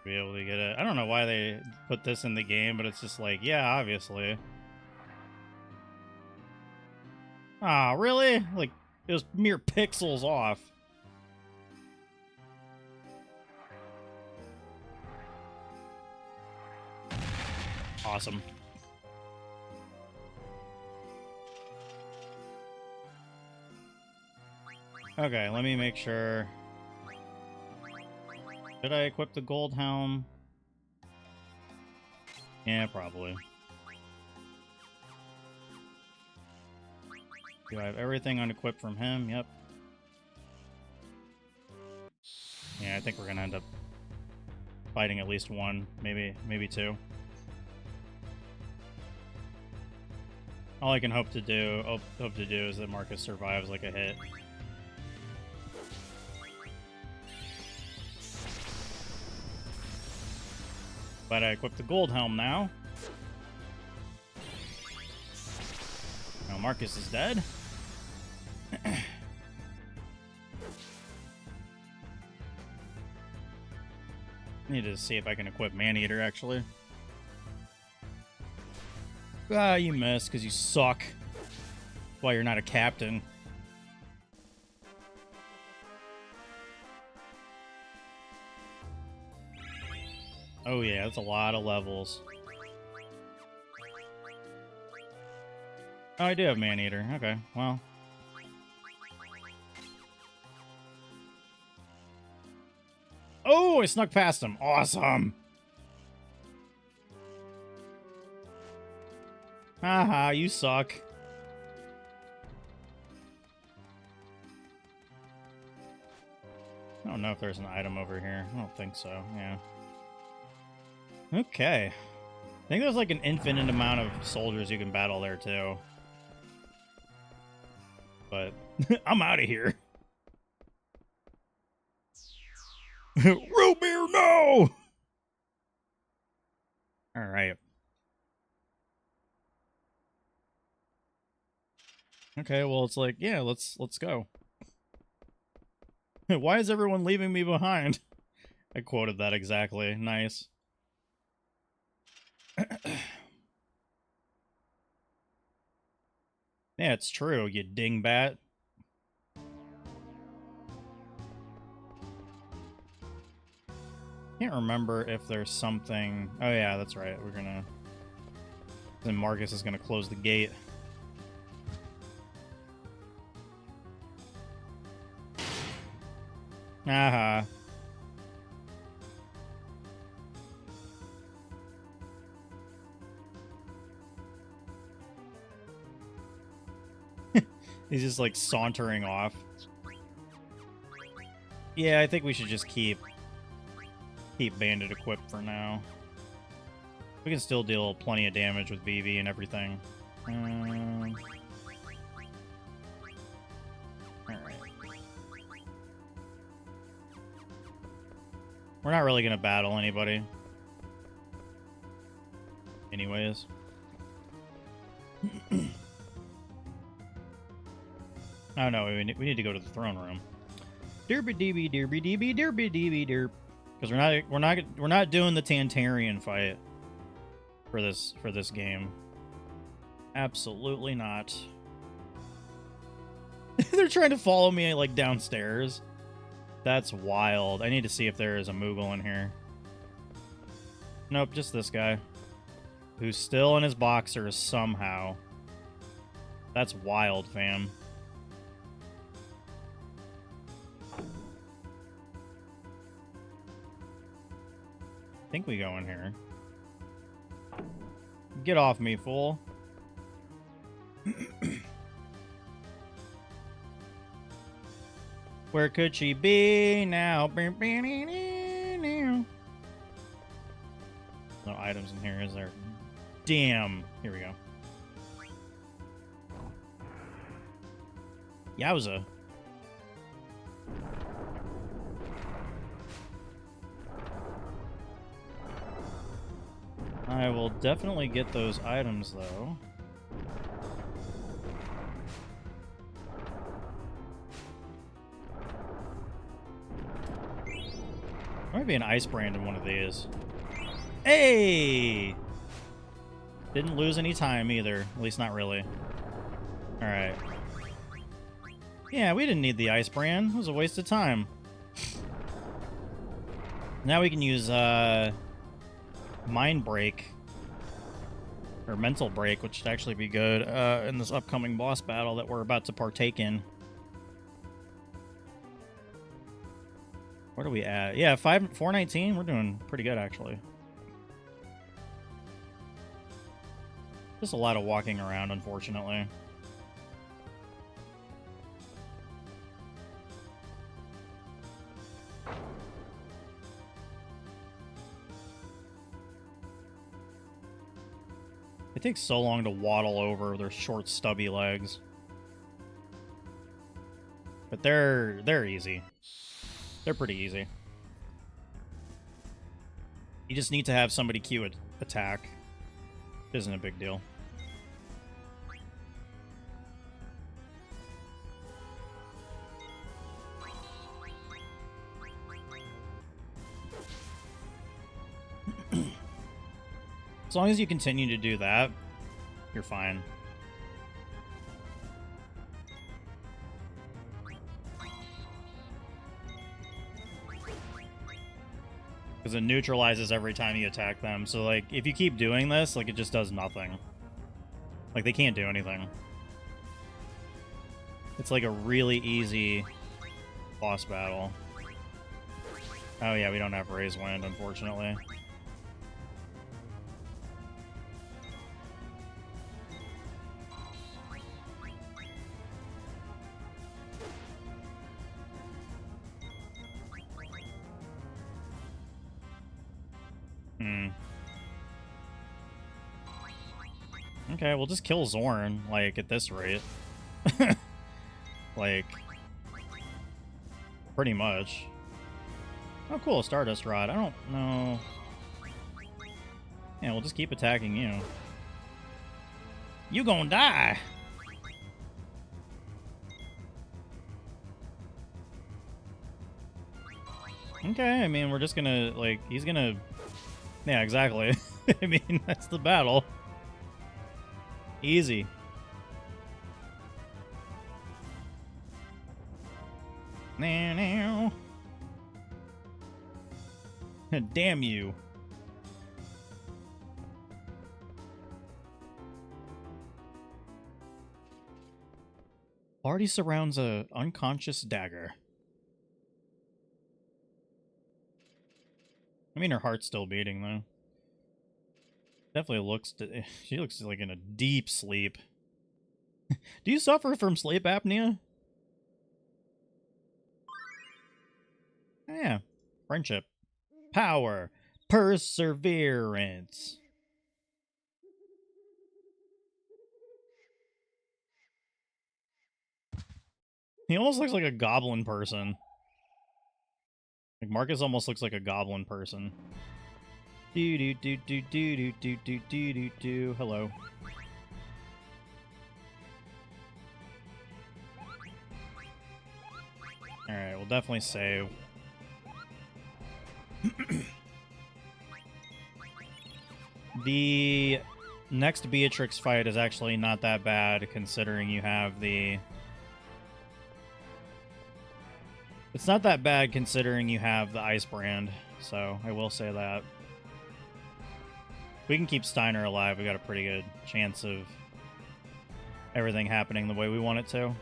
Be able to get it. I don't know why they put this in the game, but it's just like, yeah, obviously. Ah, really? Like, it was mere pixels off. Awesome. Okay, let me make sure. Did I equip the gold helm? Yeah, probably. Do I have everything unequipped from him? Yep. Yeah, I think we're gonna end up fighting at least one, maybe 2. All I can hope to do is that Marcus survives like a hit. But I equipped the gold helm now. Now Marcus is dead. Need to see if I can equip Maneater, actually. Ah, you missed because you suck. Why you're not a captain. Oh yeah, that's a lot of levels. Oh, I do have Maneater. Okay, well. Oh, I snuck past him. Awesome. Haha, you suck. I don't know if there's an item over here. I don't think so, yeah. Okay. I think there's like an infinite amount of soldiers you can battle there, too. But I'm out of here. Root beer, no! Alright. Okay, well, it's like, yeah, let's go. Why is everyone leaving me behind? I quoted that exactly. Nice. Yeah, it's true, you dingbat. Can't remember if there's something... Oh yeah, that's right. We're gonna... Then Marcus is gonna close the gate. Aha. He's just like sauntering off. Yeah, I think we should just keep Bandit equipped for now. We can still deal plenty of damage with BV and everything. Alright. We're not really gonna battle anybody. Anyways. Oh no, we need to go to the throne room. Derby deeby derby deeby derby deeby derp. Because we're not doing the Tantarian fight for this game. Absolutely not. They're trying to follow me like downstairs. That's wild. I need to see if there is a Moogle in here. Nope, just this guy. Who's still in his boxers somehow. That's wild, fam. I think we go in here. Get off me, fool. Where could she be now? No items in here, is there? Damn. Here we go. Yowza. I will definitely get those items, though. There might be an ice brand in one of these. Hey! Didn't lose any time either. At least not really. Alright. Yeah, we didn't need the ice brand. It was a waste of time. Now we can use Mind Break. Or Mental Break, which should actually be good in this upcoming boss battle that we're about to partake in. Where do we at? Yeah, 419. We're doing pretty good, actually. Just a lot of walking around, unfortunately. It takes so long to waddle over their short, stubby legs. But they're easy. They're pretty easy. You just need to have somebody queue an attack. Isn't a big deal. As long as you continue to do that, you're fine. Because it neutralizes every time you attack them. So, like, if you keep doing this, like, it just does nothing. Like, they can't do anything. It's like a really easy boss battle. Oh, yeah, we don't have Raise Wind, unfortunately. Okay, we'll just kill Zorn, like, at this rate. Like, pretty much. Oh, cool, Stardust Rod. I don't know. Yeah, we'll just keep attacking you. You gonna die! Okay, I mean, we're just gonna, like, he's gonna... Yeah, exactly. I mean, that's the battle. Easy. Now. Damn you. Party surrounds a unconscious dagger. I mean, her heart's still beating, though. Definitely looks... She looks like in a deep sleep. Do you suffer from sleep apnea? Oh, yeah. Friendship. Power. Perseverance. He almost looks like a goblin person. Like, Marcus almost looks like a goblin person. Do do do do do do do do do do do. Hello. Alright, we'll definitely save. The next Beatrix fight is actually not that bad, considering you have the... It's not that bad, considering you have the Ice Brand, so I will say that. We can keep Steiner alive. We got a pretty good chance of everything happening the way we want it to.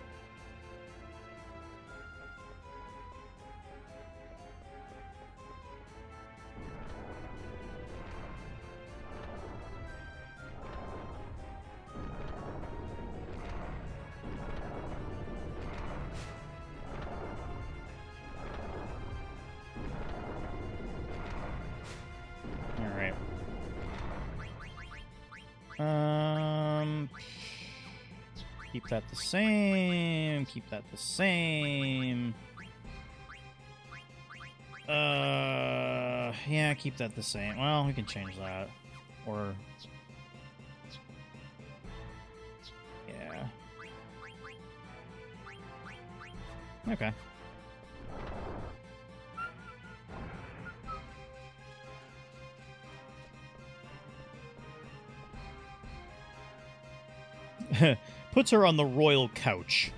Keep that the same. Keep that the same. Yeah, keep that the same. Well, we can change that. Or... yeah. Okay. Puts her on the royal couch.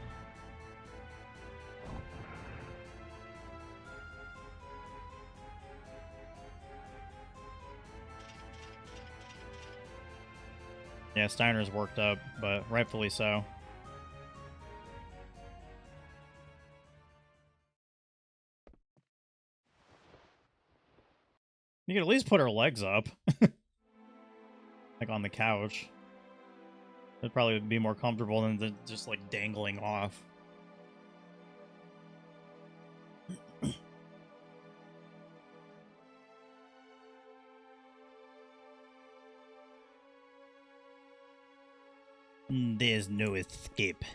Yeah, Steiner's worked up, but rightfully so. You could at least put her legs up. Like on the couch. It'd probably be more comfortable than just like dangling off. There's no escape.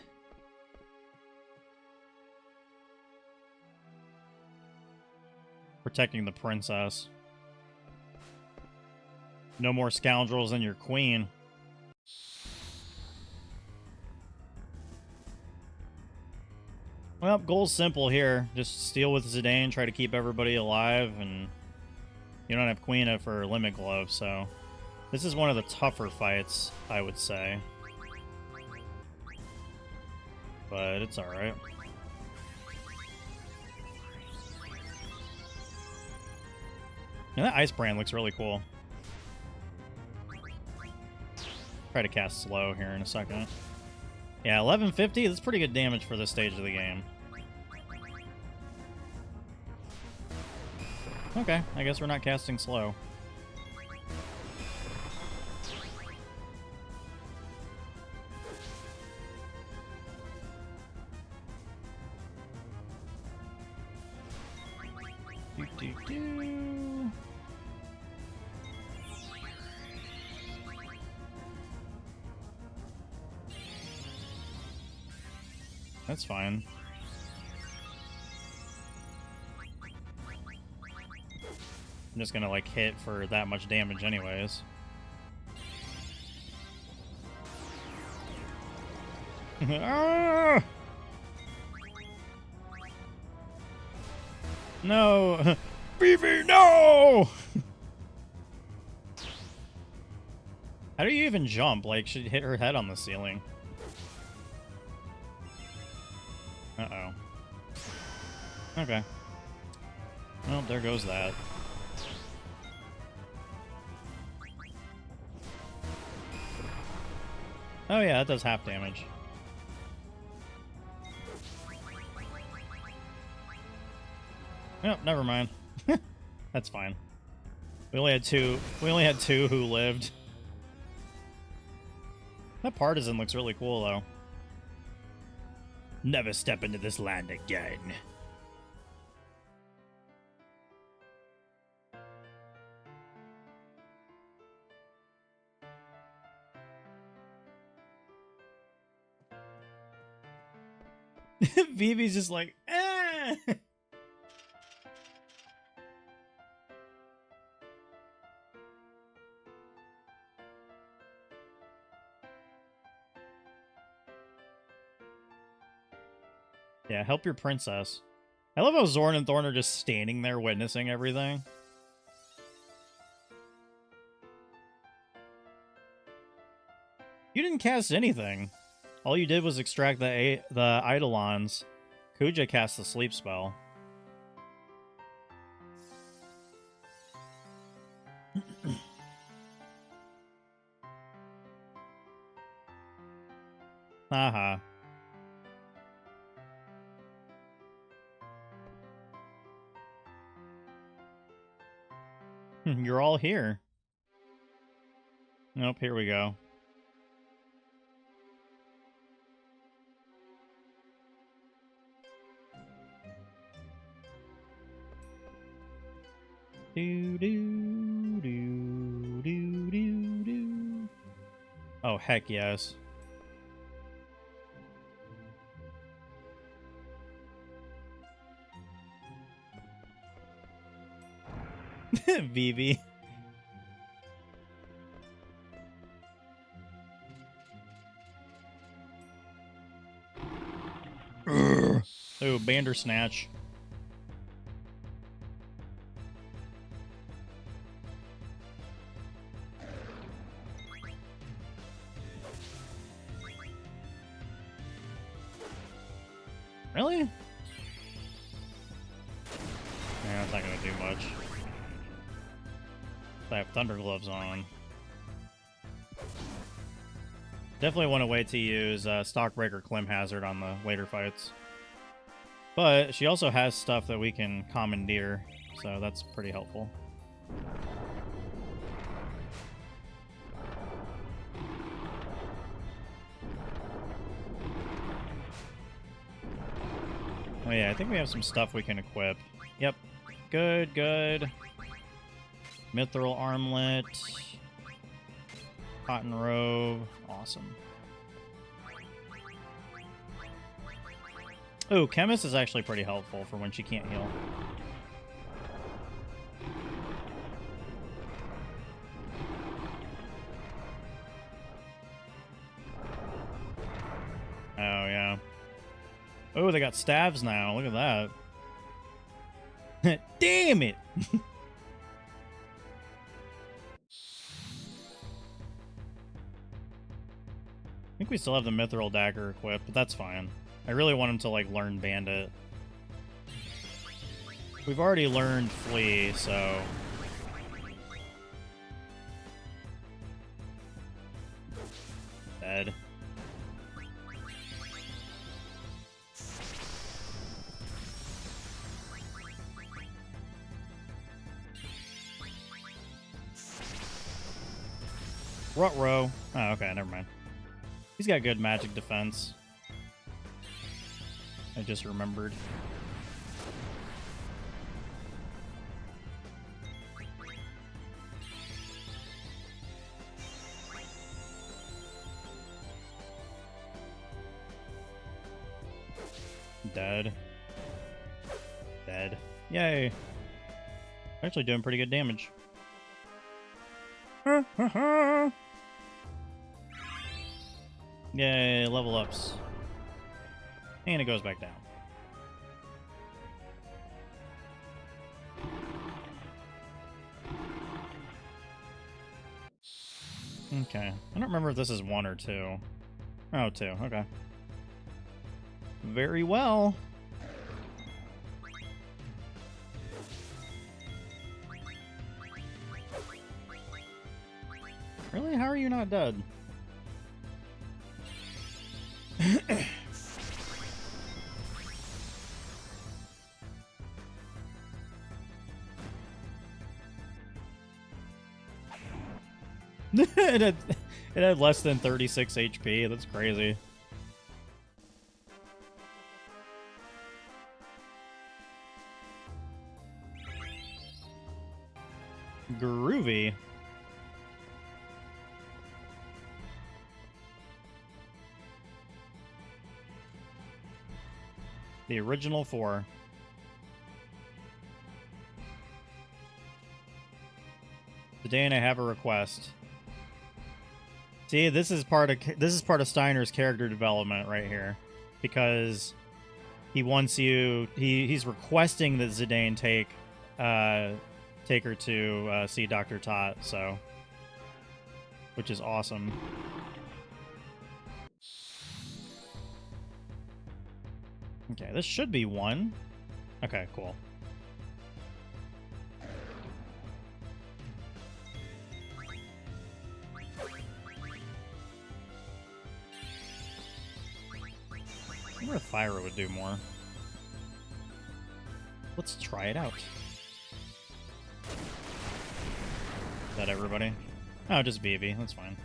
Protecting the princess. No more scoundrels than your queen. Well, goal's simple here. Just steal with Zidane, try to keep everybody alive, and you don't have Queen for Limit Glove, so this is one of the tougher fights, I would say. But it's alright. And that Ice Brand looks really cool. Try to cast slow here in a second. Yeah, 1150, that's pretty good damage for this stage of the game. Okay, I guess we're not casting slow. Do. That's fine. I'm just gonna, like, hit for that much damage anyways. Ah! No! Beefy, no! How do you even jump? Like, she'd hit her head on the ceiling. Uh-oh. Okay. Well, there goes that. Oh yeah, that does half damage. Oh, never mind. That's fine. We only had two who lived. That partisan looks really cool though. Never step into this land again. Vivi's just like, eh. Yeah, help your princess. I love how Zorn and Thorn are just standing there witnessing everything. You didn't cast anything. All you did was extract the Eidolons. Kuja cast the sleep spell. Haha. You're all here. Nope, here we go. Do do do do do do. Oh heck yes. Vivi. Oh, Bandersnatch. Really? Yeah, that's not gonna do much. I have Thunder Gloves on. Definitely want to wait to use Stockbreaker Clim Hazard on the later fights. But she also has stuff that we can commandeer, so that's pretty helpful. Oh yeah, I think we have some stuff we can equip. Yep. Good, good. Mithril Armlet. Cotton Robe. Awesome. Ooh, Chemist is actually pretty helpful for when she can't heal. Oh, yeah. Oh, they got stabs now. Look at that. Damn it! I think we still have the Mithril Dagger equipped, but that's fine. I really want him to, like, learn Bandit. We've already learned Flee, so... Dead. Ruh-roh. Oh, okay, never mind. He's got good magic defense. I just remembered. Dead. Dead. Yay. Actually doing pretty good damage. Yay, level ups. And it goes back down. Okay. I don't remember if this is 1 or 2. Oh, 2. Okay. Very well. Really? How are you not dead? it had less than 36 HP. That's crazy. Groovy. The original 4. Today, and I have a request. See, this is part of Steiner's character development right here, because He wants you. He's requesting that Zidane take her to see Dr. Tot. So, which is awesome. Okay, this should be one. Okay, cool. I wonder if Thyra would do more. Let's try it out. Is that everybody? Oh, just BB. That's fine.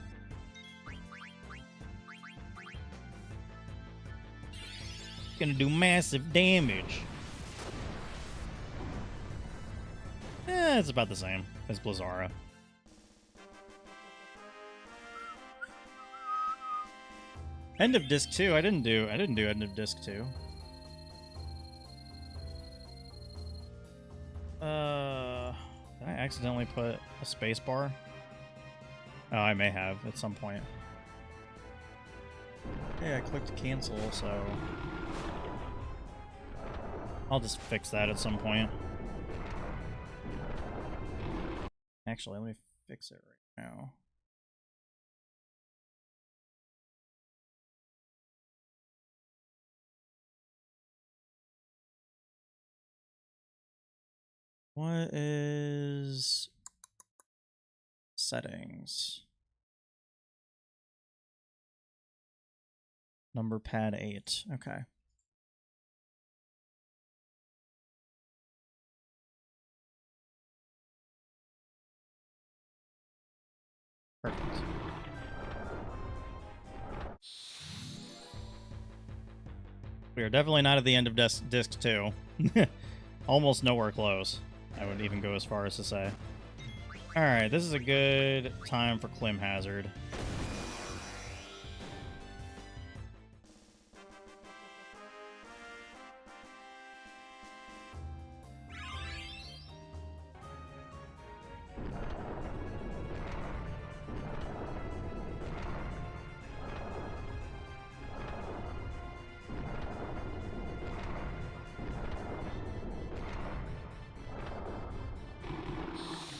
Gonna do massive damage. It's about the same as Blizzara. End of disc 2. I didn't do end of disc 2. Did I accidentally put a space bar? Oh, I may have at some point. Hey, I clicked cancel, so I'll just fix that at some point. Actually, let me fix it right now. What is settings? Number pad 8. Okay. Perfect. We are definitely not at the end of disc 2. Almost nowhere close. I would even go as far as to say. Alright, this is a good time for Clim Hazard.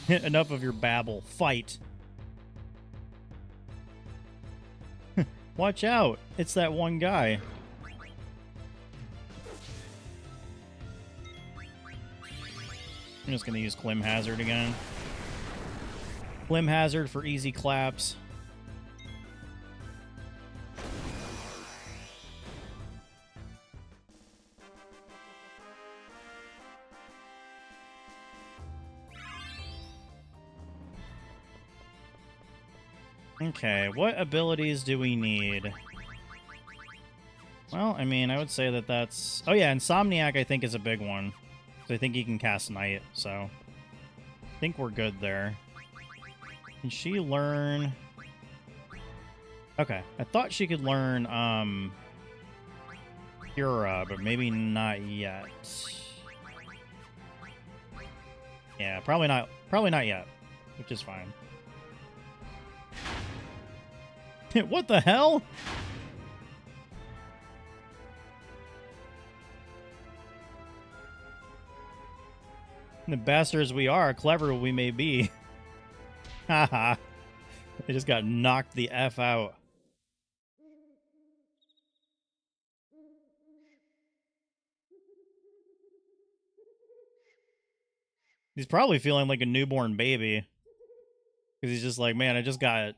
Enough of your babble. Fight. Watch out. It's that one guy. I'm just going to use Clim Hazard again. Clim Hazard for easy claps. Okay, what abilities do we need? Well, I mean, I would say that that's... Oh yeah, Insomniac I think is a big one. So I think he can cast Night, so... I think we're good there. Can she learn... Okay, I thought she could learn, Cura, but maybe not yet. Yeah, probably not yet, which is fine. What the hell? The bastards we are, clever we may be. Haha. They just got knocked the F out. He's probably feeling like a newborn baby. Because he's just like, man, I just got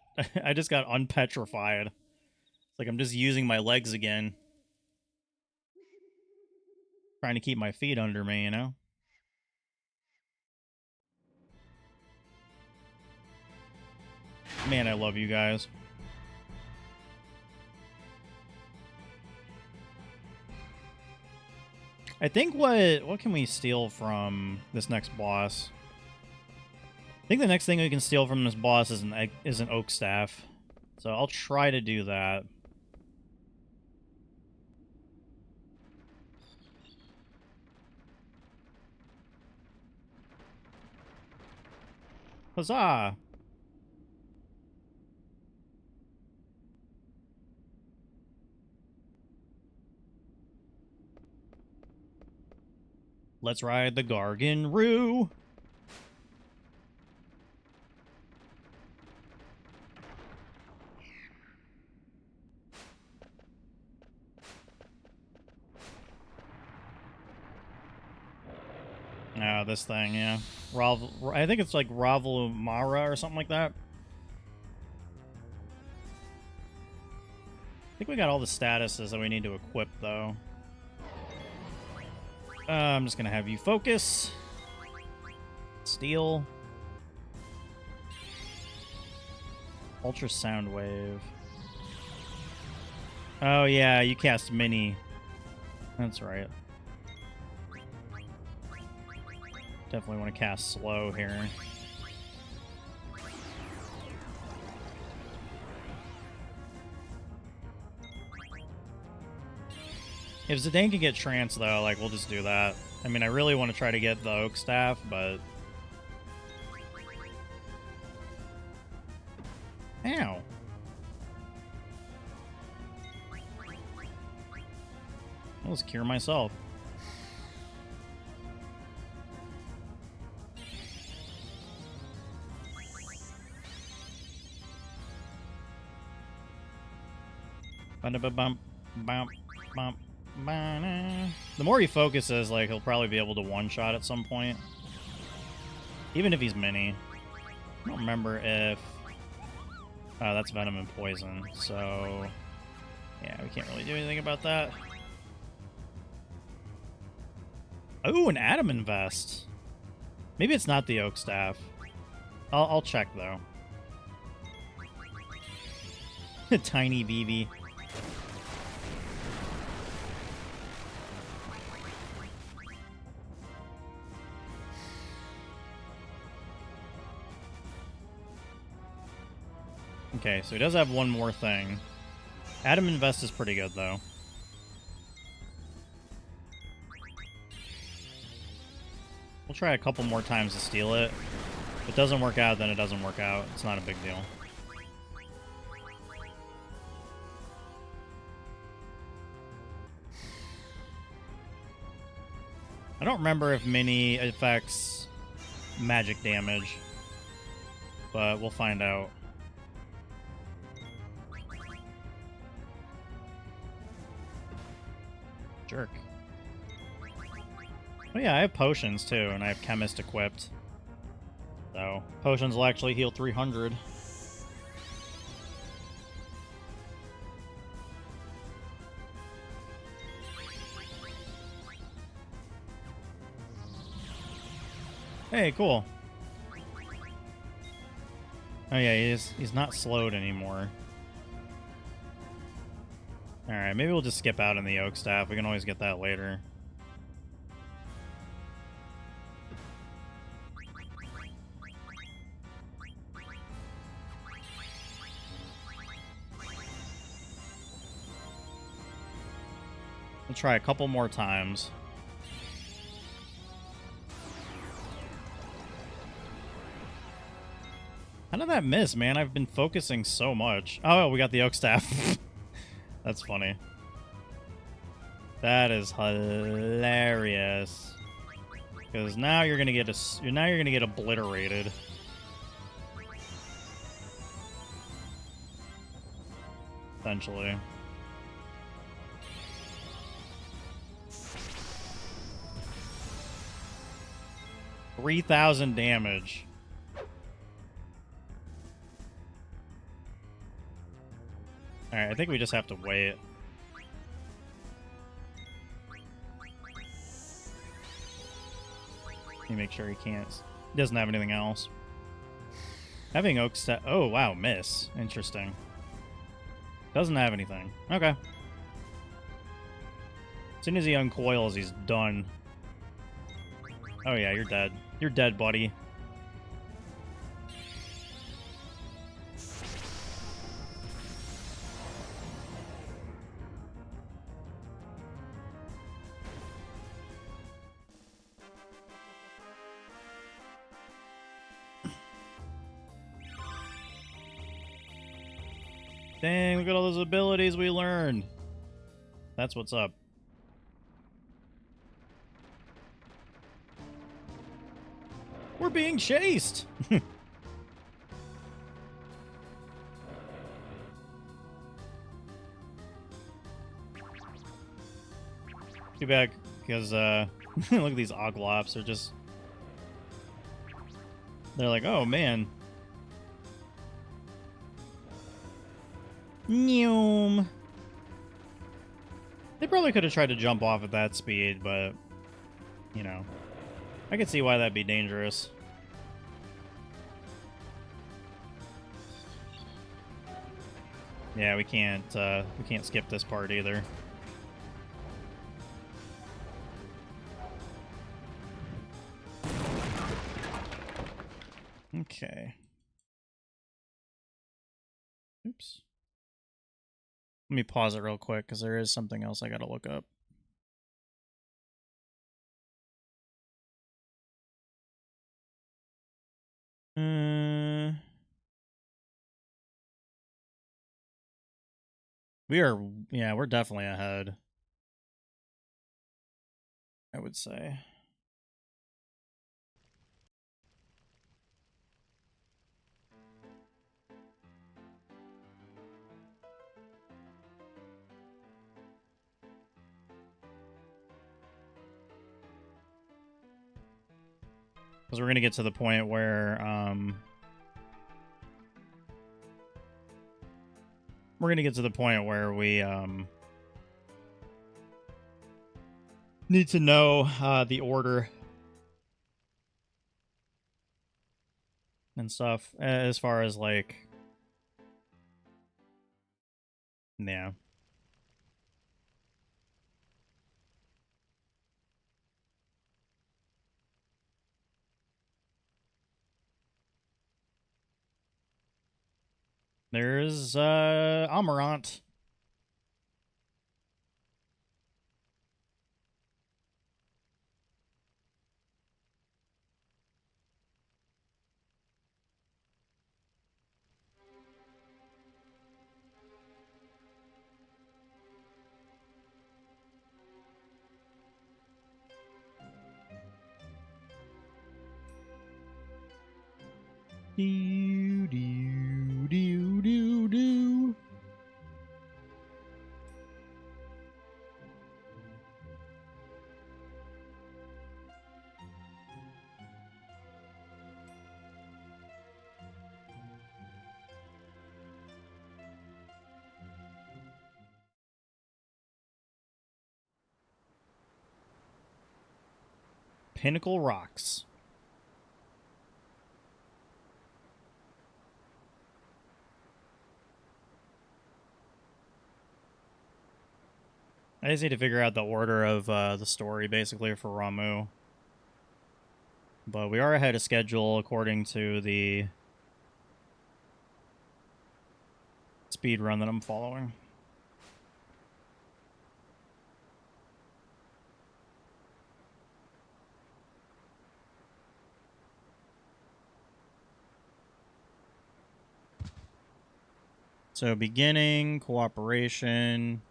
unpetrified. It's like I'm just using my legs again. Trying to keep my feet under me, you know? Man, I love you guys. I think what can we steal from this next boss? I think the next thing we can steal from this boss is an oak staff. So I'll try to do that. Huzzah! Let's ride the Garganroo. Oh, this thing, yeah. I think it's like Ravalumara or something like that. I think we got all the statuses that we need to equip, though. I'm just going to have you focus. Steel. Ultrasound wave. Oh, yeah, you cast mini. That's right. Definitely want to cast slow here. If Zidane can get trance, though, like, we'll just do that. I mean, I really want to try to get the Oak Staff, but... Ow. I'll just cure myself. Bump, bump, bump. The more he focuses, like, he'll probably be able to one-shot at some point. Even if he's mini. I don't remember if... Oh, that's Venom and Poison, so... Yeah, we can't really do anything about that. Oh, an Adamant Vest. Maybe it's not the Oak Staff. I'll check, though. Tiny BB. Okay, so he does have one more thing. Adamant Vest is pretty good, though. We'll try a couple more times to steal it. If it doesn't work out, then it doesn't work out. It's not a big deal. I don't remember if mini affects magic damage, but we'll find out. Jerk. Oh yeah, I have potions too, and I have Chemist equipped. So, potions will actually heal 300. Hey, cool. Oh yeah, he's not slowed anymore. Alright, maybe we'll just skip out on the Oak Staff. We can always get that later. We'll try a couple more times. How did that miss, man? I've been focusing so much. Oh, we got the Oak Staff. That's funny. That is hilarious. Because now you're gonna get obliterated. Essentially. $3,000 damage. Alright, I think we just have to wait. Let me make sure he can't. He doesn't have anything else. Having Oak Staff. Oh, wow, miss. Interesting. Doesn't have anything. Okay. As soon as he uncoils, he's done. Oh, yeah, you're dead. You're dead, buddy. Dang, look at all those abilities we learned. That's what's up. We're being chased! Too bad, because, look at these Oglops. They're just... They're like, oh, man. Noom. They probably could have tried to jump off at that speed, but, you know, I could see why that'd be dangerous. Yeah, we can't skip this part either. Okay. Oops. Let me pause it real quick, because there is something else I gotta look up. We're definitely ahead, I would say. Because we're going to get to the point where, we, need to know, the order and stuff, as far as, like, yeah. There's, Amarant. Do, do, do, do, do. Pinnacle Rocks. I just need to figure out the order of the story, basically, for Ramu. But we are ahead of schedule, according to the speed run that I'm following. So beginning, cooperation,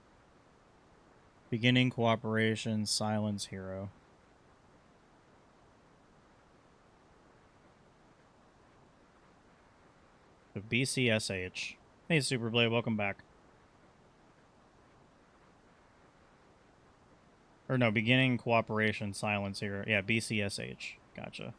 silence, hero. So BCSH. Hey, Superblade, welcome back. Or no, beginning, cooperation, silence, hero. Yeah, BCSH. Gotcha.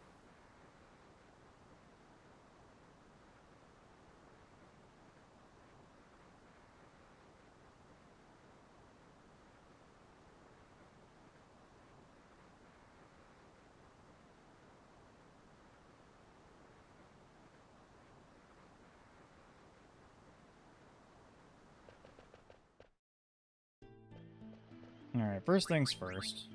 Alright, first things first.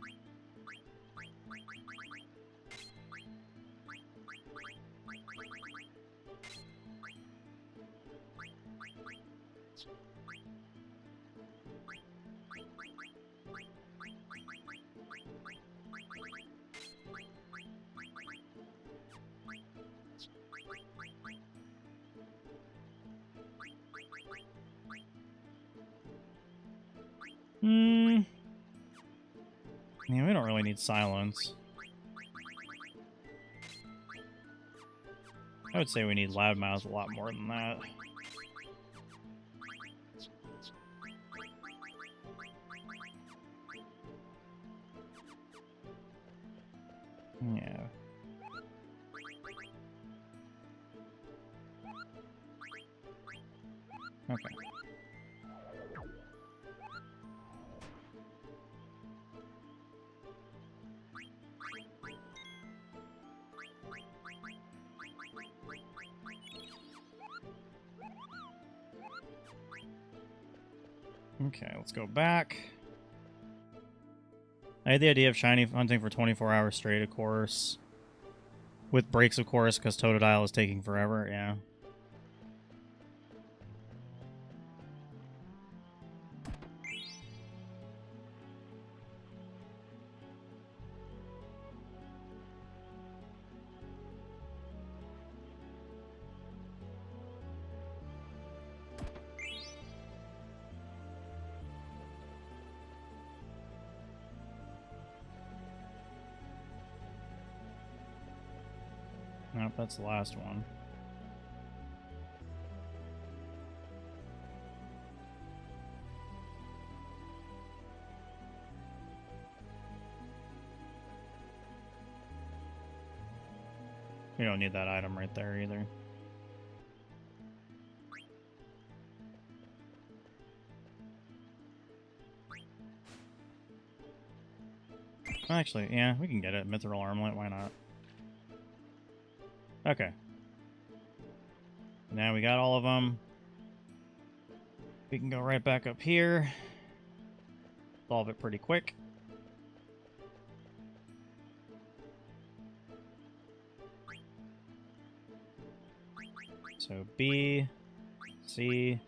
Yeah, we don't really need silence. I would say we need loudmouth a lot more than that. Yeah. Okay. Okay, let's go back. I had the idea of shiny hunting for 24 hours straight, of course. With breaks, of course, because Totodile is taking forever, yeah. Nope, that's the last one. You don't need that item right there either. Actually, yeah, we can get it. Mithril Armlet, why not? Okay. Now we got all of them. We can go right back up here. Solve it pretty quick. So B, C,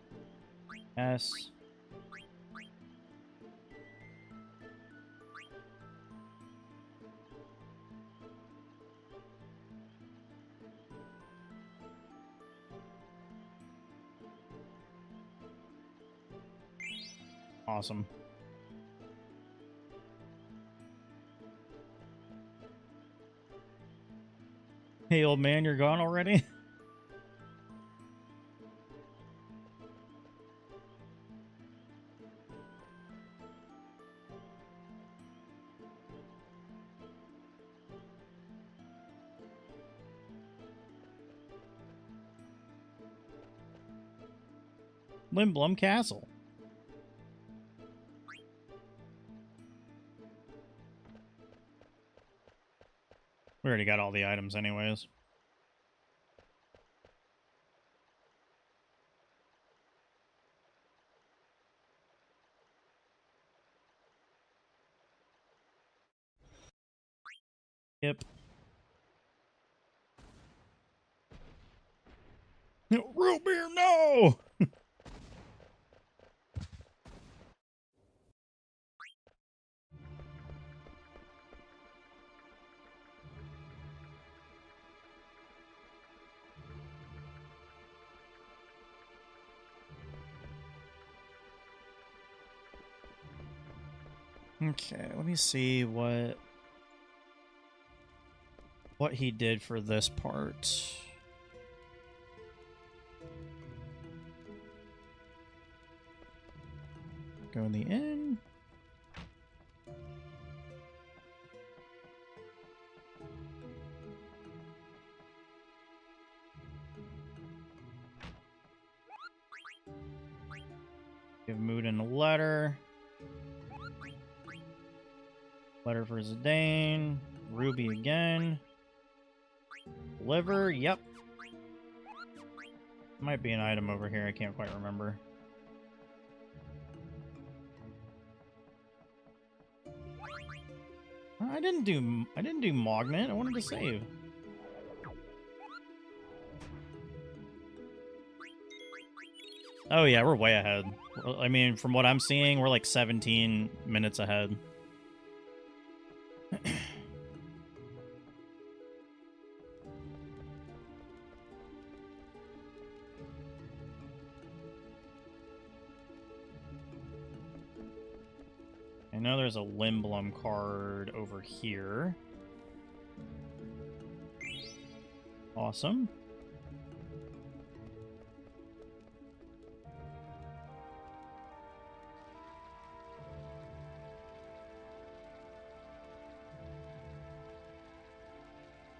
S. Awesome. Hey, old man, you're gone already? Limblum Castle. We already got all the items anyways. Yep. Root beer, no! Okay, let me see what he did for this part. Go in the inn. Give Moodin a letter. Letter for Zidane. Ruby again. Liver, yep. Might be an item over here, I can't quite remember. I didn't do Magnet, I wanted to save. Oh yeah, we're way ahead. I mean, from what I'm seeing, we're like 17 minutes ahead. I know there's a Limblum card over here. Awesome.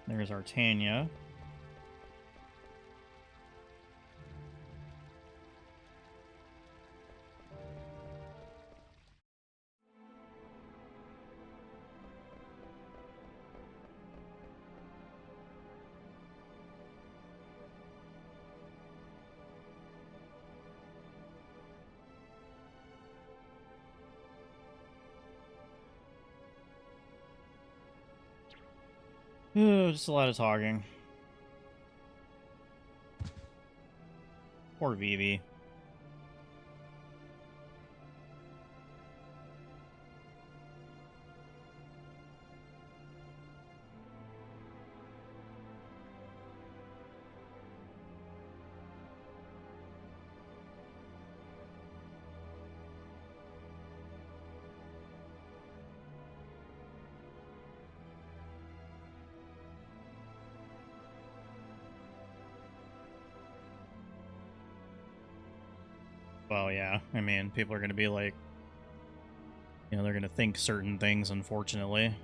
There's our Tanya. Just a lot of talking. Poor Vivi. Well, yeah. I mean, people are going to be like, you know, they're going to think certain things, unfortunately.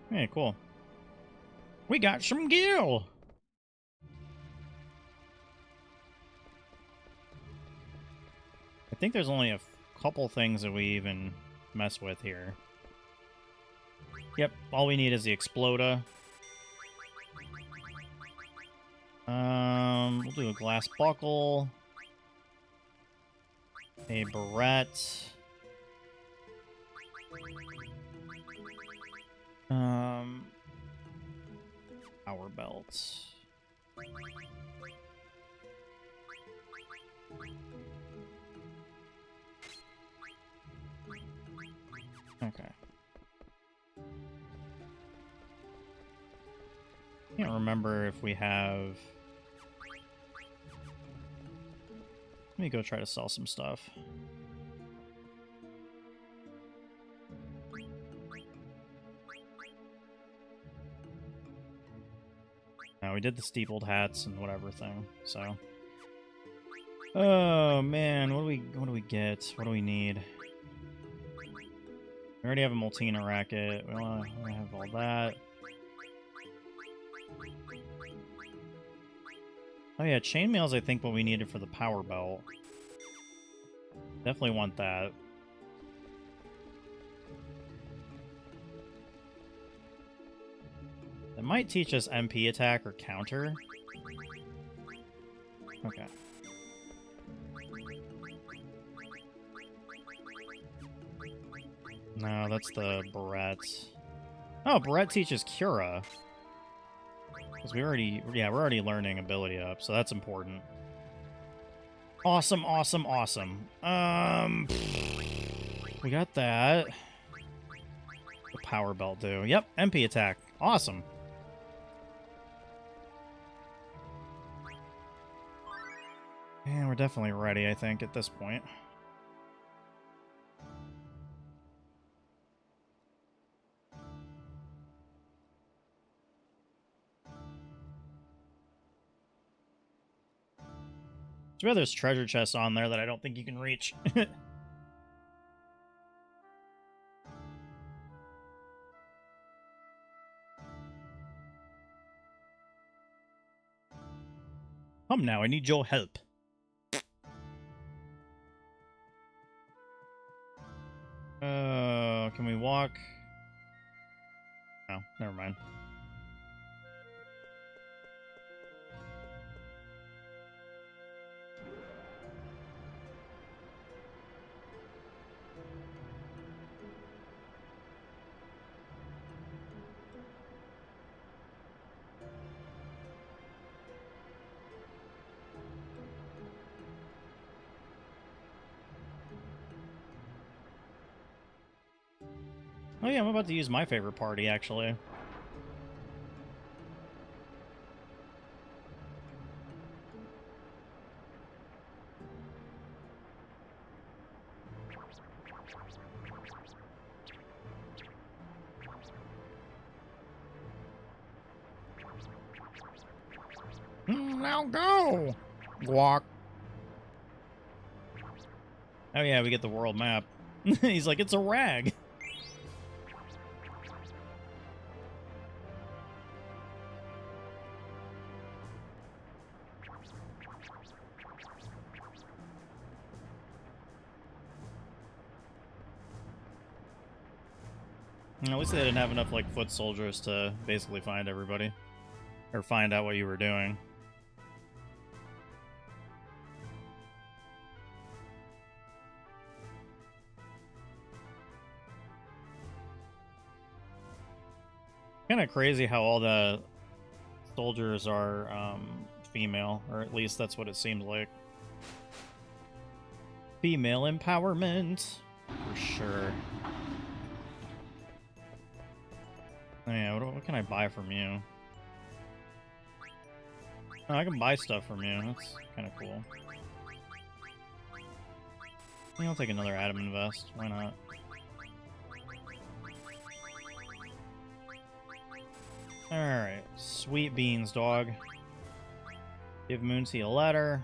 Hey, cool. We got some gil! I think there's only a couple things that we even mess with here. Yep, all we need is the Exploda. We'll do a glass buckle. A barrette. Power belts. Okay. Can't remember if we have... Let me go try to sell some stuff. No, we did the steepled hats and whatever thing, so... Oh, man, what do we get? What do we need? We already have a Moltina racket. We don't have all that. Oh yeah, chainmail's I think what we needed for the power belt. Definitely want that. It might teach us MP attack or counter. Okay. No, that's the Barrette. Oh, Barrette teaches Cura. Because we're already learning ability up, so that's important. Awesome, awesome, awesome. We got that. The power belt do. Yep, MP attack. Awesome. And we're definitely ready, I think, at this point. Too bad there's treasure chests on there that I don't think you can reach. Come now, I need your help. Can we walk? Oh, never mind. Oh yeah, I'm about to use my favorite party, actually. Now go! Guac. Oh yeah, we get the world map. He's like, it's a rag. At least they didn't have enough, like, foot soldiers to basically find everybody. Or find out what you were doing. Kind of crazy how all the soldiers are female, or at least that's what it seems like. Female empowerment, for sure. Oh yeah, what can I buy from you? Oh, I can buy stuff from you. That's kind of cool. Yeah, I'll take another Atom Invest. Why not? Alright. Sweet beans, dog. Give Moonsea a letter.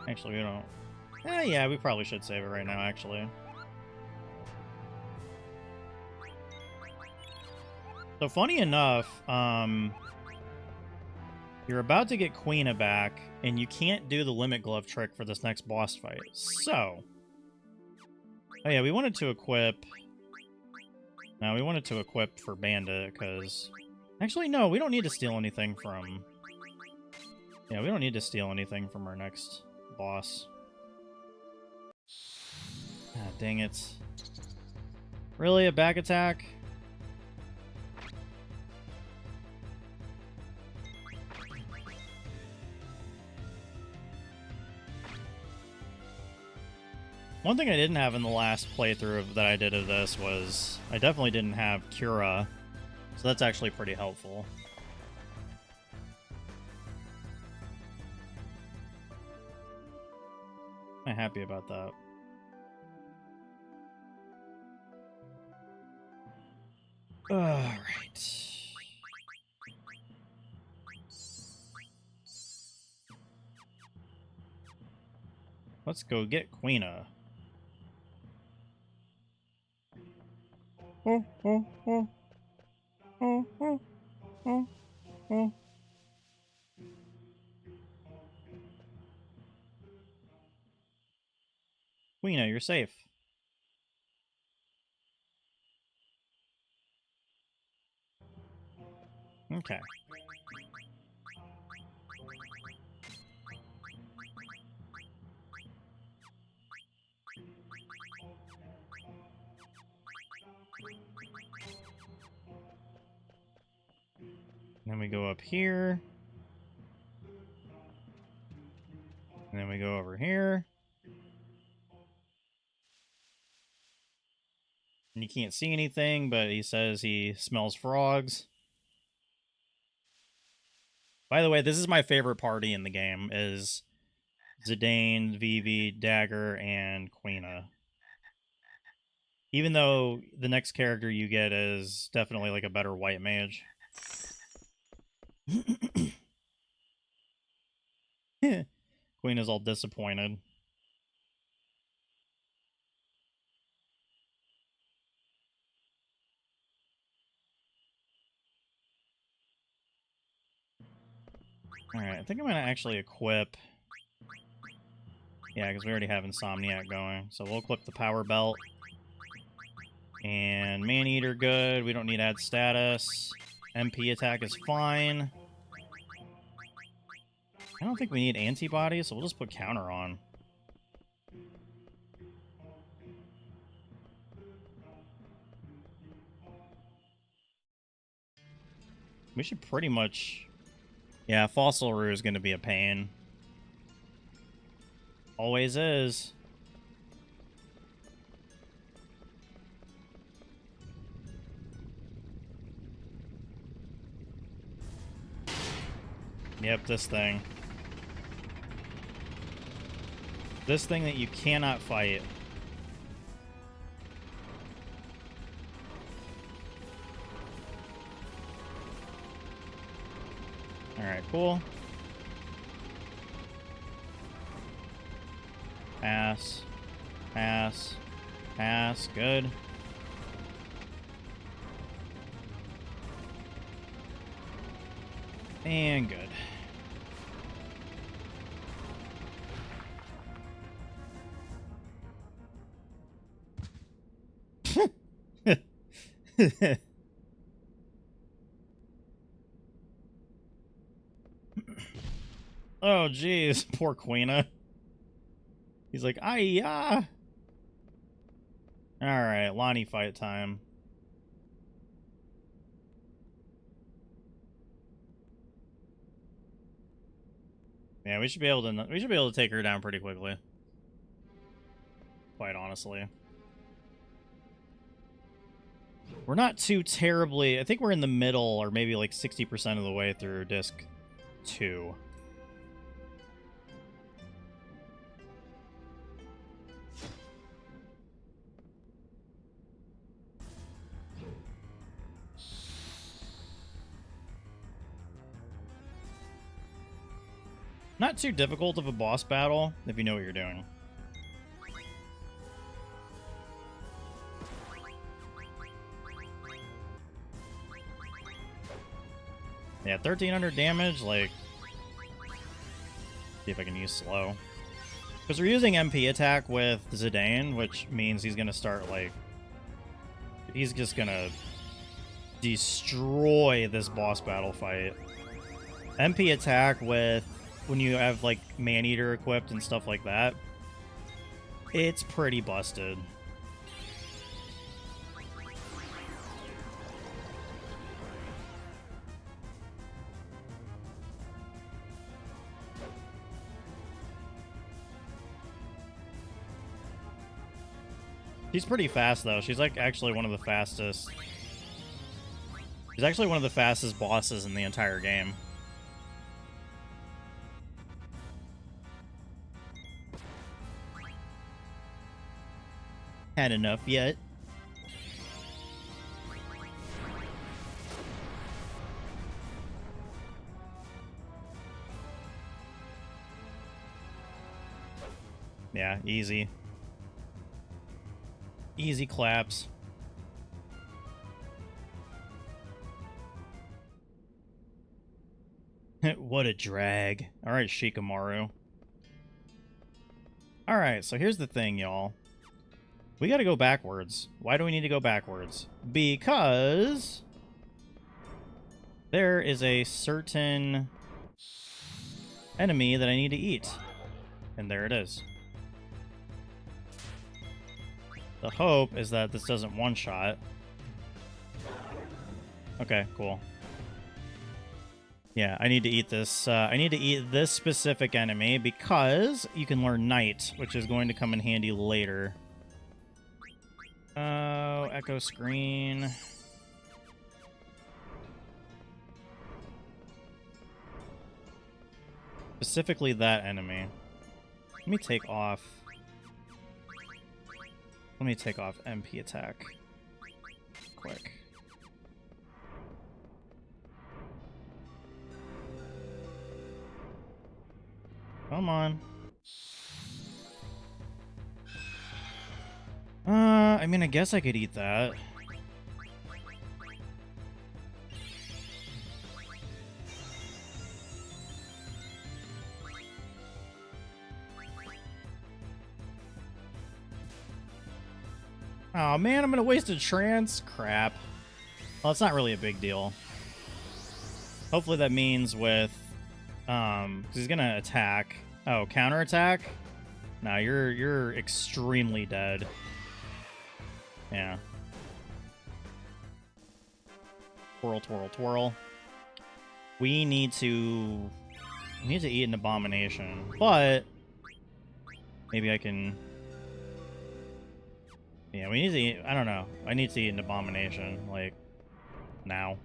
Actually, we don't... yeah, we probably should save it right now, actually. So, funny enough, you're about to get Queena back, and you can't do the Limit Glove trick for this next boss fight. So... Oh yeah, we wanted to equip... No, we wanted to equip for Bandit, because... Actually, no, we don't need to steal anything from... Yeah, we don't need to steal anything from our next boss. Ah, dang it. Really? A back attack? One thing I didn't have in the last playthrough that I did of this was I definitely didn't have Cura, so that's actually pretty helpful. I'm happy about that. Alright. Let's go get Queena. Oh, oh, oh. Oh, oh, oh, oh. Queena, you're safe. Okay. Then we go up here. And then we go over here. And you can't see anything, but he says he smells frogs. By the way, this is my favorite party in the game, is Zidane, Vivi, Dagger, and Queena. Even though the next character you get is definitely like a better white mage. Queena's all disappointed. Alright, I think I'm going to actually equip... Yeah, because we already have Insomniac going. So we'll equip the Power Belt. And Man-Eater good. We don't need to add status. MP attack is fine. I don't think we need antibodies, so we'll just put counter on. We should pretty much... Yeah, Fossil Rue is going to be a pain. Always is. Yep, this thing. This thing that you cannot fight. Alright, cool. Pass. Pass. Pass. Good. And good. Oh, jeez. Poor Queena. He's like, ah. Alright, Lonnie fight time. Yeah, we should be able to take her down pretty quickly. Quite honestly. We're not too terribly... I think we're in the middle, or maybe like 60% of the way through disc 2. Not too difficult of a boss battle, if you know what you're doing. Yeah, 1300 damage, like... See if I can use slow. Because we're using MP attack with Zidane, which means he's gonna start, like... He's just gonna destroy this boss battle fight. MP attack with... When you have, like, Man-Eater equipped and stuff like that, it's pretty busted. She's pretty fast, though. She's, like, actually one of the fastest... She's actually one of the fastest bosses in the entire game. Had enough yet. Yeah, easy. Easy claps. What a drag. Alright, Shikamaru. Alright, so here's the thing, y'all. We gotta go backwards. Why do we need to go backwards? Because there is a certain enemy that I need to eat. And there it is. The hope is that this doesn't one-shot. Okay, cool. Yeah, I need to eat this. I need to eat this specific enemy because you can learn Night, which is going to come in handy later. Oh, echo screen. Specifically that enemy. Let me take off MP attack. Quick. Come on. I mean, I guess I could eat that. Oh man, I'm gonna waste a trance? Crap. Well, it's not really a big deal. Hopefully that means with... 'cause he's gonna attack. Oh, counterattack? No, you're extremely dead. Yeah. Twirl, twirl, twirl. We need to eat an abomination, but maybe I can... Yeah, we need to eat... I don't know. I need to eat an abomination, like, now.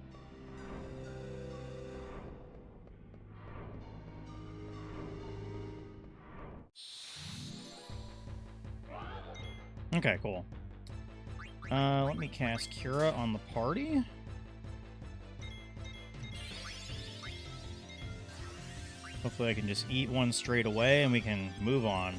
Okay, cool. Let me cast Cura on the party. Hopefully I can just eat one straight away and we can move on.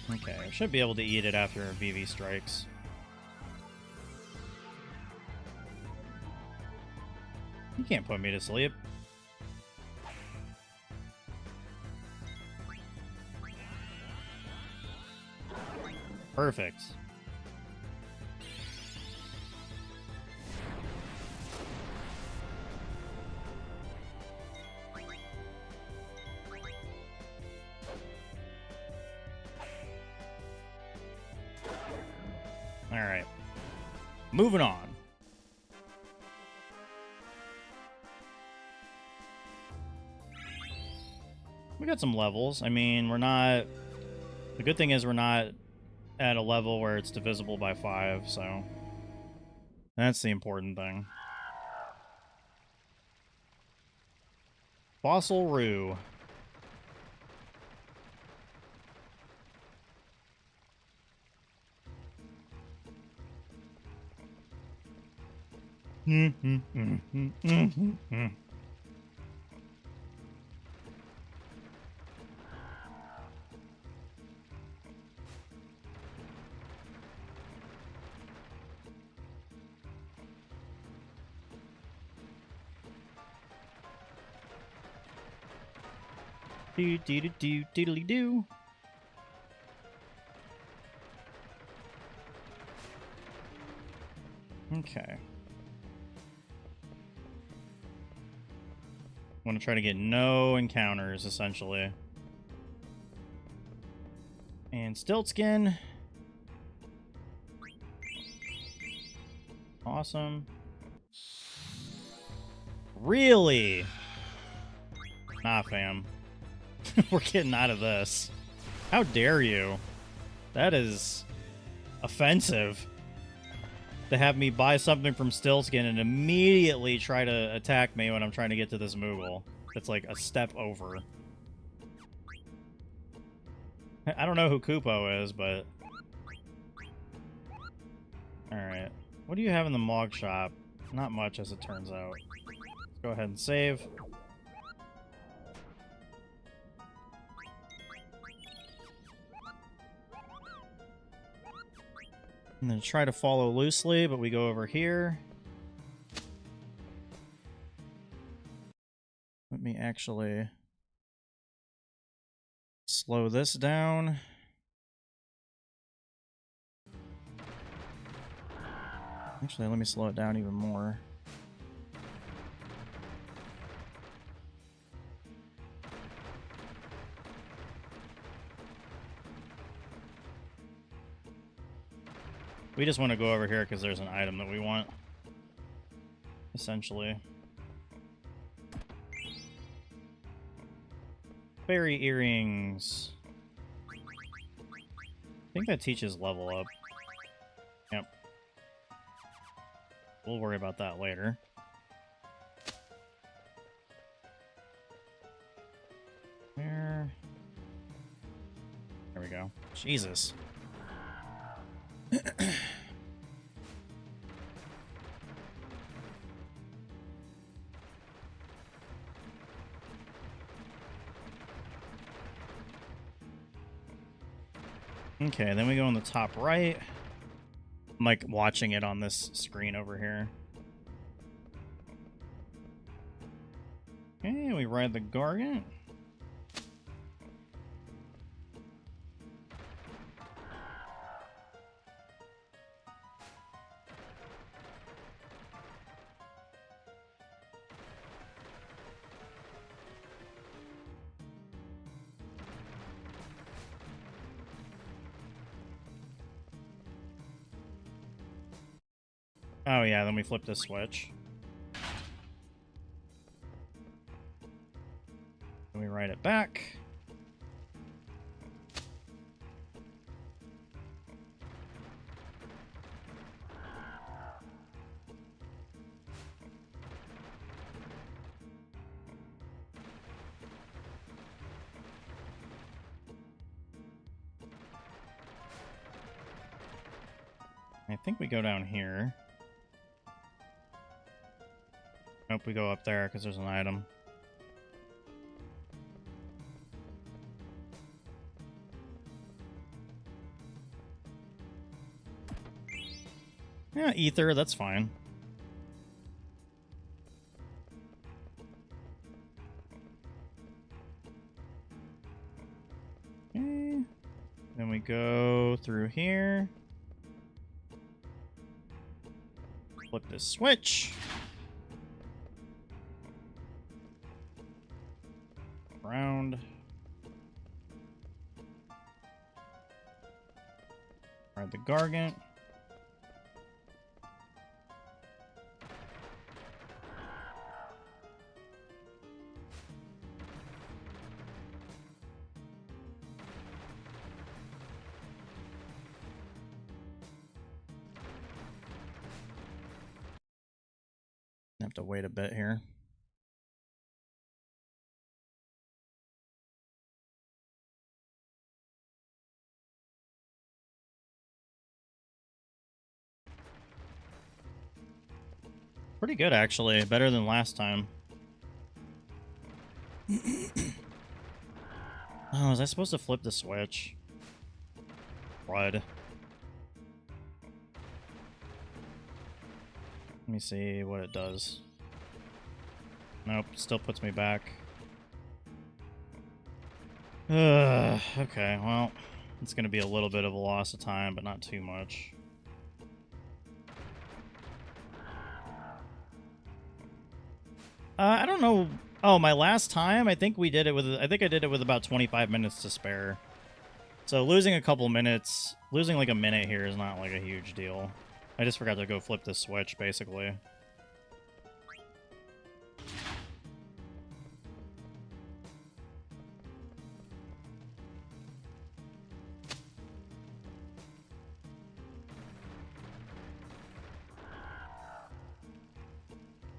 Okay, I should be able to eat it after VV strikes. You can't put me to sleep. Perfect. All right. Moving on. We got some levels. I mean, we're not... The good thing is we're not at a level where it's divisible by 5, so... That's the important thing. Fossil Roo. Do do do do diddly do. Okay. Want to try to get no encounters, essentially. And Stiltskin. Awesome. Really? Nah, fam. We're getting out of this. How dare you? That is offensive. To have me buy something from Stiltskin and immediately try to attack me when I'm trying to get to this Moogle. It's like a step over. I don't know who Kupo is, but... Alright. What do you have in the Mog Shop? Not much, as it turns out. Let's go ahead and save. I'm going to try to follow loosely, but we go over here. Let me actually slow this down. Actually, let me slow it down even more. We just want to go over here because there's an item that we want. Essentially. Fairy earrings. I think that teaches level up. Yep. We'll worry about that later. Where? There we go. Jesus. Okay, then we go on the top right. I'm like watching it on this screen over here. Okay, we ride the Gargant. Oh yeah, then we flip this switch. Then we ride it back. I think we go down here. Nope, we go up there because there's an item. Yeah, ether, that's fine. Okay. Then we go through here. Flip this switch. Around. Ride the Gargant. Have to wait a bit here. Pretty good, actually. Better than last time. Oh, was I supposed to flip the switch? Crud. Let me see what it does. Nope, still puts me back. Okay, well, it's going to be a little bit of a loss of time, but not too much. I don't know. Oh, my last time, I think we did it with. I think I did it with about 25 minutes to spare. So losing a couple minutes, losing like a minute here is not like a huge deal. I just forgot to go flip this switch, basically.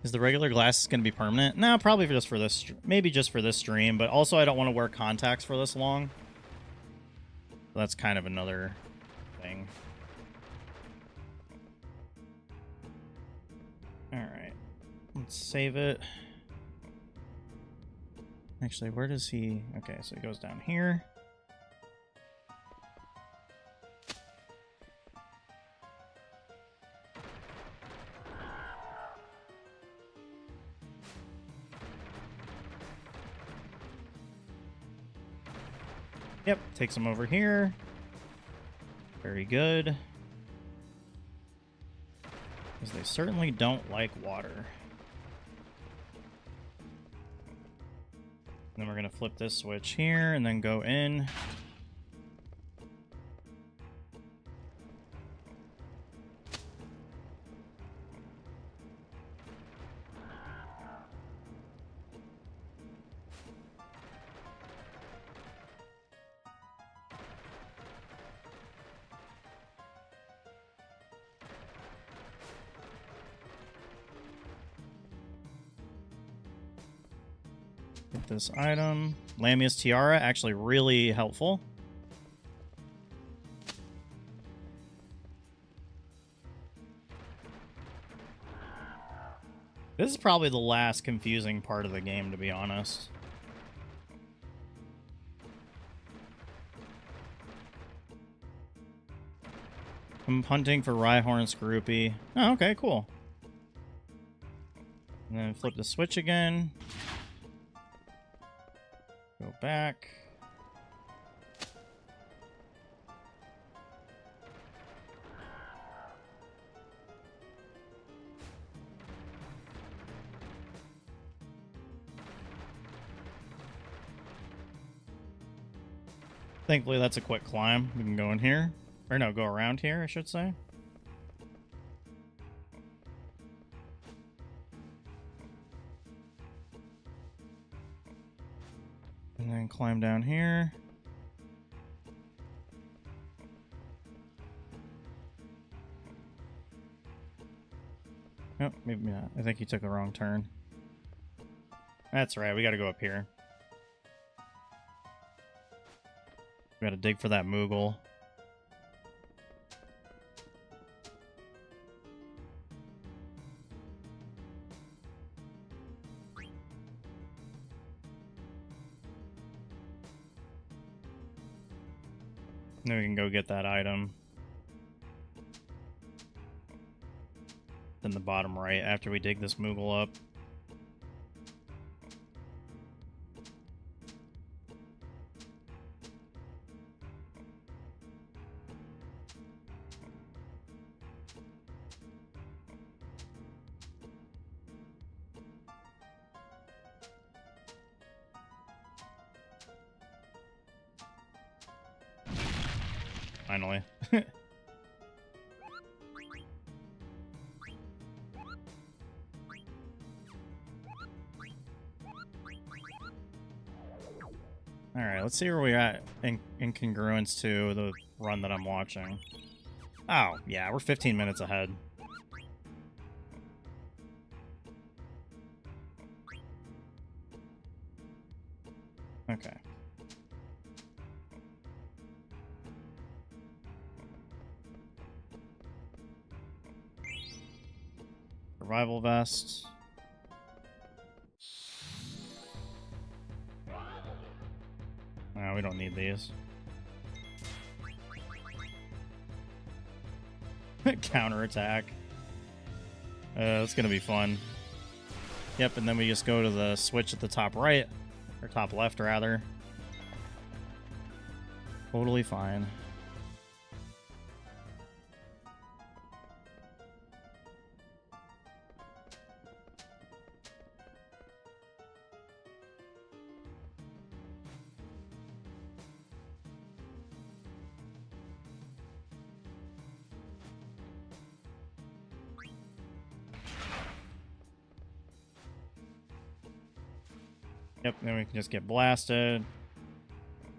Is the regular glasses going to be permanent? No, probably just for this, maybe just for this stream, but also I don't want to wear contacts for this long. So that's kind of another thing. Alright, let's save it. Actually, where does he... Okay, so he goes down here. Yep, takes him over here. Very good. Because they certainly don't like water. Then we're going to flip this switch here and then go in. Get this item. Lamia's Tiara, actually really helpful. This is probably the last confusing part of the game, to be honest. I'm hunting for Rhyhorn's groupie. Oh, okay, cool. And then flip the switch again. Go back. Thankfully, that's a quick climb. We can go in here. Or no, go around here, I should say. And then climb down here. Nope, maybe not. I think he took the wrong turn. That's right, we gotta go up here. We gotta dig for that Moogle. Then we can go get that item. in the bottom right after we dig this Moogle up. Finally. Alright, let's see where we at in congruence to the run that I'm watching. Oh, yeah, we're 15 minutes ahead. Okay. Survival vest. No, we don't need these. Counterattack. That's gonna be fun. Yep, and then we just go to the switch at the top right, or top left rather. Totally fine. Yep, then we can just get blasted.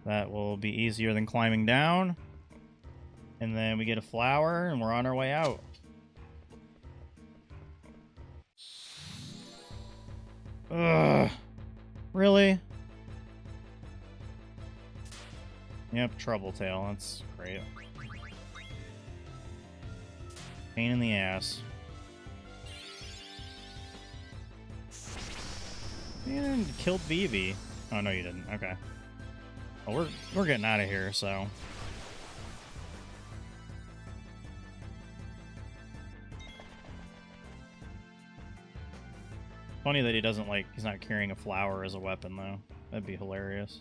That will be easier than climbing down. And then we get a flower, and we're on our way out. Ugh. Really? Yep, Trouble Tail. That's great. Pain in the ass. And killed Vivi. Oh no, you didn't. Okay. Well, we're getting out of here. So. Funny that he doesn't like. He's not carrying a flower as a weapon though. That'd be hilarious.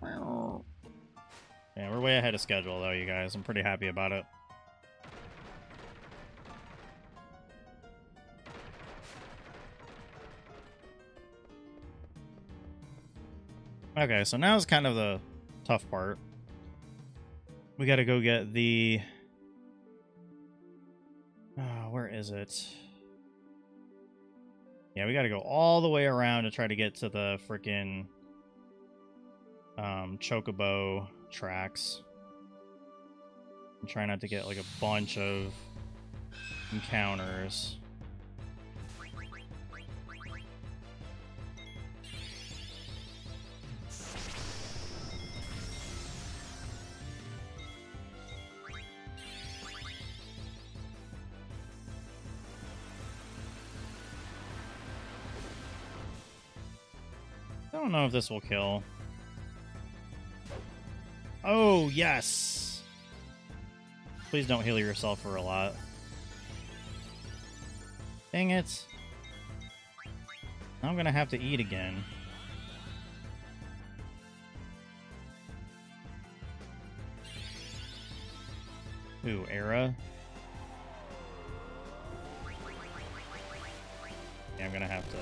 Yeah, we're way ahead of schedule though, you guys. I'm pretty happy about it. Okay, so now is kind of the tough part. We gotta go get the... where is it? Yeah, we gotta go all the way around to try to get to the frickin' Chocobo tracks. And try not to get like a bunch of encounters. I don't know if this will kill. Oh, yes! Please don't heal yourself for a lot. Dang it. I'm gonna have to eat again. Ooh, Era. Yeah, I'm gonna have to...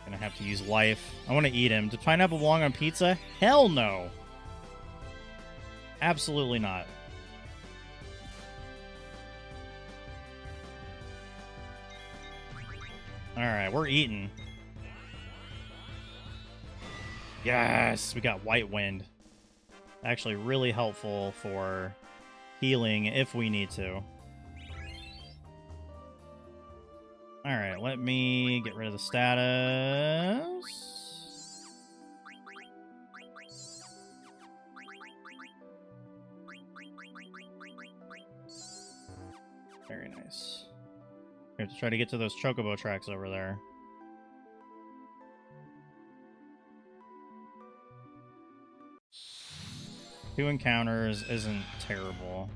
Gonna have to use life. I want to eat him. Did pineapple belong on pizza? Hell no! Absolutely not. Alright, we're eating. Yes! We got White Wind. Actually really helpful for healing if we need to. Alright, let me get rid of the status. Very nice. We have to try to get to those chocobo tracks over there. 2 encounters isn't terrible.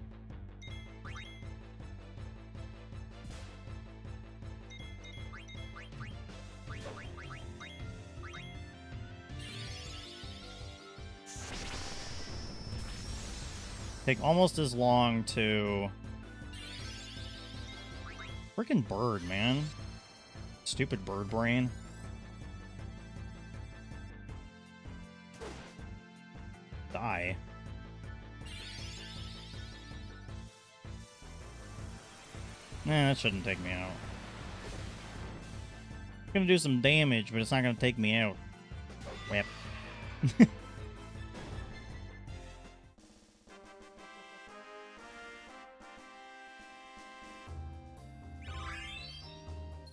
Take almost as long to... Freaking bird, man. Stupid bird brain. Die. Nah, that shouldn't take me out. It's gonna do some damage, but it's not gonna take me out. Whip.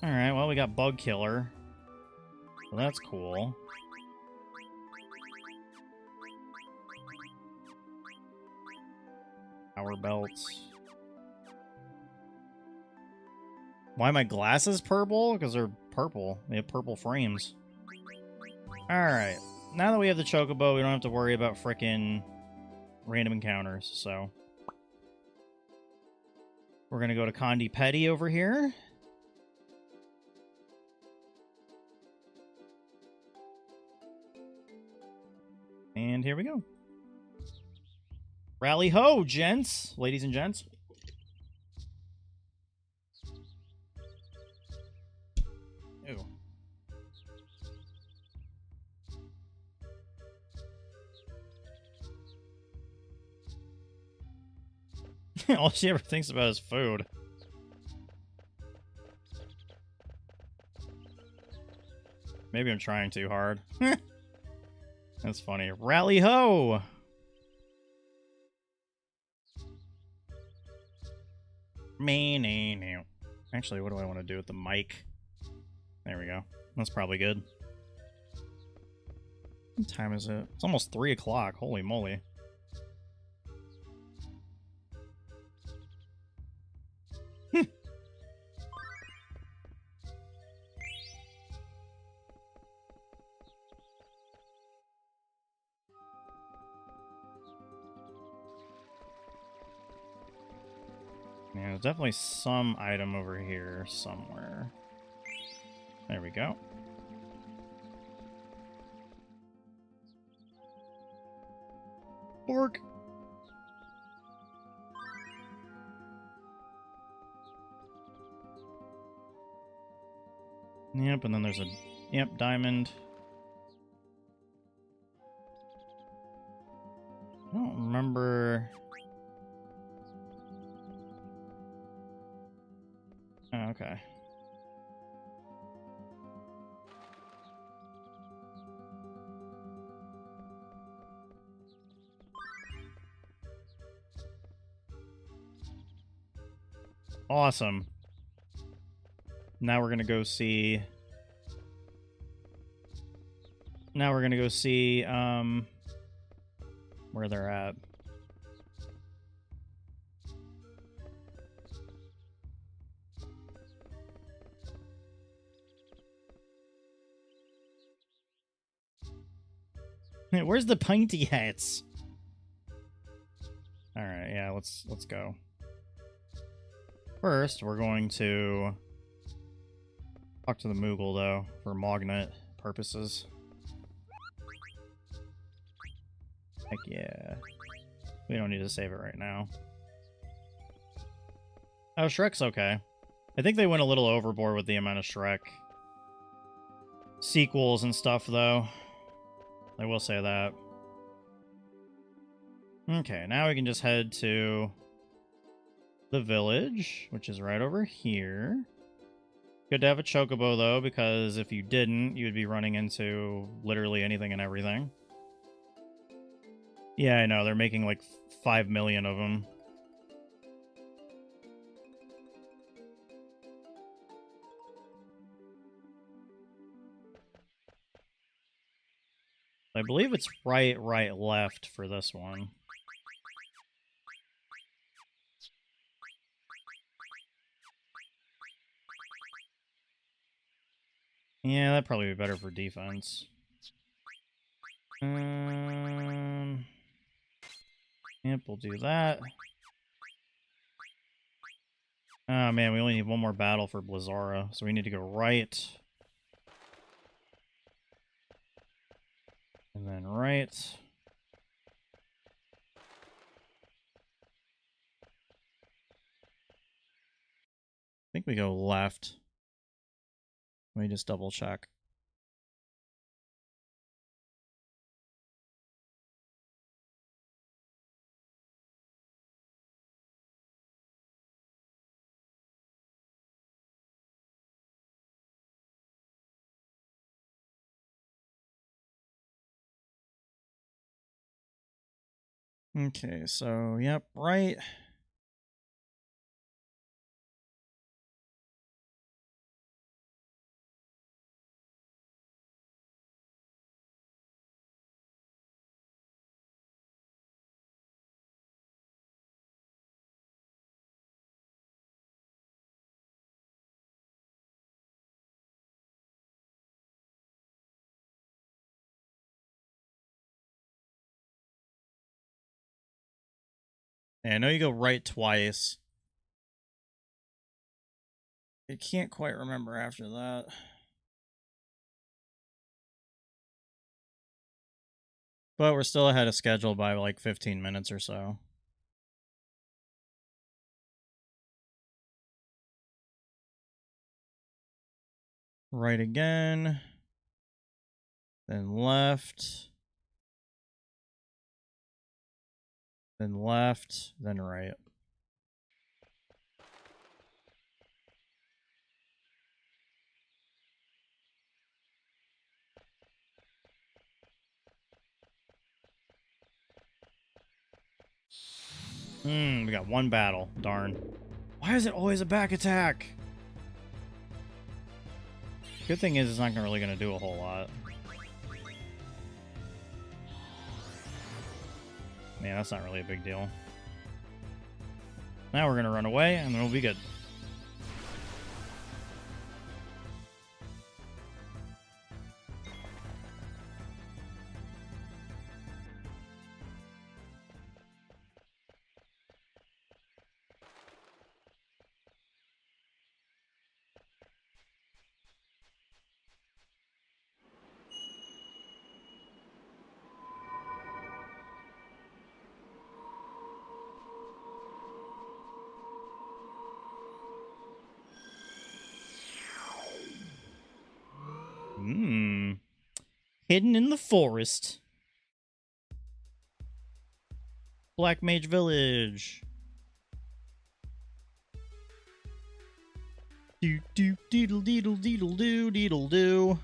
Alright, well, we got Bug Killer. So that's cool. Power belts. Why are my glasses purple? Because they're purple. They have purple frames. Alright. Now that we have the Chocobo, we don't have to worry about frickin' random encounters, so... We're gonna go to Condi Petty over here. And here we go. Rally ho, gents! Ladies and gents. Ew. All she ever thinks about is food. Maybe I'm trying too hard. That's funny. Rally ho! Actually, what do I want to do with the mic? There we go. That's probably good. What time is it? It's almost 3 o'clock. Holy moly. Yeah, there's definitely some item over here somewhere. There we go. Pork! Yep, and then there's a... Yep, diamond. I don't remember... Oh, okay. Awesome. Now we're gonna go see... Now we're gonna go see, where they're at. Where's the pointy hats? Alright, yeah, let's go. First, we're going to talk to the Moogle, though, for magnet purposes. Heck yeah. We don't need to save it right now. Oh, Shrek's okay. I think they went a little overboard with the amount of Shrek sequels and stuff, though. I will say that. Okay, now we can just head to the village, which is right over here. Good to have a Chocobo, though, because if you didn't, you would be running into literally anything and everything. Yeah, I know. They're making like 5 million of them. I believe it's right, left for this one. Yeah, that'd probably be better for defense. Yep, we'll do that. Oh man, we only need one more battle for Blizzara, so we need to go right. And then right. I think we go left. Let me just double check. Okay, so, yep, right. And I know you go right twice. I can't quite remember after that. But we're still ahead of schedule by like 15 minutes or so. Right again. Then left. Then left. Then right. We got one battle. Darn. Why is it always a back attack? Good thing is it's not really going to do a whole lot. Man, that's not really a big deal. Now we're going to run away, and then we'll be good. Hidden in the forest. Black Mage Village. Do do deedle deedle deedle do deedle do.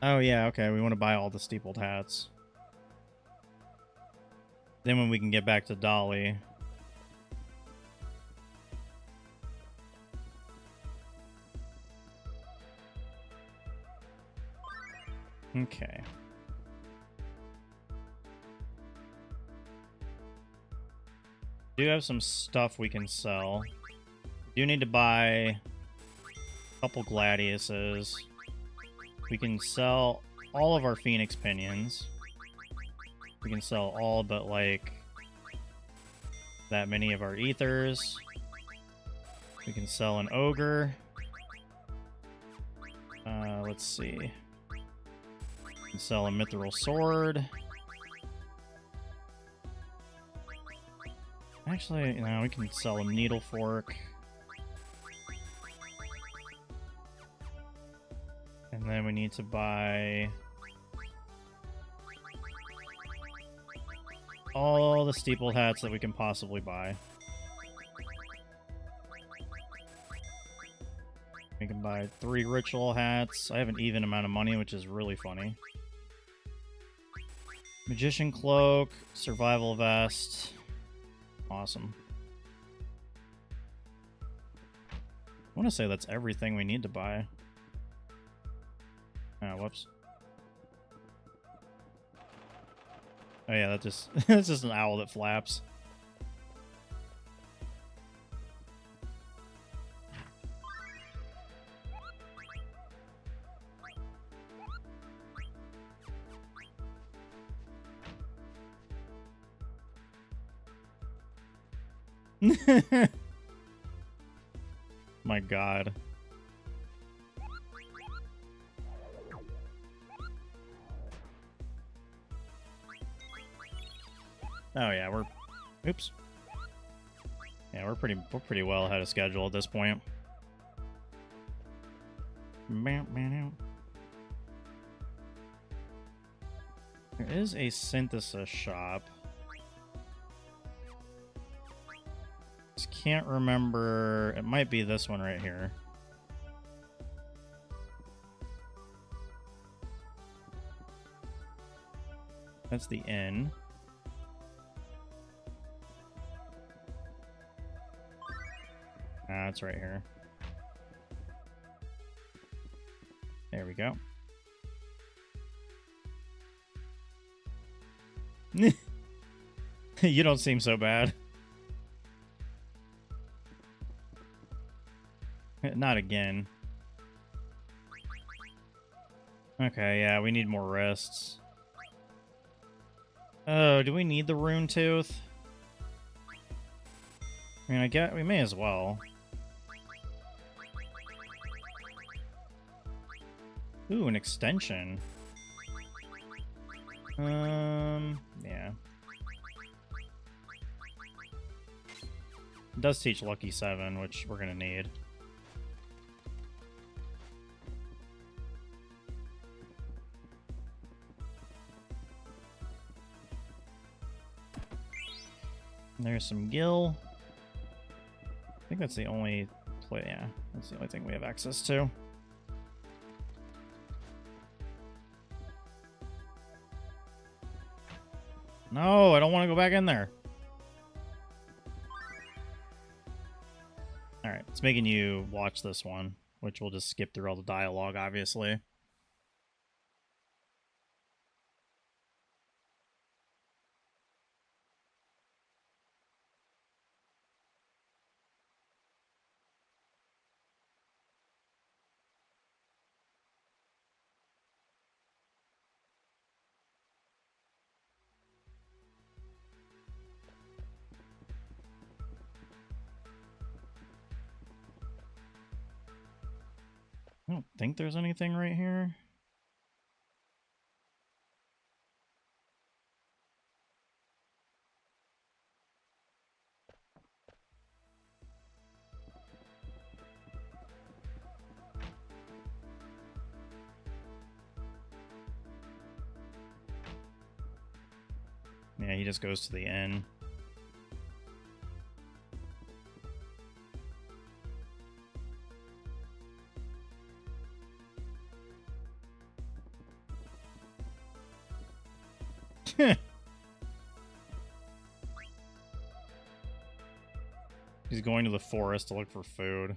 Oh yeah, okay, we want to buy all the steepled hats. Then when we can get back to Dolly. Okay. We do have some stuff we can sell. We do need to buy a couple Gladiuses. We can sell all of our Phoenix Pinions. We can sell all but, like, that many of our Ethers. We can sell an Ogre. Let's see. We can sell a Mithril Sword. Actually, no, we can sell a Needle Fork. And then we need to buy all the steepled hats that we can possibly buy. We can buy 3 ritual hats. I have an even amount of money, which is really funny. Magician Cloak, Survival Vest. Awesome. I want to say that's everything we need to buy. Oh, whoops. Oh yeah, that just it's just an owl that flaps. My God. Oh yeah, we're oops. Yeah, we're pretty well ahead of schedule at this point. There is a synthesis shop. Just can't remember. It might be this one right here. That's the inn. Ah, it's right here. There we go. You don't seem so bad. Not again. Okay, yeah, we need more rests. Oh, do we need the rune tooth? I mean, I guess we may as well. Ooh, an extension. Yeah. It does teach Lucky 7, which we're gonna need. There's some gil. I think that's the only play. Yeah, that's the only thing we have access to. No, I don't want to go back in there. All right, it's making you watch this one, which we'll just skip through all the dialogue, obviously. I don't think there's anything right here. Yeah, he just goes to the inn. He's going to the forest to look for food.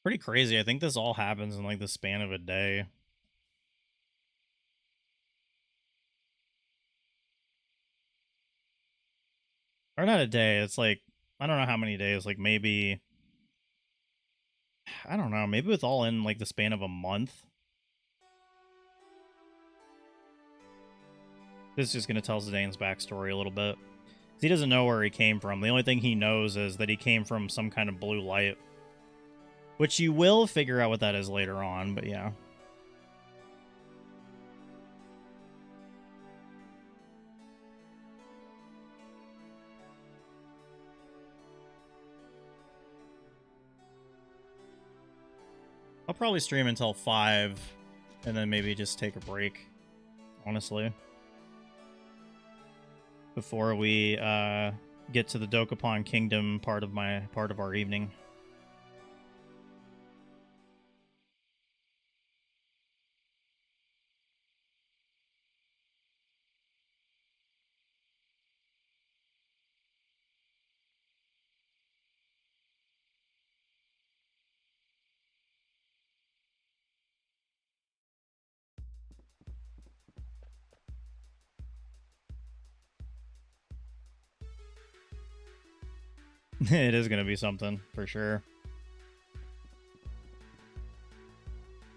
Pretty crazy. I think this all happens in like the span of a day. Or not a day. It's like, I don't know how many days. Like maybe, I don't know. Maybe it's all in like the span of a month. This is just going to tell Zidane's backstory a little bit. He doesn't know where he came from. The only thing he knows is that he came from some kind of blue light. Which you will figure out what that is later on, but yeah. I'll probably stream until 5, and then maybe just take a break, honestly. Before we get to the Dokapon Kingdom part of our evening. It is going to be something, for sure.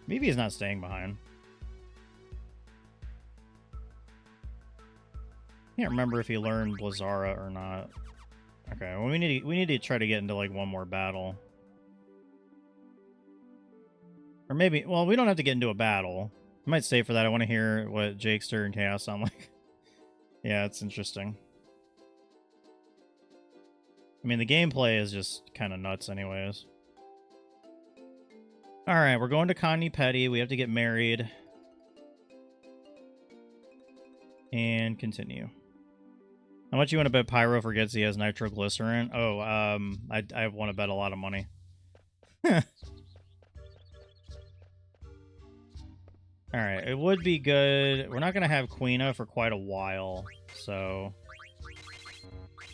Maybe he's not staying behind. Can't remember if he learned Blizzara or not. Okay, well we need to try to get into like one more battle. Or maybe, well, we don't have to get into a battle. I might stay for that. I want to hear what Jakester and Chaos sound like. Yeah, it's interesting. I mean, the gameplay is just kind of nuts anyways. Alright, we're going to Connie Petty. We have to get married. And continue. How much you want to bet Pyro forgets he has nitroglycerin? Oh, I want to bet a lot of money. Alright, it would be good. We're not going to have Queena for quite a while, so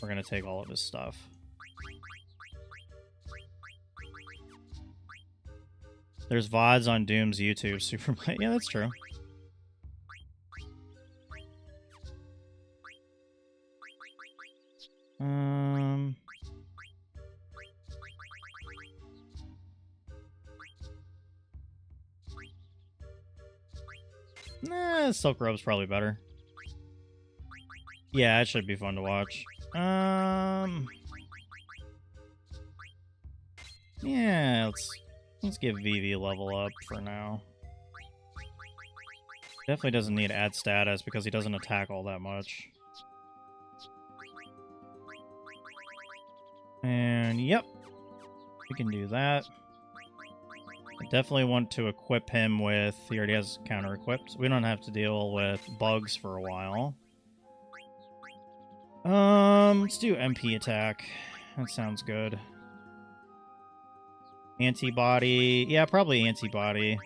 we're going to take all of his stuff. There's VODs on Doom's YouTube Super. Yeah, that's true. Nah, Silk Robe's probably better. Yeah, it should be fun to watch. Yeah, let's give Vivi a level up for now. Definitely doesn't need to add status because he doesn't attack all that much. And yep, we can do that. I definitely want to equip him with... He already has counter-equipped. So we don't have to deal with bugs for a while. Let's do MP attack. That sounds good. Antibody. Yeah, probably antibody.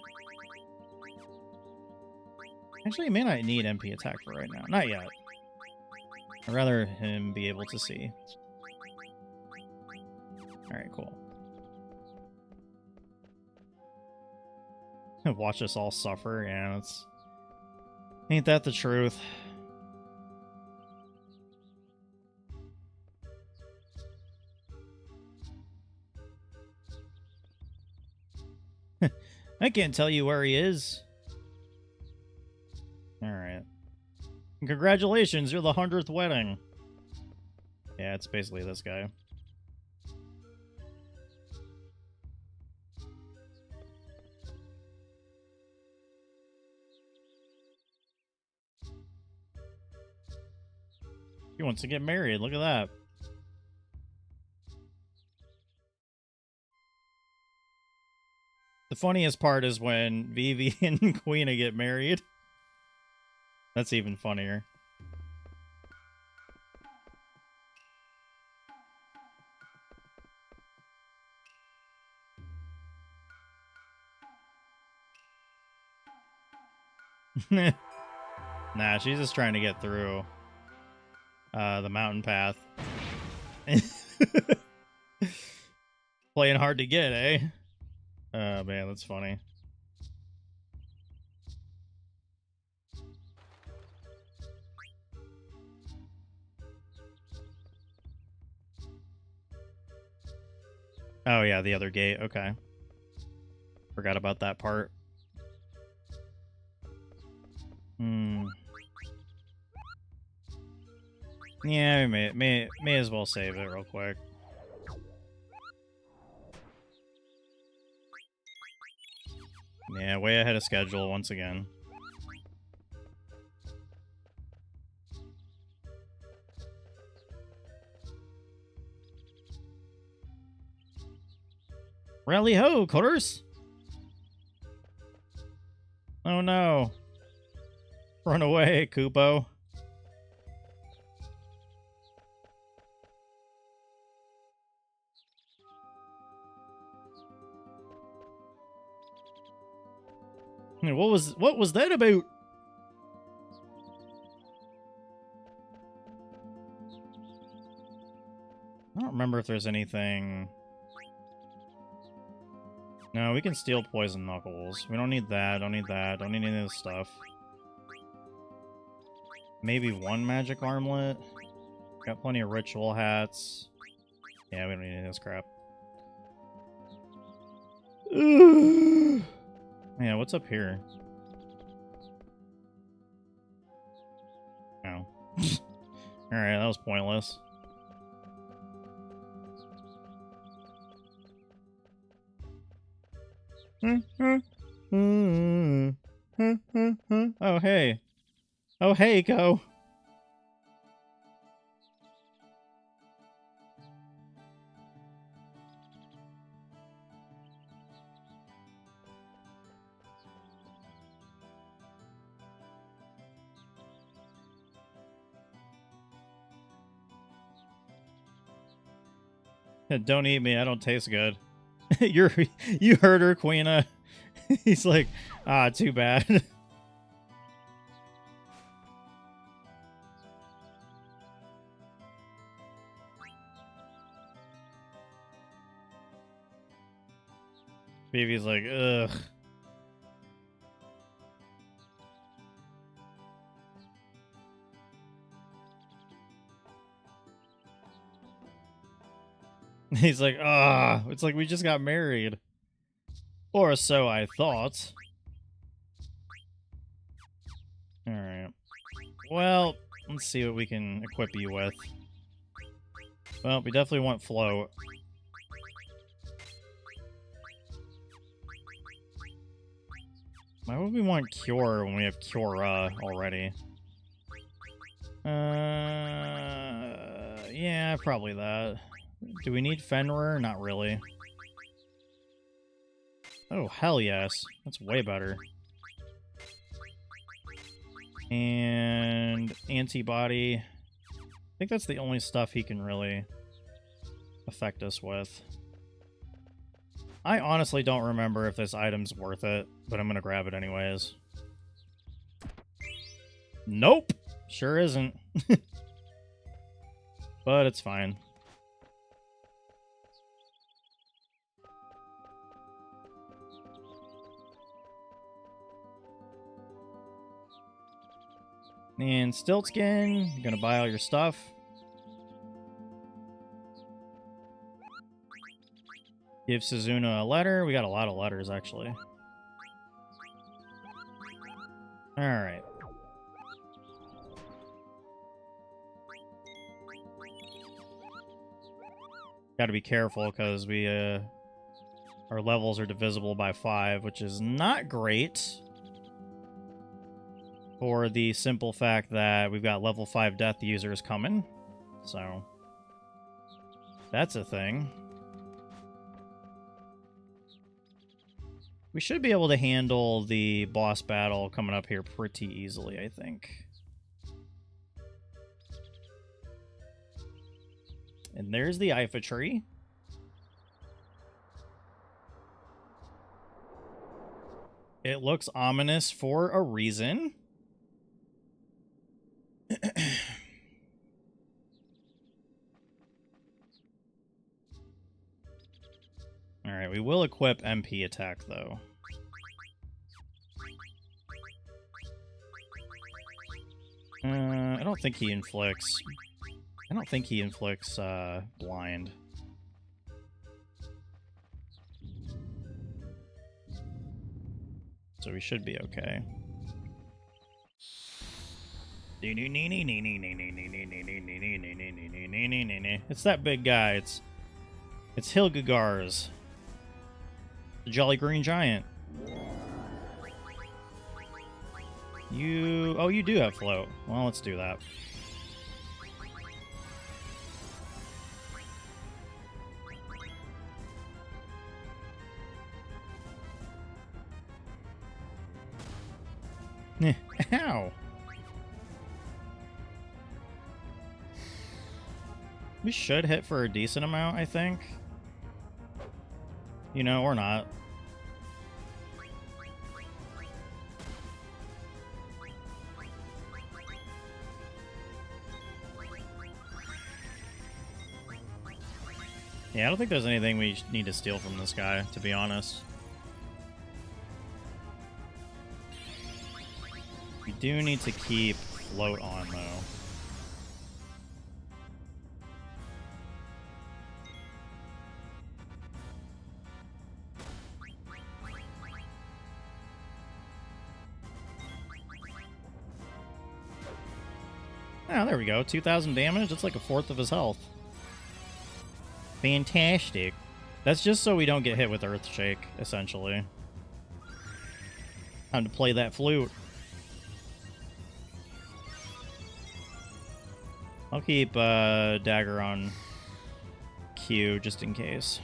Actually, he may not need MP attack for right now. Not yet. I'd rather him be able to see. Alright, cool. Watch us all suffer. Yeah, that's... Ain't that the truth? I can't tell you where he is. Alright. Congratulations, you're the 100th wedding. Yeah, it's basically this guy. He wants to get married, look at that. The funniest part is when Vivi and Queena get married. That's even funnier. Nah, she's just trying to get through the mountain path. Playing hard to get, eh? Oh man, that's funny. Oh yeah, the other gate, okay. Forgot about that part. Yeah, we may as well save it real quick. Yeah, way ahead of schedule once again. Rally ho, Cutters! Oh no. Run away, Kupo. What was that about? I don't remember if there's anything. No, we can steal poison knuckles. We don't need that, don't need that, don't need any of this stuff. Maybe one magic armlet. Got plenty of ritual hats. Yeah, we don't need any of this crap. Yeah, what's up here? Oh. Alright, that was pointless. Oh, hey. Oh, hey, go. Don't eat me, I don't taste good. You heard her, Queena. He's like, ah, too bad. Baby's like, ugh. He's like, ah, it's like we just got married. Or so I thought. Alright. Well, let's see what we can equip you with. Well, we definitely want float. Why would we want cure when we have cura already? Yeah, probably that. Do we need Fenrir? Not really. Oh, hell yes. That's way better. And antibody. I think that's the only stuff he can really affect us with. I honestly don't remember if this item's worth it, but I'm gonna grab it anyways. Nope! Sure isn't. But it's fine. And Stiltskin, you're gonna buy all your stuff. Give Suzuna a letter. We got a lot of letters, actually. Alright. Gotta be careful, because we, our levels are divisible by 5, which is not great. For the simple fact that we've got level 5 death users coming. So, that's a thing. We should be able to handle the boss battle coming up here pretty easily, I think. And there's the Ifa tree. It looks ominous for a reason. Alright, we will equip MP attack, though. I don't think he inflicts... I don't think he inflicts, blind. So we should be okay. It's that big guy. It's Hilgagars. The Jolly Green Giant. You... Oh, you do have float. Well, let's do that. Ow! We should hit for a decent amount, I think. You know, or not. Yeah, I don't think there's anything we need to steal from this guy, to be honest. We do need to keep float on, though. Oh, there we go. 2,000 damage. That's like a fourth of his health. Fantastic. That's just so we don't get hit with Earthshake, essentially. Time to play that flute. I'll keep Dagger on Q just in case.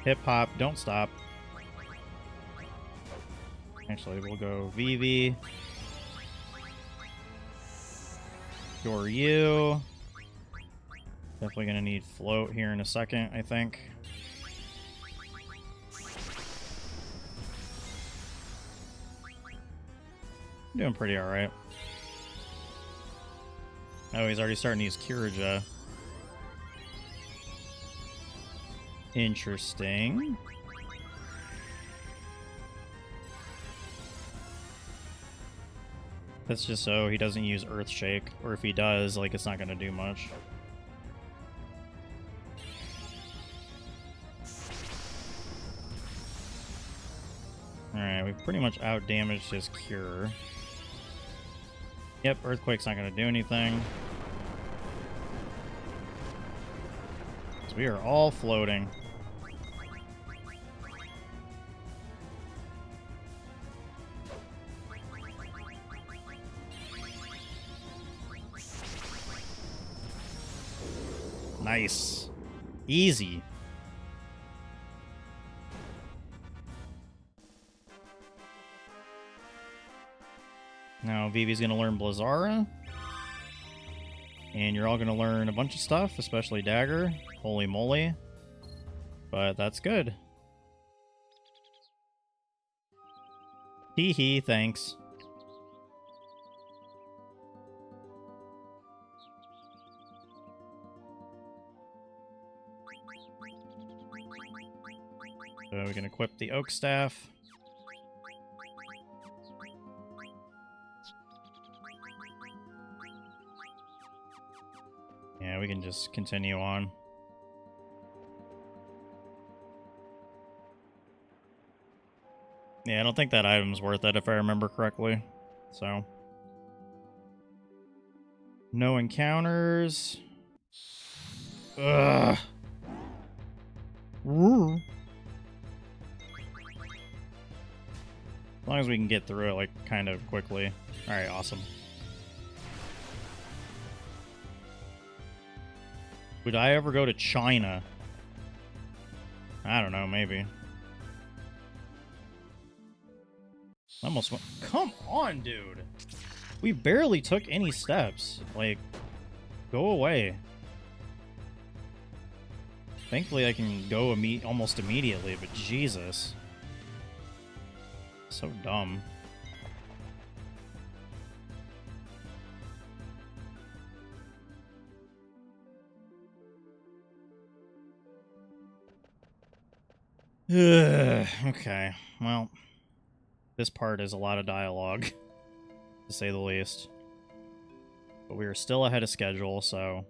Hip hop, don't stop. Actually, we'll go Vivi. Cure you. Definitely gonna need float here in a second, I think. Doing pretty alright. Oh, he's already starting to use Kirija. Interesting. That's just so he doesn't use Earthshake, or if he does, like, it's not gonna do much. Alright, we pretty much out-damaged his Cure. Yep, Earthquake's not gonna do anything. So we are all floating. Nice. Easy. Now Vivi's gonna learn Blizzara. And you're all gonna learn a bunch of stuff, especially Dagger. Holy moly. But that's good. Hee hee, thanks. So we can equip the Oak Staff. Yeah, we can just continue on. Yeah, I don't think that item's worth it if I remember correctly. So. No encounters. Ugh. Woo. As long as we can get through it, like, kind of quickly. Alright, awesome. Would I ever go to China? I don't know, maybe. Almost went. Come on, dude! We barely took any steps. Like, go away. Thankfully, I can go almost immediately, but Jesus. So dumb. Okay, well, this part is a lot of dialogue, to say the least. But we are still ahead of schedule, so...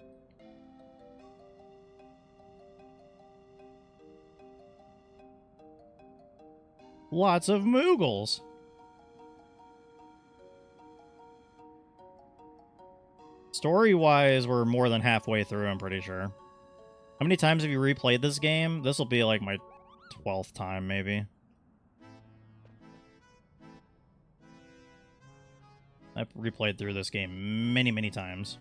Lots of Moogles! Story-wise, we're more than halfway through, I'm pretty sure. How many times have you replayed this game? This will be like my 12th time, maybe. I've replayed through this game many, many times.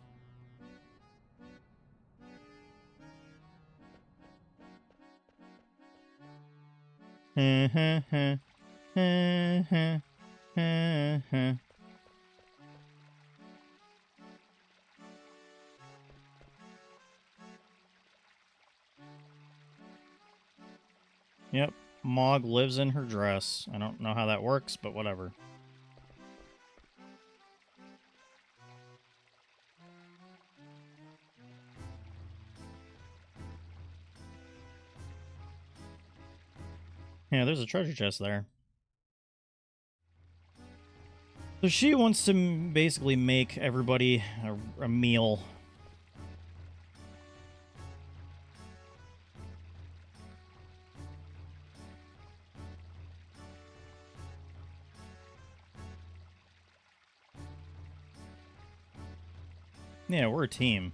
Yep, Mog lives in her dress. I don't know how that works, but whatever. Yeah, there's a treasure chest there. So she wants to basically make everybody a meal. Yeah, we're a team.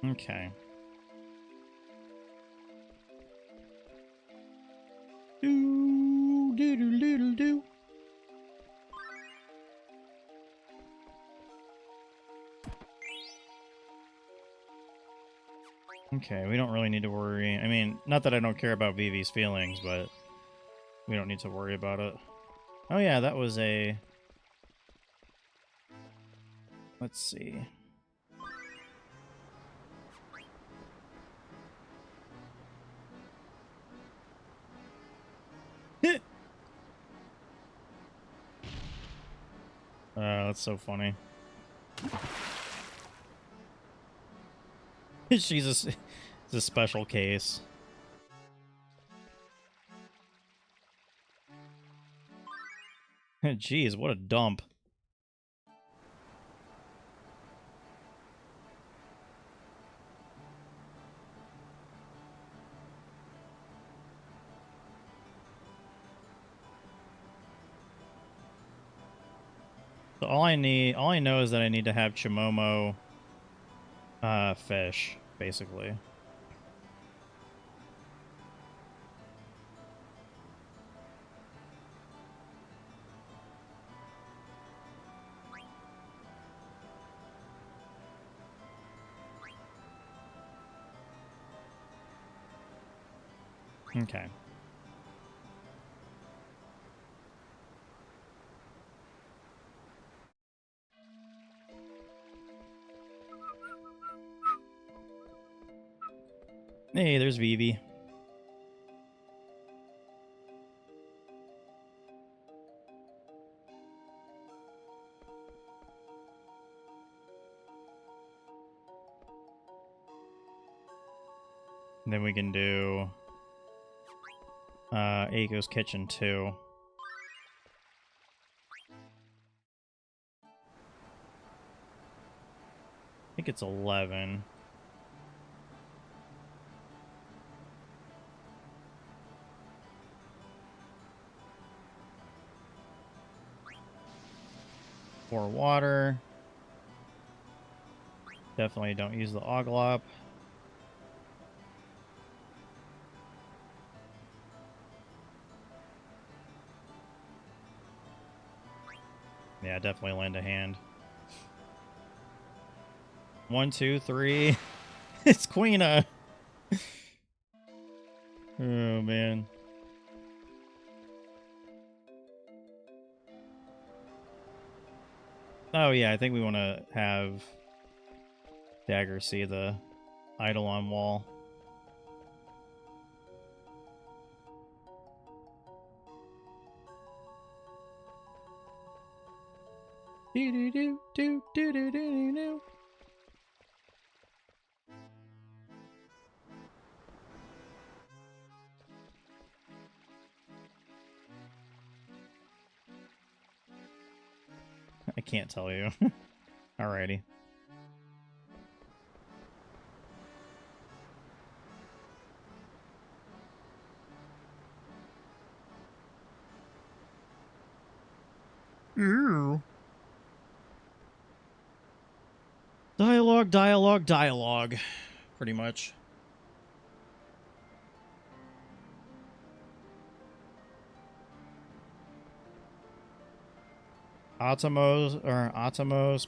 Okay. Do do do do do do. Okay, we don't really need to worry. I mean, not that I don't care about Vivi's feelings, but we don't need to worry about it. Oh yeah, that was a... Let's see. That's so funny. She's a special case. Jeez, what a dump. So all I know is that I need to have Chimomo fish, basically. Okay. Hey, there's Vivi. And then we can do Aiko's Kitchen too. I think it's 11. Pour water. Definitely don't use the Oglop. Yeah, definitely lend a hand. 1, 2, 3. It's Queena. Oh, man. Oh, yeah, I think we want to have Dagger see the Eidolon wall. Do do do do do do do do. I can't tell you. Alrighty. Ew. Dialogue, dialogue, dialogue. Pretty much. Atomos,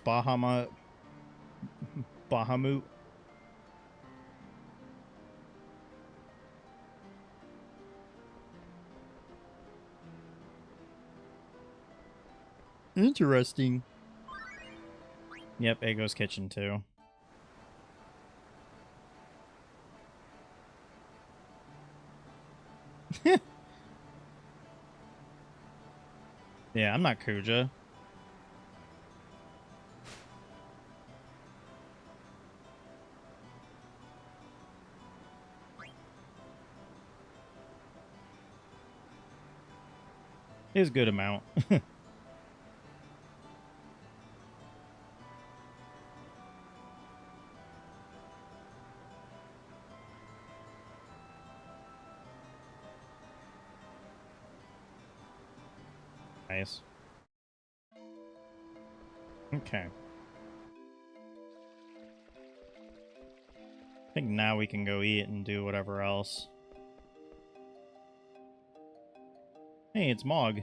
Bahamut. Interesting. Yep, Aiko's Kitchen too. Yeah, I'm not Kuja. Is good amount. Nice. Okay. I think now we can go eat and do whatever else. Hey, it's Mog.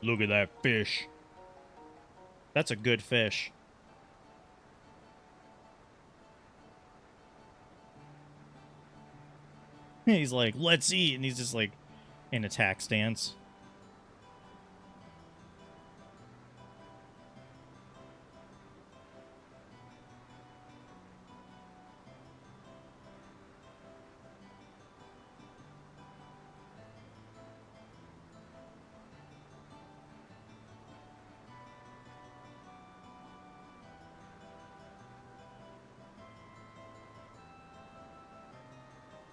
Look at that fish. That's a good fish. He's like, let's eat, and he's just like in attack stance.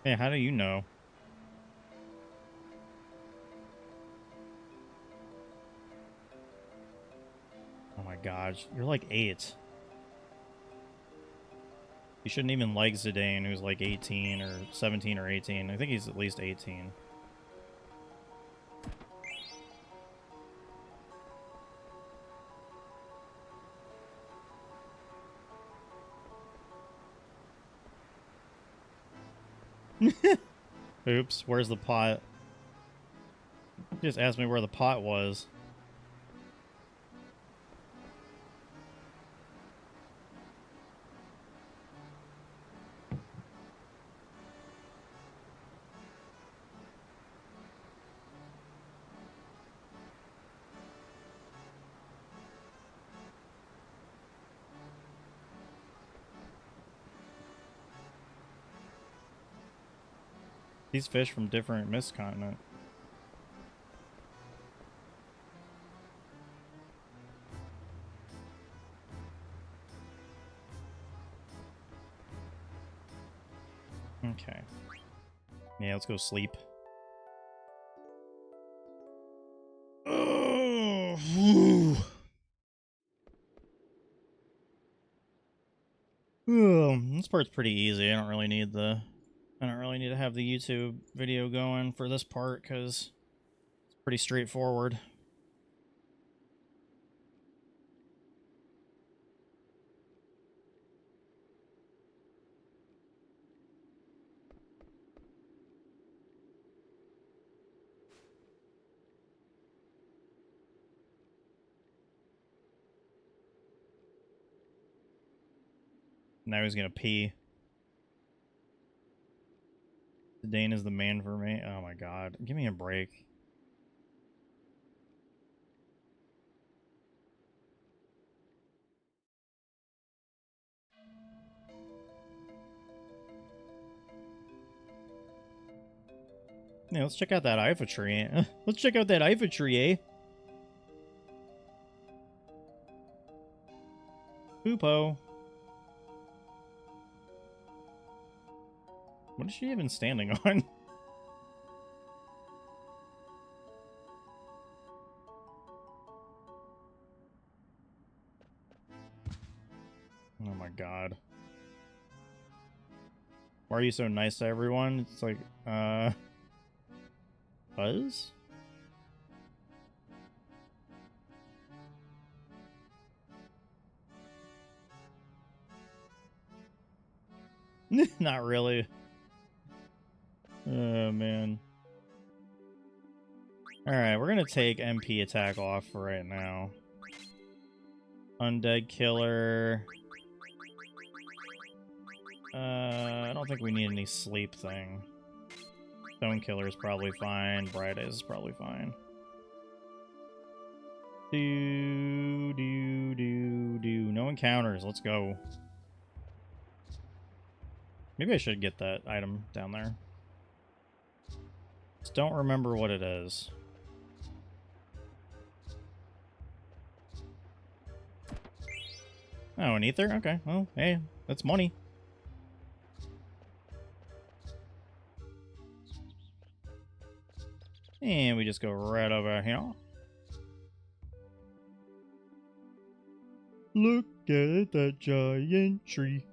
Hey, how do you know? Oh my gosh, you're like 8. You shouldn't even like Zidane, who's like 18 or 17 or 18. I think he's at least 18. Oops, where's the pot? Just asked me where the pot was. These fish from different mist continent. Okay. Yeah, let's go sleep. Oh, whew. This part's pretty easy. I don't really need to have the YouTube video going for this part because it's pretty straightforward. Now he's gonna pee. Dane is the man for me. Oh my god. Give me a break. Yeah, let's check out that Ifa tree. Let's check out that Ifa tree, eh? Poopo. What is she even standing on? Oh my god. Why are you so nice to everyone? It's like, Buzz? Not really. Oh, man. Alright, we're gonna take MP attack off for right now. Undead Killer. I don't think we need any sleep thing. Stone Killer is probably fine. Bright Eyes is probably fine. No encounters. Let's go. Maybe I should get that item down there. Just don't remember what it is. Oh, an ether? Okay. Well, hey, that's money. And we just go right over here. Look at that giant tree.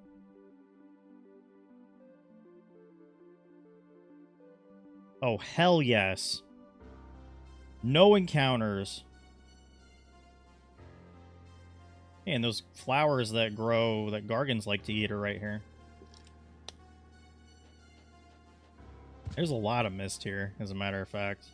Oh, hell yes. No encounters. Hey, and those flowers that grow that Gargans like to eat are right here. There's a lot of mist here, as a matter of fact.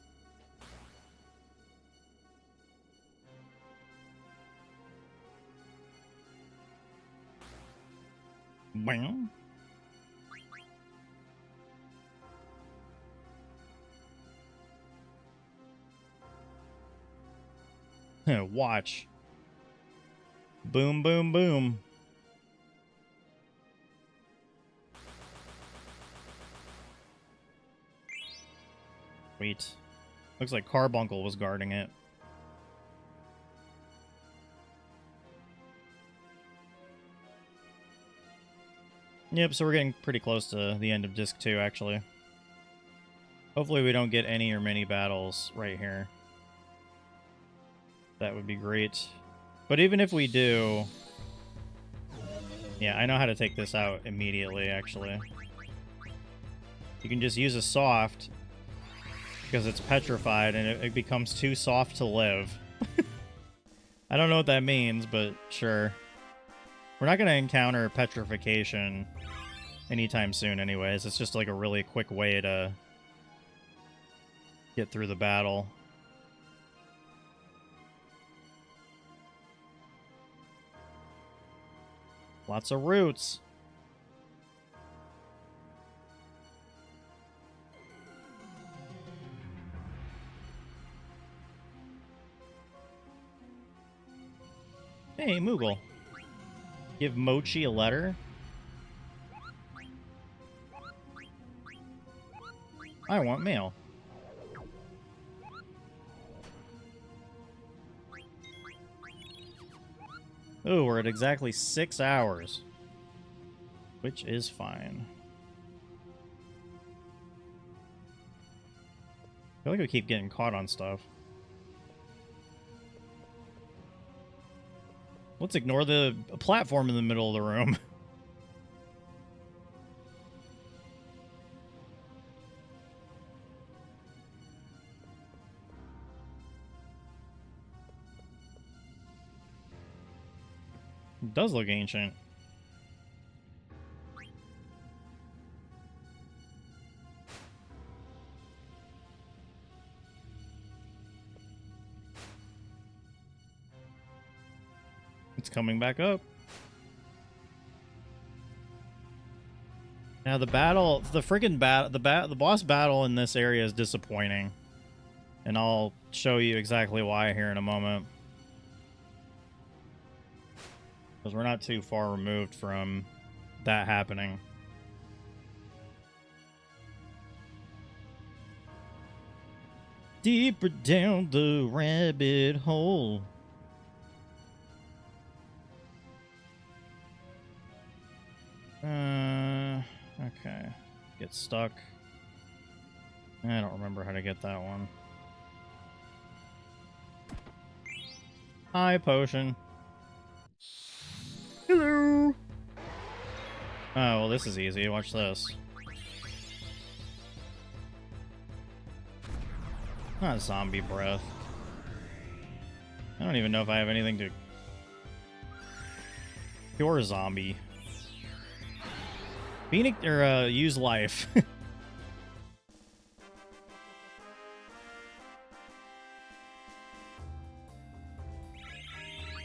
Bam. Watch. Boom, boom, boom. Sweet. Looks like Carbuncle was guarding it. Yep, so we're getting pretty close to the end of Disc 2, actually. Hopefully we don't get any or many battles right here. That would be great. But even if we do... Yeah, I know how to take this out immediately, actually. You can just use a soft, because it's petrified, and it becomes too soft to live. I don't know what that means, but sure. We're not going to encounter petrification anytime soon anyways. It's just like a really quick way to get through the battle. Lots of roots. Hey, Moogle. Give Mochi a letter? I want mail. Ooh, we're at exactly 6 hours. Which is fine. I feel like we keep getting caught on stuff. Let's ignore the platform in the middle of the room. It does look ancient. It's coming back up. Now the battle, the freaking the boss battle in this area is disappointing. And I'll show you exactly why here in a moment. Because we're not too far removed from that happening. Deeper down the rabbit hole. Okay. Get stuck. I don't remember how to get that one. Hi, potion. Hello. Oh, well, this is easy. Watch this. Not zombie breath. I don't even know if I have anything to cure a zombie. Phoenix or use life. And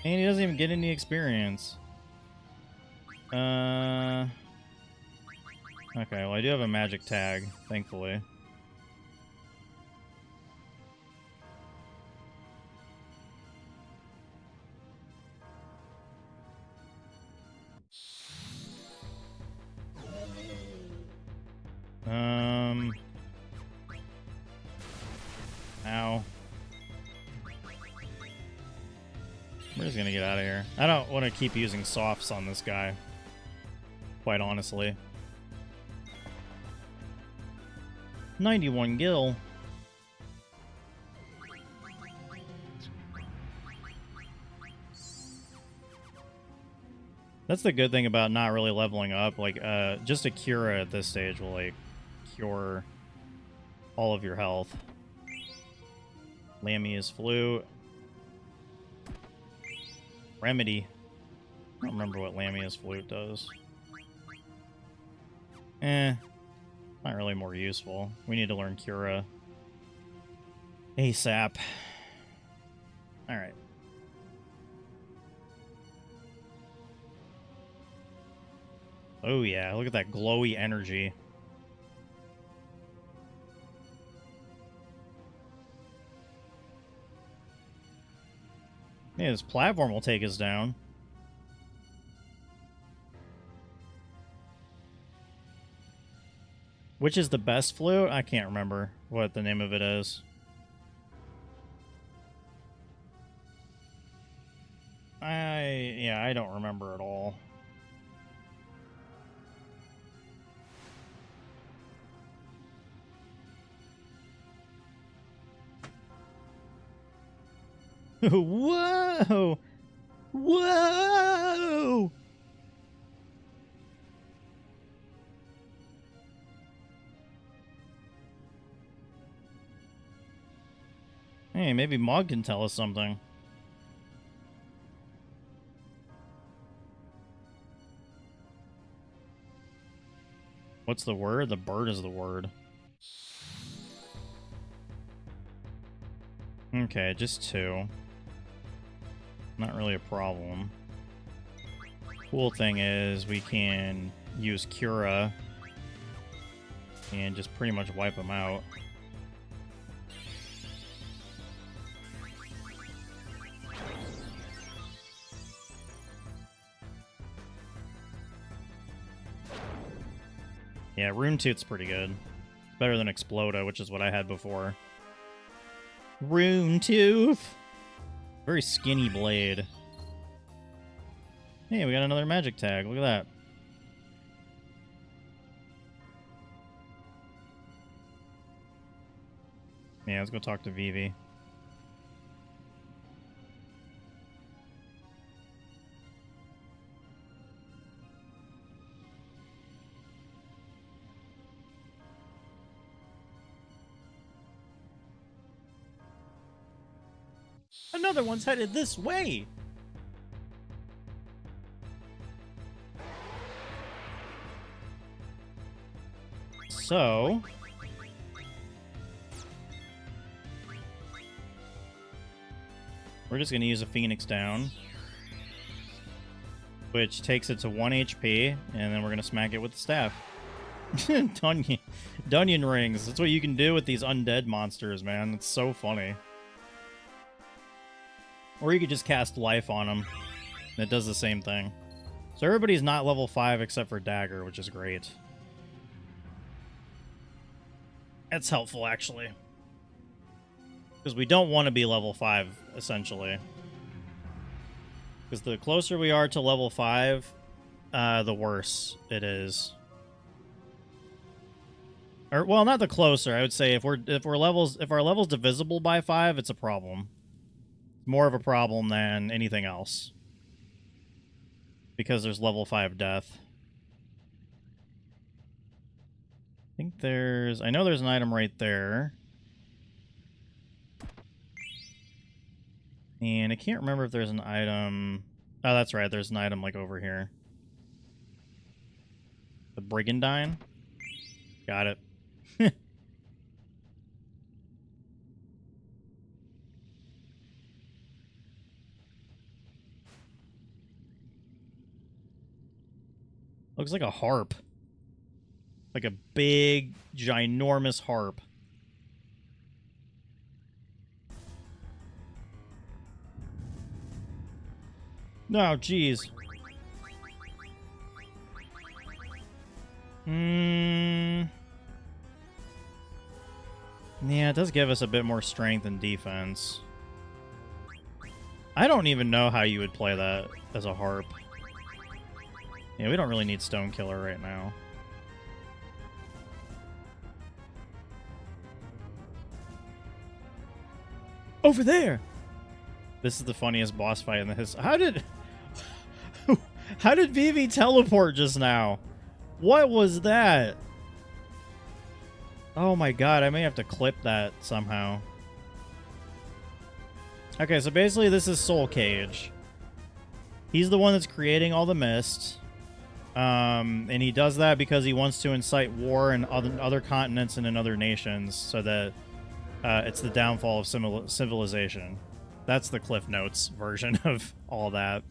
he doesn't even get any experience. Okay, well I do have a magic tag, thankfully. Ow. We're just gonna get out of here. I don't want to keep using softs on this guy, quite honestly. 91 gil. That's the good thing about not really leveling up. Like, just a Cura at this stage will, like, cure all of your health. Lamia's Flute. Remedy. I don't remember what Lamia's Flute does. Not really more useful. We need to learn Cura ASAP. Alright. Oh yeah, look at that glowy energy. Yeah, this platform will take us down. Which is the best flute? I can't remember what the name of it is. I don't remember at all. Whoa! Whoa! Hey, maybe Mog can tell us something. What's the word? The bird is the word. Okay, just 2. Not really a problem. Cool thing is we can use Cura and just pretty much wipe them out. Yeah, Rune Tooth's pretty good. It's better than Exploda, which is what I had before. Rune Tooth! Very skinny blade. Hey, we got another magic tag. Look at that. Yeah, let's go talk to Vivi. Another one's headed this way! So... we're just going to use a Phoenix down. Which takes it to 1 HP, and then we're going to smack it with the staff. Dunyan rings. That's what you can do with these undead monsters, man. It's so funny. Or you could just cast life on them. And it does the same thing. So everybody's not level 5 except for Dagger, which is great. That's helpful, actually. Because we don't want to be level 5, essentially. Because the closer we are to level 5, the worse it is. Or, well, not the closer. I would say if our level's divisible by 5, it's a problem. More of a problem than anything else. Because there's level 5 death. I know there's an item right there. And I can't remember if there's an item... Oh, that's right, there's an item like over here. The Brigandine? Got it. Looks like a harp. Like a big, ginormous harp. No, jeez. Yeah, it does give us a bit more strength and defense. I don't even know how you would play that as a harp. Yeah, we don't really need Stone Killer right now. Over there! This is the funniest boss fight in the history. How did Vivi teleport just now? What was that? Oh my god, I may have to clip that somehow. Okay, so basically this is Soul Cage. He's the one that's creating all the mist. And he does that because he wants to incite war in other continents and in other nations so that it's the downfall of civilization. That's the Cliff Notes version of all that.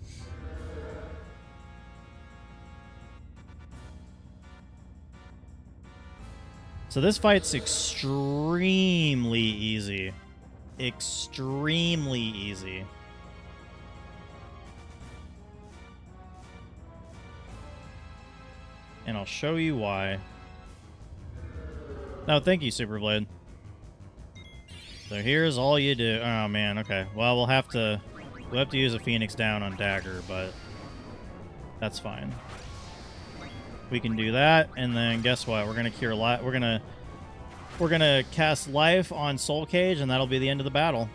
So this fight's extremely easy. Extremely easy. And I'll show you why. No, thank you, Superblade. So here's all you do. Oh man, okay. Well, we'll have to use a Phoenix down on Dagger, but that's fine. We can do that, and then guess what? We're gonna cure life. We're gonna cast life on Soul Cage, and that'll be the end of the battle.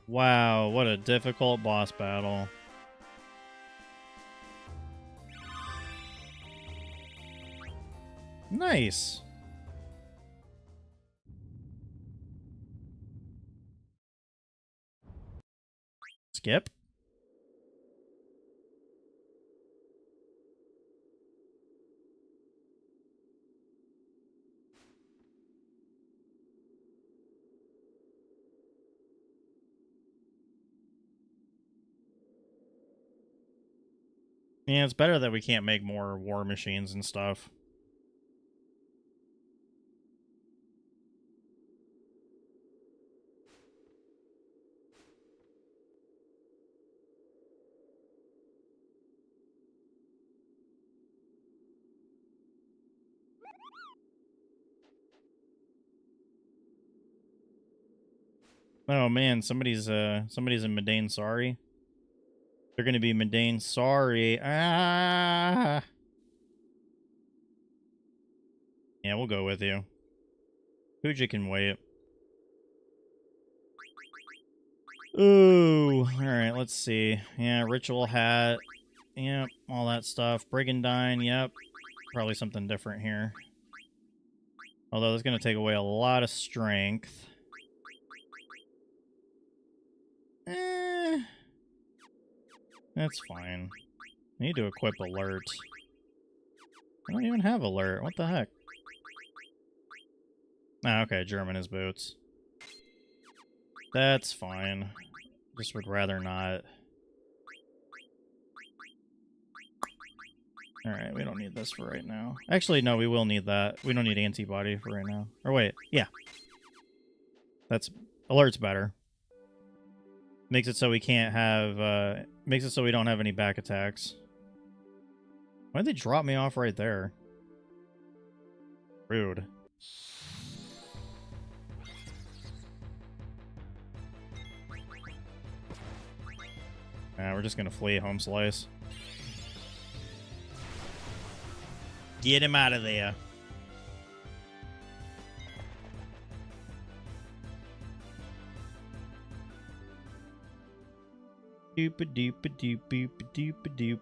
Wow, what a difficult boss battle. Nice. Skip. Yeah, it's better that we can't make more war machines and stuff. Oh man, somebody's in Medane sorry. They're gonna be Medane sorry. Ah. Yeah, we'll go with you. Puja can wait. Ooh, alright, let's see. Yeah, Ritual Hat. Yep, all that stuff. Brigandine, yep. Probably something different here. Although it's going to take away a lot of strength. That's fine. I need to equip Alert. I don't even have Alert. What the heck? Ah, okay, German is boots. That's fine. Just would rather not. Alright, we don't need this for right now. Actually, no, we will need that. We don't need antibody for right now. Or wait, yeah. That's... Alert's better. Makes it so we can't have... makes it so we don't have any back attacks. Why'd they drop me off right there? Rude. Nah, we're just gonna flee Home Slice. Get him out of there. Doop-a-doop-a-doop-a-doop-a-doop.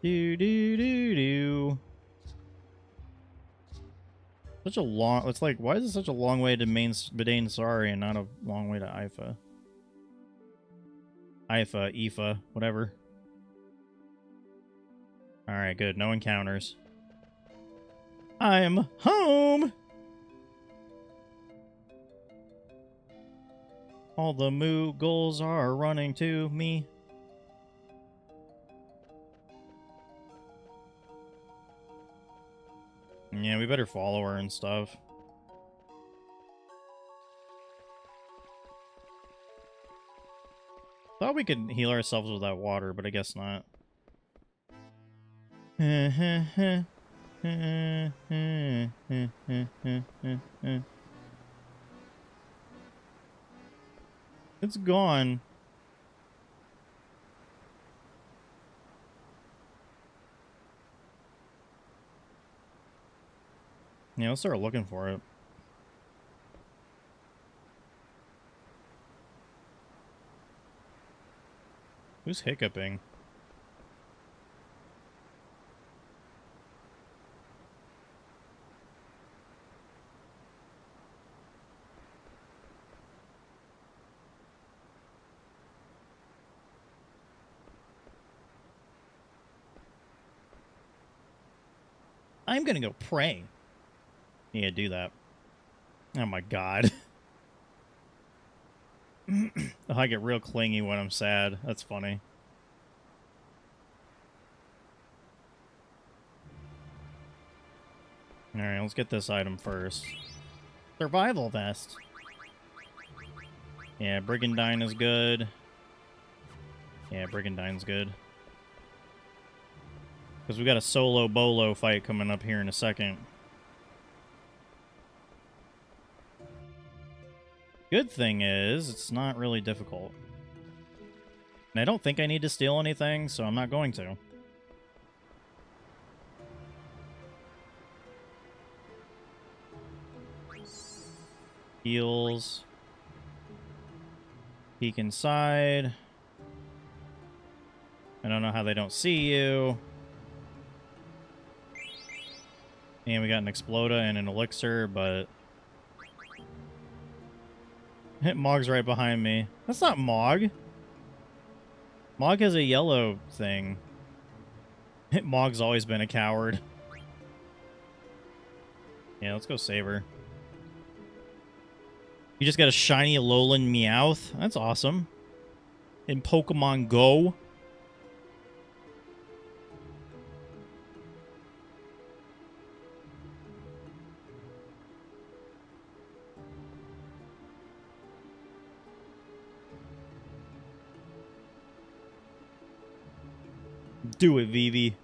Do-do-do-do. Such a long... It's like, why is it such a long way to Medane Sorry and not a long way to IFA? IFA, whatever. Alright, good. No encounters. I'm home! All the Moogles are running to me. Yeah, we better follow her and stuff. Thought we could heal ourselves with that water, but I guess not. It's gone. Yeah, let's start looking for it. Who's hiccuping? I'm gonna go pray. Yeah, do that. Oh my god. Oh, I get real clingy when I'm sad. That's funny. Alright, let's get this item first. Survival vest. Yeah, Brigandine is good. Yeah, Brigandine's good. Because we got a solo bolo fight coming up here in a second. Good thing is, it's not really difficult. And I don't think I need to steal anything, so I'm not going to. Heals. Peek inside. I don't know how they don't see you. And we got an Exploda and an Elixir, but... Mog's right behind me. That's not Mog. Mog has a yellow thing. Mog's always been a coward. Yeah, let's go save her. You just got a shiny Alolan Meowth? That's awesome. In Pokemon Go? Do it, Vivi.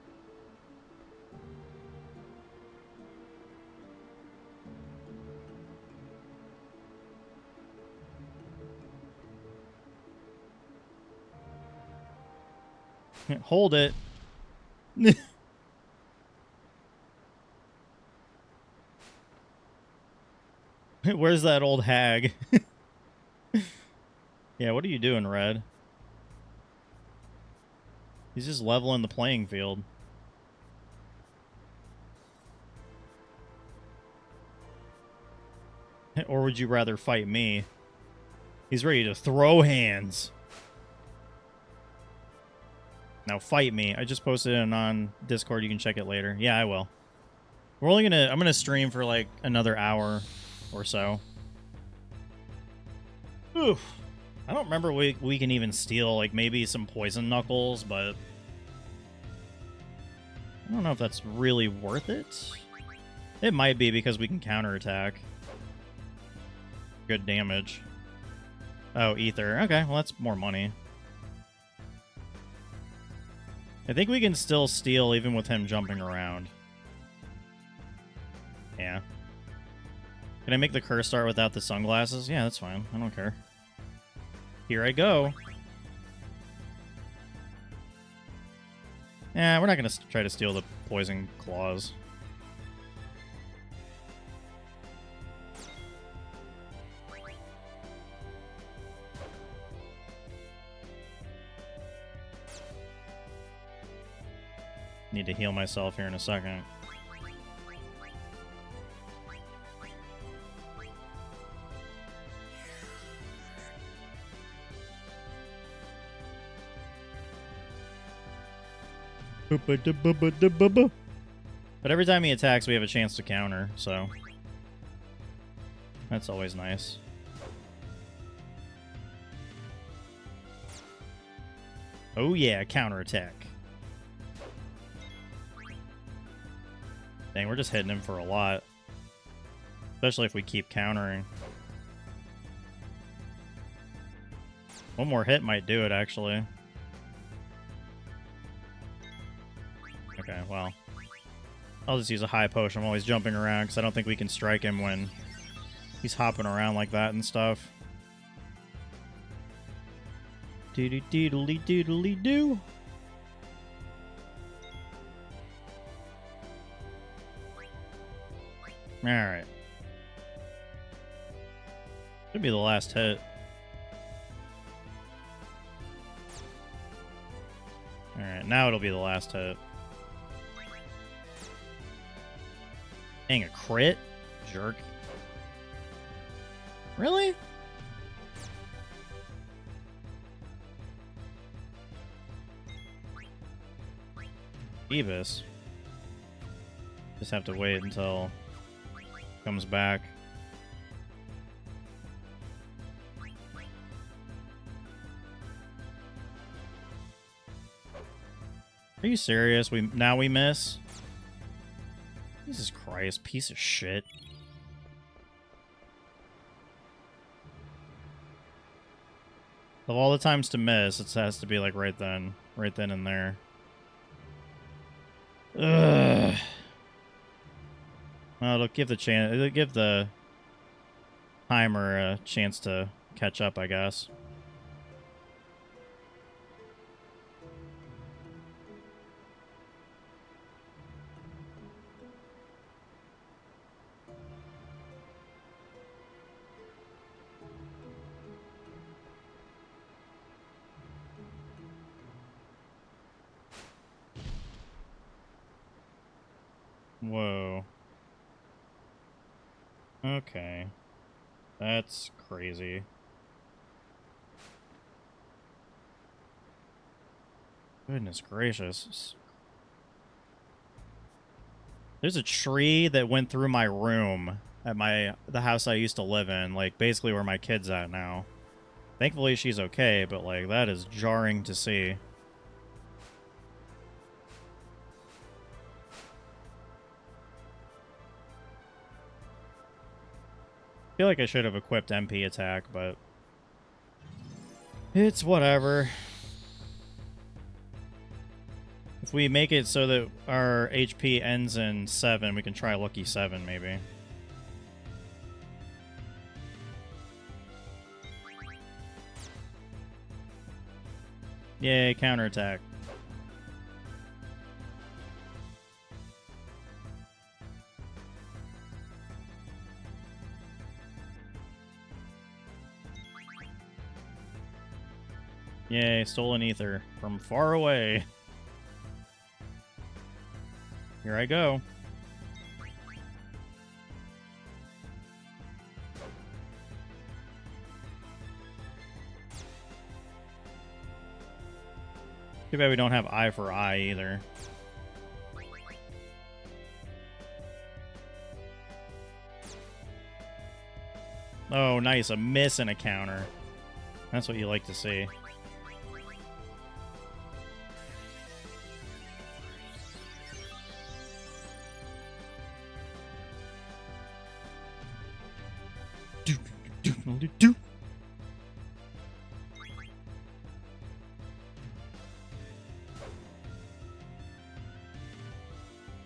Hold it. Where's that old hag? Yeah, what are you doing, Red? He's just leveling the playing field. Or would you rather fight me? He's ready to throw hands. Now fight me. I just posted it on Discord. You can check it later. Yeah, I will. We're only gonna... I'm gonna stream for like another hour or so. Oof. I don't remember we can even steal, like, maybe some Poison Knuckles, but... I don't know if that's really worth it. It might be because we can counterattack. Good damage. Oh, Ether. Okay, well, that's more money. I think we can still steal even with him jumping around. Yeah. Can I make the curse start without the sunglasses? Yeah, that's fine. I don't care. Here I go. Yeah, we're not going to try to steal the poison claws. Need to heal myself here in a second. But every time he attacks, we have a chance to counter, so that's always nice. Oh yeah, counterattack. Dang, we're just hitting him for a lot. Especially if we keep countering. One more hit might do it, actually. Okay, well. I'll just use a high potion. I'm always jumping around because I don't think we can strike him when he's hopping around like that and stuff. Doodly-doodly-doodly-doo. Alright. Should be the last hit. Alright, now it'll be the last hit. Dang, a crit? Jerk. Really? Beavis. Just have to wait until it comes back. Are you serious? Now we miss? Jesus Christ, piece of shit. Of all the times to miss, it has to be like right then and there. Ugh. Well, it'll give the timer a chance to catch up, I guess. Whoa. Okay. That's crazy. Goodness gracious. There's a tree that went through my room at the house I used to live in, like basically where my kid's at now. Thankfully she's okay, but like that is jarring to see. I feel like I should have equipped MP attack, but it's whatever. If we make it so that our HP ends in 7, we can try Lucky 7, maybe. Yay, counterattack. Yay, stolen ether from far away. Here I go. Too bad we don't have eye for eye either. Oh, nice. A miss and a counter. That's what you like to see.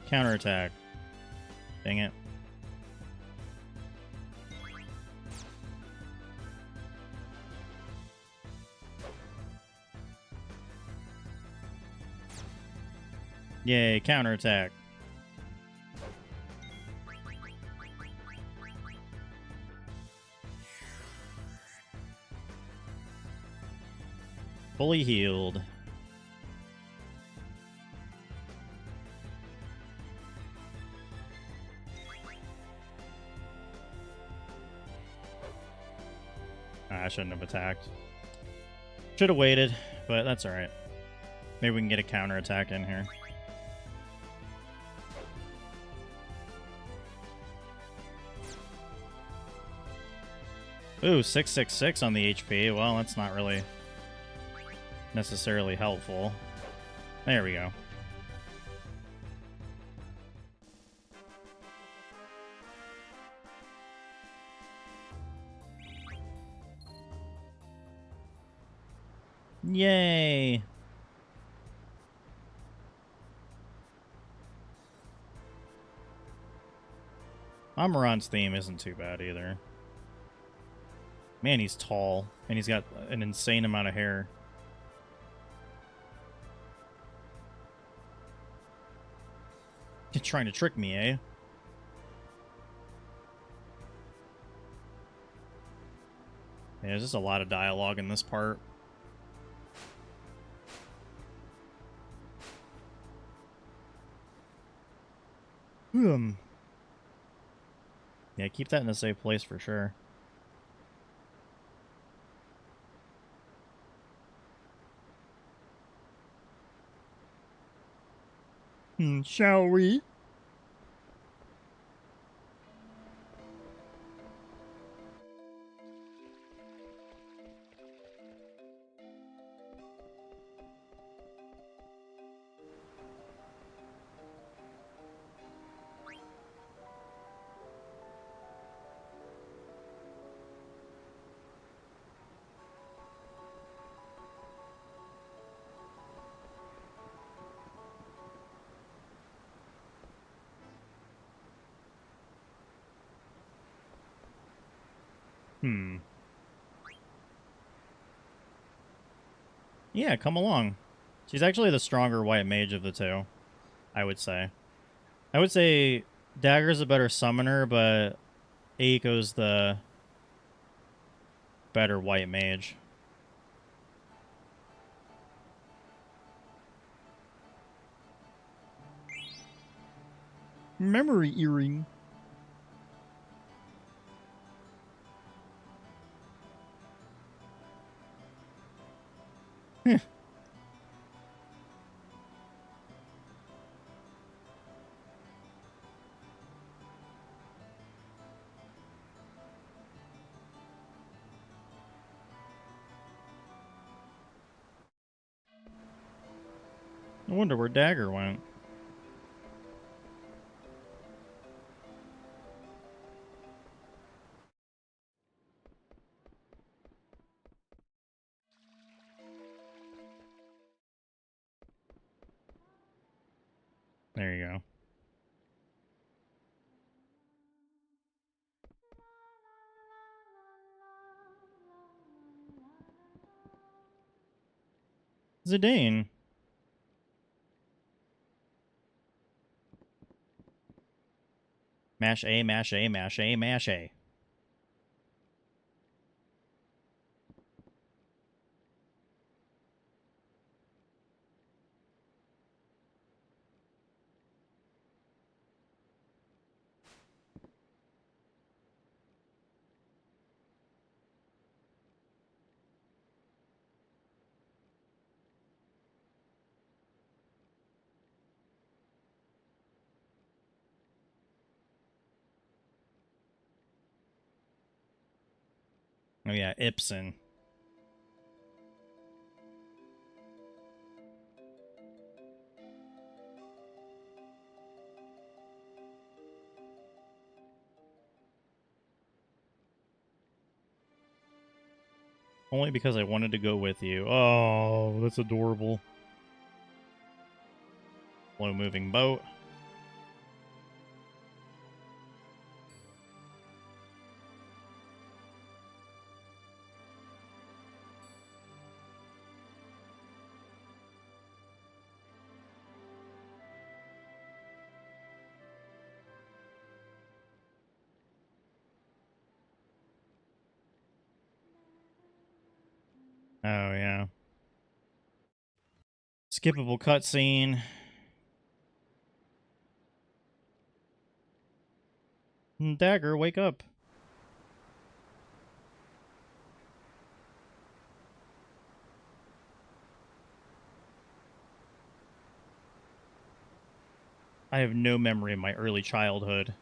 Counterattack. Dang it. Yay, counterattack. Fully healed. I shouldn't have attacked. Should have waited, but that's alright. Maybe we can get a counterattack in here. Ooh, 666 on the HP. Well, that's not really necessarily helpful. There we go. Yay! Amaran's theme isn't too bad either. Man, he's tall, and he's got an insane amount of hair. You're trying to trick me, eh? Yeah, there's just a lot of dialogue in this part. Yeah, keep that in a safe place for sure. Shall we? Yeah, come along. She's actually the stronger white mage of the two, I would say. I would say Dagger's a better summoner, but Aiko's the better white mage. Memory earring. I wonder where Dagger went. There you go. Zidane. Mash A, mash A, mash A, mash A. Oh yeah, Ibsen. Only because I wanted to go with you. Oh, that's adorable. Slow moving boat. Oh yeah. Skippable cutscene. Dagger, wake up. I have no memory of my early childhood.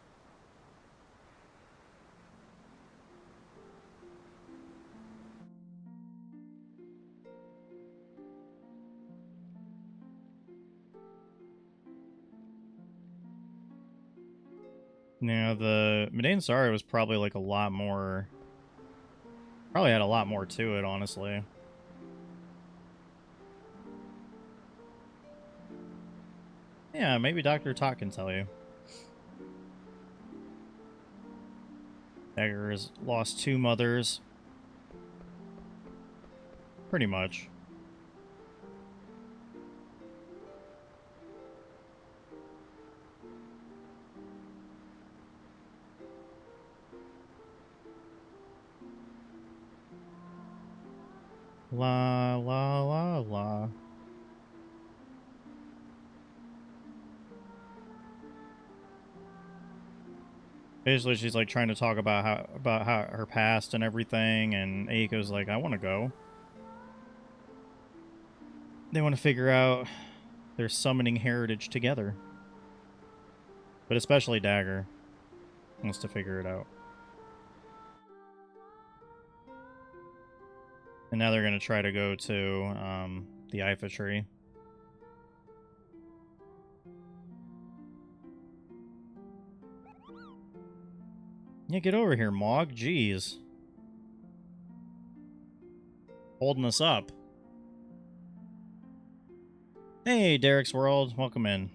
Now, the Madain Sari was probably like a lot more... Probably had a lot more to it, honestly. Yeah, maybe Dr. Tot can tell you. Dagger has lost 2 mothers. Pretty much. La la la la. Basically, she's like trying to talk about how her past and everything, and Aiko's like, I want to go. They want to figure out their summoning heritage together. But especially Dagger wants to figure it out. And now they're going to try to go to the Ifa tree. Yeah, get over here, Mog. Jeez. Holding us up. Hey, Derek's World. Welcome in.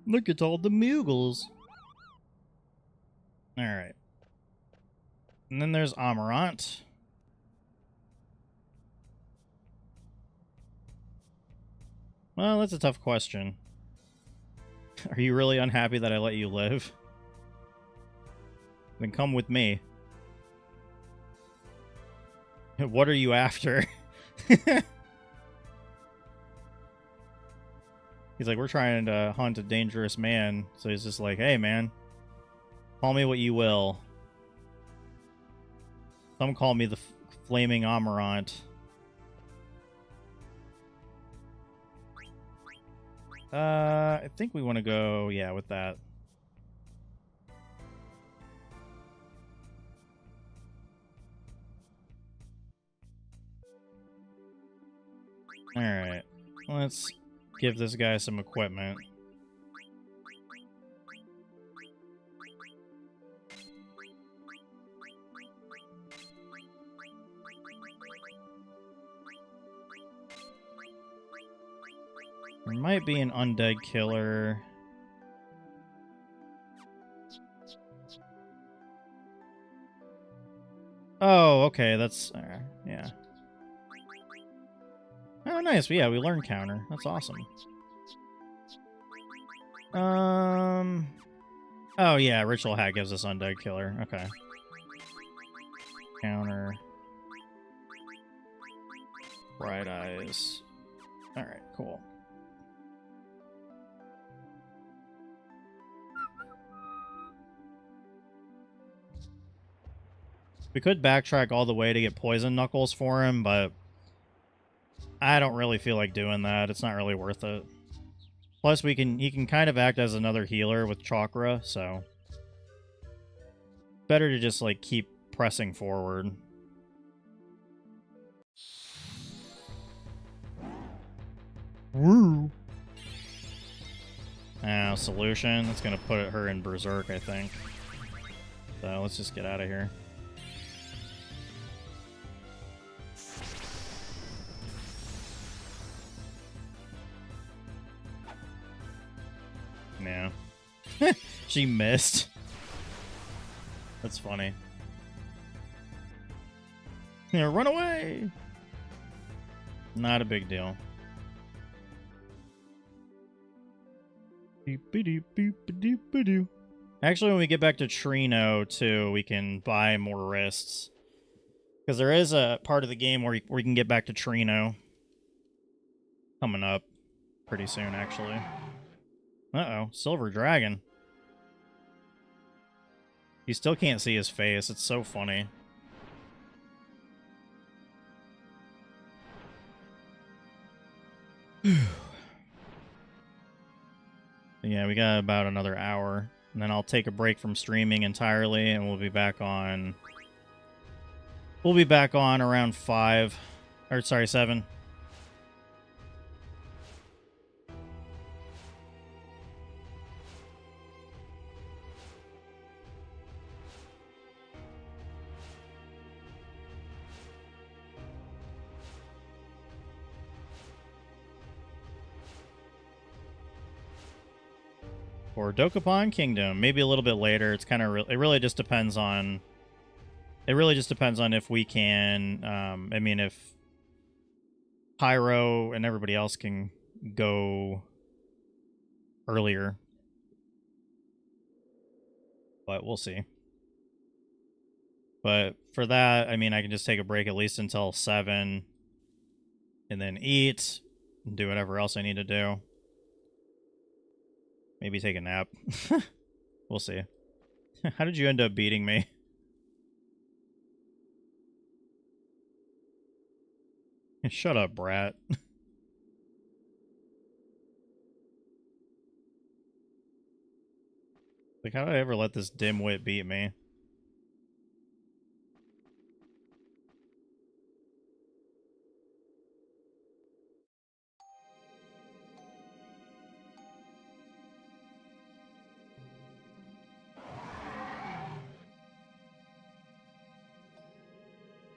Look at all the Muggles. Alright. And then there's Amarant. Well, that's a tough question. Are you really unhappy that I let you live? Then come with me. What are you after? He's like, we're trying to hunt a dangerous man. So he's just like, hey, man. Call me what you will. Some call me the Flaming Amarant. I think we want to go, yeah, with that. Alright. Let's give this guy some equipment. There might be an undead killer. Oh, okay, that's... yeah. Oh, nice. Yeah, we learned counter. That's awesome. Oh, yeah, Ritual Hat gives us undead killer. Okay. Counter. Bright Eyes. Alright, cool. We could backtrack all the way to get Poison Knuckles for him, but I don't really feel like doing that. It's not really worth it. Plus, he can kind of act as another healer with Chakra, so better to just like keep pressing forward. Woo! Solution. That's gonna put her in Berserk, I think. So let's just get out of here. Yeah. She missed. That's funny. Yeah, run away! Not a big deal. Actually, when we get back to Trino, too, we can buy more wrists. Because there is a part of the game where we can get back to Trino. Coming up pretty soon, actually. Uh-oh, Silver Dragon. You still can't see his face. It's so funny. Yeah, we got about another hour. And then I'll take a break from streaming entirely, and we'll be back on... We'll be back on around 5. Or, sorry, 7. Or Dokapon Kingdom, maybe a little bit later. It's kind of it really just depends on. It really just depends on if we can. I mean, if Pyro and everybody else can go earlier, but we'll see. But for that, I mean, I can just take a break at least until 7 and then eat and do whatever else I need to do. Maybe take a nap. We'll see. How did you end up beating me? Shut up, brat. Like, how did I ever let this dimwit beat me?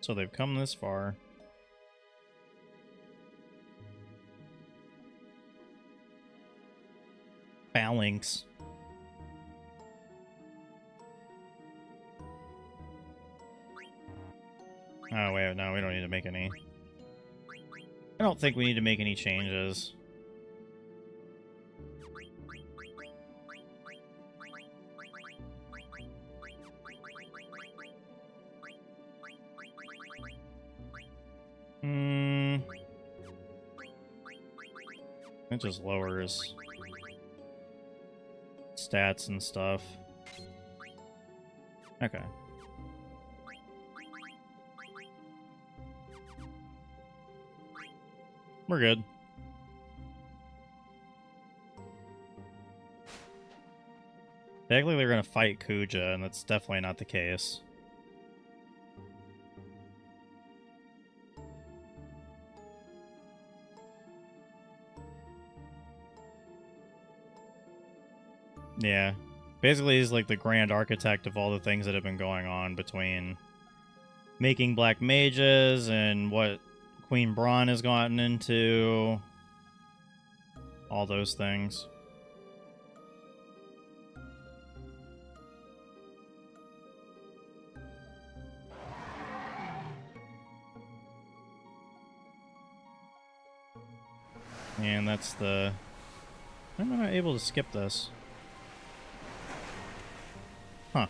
So they've come this far. Phalanx. Oh, wait, no, we don't need to make any. I don't think we need to make any changes. It just lowers stats and stuff. Okay. We're good. Technically, they're gonna fight Kuja, and that's definitely not the case. Yeah. Basically, he's like the grand architect of all the things that have been going on between making black mages and what Queen Braun has gotten into. All those things. And that's the... Why am I not able to skip this? Huh.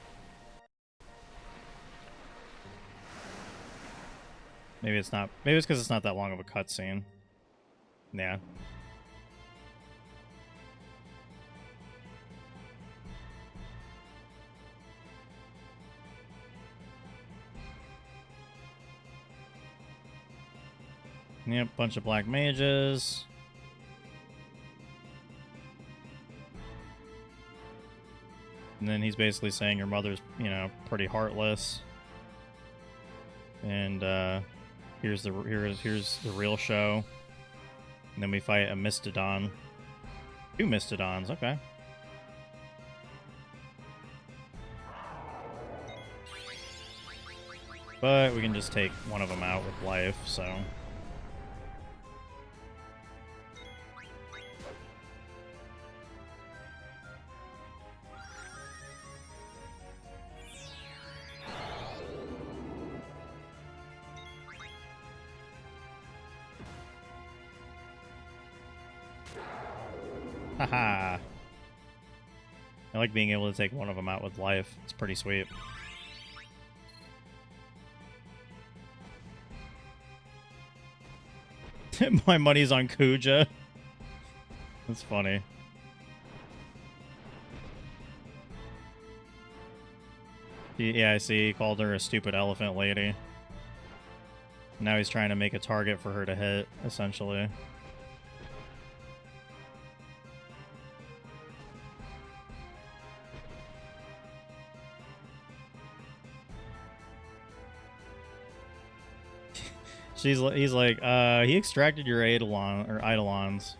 Maybe it's not... Maybe it's because it's not that long of a cutscene. Yeah. Yep, bunch of black mages. And then he's basically saying your mother's, you know, pretty heartless. And here's the real show. And then we fight a Mistodon. 2 Mistodons, okay. But we can just take one of them out with life, so... Haha. I like being able to take one of them out with life. It's pretty sweet. My money's on Kuja. That's funny. Yeah, I see. He called her a stupid elephant lady. Now he's trying to make a target for her to hit, essentially. He's like, he extracted your Eidolons.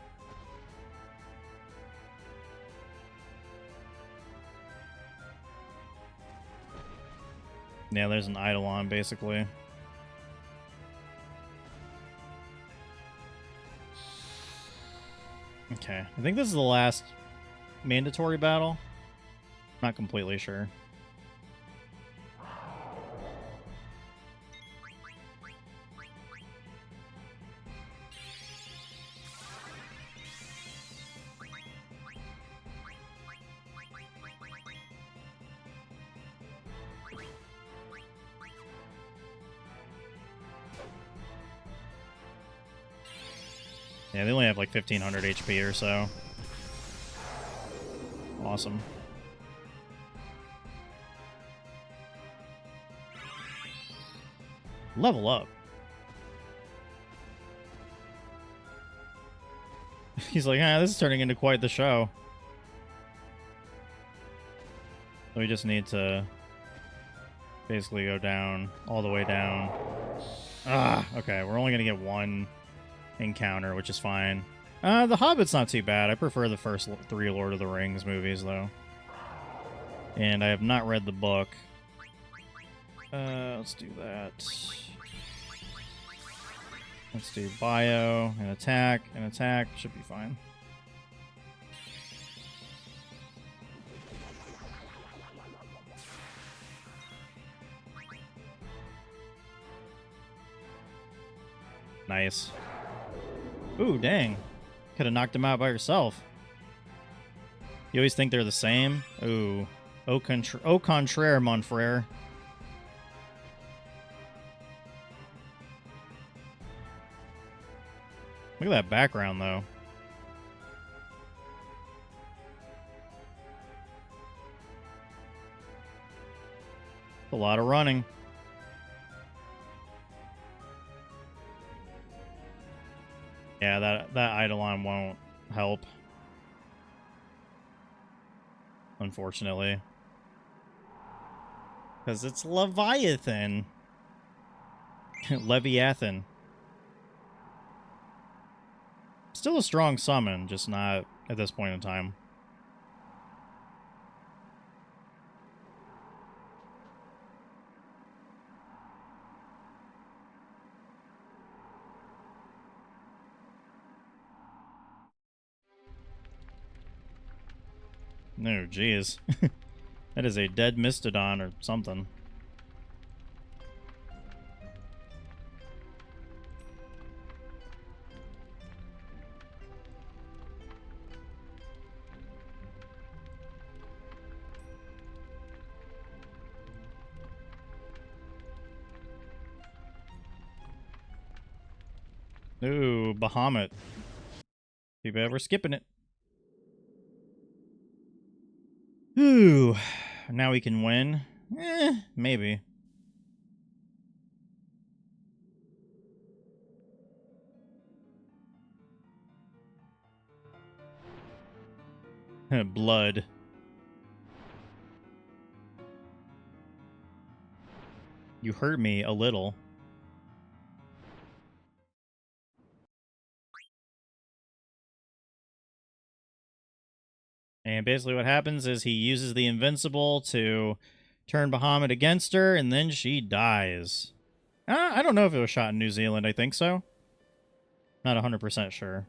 Yeah, there's an Eidolon, basically. Okay, I think this is the last mandatory battle. Not completely sure. Yeah, they only have like 1500 HP or so. Awesome. Level up. He's like, this is turning into quite the show. So we just need to basically go down, all the way down. Okay, we're only going to get one encounter, which is fine. The Hobbit's not too bad. I prefer the first 3 Lord of the Rings movies, though. And I have not read the book. Let's do that. Let's do bio, and attack, and attack. Should be fine. Nice. Ooh, dang. Could have knocked him out by yourself. You always think they're the same? Ooh. Au contraire, mon frere. Look at that background, though. A lot of running. Yeah, that Eidolon won't help. Unfortunately. Because it's Leviathan. Leviathan. Still a strong summon, just not at this point in time. No, jeez. That is a dead Mastodon or something. Ooh, Bahamut. People ever skipping it. Ooh, now we can win. Maybe. Blood. You hurt me a little. And basically what happens is he uses the Invincible to turn Bahamut against her, and then she dies. I don't know if it was shot in New Zealand. I think so. Not 100% sure.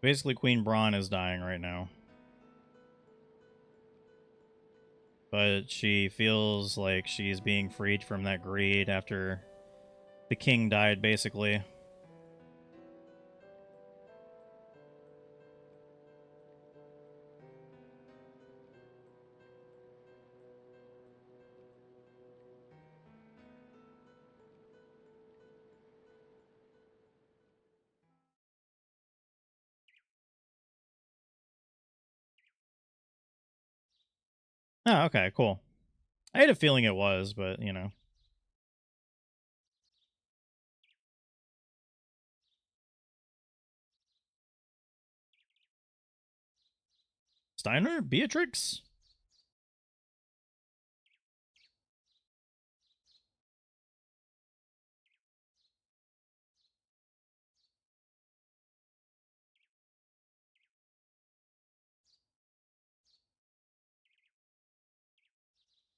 Basically, Queen Braun is dying right now. But she feels like she's being freed from that greed after the king died, basically. Oh, okay, cool. I had a feeling it was, but, you know. Steiner? Beatrix?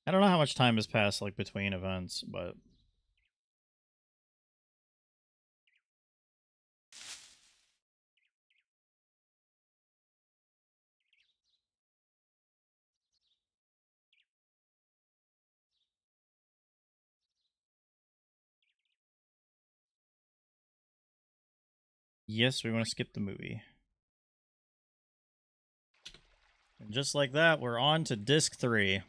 I don't know how much time has passed, like, between events, but... Yes, we want to skip the movie. And just like that, we're on to disc 3.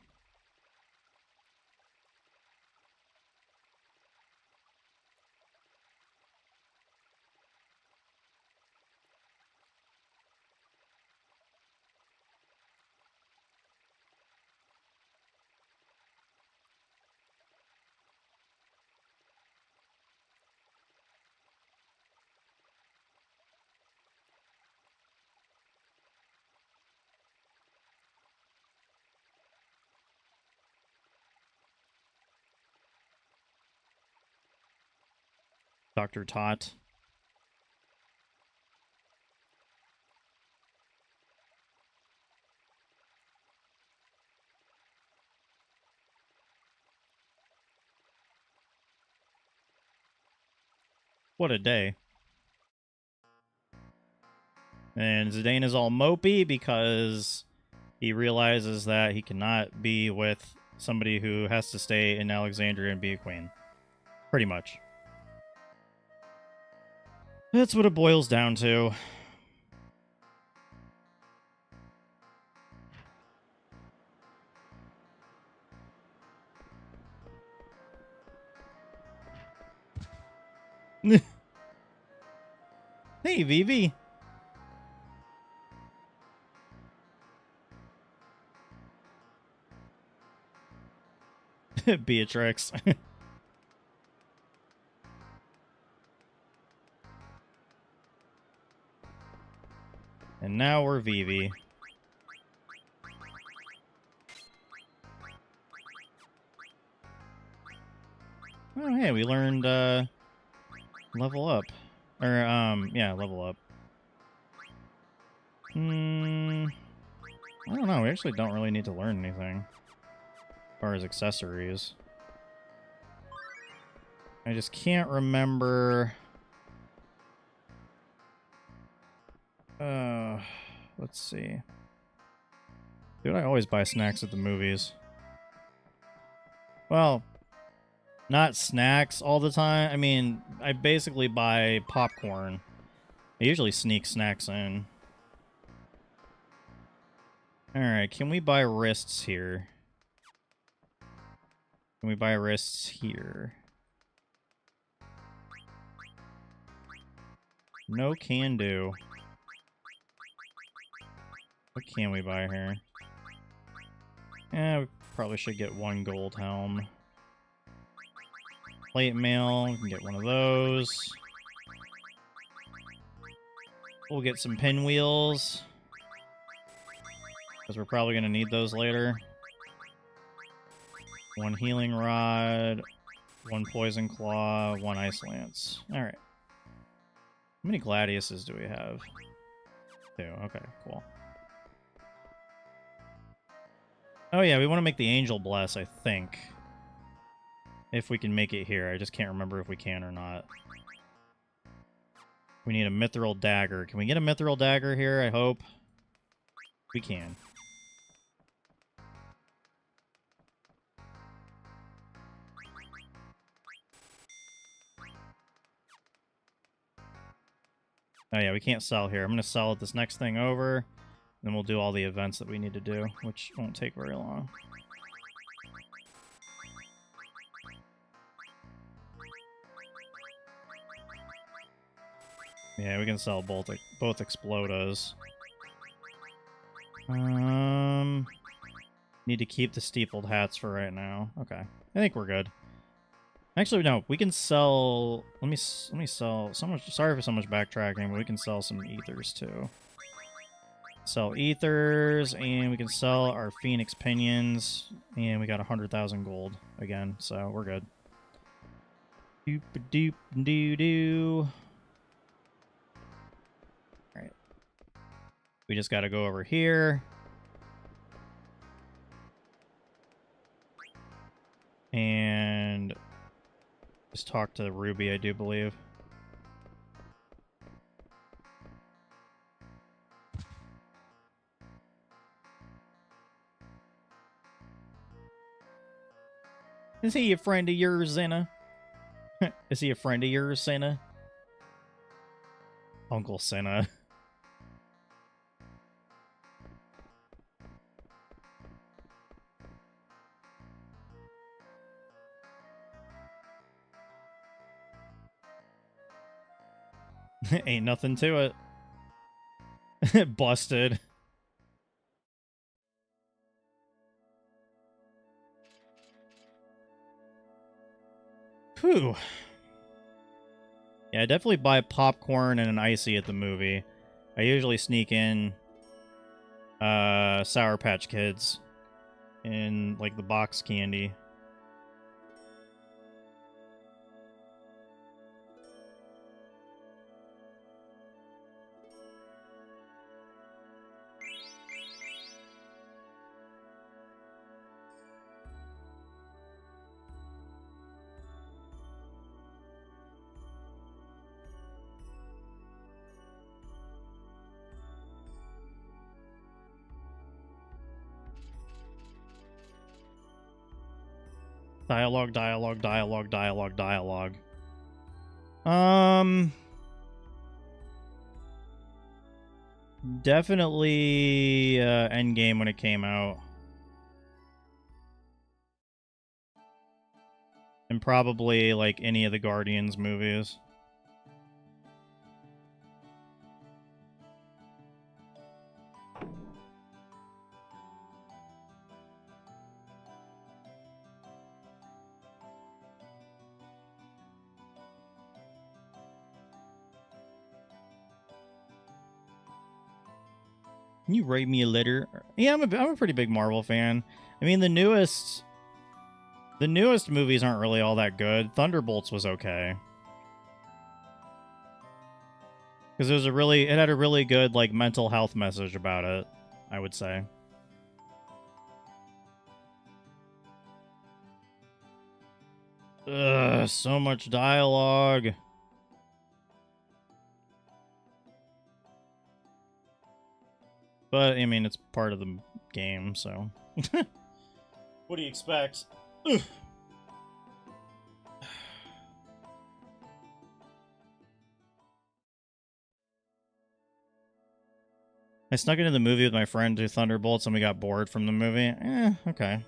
Dr. Tot. What a day. And Zidane is all mopey because he realizes that he cannot be with somebody who has to stay in Alexandria and be a queen. Pretty much. That's what it boils down to. Hey, Vivi. Beatrix. And now we're Vivi. Oh, hey, we learned, level up. Or, yeah, level up. I don't know, we actually don't really need to learn anything. As far as accessories. I just can't remember... let's see. Dude, I always buy snacks at the movies. Well, not snacks all the time. I mean, I basically buy popcorn. I usually sneak snacks in. Alright, can we buy wrists here? Can we buy wrists here? No can do. What can we buy here? Yeah, we probably should get one gold helm. Plate mail, we can get one of those. We'll get some pinwheels. Because we're probably going to need those later. One healing rod, one poison claw, one ice lance. Alright. How many gladiuses do we have? 2. Okay, cool. Oh yeah, we want to make the angel bless, I think. If we can make it here. I just can't remember if we can or not. We need a mithril dagger. Can we get a mithril dagger here? I hope. We can. Oh yeah, we can't sell here. I'm going to sell this next thing over. Then we'll do all the events that we need to do, which won't take very long. Yeah, we can sell both Explodas. Need to keep the steepled hats for right now. Okay, I think we're good. Actually, no, we can sell... Let me sell... Sorry for so much backtracking, but we can sell some ethers, too. Sell ethers, and we can sell our Phoenix pinions, and we got 100,000 gold again, so we're good. Doop-a-doop-doo-doo. Alright. We just gotta go over here. And... just talk to Ruby, I do believe. Is he a friend of yours, Senna? Is he a friend of yours, Senna? Uncle Senna. Ain't nothing to it. Busted. Whew. Yeah, I definitely buy popcorn and an icy at the movie. I usually sneak in Sour Patch Kids in like the box candy. Dialogue, dialogue, dialogue, dialogue, dialogue. Definitely Endgame when it came out. And probably like any of the Guardians movies. Can you write me a letter? Yeah, I'm a pretty big Marvel fan. I mean, the newest movies aren't really all that good. Thunderbolts was okay. Because it had a really good like mental health message about it, I would say. Ugh, so much dialogue. But I mean, it's part of the game, so what do you expect? Ugh. I snuck into the movie with my friend to Thunderbolts and we got bored from the movie. Okay.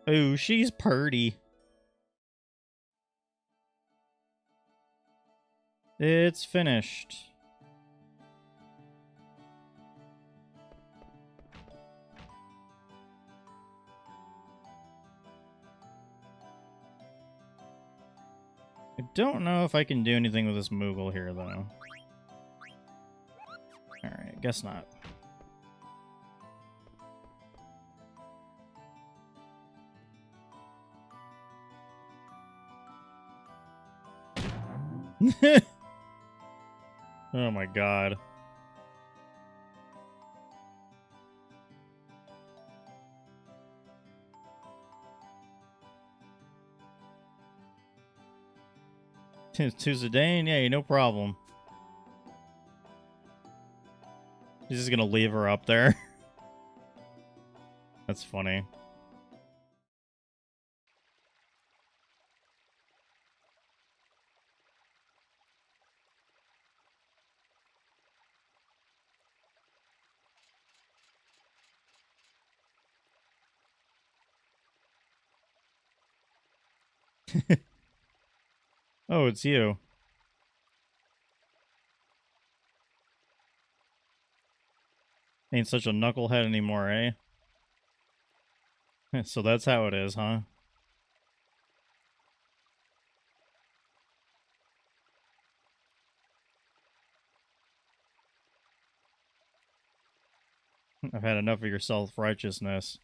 Ooh, she's purty. It's finished. I don't know if I can do anything with this Moogle here, though. Alright, guess not. Oh my god. Tues, yeah, no problem. He's just gonna leave her up there. That's funny. Oh, it's you. Ain't such a knucklehead anymore, eh? So that's how it is, huh? I've had enough of your self-righteousness.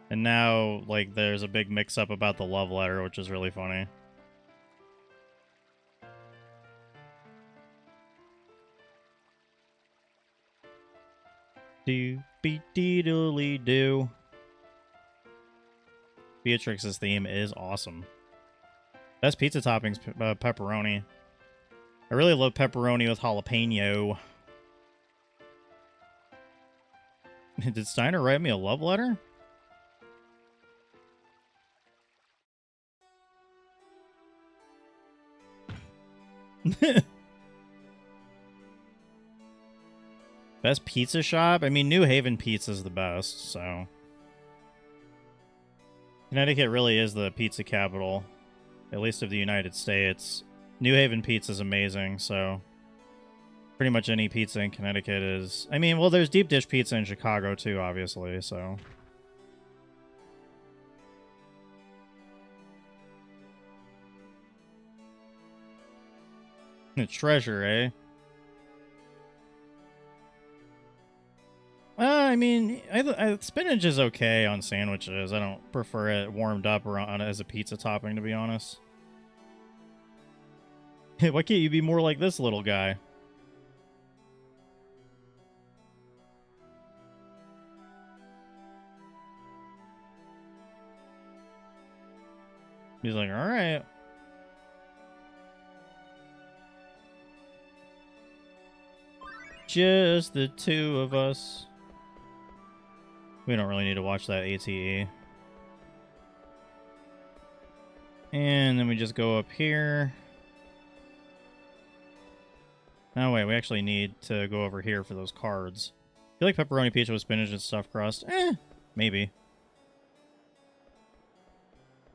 And now, like, there's a big mix-up about the love letter, which is really funny. Do-be-dee-doodly-doo. Beatrix's theme is awesome. Best pizza toppings, pepperoni. I really love pepperoni with jalapeno. Did Steiner write me a love letter? Best pizza shop? I mean, New Haven Pizza is the best, so. Connecticut really is the pizza capital, at least of the United States. New Haven Pizza is amazing, so. Pretty much any pizza in Connecticut is... I mean, well, there's deep dish pizza in Chicago, too, obviously, so. A treasure, eh? I mean, spinach is okay on sandwiches. I don't prefer it warmed up or on as a pizza topping, to be honest. Why can't you be more like this little guy? He's like, all right. Just the two of us. We don't really need to watch that ATE. And then we just go up here. Oh, wait, we actually need to go over here for those cards. I feel like pepperoni pizza with spinach and stuffed crust. Maybe.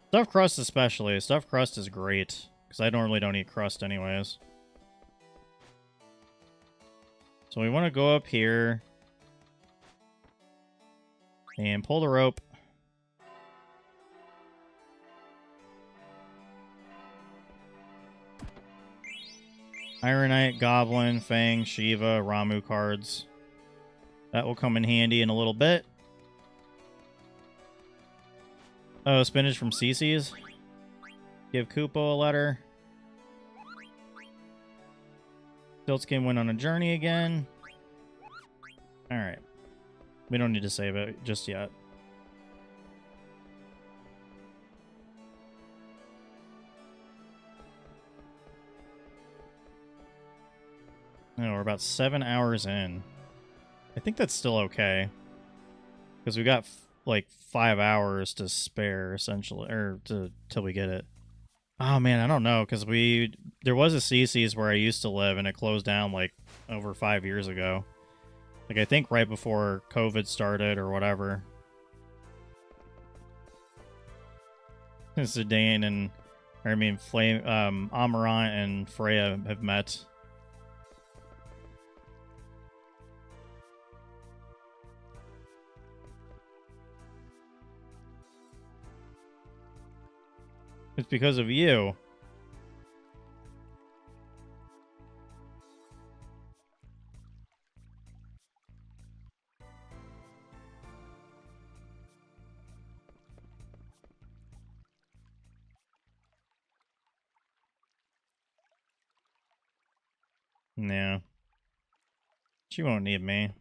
Stuffed crust especially. Stuffed crust is great, because I normally don't eat crust anyways. So we want to go up here and pull the rope. Ironite, Goblin, Fang, Shiva, Ramu cards. That will come in handy in a little bit. Oh, spinach from Cece's. Give Koopo a letter. Stiltskin went on a journey again. Alright. We don't need to save it just yet. No, we're about 7 hours in. I think that's still okay. Because we got like 5 hours to spare, essentially, or till we get it. Oh man, I don't know, because there was a CC's where I used to live, and it closed down like over 5 years ago. Like I think right before COVID started or whatever. Zidane and, Amarant and Freya have met. It's because of you. No. She won't need me.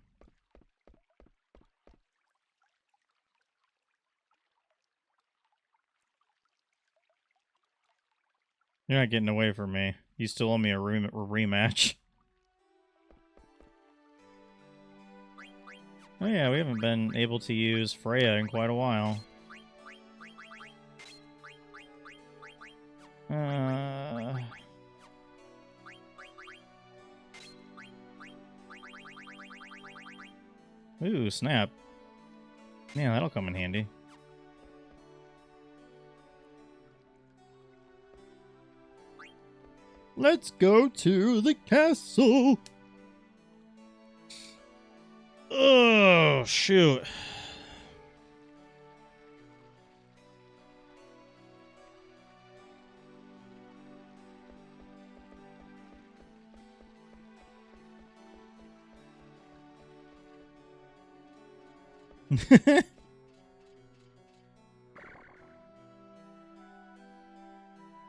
You're not getting away from me. You still owe me a rematch. Oh yeah, we haven't been able to use Freya in quite a while. Ooh, snap. Yeah, that'll come in handy. Let's go to the castle! Oh, shoot.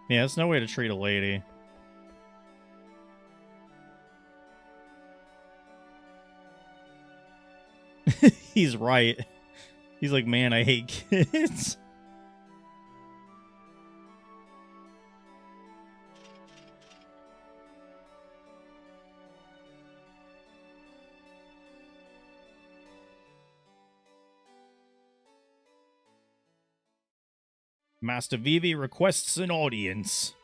Yeah, there's no way to treat a lady. He's right. He's like, man, I hate kids. Master Vivi requests an audience.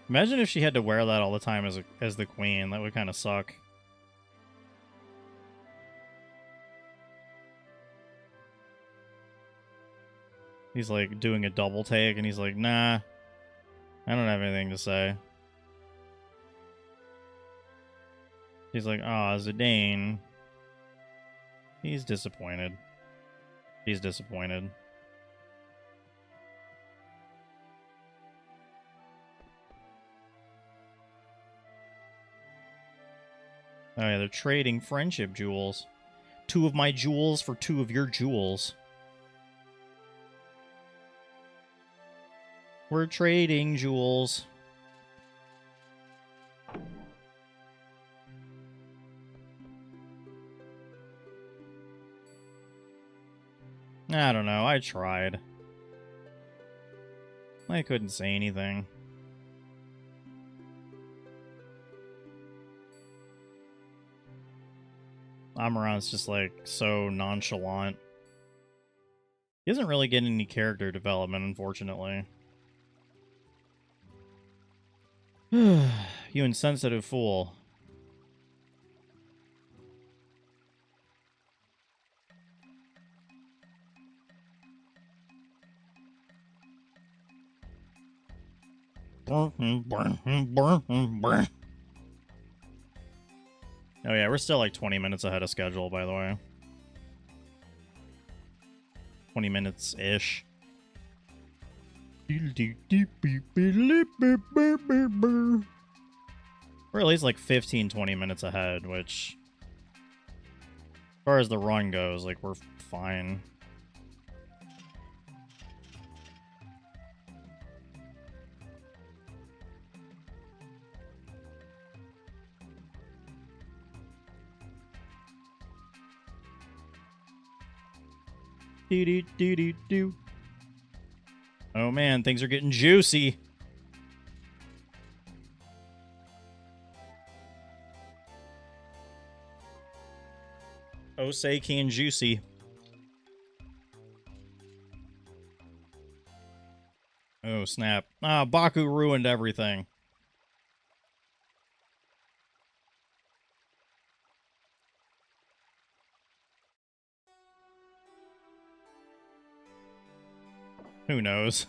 Imagine if she had to wear that all the time as the queen. That would kind of suck. He's like doing a double take, and he's like, nah, I don't have anything to say. He's like, aw, Zidane. He's disappointed. He's disappointed. Oh yeah, they're trading friendship jewels. 2 of my jewels for 2 of your jewels. We're trading jewels. I don't know, I tried. I couldn't say anything. Amaranth's just like so nonchalant. He doesn't really get any character development, unfortunately. You insensitive fool. Oh yeah, we're still like 20 minutes ahead of schedule, by the way. 20 minutes-ish. We're at least like 15, 20 minutes ahead, which, as far as the run goes, like, we're fine. Do. Oh man, things are getting juicy. Oh, say can juicy. Oh snap. Ah, Baku ruined everything. Who knows?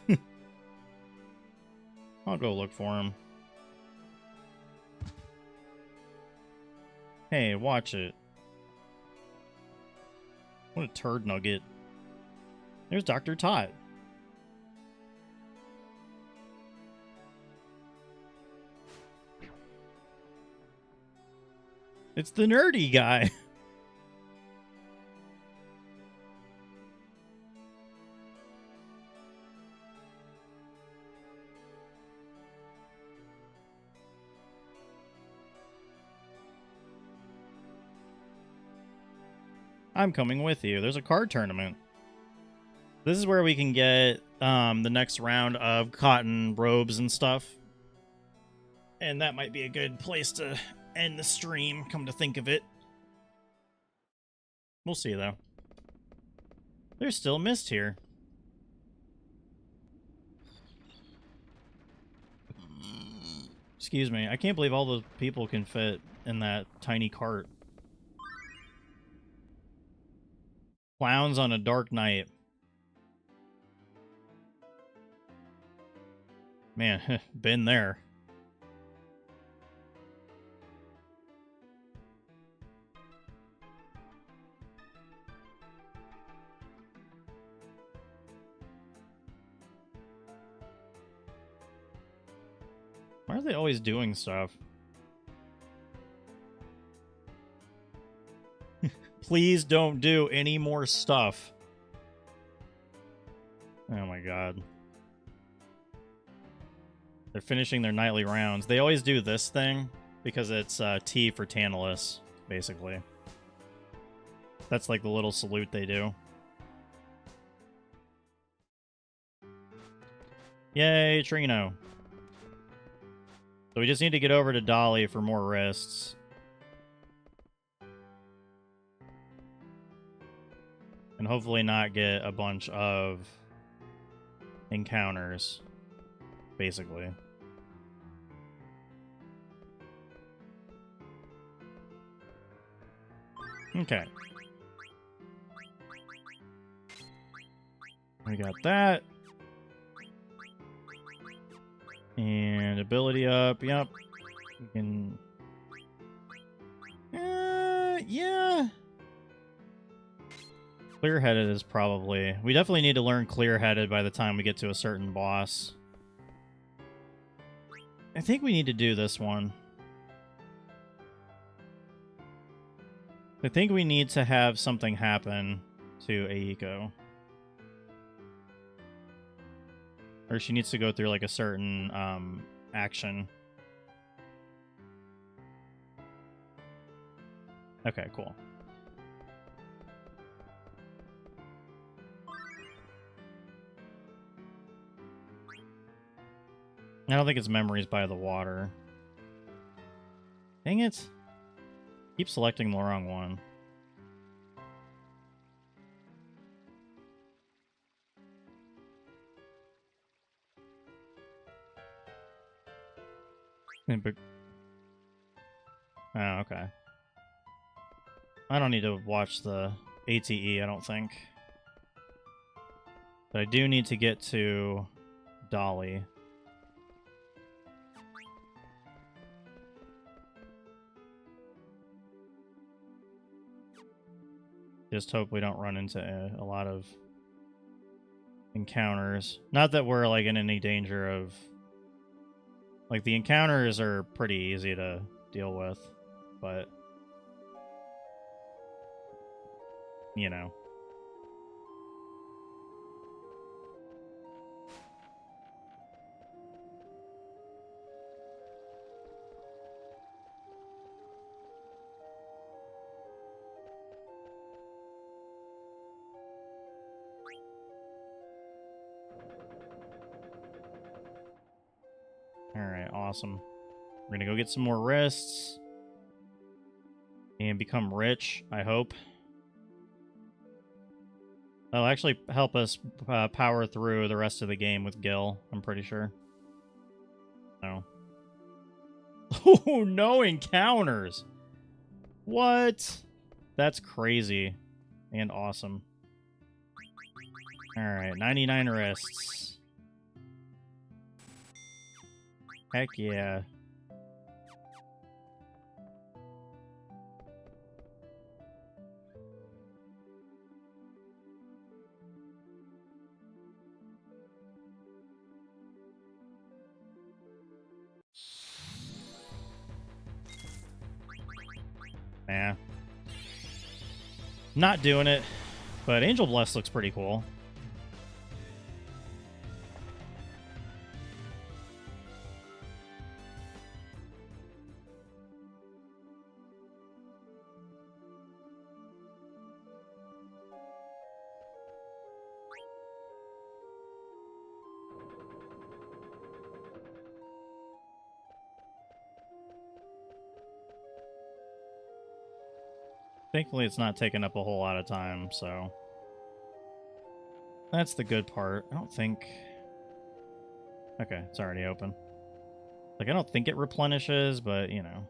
I'll go look for him. Hey, watch it. What a turd nugget. There's Dr. Tot. It's the nerdy guy. I'm coming with you. There's a card tournament. This is where we can get the next round of cotton robes and stuff. And that might be a good place to end the stream, come to think of it. We'll see, though. There's still mist here. Excuse me. I can't believe all those people can fit in that tiny cart. Clowns on a dark night. Man, been there. Why are they always doing stuff? Please don't do any more stuff. Oh my god. They're finishing their nightly rounds. They always do this thing because it's T for Tantalus, basically. That's like the little salute they do. Yay, Trino. So we just need to get over to Dolly for more wrists. And hopefully not get a bunch of encounters, basically. Okay. We got that. And ability up, yep. We can... yeah. Clear-headed is probably... We definitely need to learn clear-headed by the time we get to a certain boss. I think we need to do this one. I think we need to have something happen to Aiko. Or she needs to go through like a certain action. Okay, cool. I don't think it's memories by the water. Dang it. Keep selecting the wrong one. Oh, okay. I don't need to watch the ATE, I don't think. But I do need to get to Dolly. Just hope we don't run into a lot of encounters. Not that we're like in any danger of... Like, the encounters are pretty easy to deal with, but... You know. Alright, awesome. We're gonna go get some more wrists. And become rich, I hope. That'll actually help us power through the rest of the game with Gil, I'm pretty sure. No. Oh, no encounters! What? That's crazy. And awesome. Alright, 99 wrists. Heck yeah. Nah. Not doing it, but Angel Bless looks pretty cool. Thankfully, it's not taking up a whole lot of time, so... That's the good part. I don't think... Okay, it's already open. Like, I don't think it replenishes, but, you know.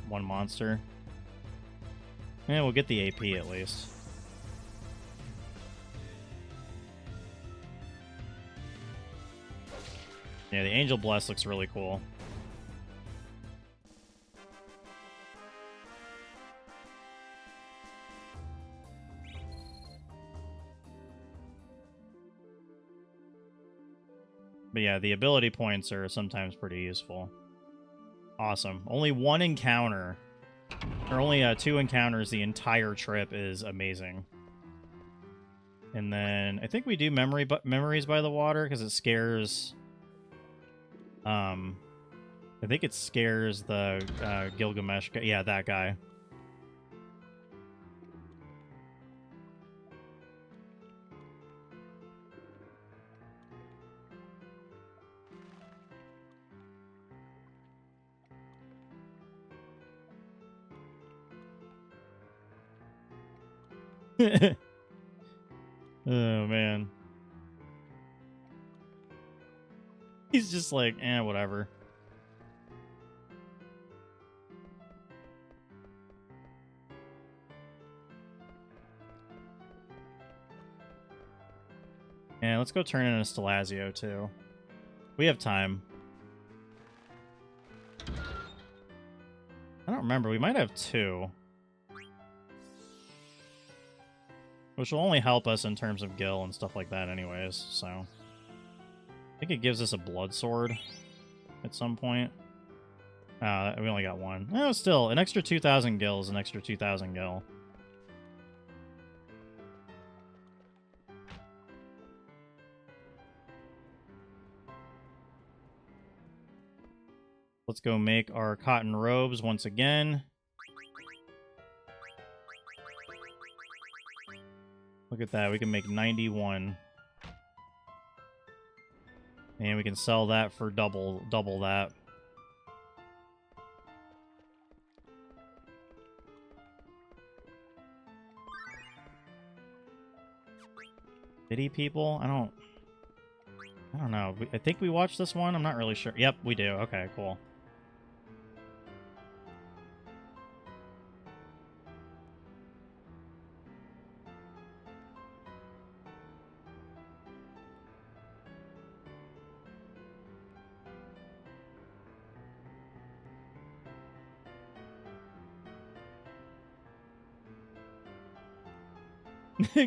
One monster. Yeah, we'll get the AP at least. Yeah, the Angel Bless looks really cool. But yeah, the ability points are sometimes pretty useful. Awesome. Only one encounter, or only 2 encounters the entire trip is amazing. And then I think we do memories by the water because it scares... I think it scares the Gilgamesh guy. Yeah, that guy. Oh, man. He's just like, whatever. Yeah, let's go turn in a Stelazio, too. We have time. I don't remember. We might have 2. Which will only help us in terms of gil and stuff like that anyways, so... I think it gives us a blood sword at some point. We only got 1. Oh, still, an extra 2,000 gil is an extra 2,000 gil. Let's go make our cotton robes once again. Look at that, we can make 91. And we can sell that for double that. City people? I don't know. I think we watched this one. I'm not really sure. Yep, we do. Okay, cool.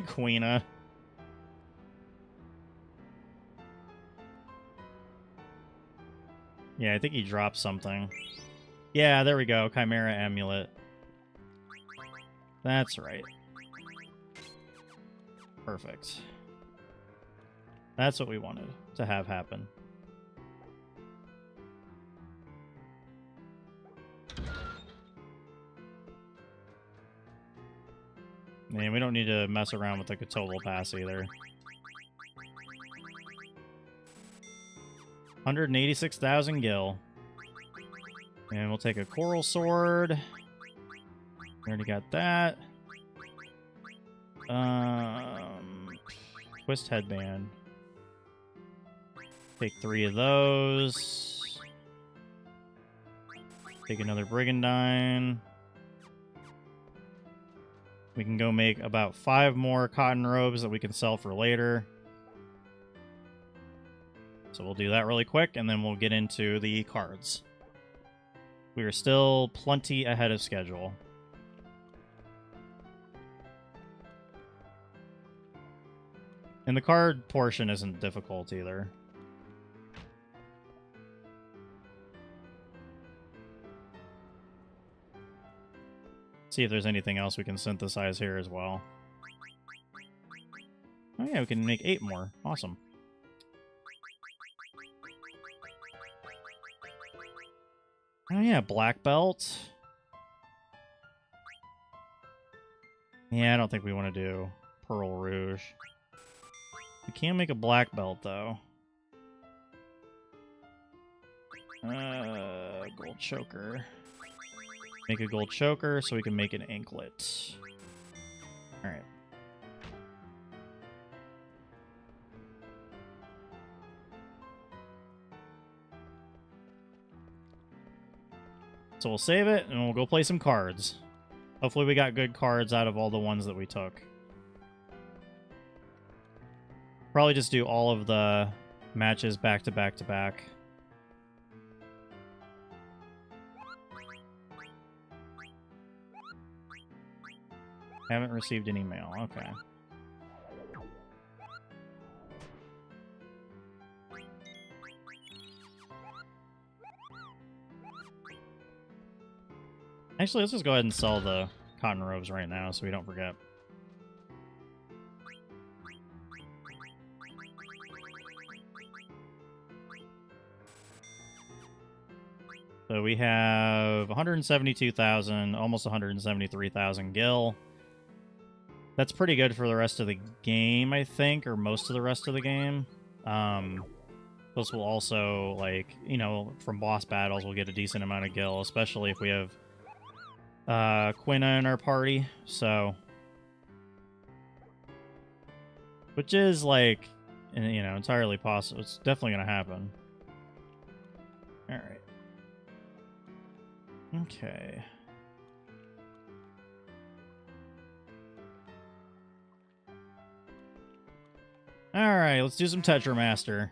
Queena. Yeah, I think he dropped something. Yeah, there we go. Chimera Amulet. That's right. Perfect. That's what we wanted to have happen. Man, we don't need to mess around with the Cthulhu Pass either. 186,000 gil. And we'll take a Coral Sword. We already got that. Twist Headband. Take 3 of those. Take another Brigandine. We can go make about 5 more cotton robes that we can sell for later. So we'll do that really quick, and then we'll get into the cards. We are still plenty ahead of schedule. And the card portion isn't difficult either. See if there's anything else we can synthesize here as well. Oh yeah, we can make 8 more. Awesome. Oh yeah, black belt. Yeah, I don't think we want to do Pearl Rouge. We can make a black belt, though. Gold choker. Make a gold choker so we can make an anklet. Alright. So we'll save it, and we'll go play some cards. Hopefully we got good cards out of all the ones that we took. Probably just do all of the matches back to back to back. Haven't received any mail. Okay. Actually, let's just go ahead and sell the cotton robes right now so we don't forget. So we have 172,000, almost 173,000 gil. That's pretty good for the rest of the game, I think, or most of the rest of the game. This will also, like, you know, from boss battles, we'll get a decent amount of gil, especially if we have Quina in our party, so... Which is, like, you know, entirely possible. It's definitely gonna happen. Alright. Okay. Alright, let's do some Tetramaster.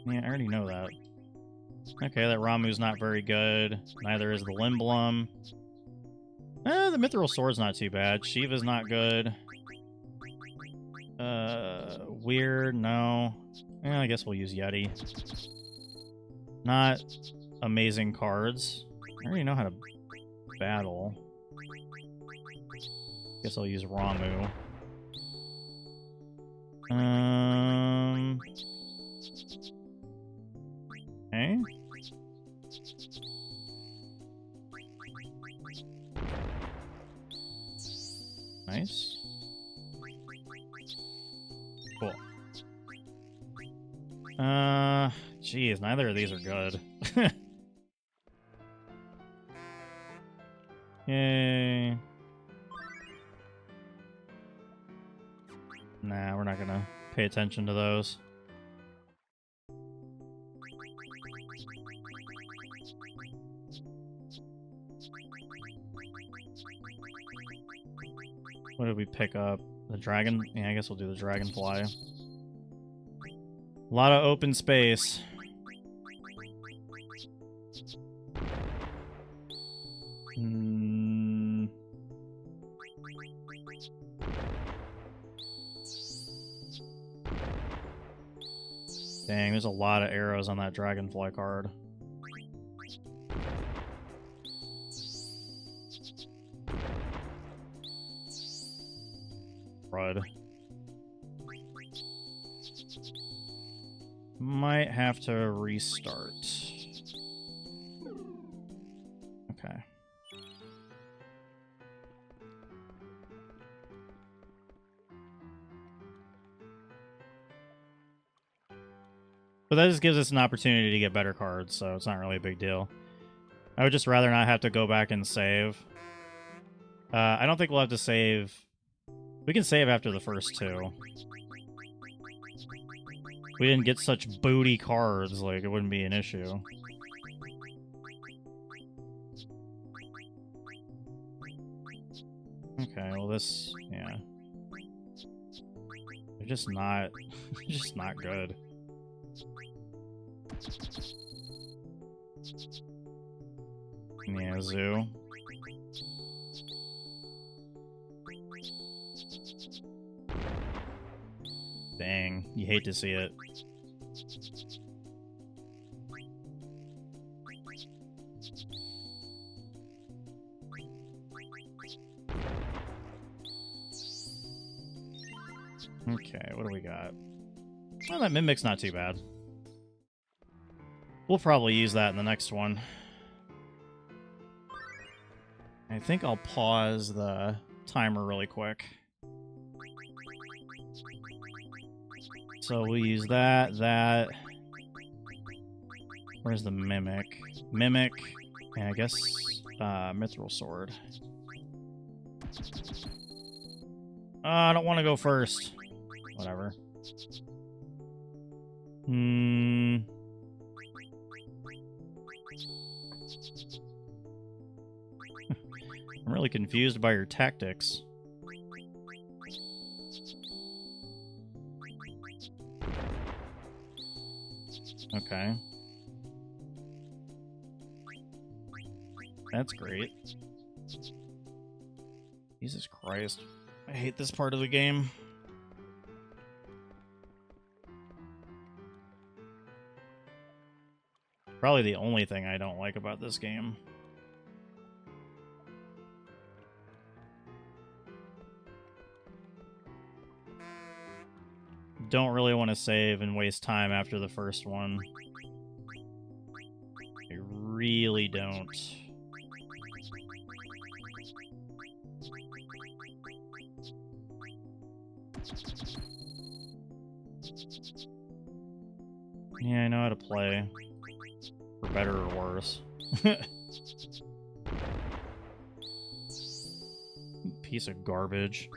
Yeah, I already know that. Okay, that Ramuh's not very good. Neither is the Limblum. The Mithril Sword's not too bad. Shiva's not good. Weird, no. I guess we'll use Yeti. Not amazing cards. I already know how to battle. Guess I'll use Ramuh. Okay. Nice. Cool. Geez, neither of these are good. Yay. Nah, we're not gonna pay attention to those. What did we pick up? The dragon? Yeah, I guess we'll do the dragonfly. A lot of open space. Dang, there's a lot of arrows on that dragonfly card. Crud. Might have to restart. Okay. But that just gives us an opportunity to get better cards, so it's not really a big deal. I would just rather not have to go back and save. I don't think we'll have to save. We can save after the first two. We didn't get such booty cards, like, it wouldn't be an issue. Okay, well this, yeah. They're just not, just not good. Yeah, Zoo. Dang, you hate to see it. Okay, what do we got? Well, that Mimic's not too bad. We'll probably use that in the next one. I think I'll pause the timer really quick. So we'll use that. Where's the Mimic? Mimic, and I guess Mithril Sword. I don't want to go first. Whatever. I'm really confused by your tactics. Okay. That's great. Jesus Christ. I hate this part of the game. Probably the only thing I don't like about this game. Don't really want to save and waste time after the first one. I really don't. Yeah, I know how to play. For better or worse. Piece of garbage.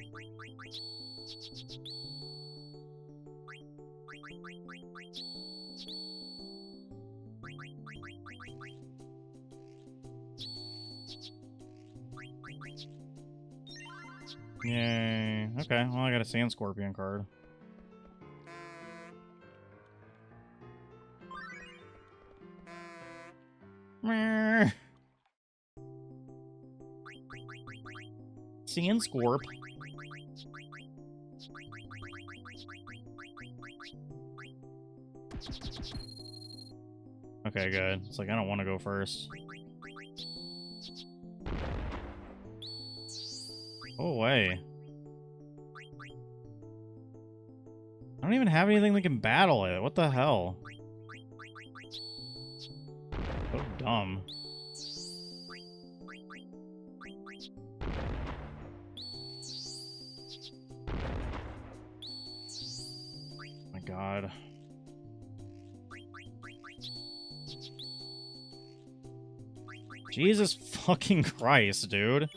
Yay. Okay, well, I got a Sand Scorpion card. Meh. Sand Scorp. Okay, good. It's like, I don't want to go first. Go away. I don't even have anything that can battle it. What the hell? So dumb. Oh my god. Jesus fucking Christ, dude.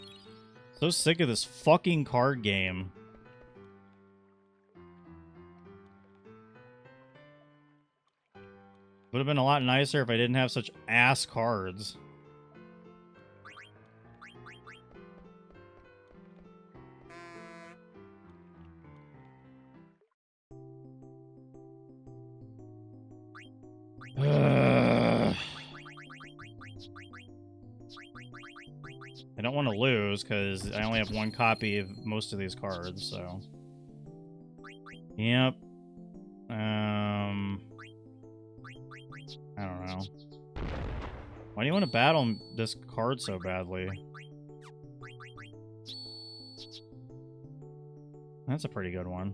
So sick of this fucking card game. Would have been a lot nicer if I didn't have such ass cards. I don't want to lose, because I only have one copy of most of these cards, so... Yep. I don't know. Why do you want to battle this card so badly? That's a pretty good one.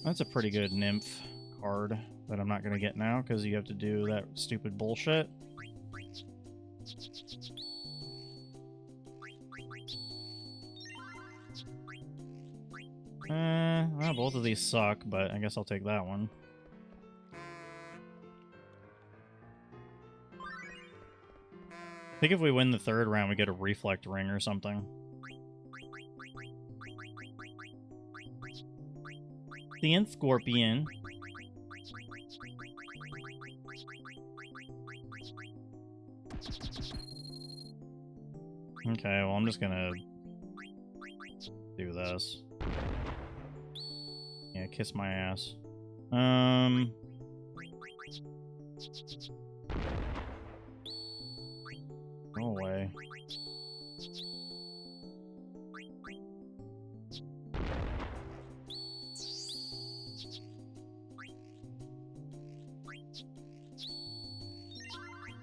That's a pretty good nymph card that I'm not going to get now because you have to do that stupid bullshit. Well, both of these suck, but I guess I'll take that one. I think if we win the third round, we get a reflect ring or something. The Scorpion. Okay, well, I'm just gonna do this. Yeah, kiss my ass. Go away.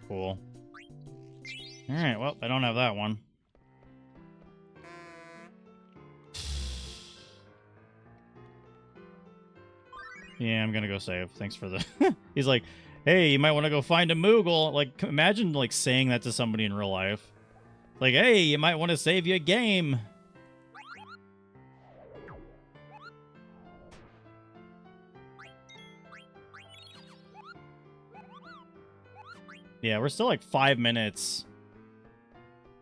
Cool. Alright, well, I don't have that one. Yeah, I'm gonna go save. Thanks for the... He's like, hey, you might want to go find a Moogle. Like, imagine, like, saying that to somebody in real life. Like, hey, you might want to save your game. Yeah, we're still like 5 minutes.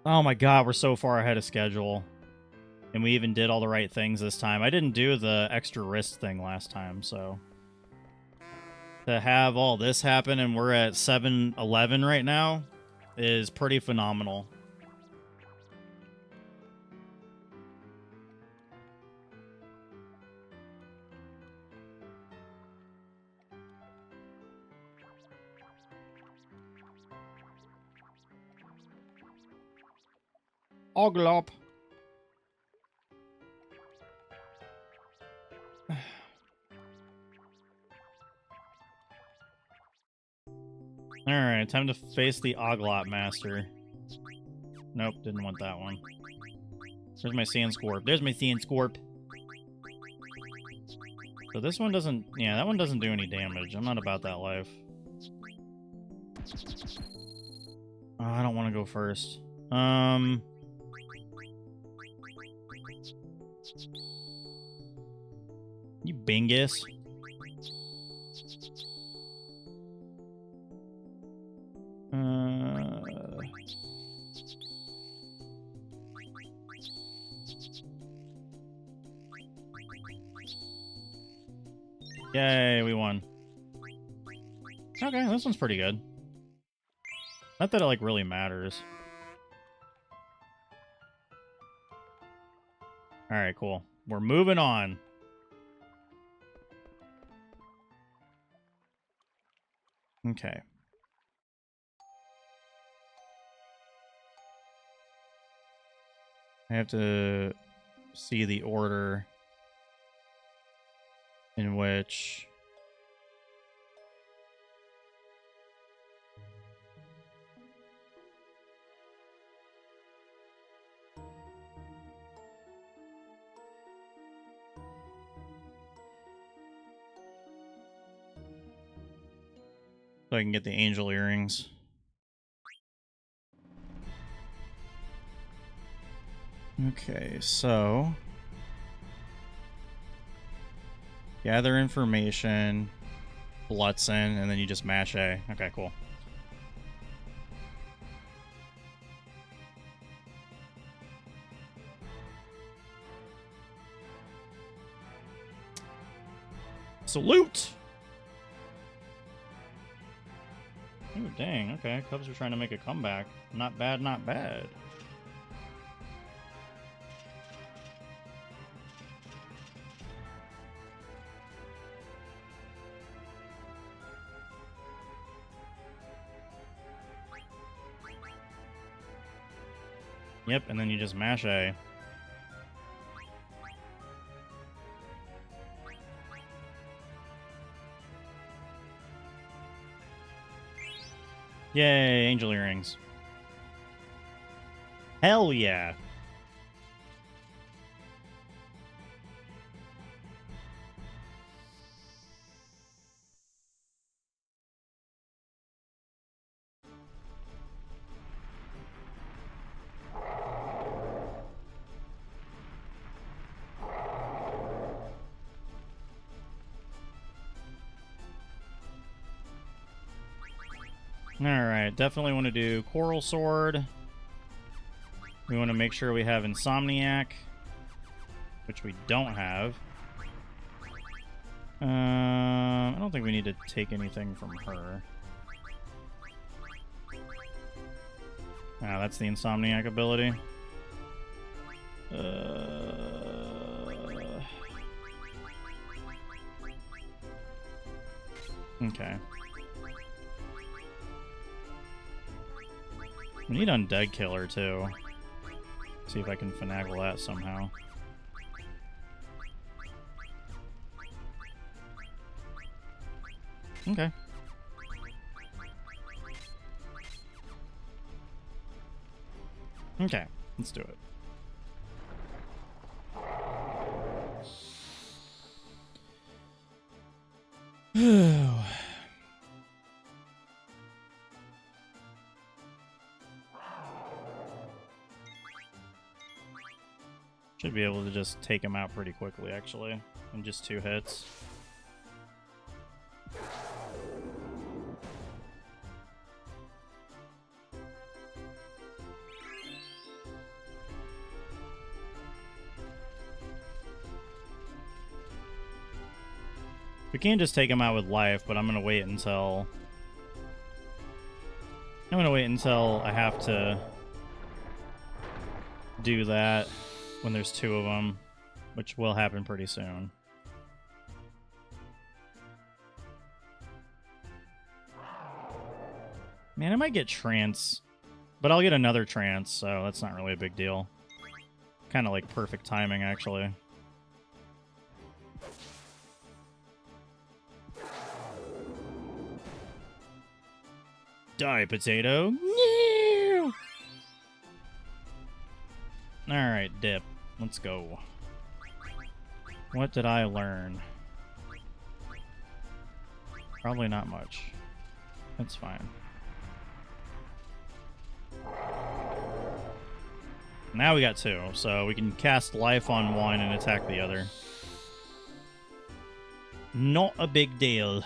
Oh my god, we're so far ahead of schedule. And we even did all the right things this time. I didn't do the extra wrist thing last time, so... To have all this happen and we're at 7-11 right now is pretty phenomenal. Oglop. Alright, time to face the Oglop Master. Nope, didn't want that one. There's my Sand Scorp. There's my Sand Scorp. So this one doesn't... Yeah, that one doesn't do any damage. I'm not about that life. Oh, I don't want to go first. You bingus. Yay, we won. Okay, this one's pretty good. Not that it, like, really matters. Alright, cool. We're moving on. Okay. I have to see the order in which so I can get the angel earrings. Okay, so gather information, Blutzen, and then you just mash A. Okay, cool. Salute! Ooh, dang, okay. Cubs are trying to make a comeback. Not bad, not bad. Yep, and then you just mash A. Yay, angel earrings. Hell yeah. Alright, definitely want to do Coral Sword. We want to make sure we have Insomniac, which we don't have. I don't think we need to take anything from her. Ah, that's the Insomniac ability. Okay. We need Undead Killer, too. See if I can finagle that somehow. Okay. Okay, let's do it. Should be able to just take him out pretty quickly, actually, in just 2 hits. We can just take him out with life, but I'm gonna wait until I have to do that when there's 2 of them, which will happen pretty soon. Man, I might get trance, but I'll get another trance, so that's not really a big deal. Kind of like perfect timing, actually. Die, potato. No! Alright, dip. Let's go. What did I learn? Probably not much. That's fine. Now we got 2, so we can cast life on one and attack the other. Not a big deal.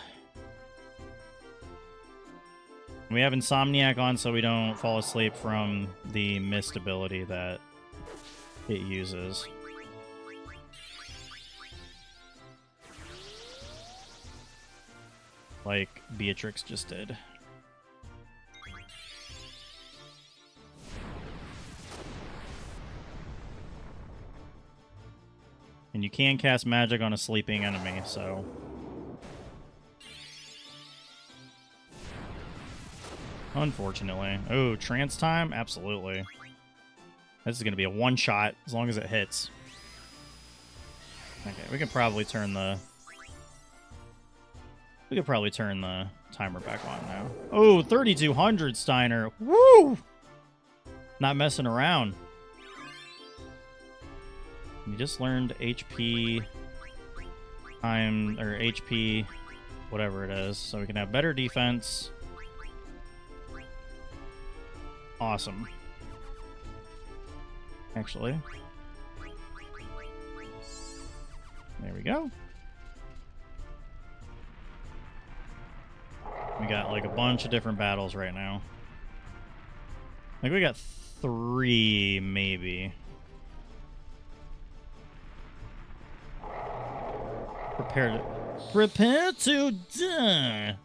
We have Insomniac on so we don't fall asleep from the mist ability that it uses. Like Beatrix just did. And you can cast magic on a sleeping enemy, so... Unfortunately. Oh, trance time? Absolutely. This is going to be a one-shot as long as it hits. Okay, we could probably turn the... We could probably turn the timer back on now. Oh, 3,200 Steiner. Woo! Not messing around. We just learned HP time, or HP, whatever it is, so we can have better defense. Awesome. Actually. There we go. We got like a bunch of different battles right now. Like we got 3 maybe. Prepare to die.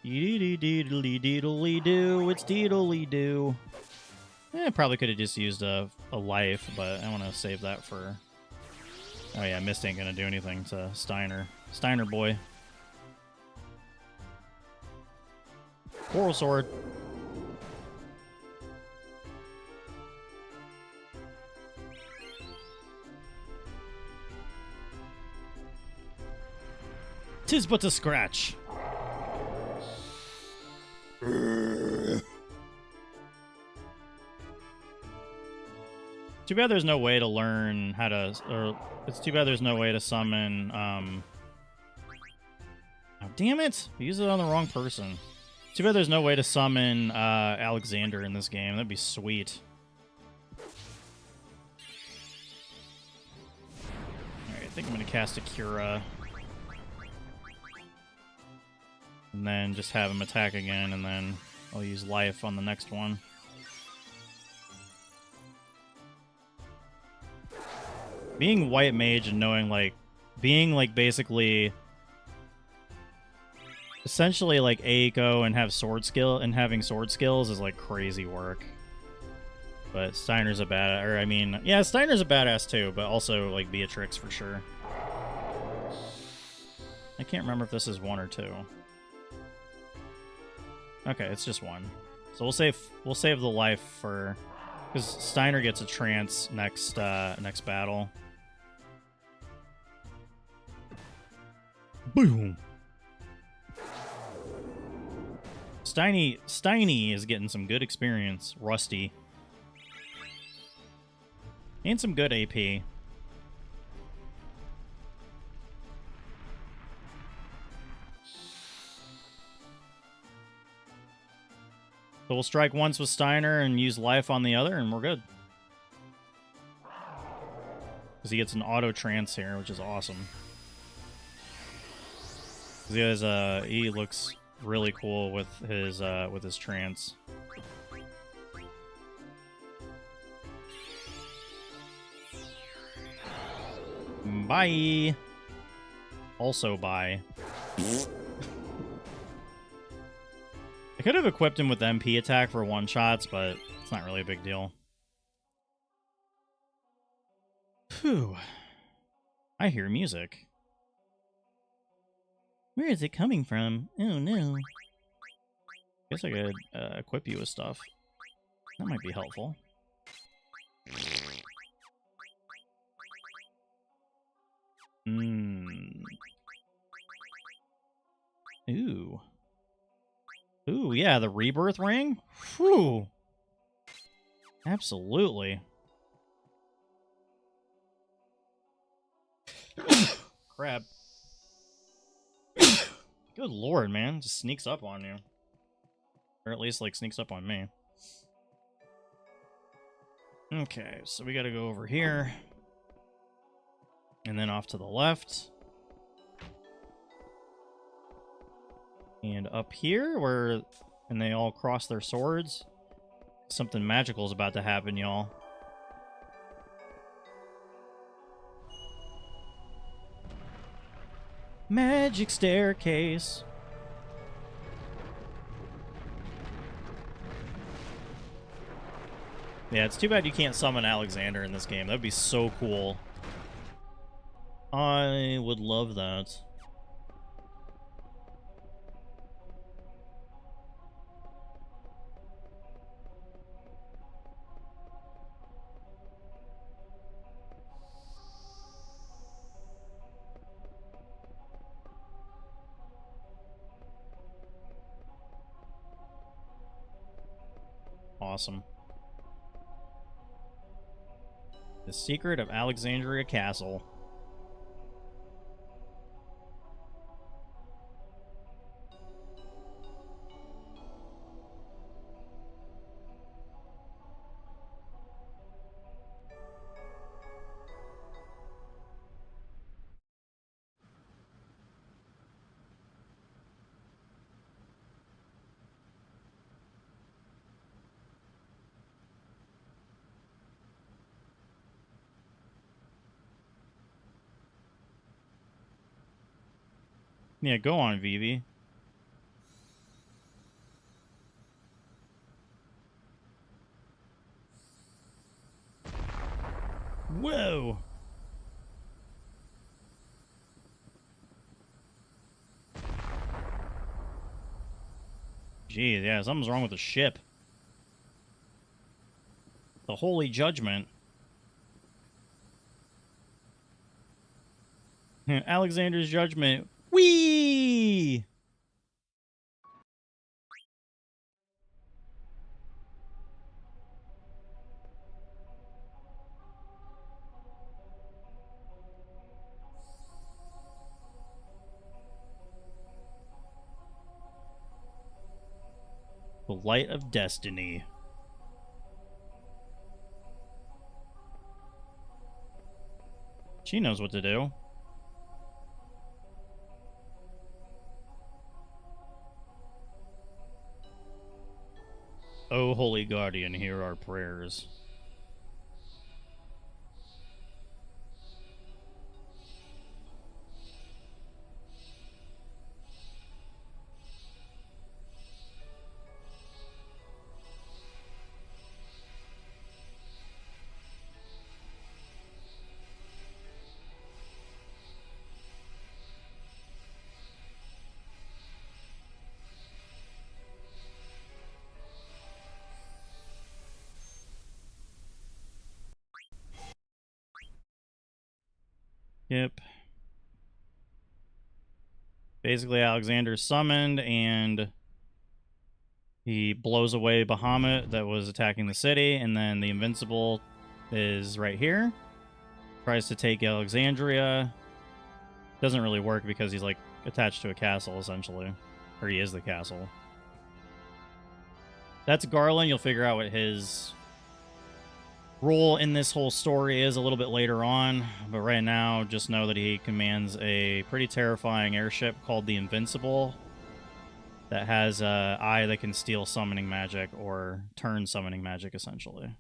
Deedly-deedly-deedly-doo, it's deedly-doo. Probably could have just used a life, but I want to save that for... Oh yeah, Mist ain't gonna do anything to Steiner. Steiner boy. Coral Sword. Tis but a scratch. Too bad there's no way to learn how to, or it's too bad there's no way to summon, oh, damn it! I used it on the wrong person. Too bad there's no way to summon, Alexander in this game. That'd be sweet. Alright, I think I'm gonna cast a Cura. And then just have him attack again, and then I'll use life on the next one. Being white mage and knowing, like, being, like, basically... Essentially, like, Aiko and have sword skill, and having sword skills is, like, crazy work. But Steiner's a badass, or, I mean, yeah, Steiner's a badass too, but also, like, Beatrix for sure. I can't remember if this is 1 or 2. Okay, it's just 1. So we'll save the life for... Because Steiner gets a trance next battle. Boom! Steiny is getting some good experience. Rusty. And some good AP. So we'll strike once with Steiner and use life on the other, and we're good. Because he gets an auto trance here, which is awesome. He looks really cool with his trance. Bye. Also bye. I could have equipped him with MP attack for one-shots, but it's not really a big deal. Phew. I hear music. Where is it coming from? Oh no. Guess I could equip you with stuff. That might be helpful. Ooh. Ooh, yeah, the rebirth ring? Whew. Absolutely. Crap. Good lord, man. Just sneaks up on you. Or at least, like, sneaks up on me. Okay, so we gotta go over here. And then off to the left. And up here, and they all cross their swords. Something magical is about to happen, y'all. Magic staircase. Yeah, it's too bad you can't summon Alexander in this game. That'd be so cool. I would love that. Awesome. The Secret of Alexandria Castle. Yeah, go on, Vivi. Whoa! Geez, yeah, something's wrong with the ship. The Holy Judgment. Alexander's Judgment. Whee! The Light of Destiny. She knows what to do. Oh, Holy Guardian, hear our prayers. Yep. Basically, Alexander's summoned, and he blows away Bahamut that was attacking the city, and then the Invincible is right here. Tries to take Alexandria. Doesn't really work because he's, like, attached to a castle, essentially. Or he is the castle. That's Garland. You'll figure out what his role in this whole story is a little bit later on, but right now just know that he commands a pretty terrifying airship called the Invincible that has an eye that can steal summoning magic or turn summoning magic, essentially.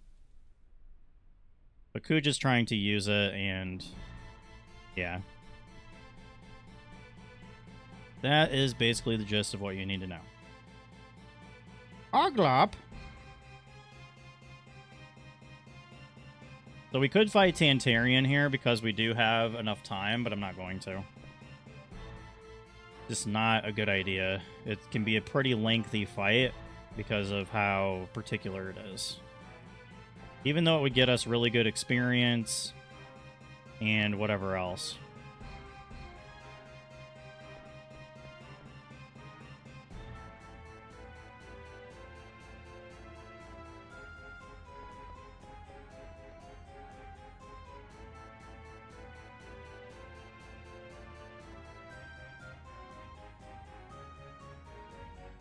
But Kuja's trying to use it, and yeah. That is basically the gist of what you need to know. Oglop! So we could fight Tantarian here because we do have enough time, but I'm not going to. Just not a good idea. It can be a pretty lengthy fight because of how particular it is. Even though it would get us really good experience and whatever else.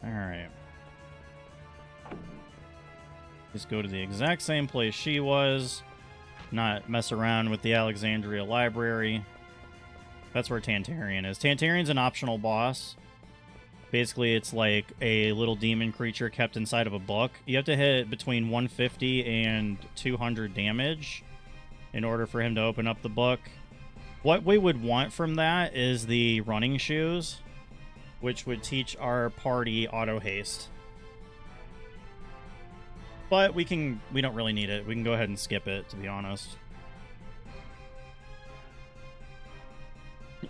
Alright. Just go to the exact same place she was. Not mess around with the Alexandria Library. That's where Tantarian is. Tantarian's an optional boss. Basically, it's like a little demon creature kept inside of a book. You have to hit between 150 and 200 damage in order for him to open up the book. What we would want from that is the running shoes, which would teach our party auto haste. But we don't really need it. We can go ahead and skip it, to be honest.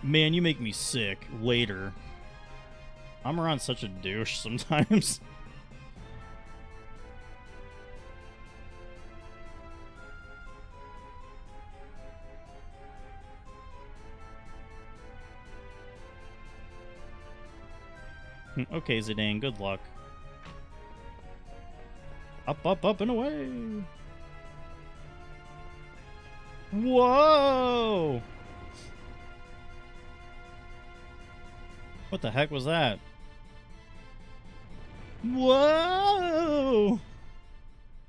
Man, you make me sick. Later. I'm around such a douche sometimes. Okay, Zidane, good luck. Up, up, up, and away! Whoa! What the heck was that? Whoa!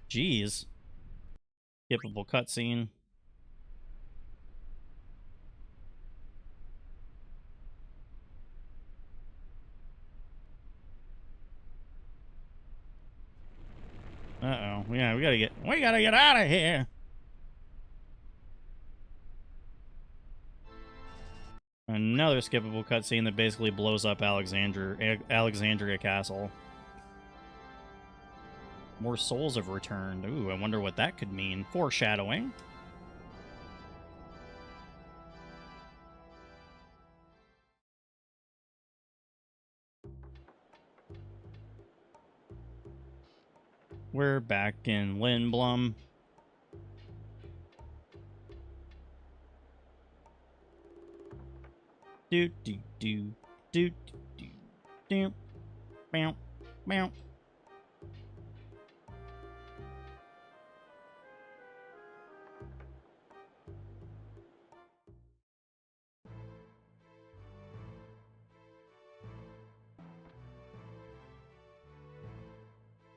Jeez. Skippable cutscene. Uh-oh. Yeah, we gotta get out of here. Another skippable cutscene that basically blows up Alexandria Castle. More souls have returned. Ooh, I wonder what that could mean. Foreshadowing. We're back in Lindblom. Do do do do do do bow bow.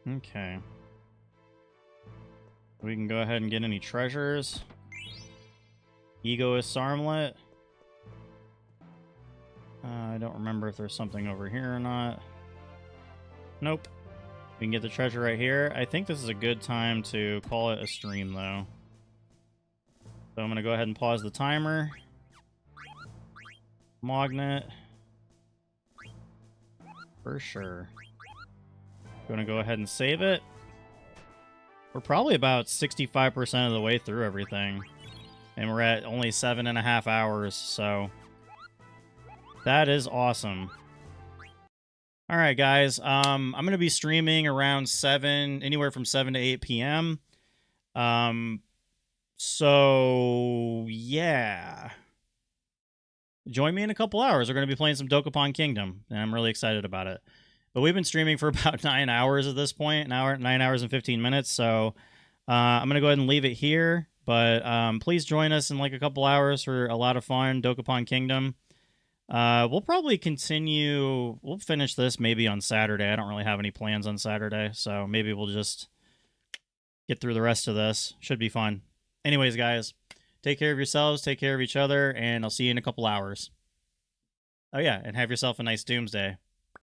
Okay. We can go ahead and get any treasures. Egoist Armlet. I don't remember if there's something over here or not. Nope. We can get the treasure right here. I think this is a good time to call it a stream, though. So I'm going to go ahead and pause the timer. Magnet. For sure. Going to go ahead and save it. We're probably about 65% of the way through everything. And we're at only 7.5 hours, so... that is awesome. Alright, guys. I'm going to be streaming around anywhere from 7 to 8 p.m. So, yeah. Join me in a couple hours. We're going to be playing some Dokapon Kingdom, and I'm really excited about it. But we've been streaming for about 9 hours at this point, 9 hours and 15 minutes, so I'm going to go ahead and leave it here. But please join us in like a couple hours for a lot of fun, Dokapon Kingdom. We'll probably continue. We'll finish this maybe on Saturday. I don't really have any plans on Saturday, so maybe we'll just get through the rest of this. Should be fun. Anyways, guys, take care of yourselves, take care of each other, and I'll see you in a couple hours. Oh, yeah, and have yourself a nice Doomsday.